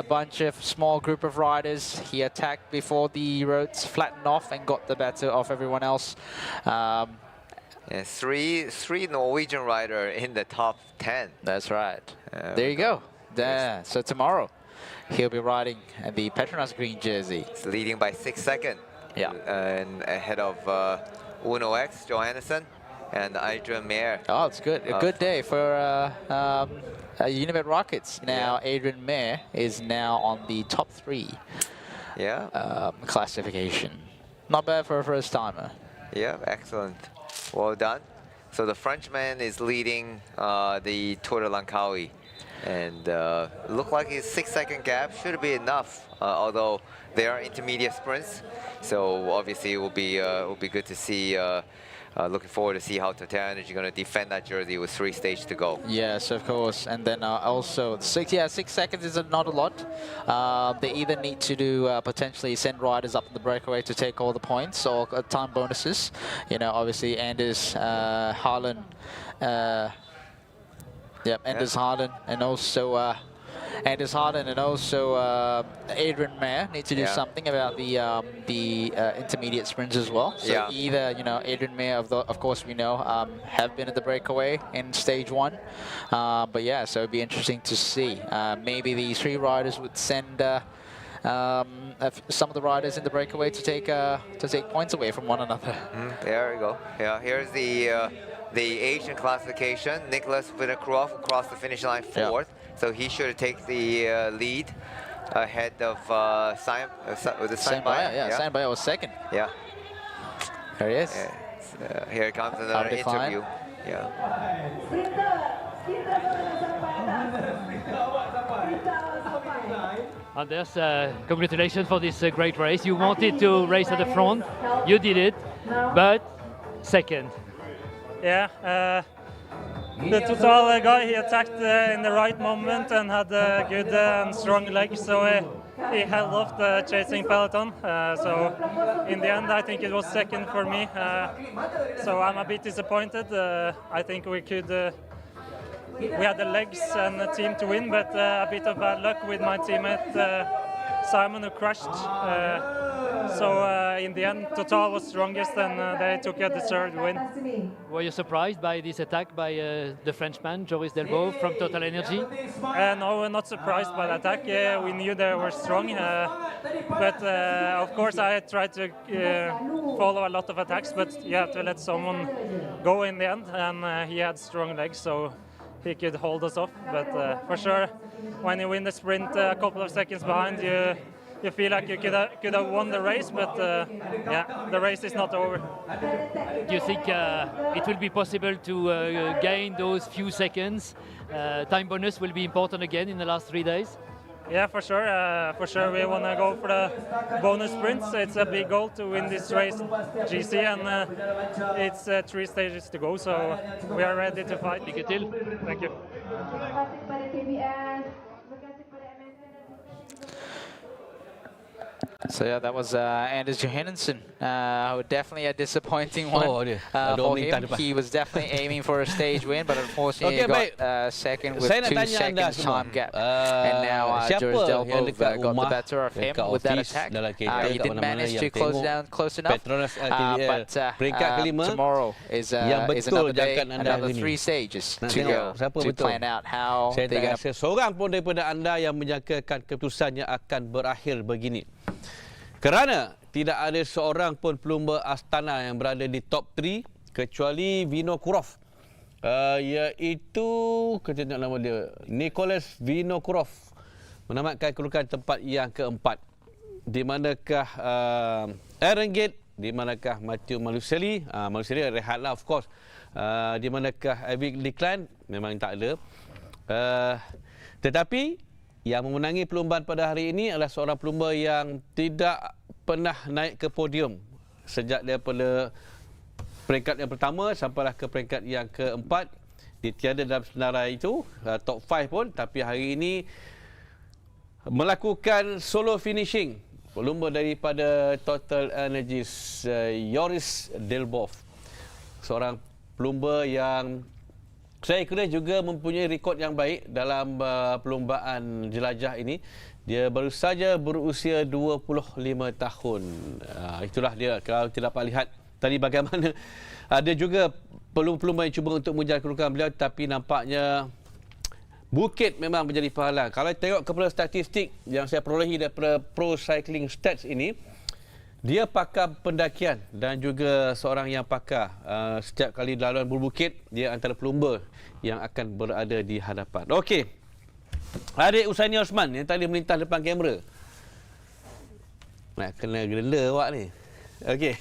bunch of small group of riders. He attacked before the roads flattened off and got the better of everyone else. And three Norwegian rider in the top 10. That's right. There you go. So tomorrow, he'll be riding the PETRONAS green jersey. It's leading by 6 seconds. Yeah. And ahead of Uno X, Johannesson, and Adrian Mayer. Oh, it's good. A good day for Unibet Rockets. Now, Adrian Mayer is now on the top 3 classification. Not bad for a first-timer. Yeah, excellent. Well done. So the Frenchman is leading the Tour de Langkawi. And look like his 6-second gap should be enough, although they are intermediate sprints. So obviously it will be good to see. Looking forward to see how Total Energy going to defend that jersey with 3 stages to go. Yes, of course. And then also 6 seconds is not a lot. They either need to do potentially send riders up in the breakaway to take all the points or time bonuses. You know, obviously Anders Harlan. Anders Harlan and also Adrian Mayer need to do something about the intermediate sprints as well. So either Adrian Mayer, of course we know have been at the breakaway in stage 1, but yeah, so it'd be interesting to see. Maybe these 3 riders would send some of the riders in the breakaway to take points away from one another. There we go. Yeah, here's the Asian classification. Nicholas Vinokurov across the finish line 4th. So he should take the lead ahead of Simon Bayer. Simon Bayer was 2nd. Yeah. There he is. Here comes another interview. Anders, congratulations for this great race. You wanted to race at the front. You did it, but 2nd. Yeah, the Total guy, he attacked in the right moment and had a good and strong leg, so he held off the chasing peloton. So in the end, I think it was 2nd for me. So I'm a bit disappointed. I think we had the legs and the team to win, but a bit of bad luck with my teammate Simon, who crashed. So in the end, Total was strongest and they took a deserved win. Were you surprised by this attack by the Frenchman, Joris Delvaux from Total Energy? No, we're not surprised by the attack. Yeah, we knew they were strong. But of course, I tried to follow a lot of attacks, but you have to let someone go in the end. And he had strong legs, so he could hold us off. But for sure, when you win the sprint a couple of seconds behind, you feel like you could have won the race, but yeah, the race is not over. Do you think it will be possible to gain those few seconds? Time bonus will be important again in the last 3 days? Yeah, for sure. For sure, we want to go for the bonus sprints. It's a big goal to win this race, GC, and it's 3 stages to go, so we are ready to fight. Thank you. So yeah, that was Anders Johannesson. Definitely a disappointing one for him. He was definitely aiming for a stage win, but unfortunately he got 2nd with 2 seconds time gap. And now Joris Delvaux got the better of him with that attack. He didn't manage to close down close enough. But tomorrow is another day, another 3 stages to go to plan out how saya they're tak rasa seorang pun daripada anda yang menyangkakan keputusannya akan berakhir begini. Kerana tidak ada seorang pun pelumba Astana yang berada di top 3 kecuali Vinokurov. Iaitu, kita tengok nama dia, Nicholas Vinokurov menamatkan kedudukan tempat yang keempat. Di manakah Aaron Gate, di manakah Matthew Maluseli, Maluseli rehatlah of course. Di manakah Evic Declan, memang tak ada. Tetapi yang memenangi perlombaan pada hari ini adalah seorang pelumba yang tidak pernah naik ke podium sejak daripada peringkat yang pertama sampailah ke peringkat yang keempat. Dia tiada dalam senarai itu, top 5 pun, tapi hari ini melakukan solo finishing. Pelumba daripada Total Energies, Joris Delvaux. Seorang pelumba yang saya kira juga mempunyai rekod yang baik dalam perlombaan jelajah ini. Dia baru saja berusia 25 tahun. Itulah dia, kalau kita dapat lihat tadi bagaimana ada juga pelumba-pelumba yang cuba untuk mengejar kedudukan beliau, tapi nampaknya bukit memang menjadi penghalang. Kalau tengok kepada statistik yang saya perolehi daripada Pro Cycling Stats ini, dia pakar pendakian dan juga seorang yang pakar. Setiap kali laluan berbukit, dia antara pelumba yang akan berada di hadapan. Okey. Adik Usaini Osman yang tadi melintas depan kamera. Nak kena gerenda awak ni. Okey.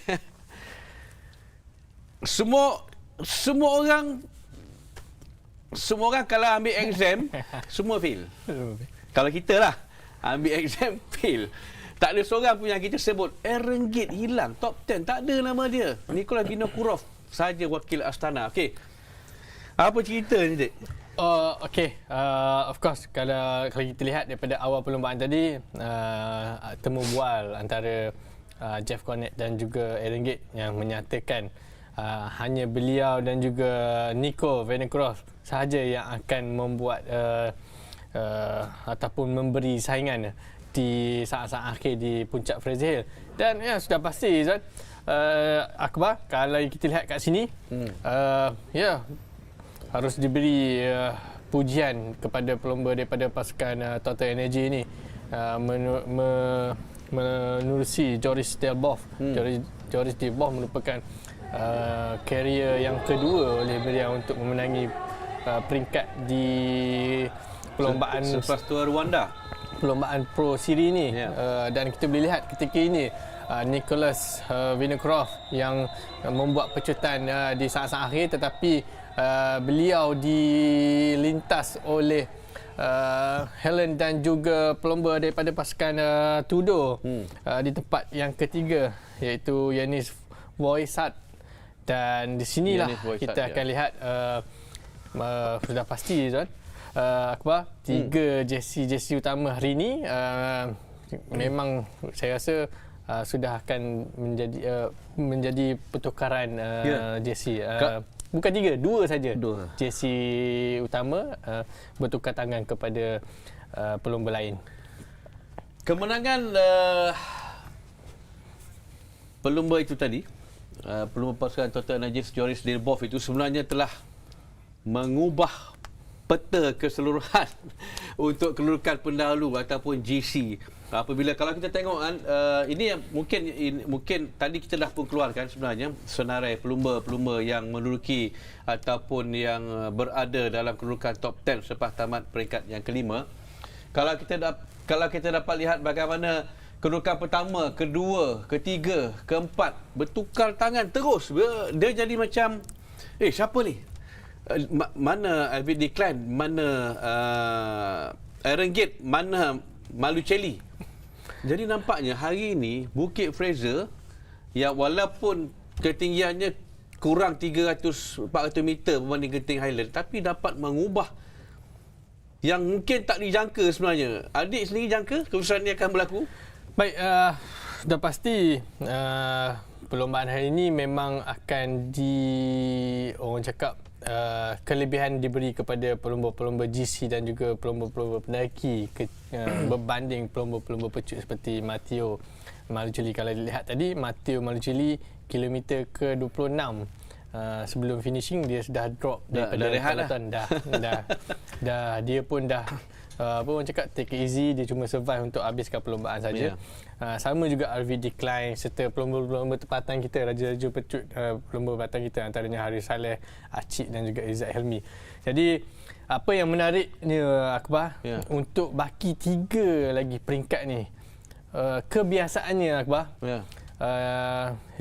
Semua semua orang kalau ambil exam semua fail. Kalau kita lah ambil exam fail. Tak ada seorang pun yang kita sebut Ringgit hilang top 10, tak ada nama dia. Nikolai Vinokurov saja wakil Astana. Okey. Apa cerita ni, Dik? Of course kalau kita lihat daripada awal perlombaan tadi, temu bual antara Jeff Cornett dan juga Ringgit yang menyatakan hanya beliau dan juga Nico Vinokurov sahaja yang akan membuat ataupun memberi saingan di saat-saat akhir di puncak Fraser Hill. Dan ya, sudah pasti Zat, Akbar, kalau kita lihat kat sini, harus diberi pujian kepada pelumba daripada pasukan Total Energy ini, menerusi Joris Delboff. Joris Delboff merupakan karier yang kedua oleh beliau untuk memenangi peringkat di perlombaan selepas Tour Rwanda, perlombaan Pro Series ni. Dan kita boleh lihat ketika ini Nicholas Vinokurov yang membuat pecutan di saat-saat akhir, tetapi beliau dilintas oleh Helen dan juga pelumba daripada pasukan Tudor di tempat yang ketiga, iaitu Yanis Voisat. Dan di sinilah kita akan lihat sudah pasti Zon, Akbar, 3 jersey utama hari ini memang saya rasa sudah akan menjadi pertukaran jersey. Bukan 3, 2 saja. Jersey utama bertukar tangan kepada pelumba lain. Kemenangan pelumba itu tadi, pelumba pasukan Total Energy Joris Delboff itu sebenarnya telah mengubah peta keseluruhan untuk kedudukan pendahulu ataupun GC. Apabila kalau kita tengok ini mungkin tadi kita dah pun keluarkan sebenarnya senarai pelumba-pelumba yang menduduki ataupun yang berada dalam kedudukan top 10 selepas tamat peringkat yang kelima. Kalau kita dapat lihat bagaimana kedudukan pertama, kedua, ketiga, keempat bertukar tangan terus. Dia jadi macam siapa ni? Mana Alvid Declan, mana Ringgit, mana Malucelli. Jadi nampaknya hari ini Bukit Fraser yang walaupun ketinggiannya kurang 300-400 meter berbanding Genting Highland, tapi dapat mengubah yang mungkin tak dijangka sebenarnya. Adik sendiri jangka keputusan ini akan berlaku? Baik, sudah pasti perlombaan hari ini memang akan orang cakap kelebihan diberi kepada pelumba-pelumba GC dan juga pelumba-pelumba pendaki berbanding pelumba-pelumba pecut seperti Matteo Malucelli. Kalau dilihat tadi, Matteo Malucelli kilometer ke-26 sebelum finishing dia sudah drop daripada peloton. Dah dia pun dah orang cakap take it easy, dia cuma survive untuk habiskan perlombaan saja. Sama juga Alvid Decline serta pelumba-pelumba tempatan kita, raja-raja pecut pelumba tempatan kita, antaranya Haris Saleh, Acik dan juga Izzat Helmi. Jadi apa yang menariknya Akbar, untuk baki 3 lagi peringkat ni, kebiasaannya Akbar,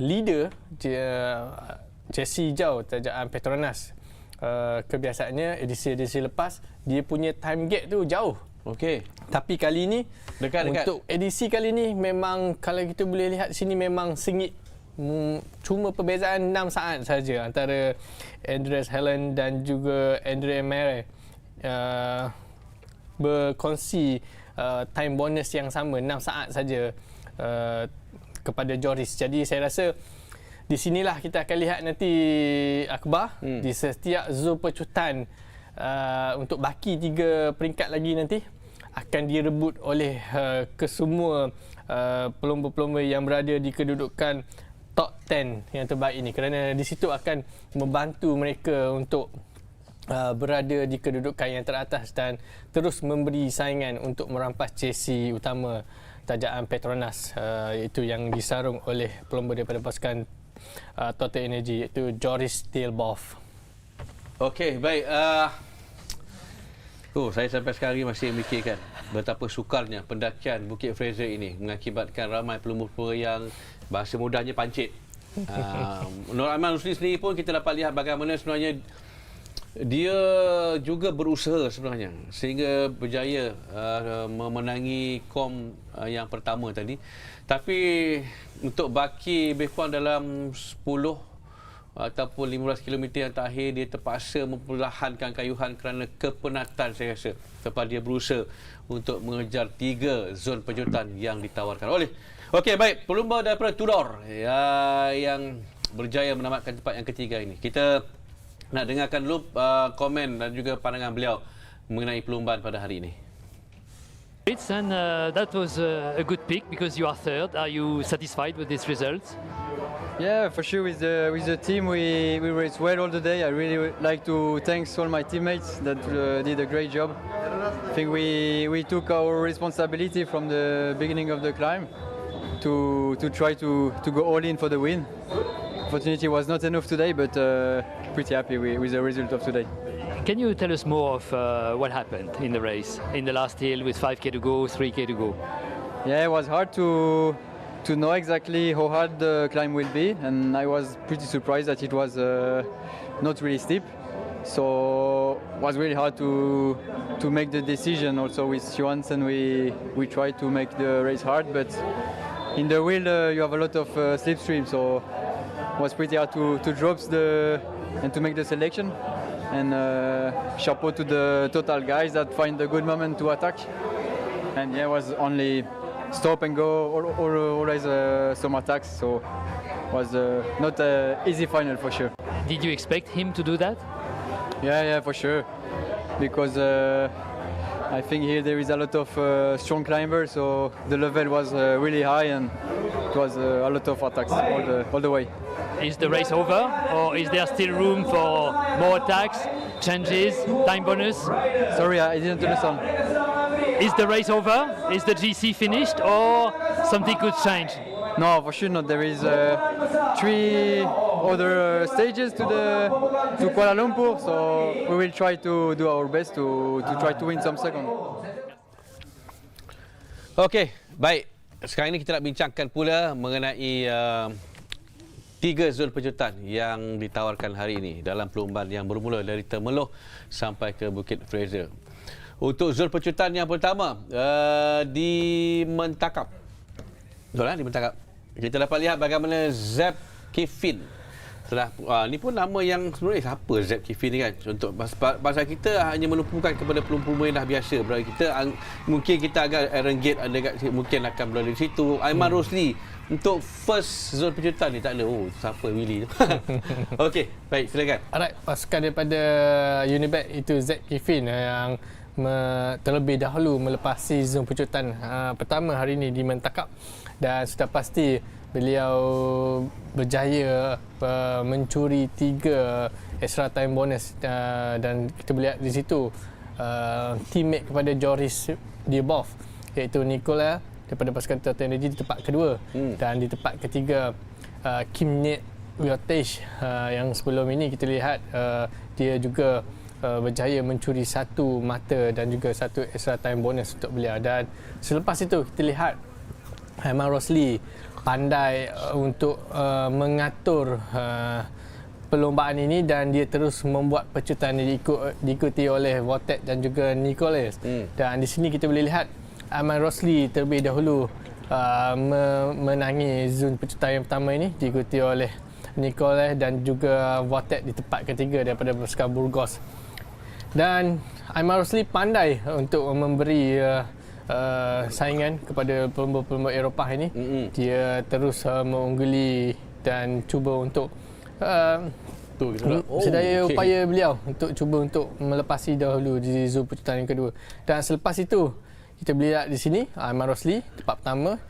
leader jersey hijau kerajaan Petronas, kebiasaannya edisi lepas dia punya time gap tu jauh. Okey. Tapi kali ni dekat. Untuk edisi kali ni memang kalau kita boleh lihat sini memang sengit. Cuma perbezaan 6 saat saja antara Andreas Helen dan juga Andre Mere berkongsi time bonus yang sama 6 saat saja kepada Joris. Jadi saya rasa di sinilah kita akan lihat nanti Akbar di setiap zon pecutan untuk baki 3 peringkat lagi nanti akan direbut oleh kesemua pelumba-pelumba yang berada di kedudukan top 10 yang terbaik ini, kerana di situ akan membantu mereka untuk berada di kedudukan yang teratas dan terus memberi saingan untuk merampas jersey utama kerajaan Petronas, itu yang disarung oleh pelumba daripada pasukan Total Energy, iaitu Joris Delboff. Okey, baik. Saya sampai sekarang masih memikirkan betapa sukarnya pendakian Bukit Fraser ini mengakibatkan ramai pelumba-pelumba yang bahasa mudahnya pancit. Nur Aiman Rusli sendiri pun kita dapat lihat bagaimana sebenarnya dia juga berusaha sebenarnya sehingga berjaya memenangi kom yang pertama tadi. Tapi untuk baki lebih kurang dalam 10 ataupun 15 km yang terakhir, dia terpaksa memperlahankan kayuhan kerana kepenatan, saya rasa. Sebab dia berusaha untuk mengejar 3 zon penjutan yang ditawarkan oleh. Okey, baik, pelumba daripada Tudor yang berjaya menamatkan tempat yang ketiga ini. Kita nak dengarkan dulu komen dan juga pandangan beliau mengenai perlumbaan pada hari ini. And that was a good pick because you are third. Are you satisfied with this result? Yeah, for sure. With the team, we raced well all the day. I really would like to thank all my teammates that did a great job. I think we took our responsibility from the beginning of the climb to try to go all in for the win. Fortunately, it was not enough today, but pretty happy with the result of today. Can you tell us more of what happened in the race, in the last hill with 5k to go, 3k to go? Yeah, it was hard to know exactly how hard the climb will be, and I was pretty surprised that it was not really steep. So it was really hard to make the decision. Also with Johansson, we tried to make the race hard, but in the wheel you have a lot of slipstream, so it was pretty hard to drop and to make the selection. And chapeau to the total guys that find a good moment to attack. And yeah, it was only stop and go, always some attacks, so it was not an easy final for sure. Did you expect him to do that? Yeah, for sure. Because I think here there is a lot of strong climbers, so the level was really high and it was a lot of attacks all the way. Is the race over, or is there still room for more attacks, changes, time bonus? Sorry, I didn't understand. Is the race over? Is the GC finished, or something could change? No, for sure not. There is 3 other stages to Kuala Lumpur, so we will try to do our best to try to win some second. Okey, baik. Sekarang ini kita nak bincangkan pula mengenai 3 zon penjutan yang ditawarkan hari ini dalam perlombaan yang bermula dari Temerloh sampai ke Bukit Fraser. Untuk zon penjutan yang pertama di Mentakap. Betul di Mentakap. Kita dapat lihat bagaimana Zeb Kifin ni pun nama yang sebenarnya siapa Zeb Kifin ni kan. Untuk pasal kita hanya menumpukan kepada pelumba yang dah biasa. Berarti kita mungkin kita agak Aaron Gate mungkin akan berada di situ. Aiman Rosli untuk first zone penjutan ni tak ada. Oh, siapa Willy tu? Okey, baik, silakan. Alright, pasukan daripada Unibet itu Zeb Kifin yang terlebih dahulu melepasi zon penjutan pertama hari ini di Mentakap, dan sudah pasti beliau berjaya mencuri 3 extra time bonus, dan kita melihat di situ teammate kepada Joris Diabov iaitu Nicola daripada pasukan Total Energy di tempat kedua, dan di tempat ketiga Kimnet Wiotej yang sebelum ini kita lihat dia juga berjaya mencuri 1 mata dan juga 1 extra time bonus untuk beliau. Dan selepas itu kita lihat Aiman Rosli pandai untuk mengatur perlombaan ini, dan dia terus membuat pecutan diikuti oleh Votek dan juga Nicholas. Dan di sini kita boleh lihat Aiman Rosli terlebih dahulu menangi zon pecutan yang pertama ini, diikuti oleh Nicholas dan juga Votek di tempat ketiga daripada pasukan Burgos. Dan Aiman Rosli pandai untuk memberi saingan kepada pelumba-pelumba Eropah ini. Dia terus mengungguli dan cuba untuk sedaya upaya beliau untuk cuba untuk melepasi dahulu di zon pecutan yang kedua. Dan selepas itu kita boleh lihat di sini Aiman Rosli tempat pertama,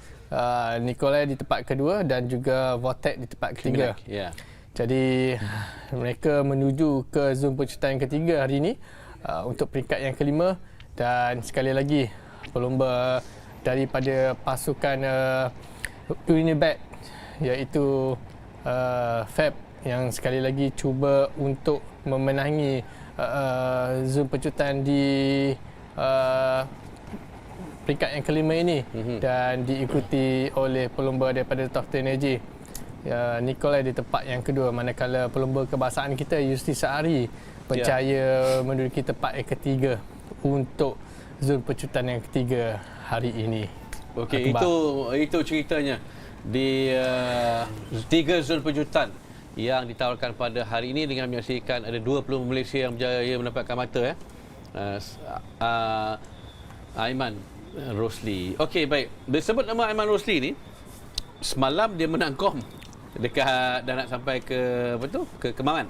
Nikolai di tempat kedua dan juga Votek di tempat ketiga. Jadi mereka menuju ke zon pecutan yang ketiga hari ini untuk peringkat yang kelima. Dan sekali lagi pelumba daripada pasukan Unibet iaitu Fab yang sekali lagi cuba untuk memenangi zon pecutan di peringkat yang kelima ini, dan diikuti oleh pelumba daripada Total Energy. Nikolai di tempat yang kedua, manakala pelumba kebangsaan kita Yusti Sehari berjaya menduduki tempat yang ketiga untuk zon pecutan yang ketiga hari ini. Okey, itu ceritanya di 3 zon pecutan yang ditawarkan pada hari ini dengan menyaksikan ada 2 pelumba Malaysia yang berjaya mendapatkan mata Aiman Rosli. Okey, baik. Disebut nama Aiman Rosli ni, semalam dia menang kom dekat dah nak sampai ke ke Kemaman.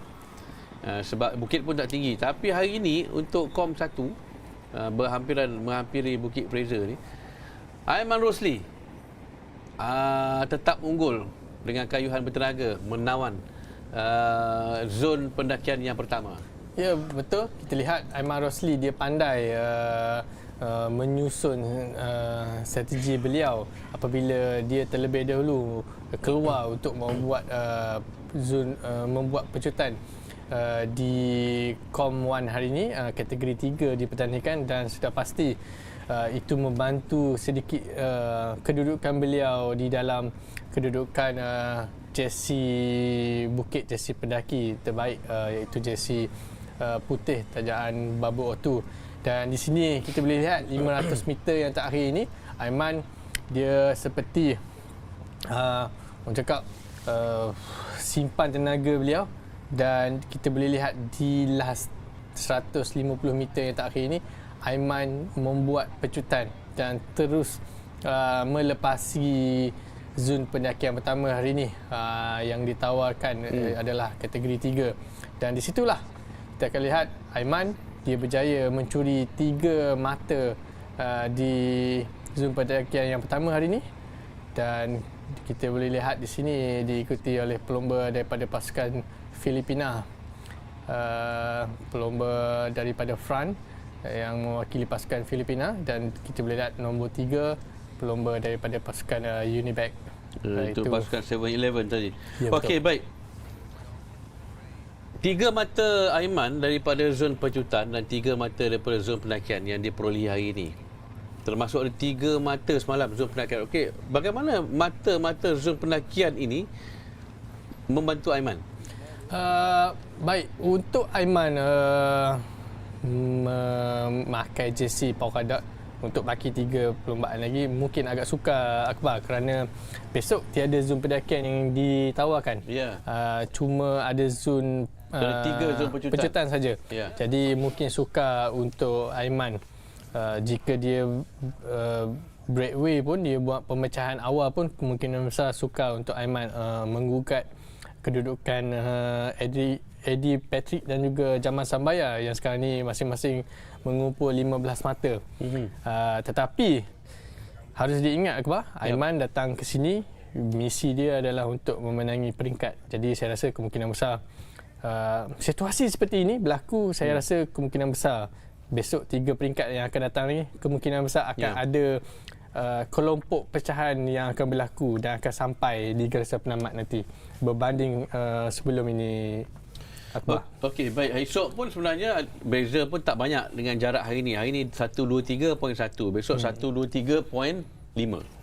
Sebab bukit pun tak tinggi, tapi hari ini untuk kom 1 menghampiri Bukit Fraser ni, Aiman Rosli tetap unggul dengan kayuhan bertenaga menawan zon pendakian yang pertama. Ya, betul. Kita lihat Aiman Rosli dia pandai menyusun strategi beliau apabila dia terlebih dahulu keluar untuk membuat membuat pecutan di Kom 1 hari ini, kategori 3 dipertandingkan, dan sudah pasti itu membantu sedikit kedudukan beliau di dalam kedudukan jersey bukit, jersey pendaki terbaik, iaitu jersey putih tajaan Babu Otu. Dan di sini kita boleh lihat 500 meter yang terakhir ini, Aiman dia seperti orang cakap simpan tenaga beliau, dan kita boleh lihat di last 150 meter yang terakhir ini Aiman membuat pecutan dan terus melepasi zon pendakian pertama hari ini yang ditawarkan adalah kategori 3. Dan di situlah kita akan lihat Aiman dia berjaya mencuri 3 mata di zon pendakian yang pertama hari ini, dan kita boleh lihat di sini diikuti oleh pelumba daripada pasukan Filipina, pelumba daripada France yang mewakili pasukan Filipina, dan kita boleh lihat nombor 3 pelumba daripada pasukan Uniback, itu pasukan 7-Eleven tadi. Ya, okey, baik. 3 mata Aiman daripada zon pecutan dan 3 mata daripada zon pendakian yang diperolehi hari ini. Termasuk ada 3 mata semalam zon pendakian. Okey, bagaimana mata-mata zon pendakian ini membantu Aiman? Baik, untuk Aiman memakai jersey polkadot untuk baki 3 perlombaan lagi mungkin agak sukar, Akbar, kerana besok tiada zon pendakian yang ditawarkan. Cuma ada zon 3 zon pecutan saja. Jadi mungkin sukar untuk Aiman jika dia breakaway pun, dia buat pemecahan awal pun kemungkinan besar sukar untuk Aiman menggugat kedudukan Eddie Patrick dan juga Jamal Sambaya yang sekarang ni masing-masing mengumpul 15 mata. Tetapi harus diingat, Akbar, Aiman datang ke sini, misi dia adalah untuk memenangi peringkat. Jadi saya rasa kemungkinan besar situasi seperti ini berlaku, saya rasa kemungkinan besar besok 3 peringkat yang akan datang ni kemungkinan besar akan ada kelompok pecahan yang akan berlaku dan akan sampai di garisan penamat nanti berbanding sebelum ini, Akbar. Okey, baik. Esok pun sebenarnya beza pun tak banyak dengan jarak hari ini. Hari ini 123.1, besok 123.5.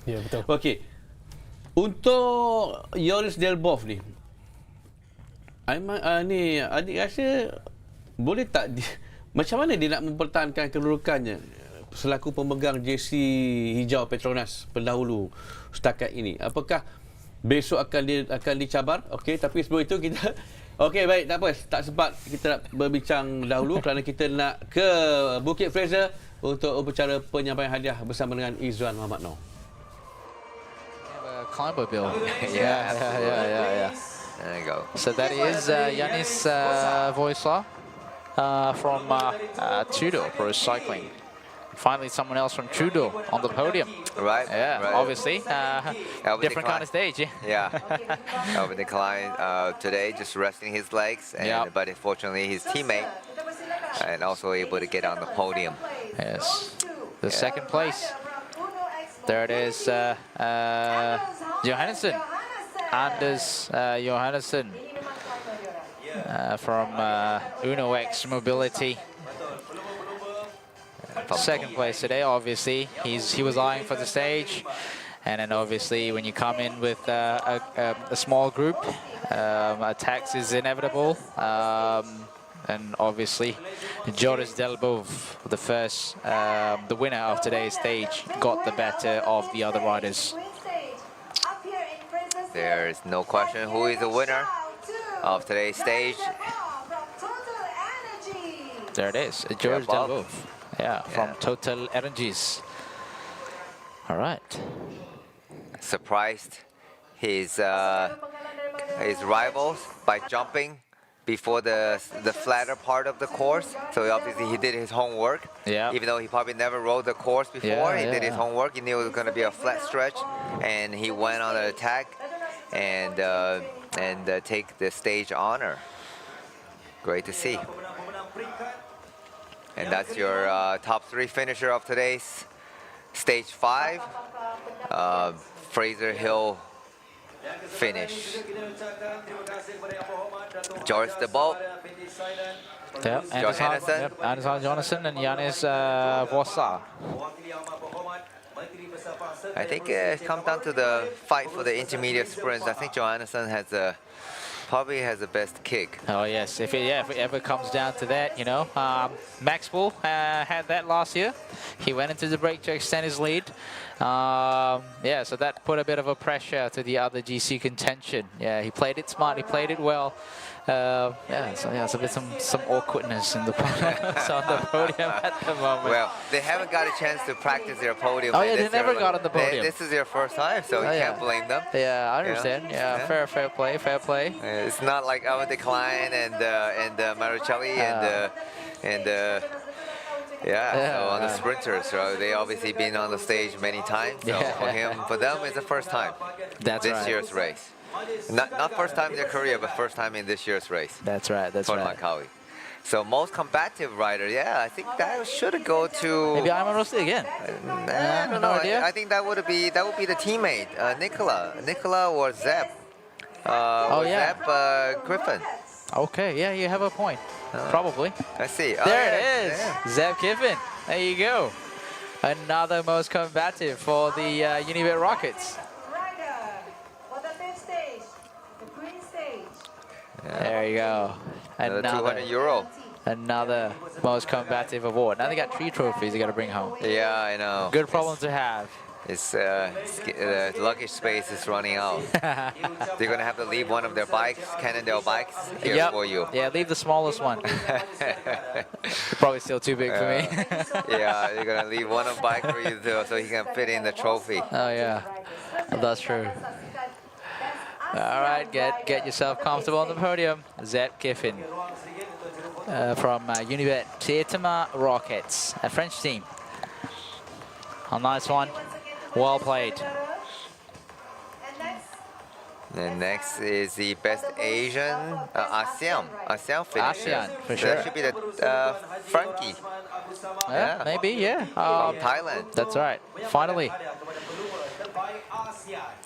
Ya, betul. Okey. Untuk Yoris Delbov ni, Aiman ni adik rasa boleh tak macam mana dia nak mempertahankan kedudukannya selaku pemegang jersey hijau Petronas pendahulu setakat ini? Apakah besok akan dicabar? Okey, tapi sebelum itu kita okey, baik, tak apa, tak sempat kita nak berbincang dahulu kerana kita nak ke Bukit Fraser untuk upacara penyampaian hadiah bersama dengan Izzuan Muhammad Noor. Climber bill. Yeah. There you go. So that is Yanis Voisla from Tudo Pro Cycling. Finally, someone else from Tudo on the podium. Right. Yeah. Right. Obviously, different kind of stage. Yeah. Elvin declined today, just resting his legs, but unfortunately, his teammate and also able to get on the podium. Yes. The second place. There it is, Johannesson. Anders Johannesson from Uno X Mobility. Second place today, obviously. He was eyeing for the stage. And then obviously when you come in with a small group, attacks is inevitable. And obviously, Joris Delbov, the winner of today's stage, got the better of the other riders. There's no question who is the winner of today's stage. There it is, Joris Delbov. Yeah, from Total Energies. All right. Surprised his rivals by jumping before the flatter part of the course. So obviously he did his homework. Yeah. Even though he probably never rode the course before, he did his homework. He knew it was going to be a flat stretch, and he went on an attack and take the stage honor. Great to see. And that's your top 3 finisher of today's stage 5. Fraser Hill finish. Joris Delbov. Yep, Anderson Jonasson and Yannis Vossa. I think it comes down to the fight for the intermediate sprints. I think Johannesson probably has the best kick. Oh yes, if it ever comes down to that, you know, Maxwell had that last year. He went into the break to extend his lead. Yeah, so that put a bit of a pressure to the other GC contention. Yeah, he played it smart, he played it well. Yeah, so yeah, it's a bit some awkwardness in the on the podium at the moment. Well, they haven't got a chance to practice their podium. Oh yeah, they never got on the podium. This is their first time, so you can't blame them. Yeah, I understand. Yeah, fair play, fair play. It's not like Avante Klein and Maricelli so on the sprinters, so they obviously been on the stage many times. So for them, it's the first time. That's this year's race. Not first time in their career, but first time in this year's race. That's right. That's for right. Langkawi. So most combative rider, I think that should go to. Maybe Ayman Rosli again. I don't know. I think that would be the teammate, Nicola or Zeb. Zeb Griffin. Okay, yeah, you have a point. Probably. Let's see. There it is. Yeah. Zeb Kiffin. There you go. Another most combative for the Unibet Rockets. There you go. Another 200 euro. Another most combative award. Now they got 3 trophies they got to bring home. Yeah, I know. Good problem to have. It's luggage space is running out. They're gonna have to leave one of their bikes, Cannondale bikes, here for you. Yeah, leave the smallest one. Probably still too big for me. Yeah, you're gonna leave one of bike for you too, so he can fit in the trophy. Oh yeah, that's true. All right, get yourself comfortable on the podium. Zeb Kiffin from Unibet Temerloh Rockets, a French team. A nice one. Well played. And next is the best Asian, ASEAN finisher. ASEAN, for so sure. That should be the Frankie. Maybe, yeah. From Thailand. That's right. Finally.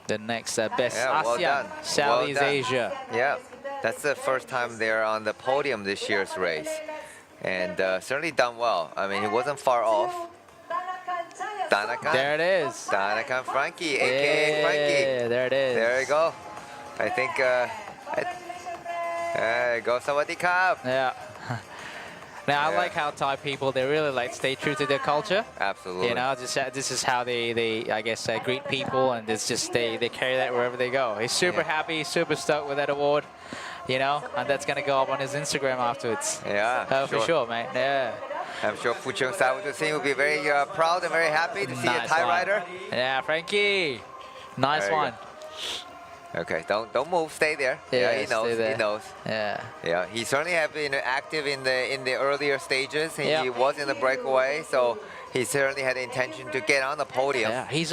The next best ASEAN, Southeast Asia. Yeah, that's the first time they're on the podium this year's race. And certainly done well. I mean, he wasn't far off. Danakan. There it is. Danakan Frankie, a.k.a. Frankie. There it is. There you go. I think, go Sawadee Cup. Yeah. Now, I like how Thai people, they really like stay true to their culture. Absolutely. You know, this is how they I guess, greet people, and it's just, they carry that wherever they go. He's super happy, super stoked with that award, you know, and that's going to go up on his Instagram afterwards. Yeah, for sure, mate. Yeah. I'm sure Fuchung Sawadee will be very proud and very happy to see a Thai rider. Yeah, Frankie. Nice one. Okay, don't move, stay there. Yeah, he knows. He knows. Yeah. Yeah, he certainly have been active in the earlier stages. He was in the breakaway, so he certainly had the intention to get on the podium. Yeah, he's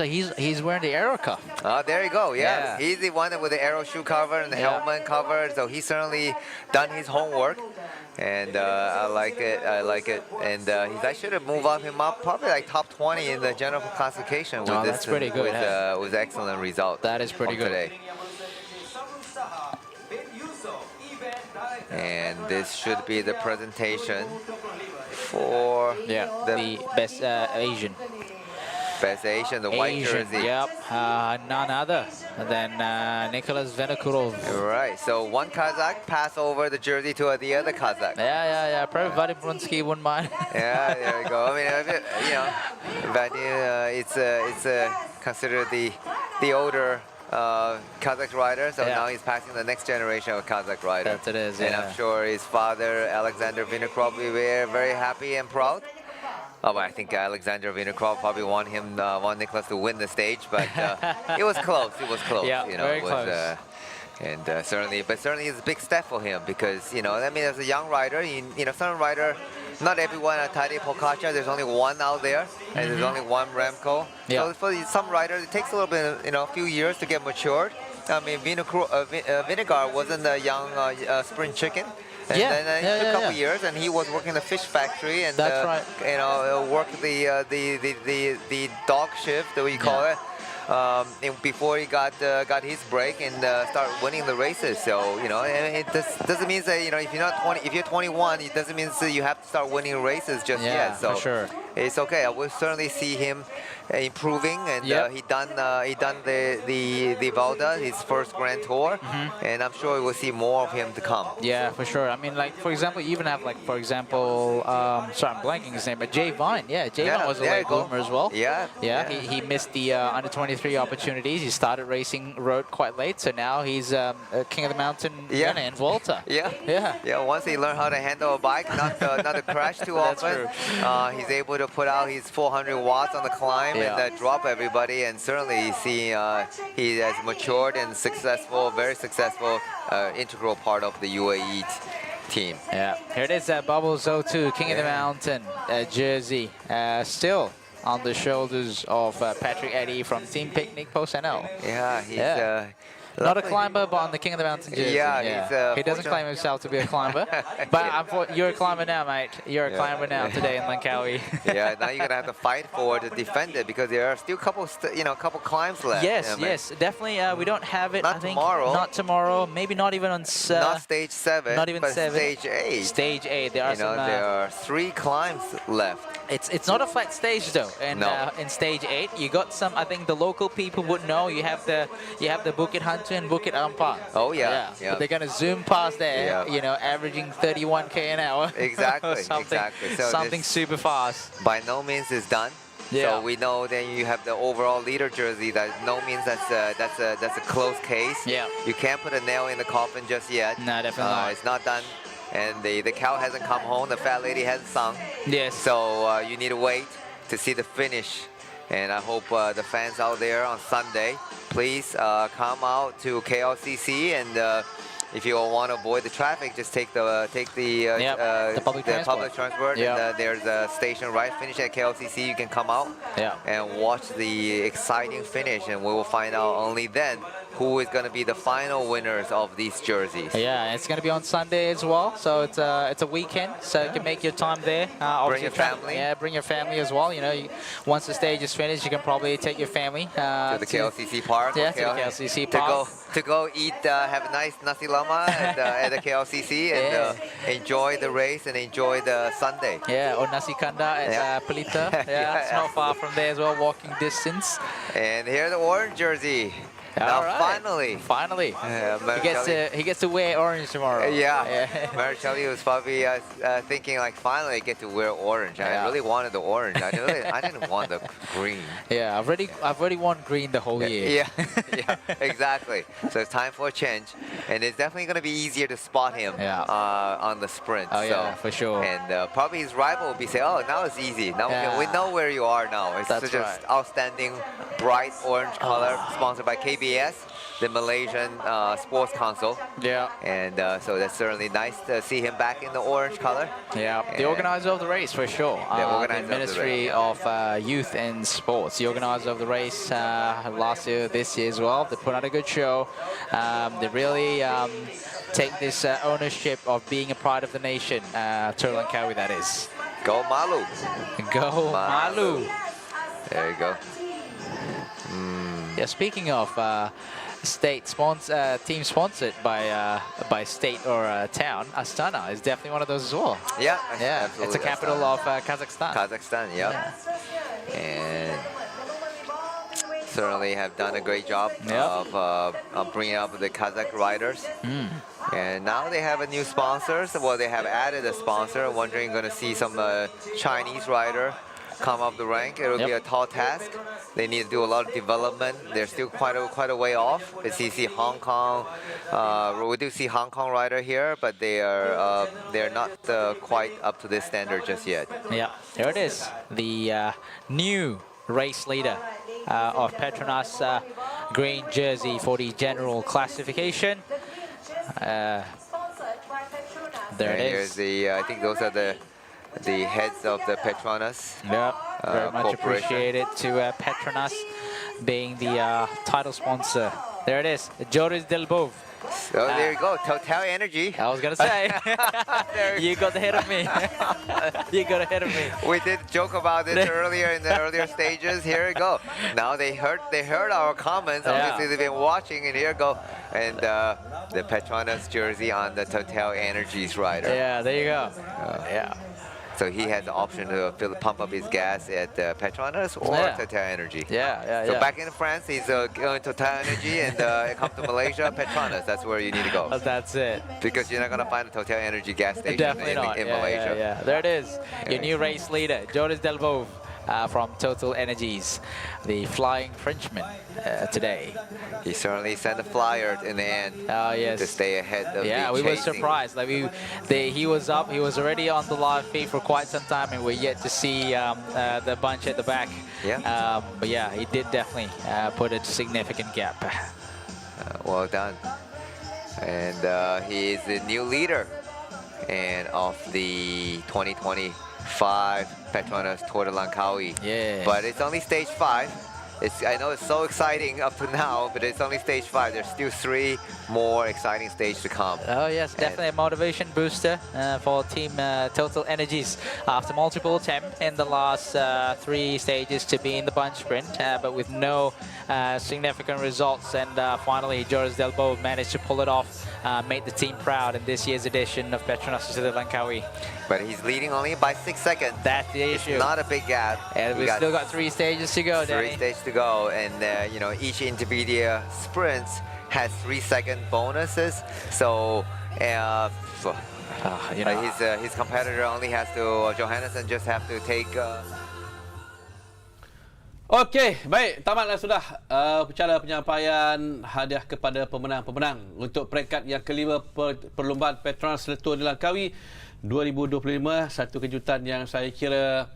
wearing the aero cuff. Oh, there you go. Yeah, he's the one with the aero shoe cover and the helmet covered. So he's certainly done his homework. And I like it. And I should have moved him up probably like top 20 in the general classification with this. That's pretty good. With excellent result. That is pretty good today. And this should be the presentation for the best Asian. Best Asian, the white jersey. Yep, none other than Nicholas Vinokurov. Right, so one Kazakh pass over the jersey to the other Kazakh. Yeah. Probably Vadim Brunsky wouldn't mind. Yeah, there you go. I mean, you know, Vadim, it's considered the older Kazakh rider, so now he's passing the next generation of Kazakh rider. That it is, And I'm sure his father, Alexander Vinokurov, will be very, very happy and proud. Oh, but I think Alexander Vinokurov probably want Nicholas to win the stage, but it was close. It was close. Yeah, you know, very it was, close. And certainly it's a big step for him because, you know, I mean, as a young rider, you know, some rider, not everyone at Tadej Pogačar, there's only one out there, and there's only one Remco. Yeah. So for some riders, it takes a little bit, you know, a few years to get matured. I mean, Vinegar wasn't a young sprint chicken. And then it took a couple years, and he was working in the fish factory, and That's right. you know, worked the dog shift, that we call it. And before he got his break and start winning the races. So, you know, it doesn't mean that, you know, if you're 21, it doesn't mean that you have to start winning races just yet. So for sure. It's okay. I will certainly see him improving, and he done the Volta, his first Grand Tour, and I'm sure we'll see more of him to come. Yeah, for sure. I mean, like, for example, you even have, like, for example, sorry, I'm blanking his name, but Jay Vine. Yeah, Jay Vine was a late bloomer as well. Yeah. He missed the under-23 opportunities. He started racing road quite late, so now he's King of the Mountain winner in Volta. Yeah. Once he learned how to handle a bike, not to crash too often, he's able to put out his 400 watts on the climb and drop everybody. And certainly you see he has matured and successful, very successful, integral part of the UAE team. Yeah, here it is, Bubbles 02, King of the Mountain jersey, still on the shoulders of Patrick Eddy from Team Picnic Post NL. Yeah, he's not a climber, but on the King of the Mountain jersey. Yeah, he doesn't claim himself to be a climber, but you're a climber now, mate. You're a climber now today in Langkawi. Yeah, now you're gonna have to fight for to defend it because there are still couple climbs left. Yes, definitely. We don't have it. Not I think tomorrow. Not tomorrow. Maybe not even on. Not stage 7. Not even but 7. Stage 8. Stage 8. There are some. There are 3 climbs left. It's not a flat stage though, and in stage 8 you got some. I think the local people would know. You have the Bukit Hantu and Bukit Ampar. Oh yeah. But they're gonna zoom past there. You know, averaging 31 km an hour. Exactly. So something super fast. By no means is done. So we know that you have the overall leader jersey. That no means that's a close case. Yeah. You can't put a nail in the coffin just yet. No, definitely not. It's not done. And the cow hasn't come home, the fat lady hasn't sung. Yes. So you need to wait to see the finish. And I hope the fans out there on Sunday, please come out to KLCC, and if you want to avoid the traffic, just take the public transport. And there's a station right finish at KLCC. You can come out and watch the exciting finish, and we will find out only then who is going to be the final winners of these jerseys. Yeah, it's going to be on Sunday as well, so it's a weekend, so you can make your time there. Bring your family. Yeah, bring your family as well. You know, once the stage is finished, you can probably take your family to the KLCC park. Yeah, to the KLCC park. To go eat, have a nice nasi lemak at the KLCC, and enjoy the race and enjoy the Sunday. Yeah, or nasi kanda at Pelita. It's not far from there as well, walking distance. And here's the orange jersey. Now finally, he gets to wear orange tomorrow. Marichelli was probably thinking like, finally I get to wear orange. I really wanted the orange. I didn't want the green. Yeah, I've already worn green the whole year. Yeah, exactly. So it's time for a change, and it's definitely going to be easier to spot him on the sprint. Yeah, for sure. And probably his rival will be saying, "Oh, now it's easy. Now we know where you are now." It's That's just outstanding, bright orange color, sponsored by KBS, the Malaysian Sports Council. Yeah. And so that's certainly nice to see him back in the orange color. Yeah, the organizer of the race for sure. The Ministry of Youth and Sports, the organizer of the race last year, this year as well. They put on a good show. They really take this ownership of being a pride of the nation. Langkawi, that is. Go Malu. Go Malu. There you go. Yeah, speaking of team sponsored by state or town, Astana is definitely one of those as well. Yeah, it's a capital of Kazakhstan. Kazakhstan, yeah. And certainly have done a great job of bringing up the Kazakh riders. And now they have a new sponsor. Well, they have added a sponsor. I'm wondering, going to see some Chinese rider come up the rank. It will be a tall task. They need to do a lot of development. They're still quite a way off. We see Hong Kong. We do see Hong Kong rider here, but they're not quite up to this standard just yet. Yeah, there it is. The new race leader of Petronas green jersey for the general classification. There it is. I think those are the heads of the Petronas. Yeah, very much appreciated to Petronas being the title sponsor. There it is, Joris Delbov. So there you go, Total Energy. I was gonna say, you got ahead of me. You got ahead of me. We did joke about this earlier in the earlier stages. Here we go. Now they heard our comments. Obviously they've been watching, and here we go. And the Petronas jersey on the Total Energies rider. Yeah, there you go. Yeah. So he has the option to pump up his gas at Petronas or Total Energy. So back in France, he's going Total Energy, and come to Malaysia, Petronas. That's where you need to go. That's it. Because you're not going to find a Total Energy gas station in Malaysia. Yeah. There it is. Your new race leader, Joris Delbov from Total Energies, the flying Frenchman today. He certainly sent a flyer in the end to stay ahead of the Yeah, we were surprised. Like he was up. He was already on the live feed for quite some time, and we're yet to see the bunch at the back. But yeah, he did definitely put a significant gap. Well done. And he is the new leader of the 2025 Petronas Tour de Langkawi. But it's only stage 5. I know it's so exciting up to now, but it's only stage 5. There's still 3 more exciting stages to come. Oh yes, definitely a motivation booster for Team Total Energies after multiple attempts in the last 3 stages to be in the bunch sprint, but with no significant results. And finally, Joris Delbov managed to pull it off, made the team proud in this year's edition of Petronas Tour de Langkawi. But he's leading only by 6 seconds. That's the issue. It's not a big gap. And we've still got 3 stages to go, Danny. 3 stages to go, and you know, each intermediate sprints has 3-second bonuses. So, his competitor only has to, Johannesson just have to take. Okey, baik, tamatlah sudah bicara penyampaian hadiah kepada pemenang-pemenang untuk peringkat yang kelima perlombaan Petronas Tour de Langkawi 2025. Satu kejutan yang saya kira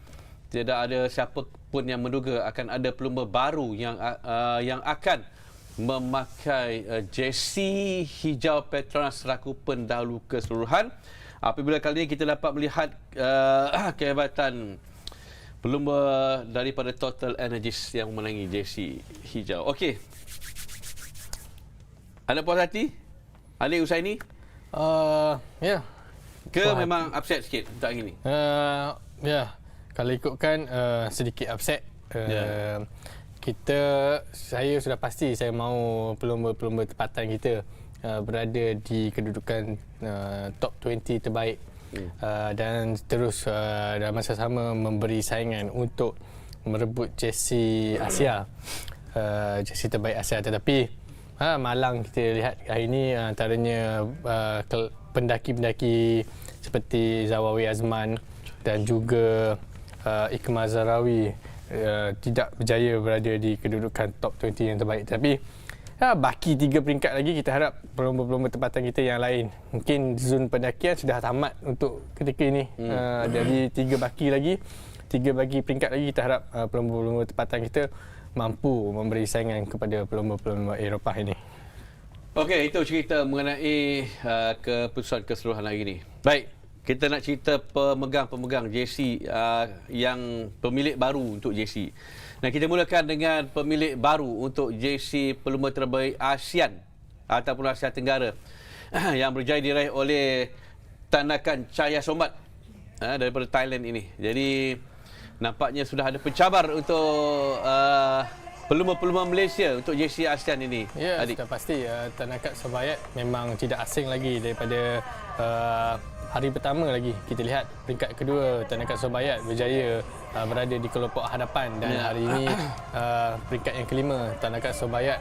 tidak ada siapa pun yang menduga akan ada pelumba baru yang akan memakai jersey hijau Petronas selaku pendahulu keseluruhan. Apabila kali ini kita dapat melihat kehebatan pelumba daripada Total Energies yang memenangi jersey hijau. Okey. Anda puas hati? Adik usai ni? Ya. Ke memang upset sikit untuk hari ni? Ya. Kalau ikutkan sedikit upset. Saya sudah pasti saya mahu pelumba-pelumba tempatan kita berada di kedudukan top 20 terbaik. Dan terus dalam masa sama memberi saingan untuk merebut jersey Asia, jersey terbaik Asia. Tetapi malang kita lihat hari ini antaranya pendaki-pendaki seperti Zawawi Azman dan juga Ikmal Zarawi tidak berjaya berada di kedudukan top 20 yang terbaik. Tapi baki 3 peringkat lagi, kita harap pelumba-pelumba tempatan kita yang lain, mungkin zon pendakian sudah tamat untuk ketika ini. Dari 3 baki peringkat lagi, kita harap pelumba-pelumba tempatan kita mampu memberi saingan kepada pelumba-pelumba Eropah ini. Okey, itu cerita mengenai keputusan keseluruhan hari ini. Baik, kita nak cerita pemegang jersey yang pemilik baru untuk jersey. Dan kita mulakan dengan pemilik baru untuk jersey pelumba terbaik ASEAN ataupun Asia Tenggara yang berjaya diraih oleh Tanakan Cahaya Sombat daripada Thailand ini. Jadi nampaknya sudah ada pencabar untuk pelumba-pelumba Malaysia untuk jersey ASEAN ini. Ya, sudah pasti Tanakan Sombat memang tidak asing lagi daripada hari pertama lagi kita lihat peringkat kedua Tanaka Sobayat berjaya berada di kelompok hadapan dan hari ini peringkat yang kelima Tanaka Sobayat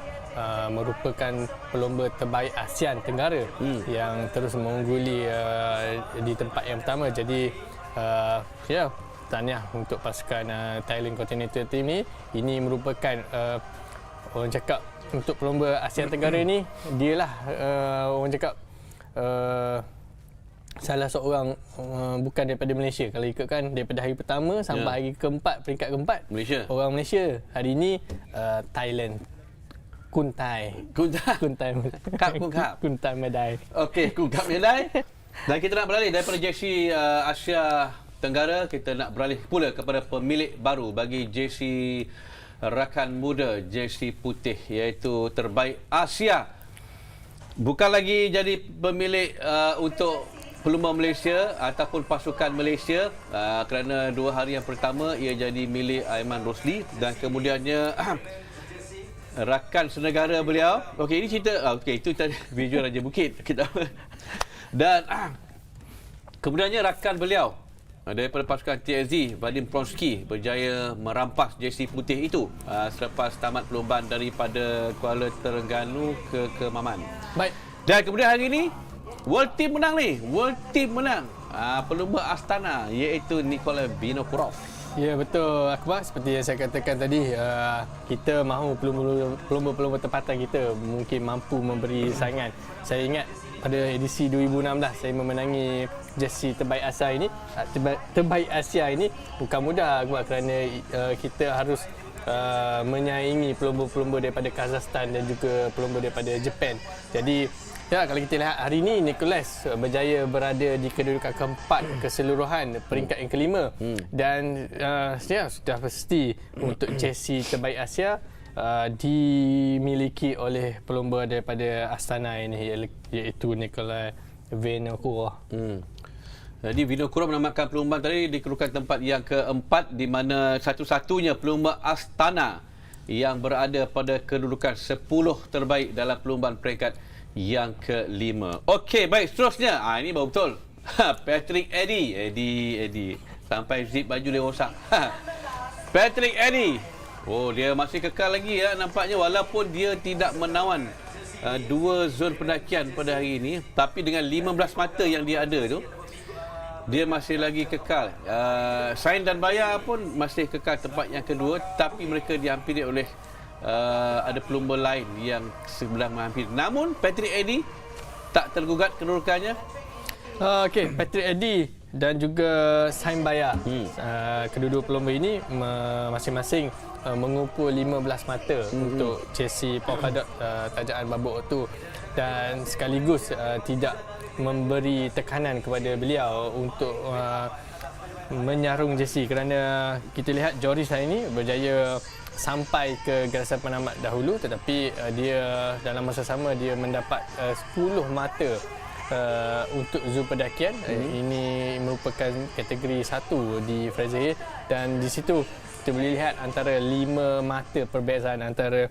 merupakan pelumba terbaik ASEAN Tenggara yang terus mengungguli di tempat yang pertama. Jadi tahniah untuk pasukan Thailand Continental Team ni. Ini merupakan orang cakap untuk pelumba ASEAN Tenggara ni, dialah orang cakap salah seorang bukan daripada Malaysia. Kalau ikutkan daripada hari pertama sampai hari keempat, peringkat keempat Malaysia. Orang Malaysia. Hari ini Thailand Kuntai Medai. Okey, Kungkap Medai. Dan kita nak beralih daripada jersey Asia Tenggara, kita nak beralih pula kepada pemilik baru bagi jersey rakan muda, jersey putih, iaitu terbaik Asia. Bukan lagi jadi pemilik untuk pelumba Malaysia ataupun pasukan Malaysia, kerana 2 hari yang pertama ia jadi milik Aiman Rosli dan kemudiannya rakan senegara beliau. Okey, ini cerita itu tadi visual Raja Bukit kita. Dan kemudiannya rakan beliau daripada pasukan TSZ, Vadim Pronsky, berjaya merampas jersey putih itu selepas tamat perlombaan daripada Kuala Terengganu ke Maman. Baik. Dan kemudian hari ini World Team menang ni. World Team menang. Pelumba Astana, iaitu Nikolai Vinokurov. Ya, betul Akbar. Seperti yang saya katakan tadi, kita mahu pelumba-pelumba tempatan kita mungkin mampu memberi saingan. Saya ingat pada edisi 2016 saya memenangi jersey terbaik Asia ini. Terbaik Asia ini bukan mudah Akbar, kerana kita harus menyaingi pelumba-pelumba daripada Kazakhstan dan juga pelumba daripada Jepun. Jadi kalau kita lihat hari ini, Nicholas berjaya berada di kedudukan keempat keseluruhan, peringkat yang kelima. Dan sudah pasti untuk jersey terbaik Asia dimiliki oleh pelumba daripada Astana ini, iaitu Nikolai Vinokurov. Jadi Vinokurov menamatkan perlumbaan tadi di kedudukan tempat yang keempat, di mana satu-satunya pelumba Astana yang berada pada kedudukan 10 terbaik dalam perlumbaan peringkat yang kelima. Okey, baik, seterusnya. Ini baru betul. Patrick Eddy. Sampai zip baju dia rosak. Patrick Eddy. Oh, dia masih kekal lagi nampaknya, walaupun dia tidak menawan 2 zon pendakian pada hari ini, tapi dengan 15 mata yang dia ada tu, dia masih lagi kekal. Sain dan Bayar pun masih kekal tempat yang kedua, tapi mereka dihampiri oleh ada pelumba lain yang sebelah menghampiri. Namun Patrick Eddy tak tergugat kedudukannya. Okey, Patrick Eddy dan juga Sain Bayar, kedua-dua pelumba ini masing-masing mengumpul 15 mata untuk jersey polkadot tajaan babuk tu, dan sekaligus tidak memberi tekanan kepada beliau untuk menyarung jersey, kerana kita lihat Joris hari ini berjaya sampai ke garasan penamat dahulu, tetapi dia dalam masa sama dia mendapat 10 mata untuk zon pendakian. Ini merupakan kategori 1 di Fraser Hill, dan di situ kita boleh lihat antara 5 mata perbezaan antara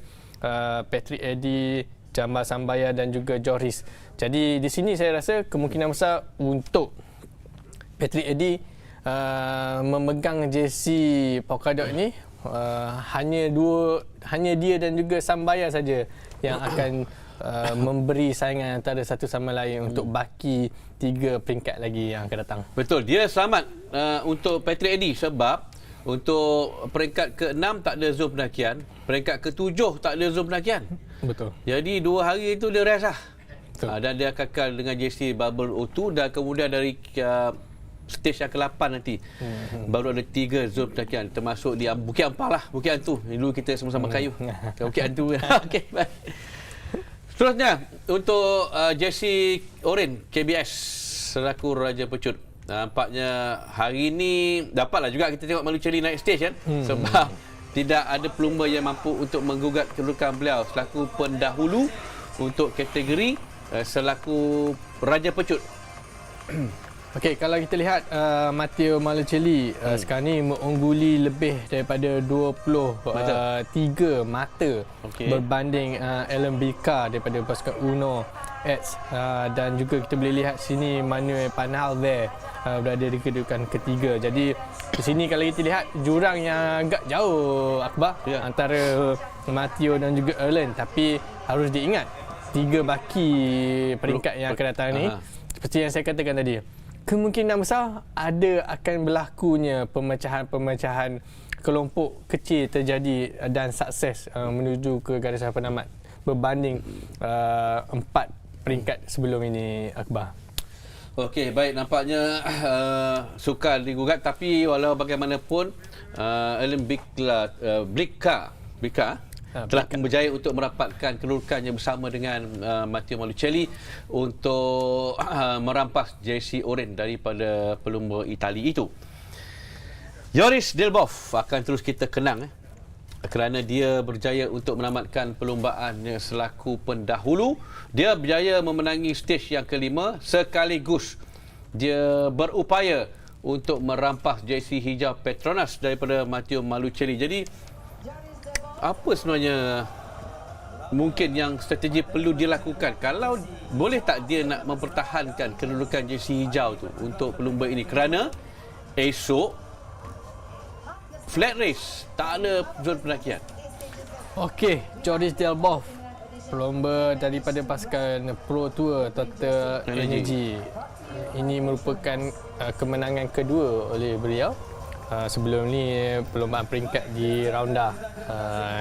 Patrick Eddy, Jamba Sambaya dan juga Joris. Jadi di sini saya rasa kemungkinan besar untuk Patrick Eddy memegang jersey polkadot ini. Hanya dia dan juga Sambaya saja yang akan memberi saingan antara satu sama lain untuk baki 3 peringkat lagi yang akan datang. Betul, dia selamat untuk Patrick Eddy, sebab untuk peringkat ke-6 tak ada zon pendakian, peringkat ke-7 tak ada zon pendakian. Betul. Jadi 2 hari itu dia rest lah. Dan dia kekal dengan jersey Bubble O2, dan kemudian dari stage yang ke-8 nanti baru ada 3 zon pendakian, termasuk di Bukit Ampar lah, Bukit Hantu. Dulu kita sama-sama kayu Bukit Hantu. Okey, baik. Seterusnya untuk jersey oren KBS selaku Raja Pecut. Nampaknya hari ini dapatlah juga kita tengok Malucheli naik stage kan, sebab tidak ada pelumba yang mampu untuk menggugat kedudukan beliau selaku pendahulu untuk kategori selaku Raja Pecut. Okey, kalau kita lihat Matteo Malucheli sekarang ni mengungguli lebih daripada 23 mata berbanding Alan Bilka daripada pasukan Uno Ads dan juga kita boleh lihat sini Manuel Panal there berada di kedudukan ketiga. Jadi di sini kalau kita lihat jurang yang agak jauh Akbar antara Matteo dan juga Erlen, tapi harus diingat 3 baki peringkat yang akan datang ni seperti yang saya katakan tadi, kemungkinan besar akan berlakunya pemecahan-pemecahan kelompok kecil terjadi dan sukses menuju ke garisan penamat berbanding 4 peringkat sebelum ini Akbar. Okey, baik, nampaknya sukar digugat, tapi walau bagaimanapun Erlen Blika telah berjaya untuk merapatkan kedudukannya bersama dengan Matteo Malucelli untuk merampas jersey oranye daripada pelumba Itali itu. Joris Delbov akan terus kita kenang kerana dia berjaya untuk menamatkan perlombaannya selaku pendahulu. Dia berjaya memenangi stage yang kelima, sekaligus dia berupaya untuk merampas jersey hijau PETRONAS daripada Matteo Malucelli. Jadi apa sebenarnya mungkin yang strategi perlu dilakukan? Kalau boleh tak dia nak mempertahankan kedudukan jersey hijau tu untuk pelumba ini, kerana esok flat race, tak ada zon pendakian. Okey, Joris Delbov, pelumba daripada pasukan Pro Tour Total Energy. Ini merupakan kemenangan kedua oleh beliau. Sebelum ni perlombaan peringkat di Raunda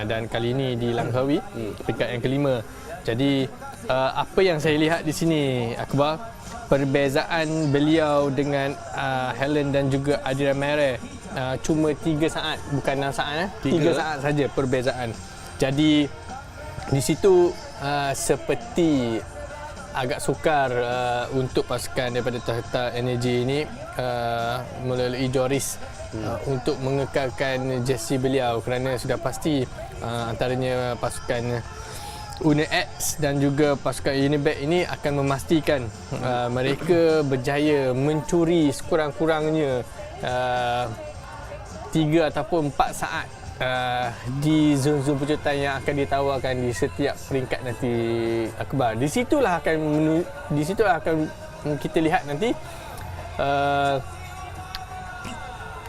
dan kali ini di Langkawi peringkat yang kelima. Jadi apa yang saya lihat di sini Akbar, perbezaan beliau dengan Helen dan juga Adira Mere cuma 3 saat, bukan 6 saat 3 saat saja perbezaan. Jadi di situ seperti agak sukar untuk pasukan daripada Total Energy ini melalui Joris untuk mengekalkan jersey beliau, kerana sudah pasti antaranya pasukan UNEX dan juga pasukan Unibet ini akan memastikan mereka berjaya mencuri sekurang-kurangnya 3 ataupun 4 saat di zon-zon pencutian yang akan ditawarkan di setiap peringkat nanti Akbar. Di situlah akan kita lihat nanti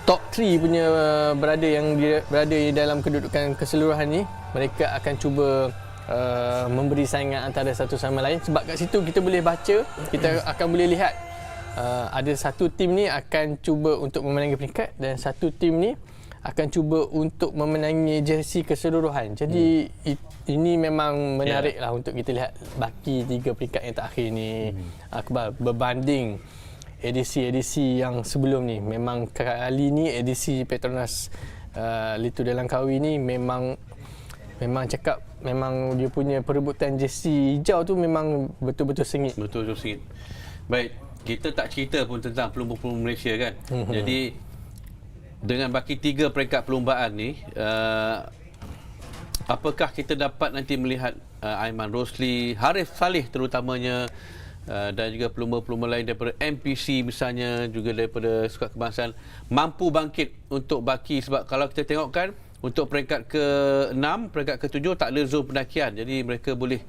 top 3 punya berada dalam kedudukan keseluruhan ni, mereka akan cuba memberi saingan antara satu sama lain. Sebab kat situ kita boleh baca, kita akan boleh lihat ada satu tim ni akan cuba untuk memenangi peringkat dan satu tim ni akan cuba untuk memenangi jersey keseluruhan. Jadi ini memang menarik lah untuk kita lihat baki 3 peringkat yang terakhir ni Akbar, berbanding edisi-edisi yang sebelum ni. Memang kali ni edisi PETRONAS LTdL Langkawi ni memang dia punya perebutan jersey hijau tu memang betul-betul sengit. Betul-betul sengit. Baik, kita tak cerita pun tentang pelumba-pelumba Malaysia kan. Jadi dengan baki 3 peringkat perlumbaan ni, apakah kita dapat nanti melihat Aiman Rosli, Harif Saleh terutamanya, dan juga pelumba-pelumba lain daripada MPC misalnya, juga daripada skuad kebangsaan mampu bangkit untuk baki? Sebab kalau kita tengokkan untuk peringkat ke-6, peringkat ke-7 tak ada zon pendakian. Jadi mereka boleh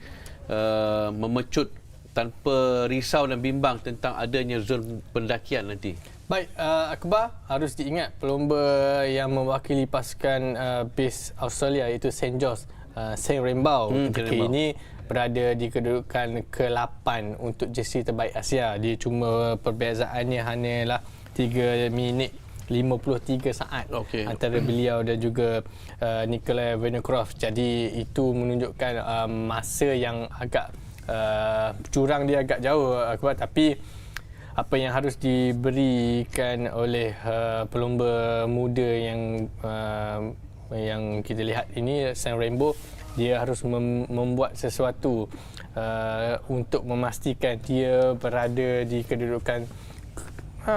memecut tanpa risau dan bimbang tentang adanya zon pendakian nanti. Baik, Akbar, harus diingat pelumba yang mewakili pasukan base Australia iaitu St. George, St. Rainbow ketika ini berada di kedudukan ke-8 untuk jersey terbaik Asia. Dia cuma perbezaannya hanyalah 3 minit 53 saat antara beliau dan juga Nikolai Vinokurov. Jadi itu menunjukkan masa yang agak curang dia agak jauh Akbar, tapi apa yang harus diberikan oleh pelumba muda yang kita lihat ini, St. Rainbow, dia harus membuat sesuatu untuk memastikan dia berada di kedudukan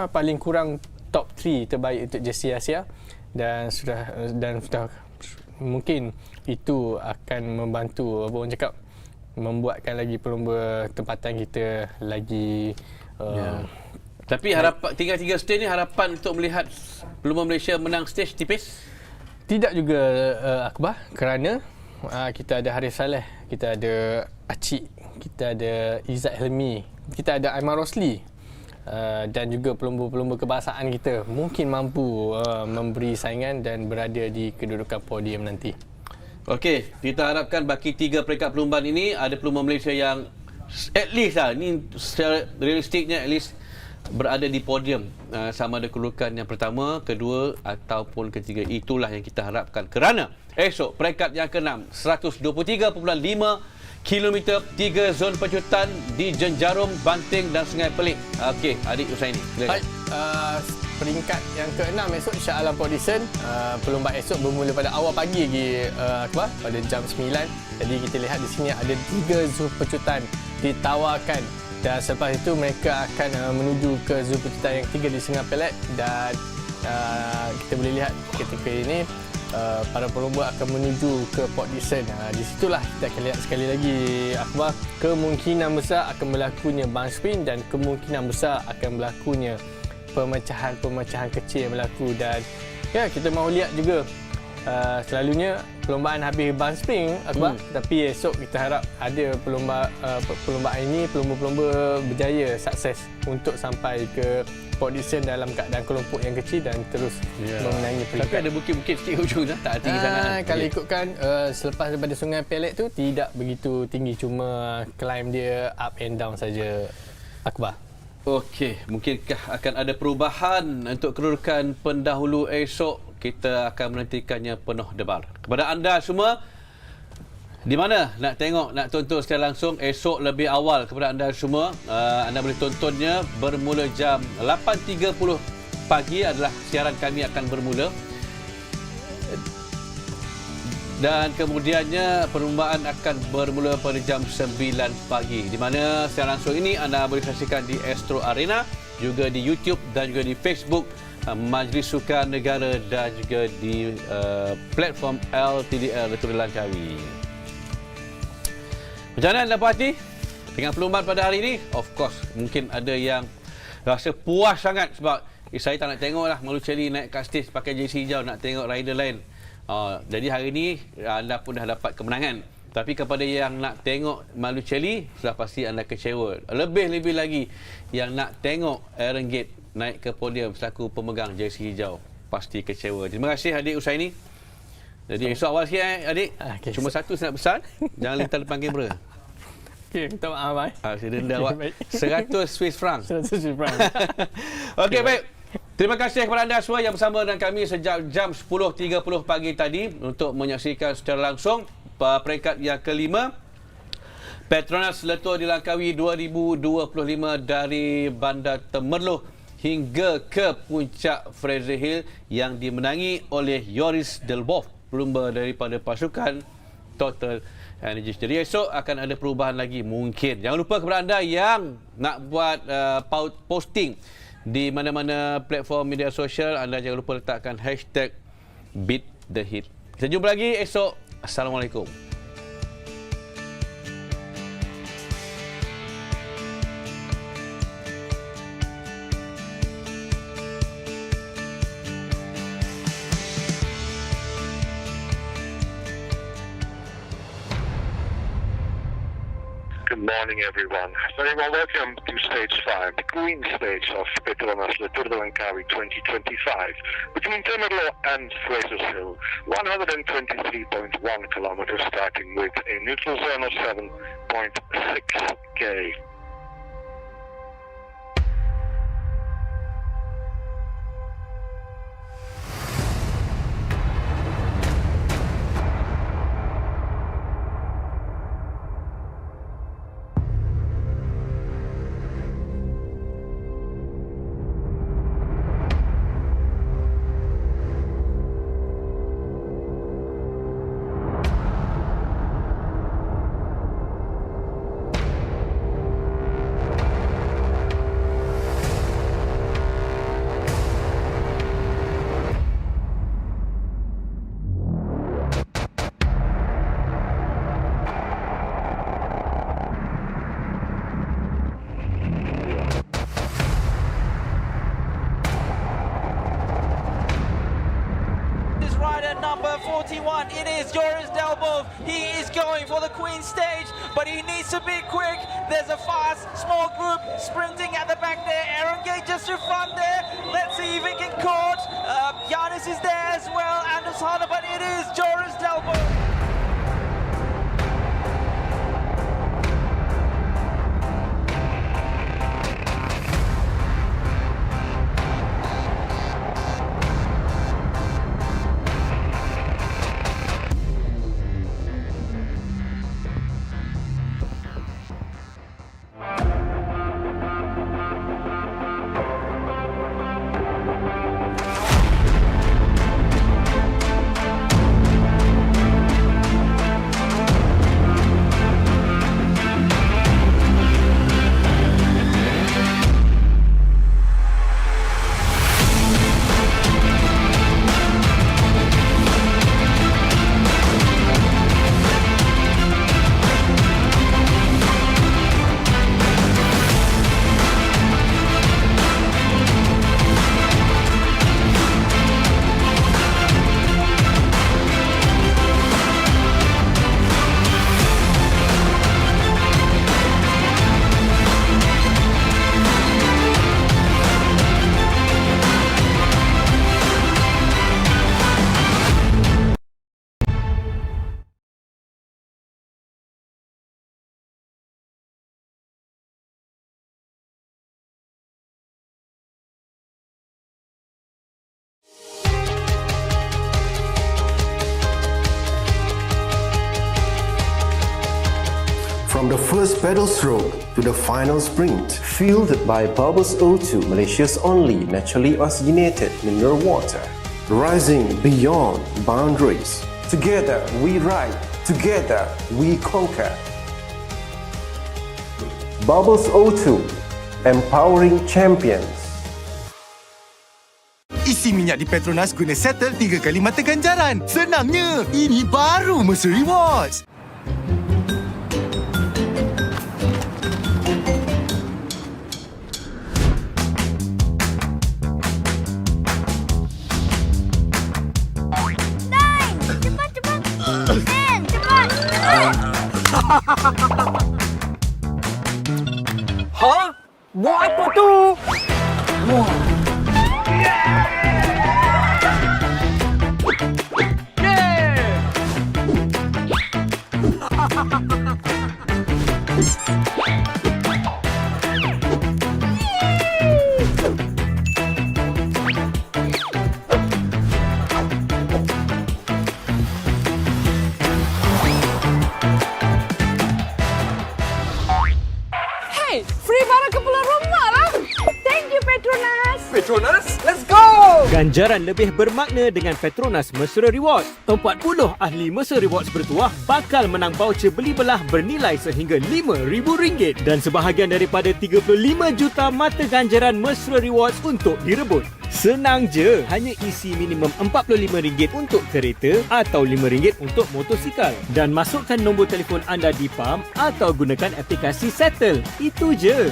paling kurang top 3 terbaik untuk jersey Asia, dan sudah mungkin itu akan membantu orang cakap membuatkan lagi pelumba tempatan kita lagi Tapi harapan tinggal 3 stage ni, harapan untuk melihat pelumba Malaysia menang stage tipis? Tidak juga Akbar, kerana kita ada Harif Saleh, kita ada Acik, kita ada Izzat Helmi, kita ada Aiman Rosli, dan juga pelumba-pelumba kebangsaan kita mungkin mampu memberi saingan dan berada di kedudukan podium nanti. Okey, kita harapkan bagi 3 peringkat perlumbaan ini ada pelumba Malaysia yang at least lah, ni secara realistiknya at least berada di podium, sama ada kedudukan yang pertama, kedua ataupun ketiga. Itulah yang kita harapkan kerana esok peringkat yang ke-6 123.5 kilometer 3 zon pecutan di Jenjarum, Banting dan Sungai Pelik. Okey, adik Usaini. Baik, peringkat yang ke-6 esok Shah Alam Podium. Perlumbaan esok bermula pada awal pagi lagi, pada jam 9. Jadi kita lihat di sini ada 3 zon pecutan ditawarkan. Dan selepas itu mereka akan menuju ke zon pecutan yang 3 di Sungai Pelik. Dan kita boleh lihat ketika ini para pelumba akan menuju ke Port Dickson. Di situlah kita akan lihat sekali lagi Akbar, kemungkinan besar akan berlakunya bang sprint dan kemungkinan besar akan berlakunya pemecahan-pemecahan kecil yang berlaku. Dan ya, kita mahu lihat juga selalunya perlumbaan habis bang sprint Akbar, tapi esok kita harap ada perlumbaan ini pelumba-pelumba berjaya sukses untuk sampai ke Port Dickson dalam keadaan kelompok yang kecil dan terus memenangi peringkat. Tapi ada bukit-bukit sikit hujung dah, tak tinggi sangat. Kalau ikutkan selepas daripada Sungai Pelik tu tidak begitu tinggi, cuma climb dia up and down saja Akbar. Okey, mungkinkah akan ada perubahan untuk kedudukan pendahulu esok? Kita akan menantikannya penuh debar. Kepada anda semua, di mana nak tengok, nak tonton secara langsung esok lebih awal kepada anda semua, anda boleh tontonnya bermula jam 8.30 pagi adalah siaran kami akan bermula. Dan kemudiannya perlumbaan akan bermula pada jam 9 pagi. Di mana siaran langsung ini anda boleh saksikan di Astro Arena, juga di YouTube dan juga di Facebook Majlis Sukan Negara dan juga di platform LTdL Letup Langkawi. Macam mana anda puas hati dengan perlumbaan pada hari ini? Of course, mungkin ada yang rasa puas sangat sebab saya tak nak tengok lah Malu Celi naik kat stage pakai jersey hijau, nak tengok rider lain. Jadi hari ini anda pun dah dapat kemenangan. Tapi kepada yang nak tengok Malu Celi, sudah pasti anda kecewa. Lebih-lebih lagi yang nak tengok Aaron Gate naik ke podium selaku pemegang jersey hijau, pasti kecewa. Terima kasih adik Usaini. Jadi esok awal sikit adik. Okay. Cuma satu saya nak pesan, jangan lintas depan kamera. Okey, minta maaf saya denda awak 100 Swiss franc. 100 Swiss franc. Okey, baik. Terima kasih kepada anda semua yang bersama dengan kami sejak jam 10.30 pagi tadi untuk menyaksikan secara langsung peringkat yang ke-5 PETRONAS Letup di Langkawi 2025 dari Bandar Temerloh hingga ke puncak Fraser Hill yang dimenangi oleh Yoris Delboff, pelumba daripada pasukan Total Energy. Jadi esok akan ada perubahan lagi mungkin. Jangan lupa kepada anda yang nak buat posting di mana-mana platform media sosial, anda jangan lupa letakkan hashtag #BeatTheHit. Kita jumpa lagi esok. Assalamualaikum. Good morning, everyone. Very well, welcome to stage 5, the Queen stage of PETRONAS Letup Langkawi 2025, between Temerloh and Fraser Hill, 123.1 kilometers, starting with a neutral zone of 7.6 K. number 41. It is Joris Delbov. He is going for the Queen stage, but he needs to be quick. There's a fast, small group sprinting at the back there. Aaron Gate just in front there. Let's see if he can caught. Giannis is there as well, Anders Hanna, but it is Joris Delbov. From the first pedal stroke to the final sprint, fueled by Bubbles O2, Malaysia's only naturally oxygenated mineral water. Rising beyond boundaries. Together we ride, together we conquer. Bubbles O2, empowering champions. Isi minyak di Petronas guna settle 3 kali mata ganjaran. Senangnya, ini baru Mercer Rewards. Hah? Buat apa tu? Wah. Hey, free barang ke pulang rumah lah. Thank you, Petronas. Petronas, let's go! Ganjaran lebih bermakna dengan Petronas Mesra Rewards. 40 ahli Mesra Rewards bertuah bakal menang voucher beli belah bernilai sehingga RM5,000 dan sebahagian daripada 35 juta mata ganjaran Mesra Rewards untuk direbut. Senang je, hanya isi minimum RM45 untuk kereta atau RM5 untuk motosikal dan masukkan nombor telefon anda di pam atau gunakan aplikasi Settle. Itu je.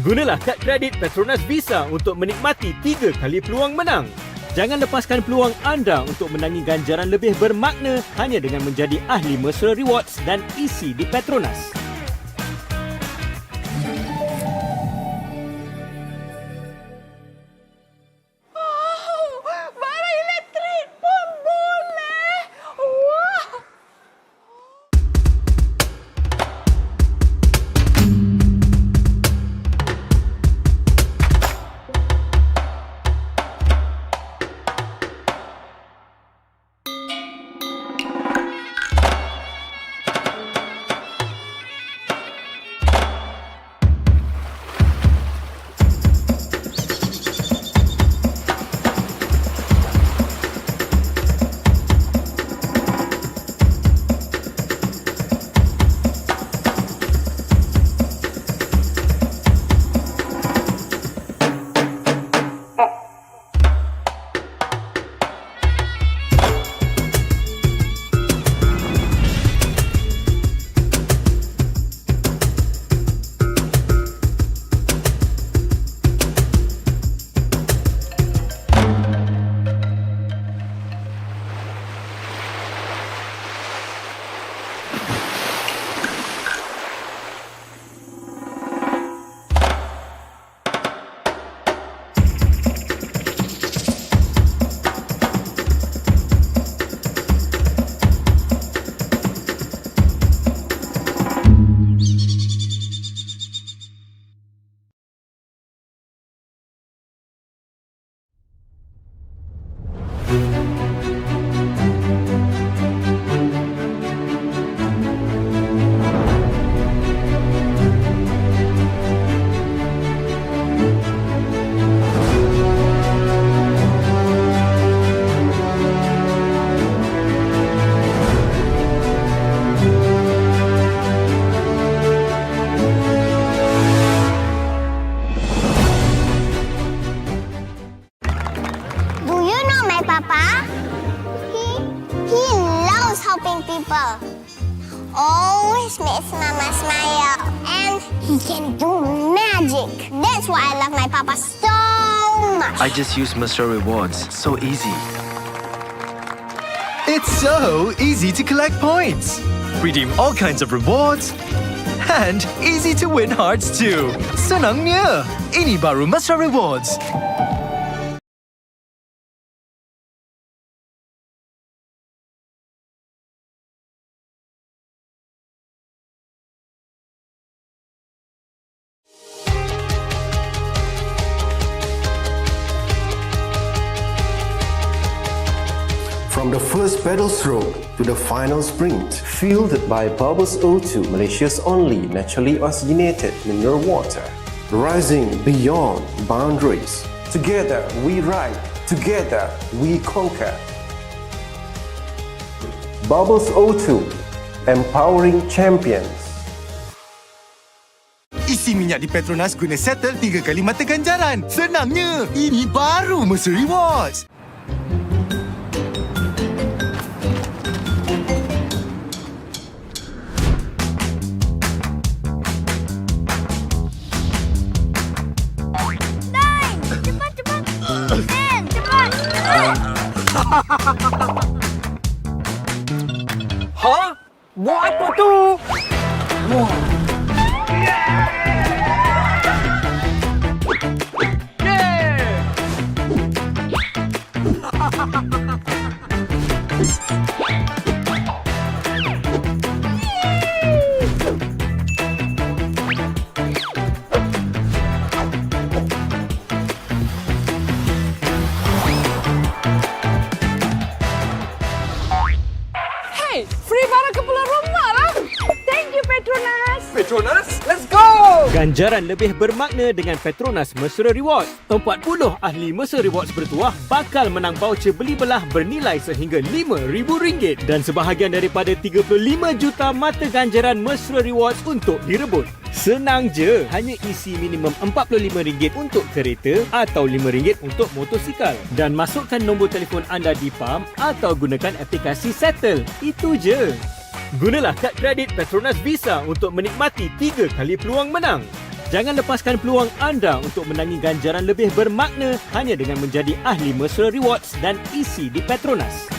Gunalah kad kredit Petronas Visa untuk menikmati 3 kali peluang menang. Jangan lepaskan peluang anda untuk menangi ganjaran lebih bermakna hanya dengan menjadi ahli Mesra Rewards dan isi di Petronas. Barang elektrik pun boleh. Wah. people. Always makes Mama smile. And he can do magic. That's why I love my papa so much. I just use Mr. Rewards. So easy. It's so easy to collect points. Redeem all kinds of rewards. And easy to win hearts too. Senangnya. Ini baru Mr. Rewards. From the first pedal stroke to the final sprint, fueled by Bubbles O2, Malaysia's only naturally oxygenated mineral water. Rising beyond boundaries. Together we ride, together we conquer. Bubbles O2, empowering champions. Isi minyak di Petronas guna settle 3 kali mata ganjaran. Senangnya, ini baru Mr. Rewards. Hah? Buat apa tu? Wah. Hey, free barang ke pulang rumah lah. Thank you, Petronas. Petronas, let's go! Ganjaran lebih bermakna dengan Petronas Mesra Rewards. 40 ahli Mesra Rewards bertuah bakal menang voucher beli belah bernilai sehingga RM5,000 dan sebahagian daripada 35 juta mata ganjaran Mesra Rewards untuk direbut. Senang je, hanya isi minimum RM45 untuk kereta atau RM5 untuk motosikal dan masukkan nombor telefon anda di pam atau gunakan aplikasi Settle. Itu je. Gunalah kad kredit Petronas Visa untuk menikmati 3 kali peluang menang. Jangan lepaskan peluang anda untuk menangi ganjaran lebih bermakna hanya dengan menjadi ahli Mesra Rewards dan isi di Petronas.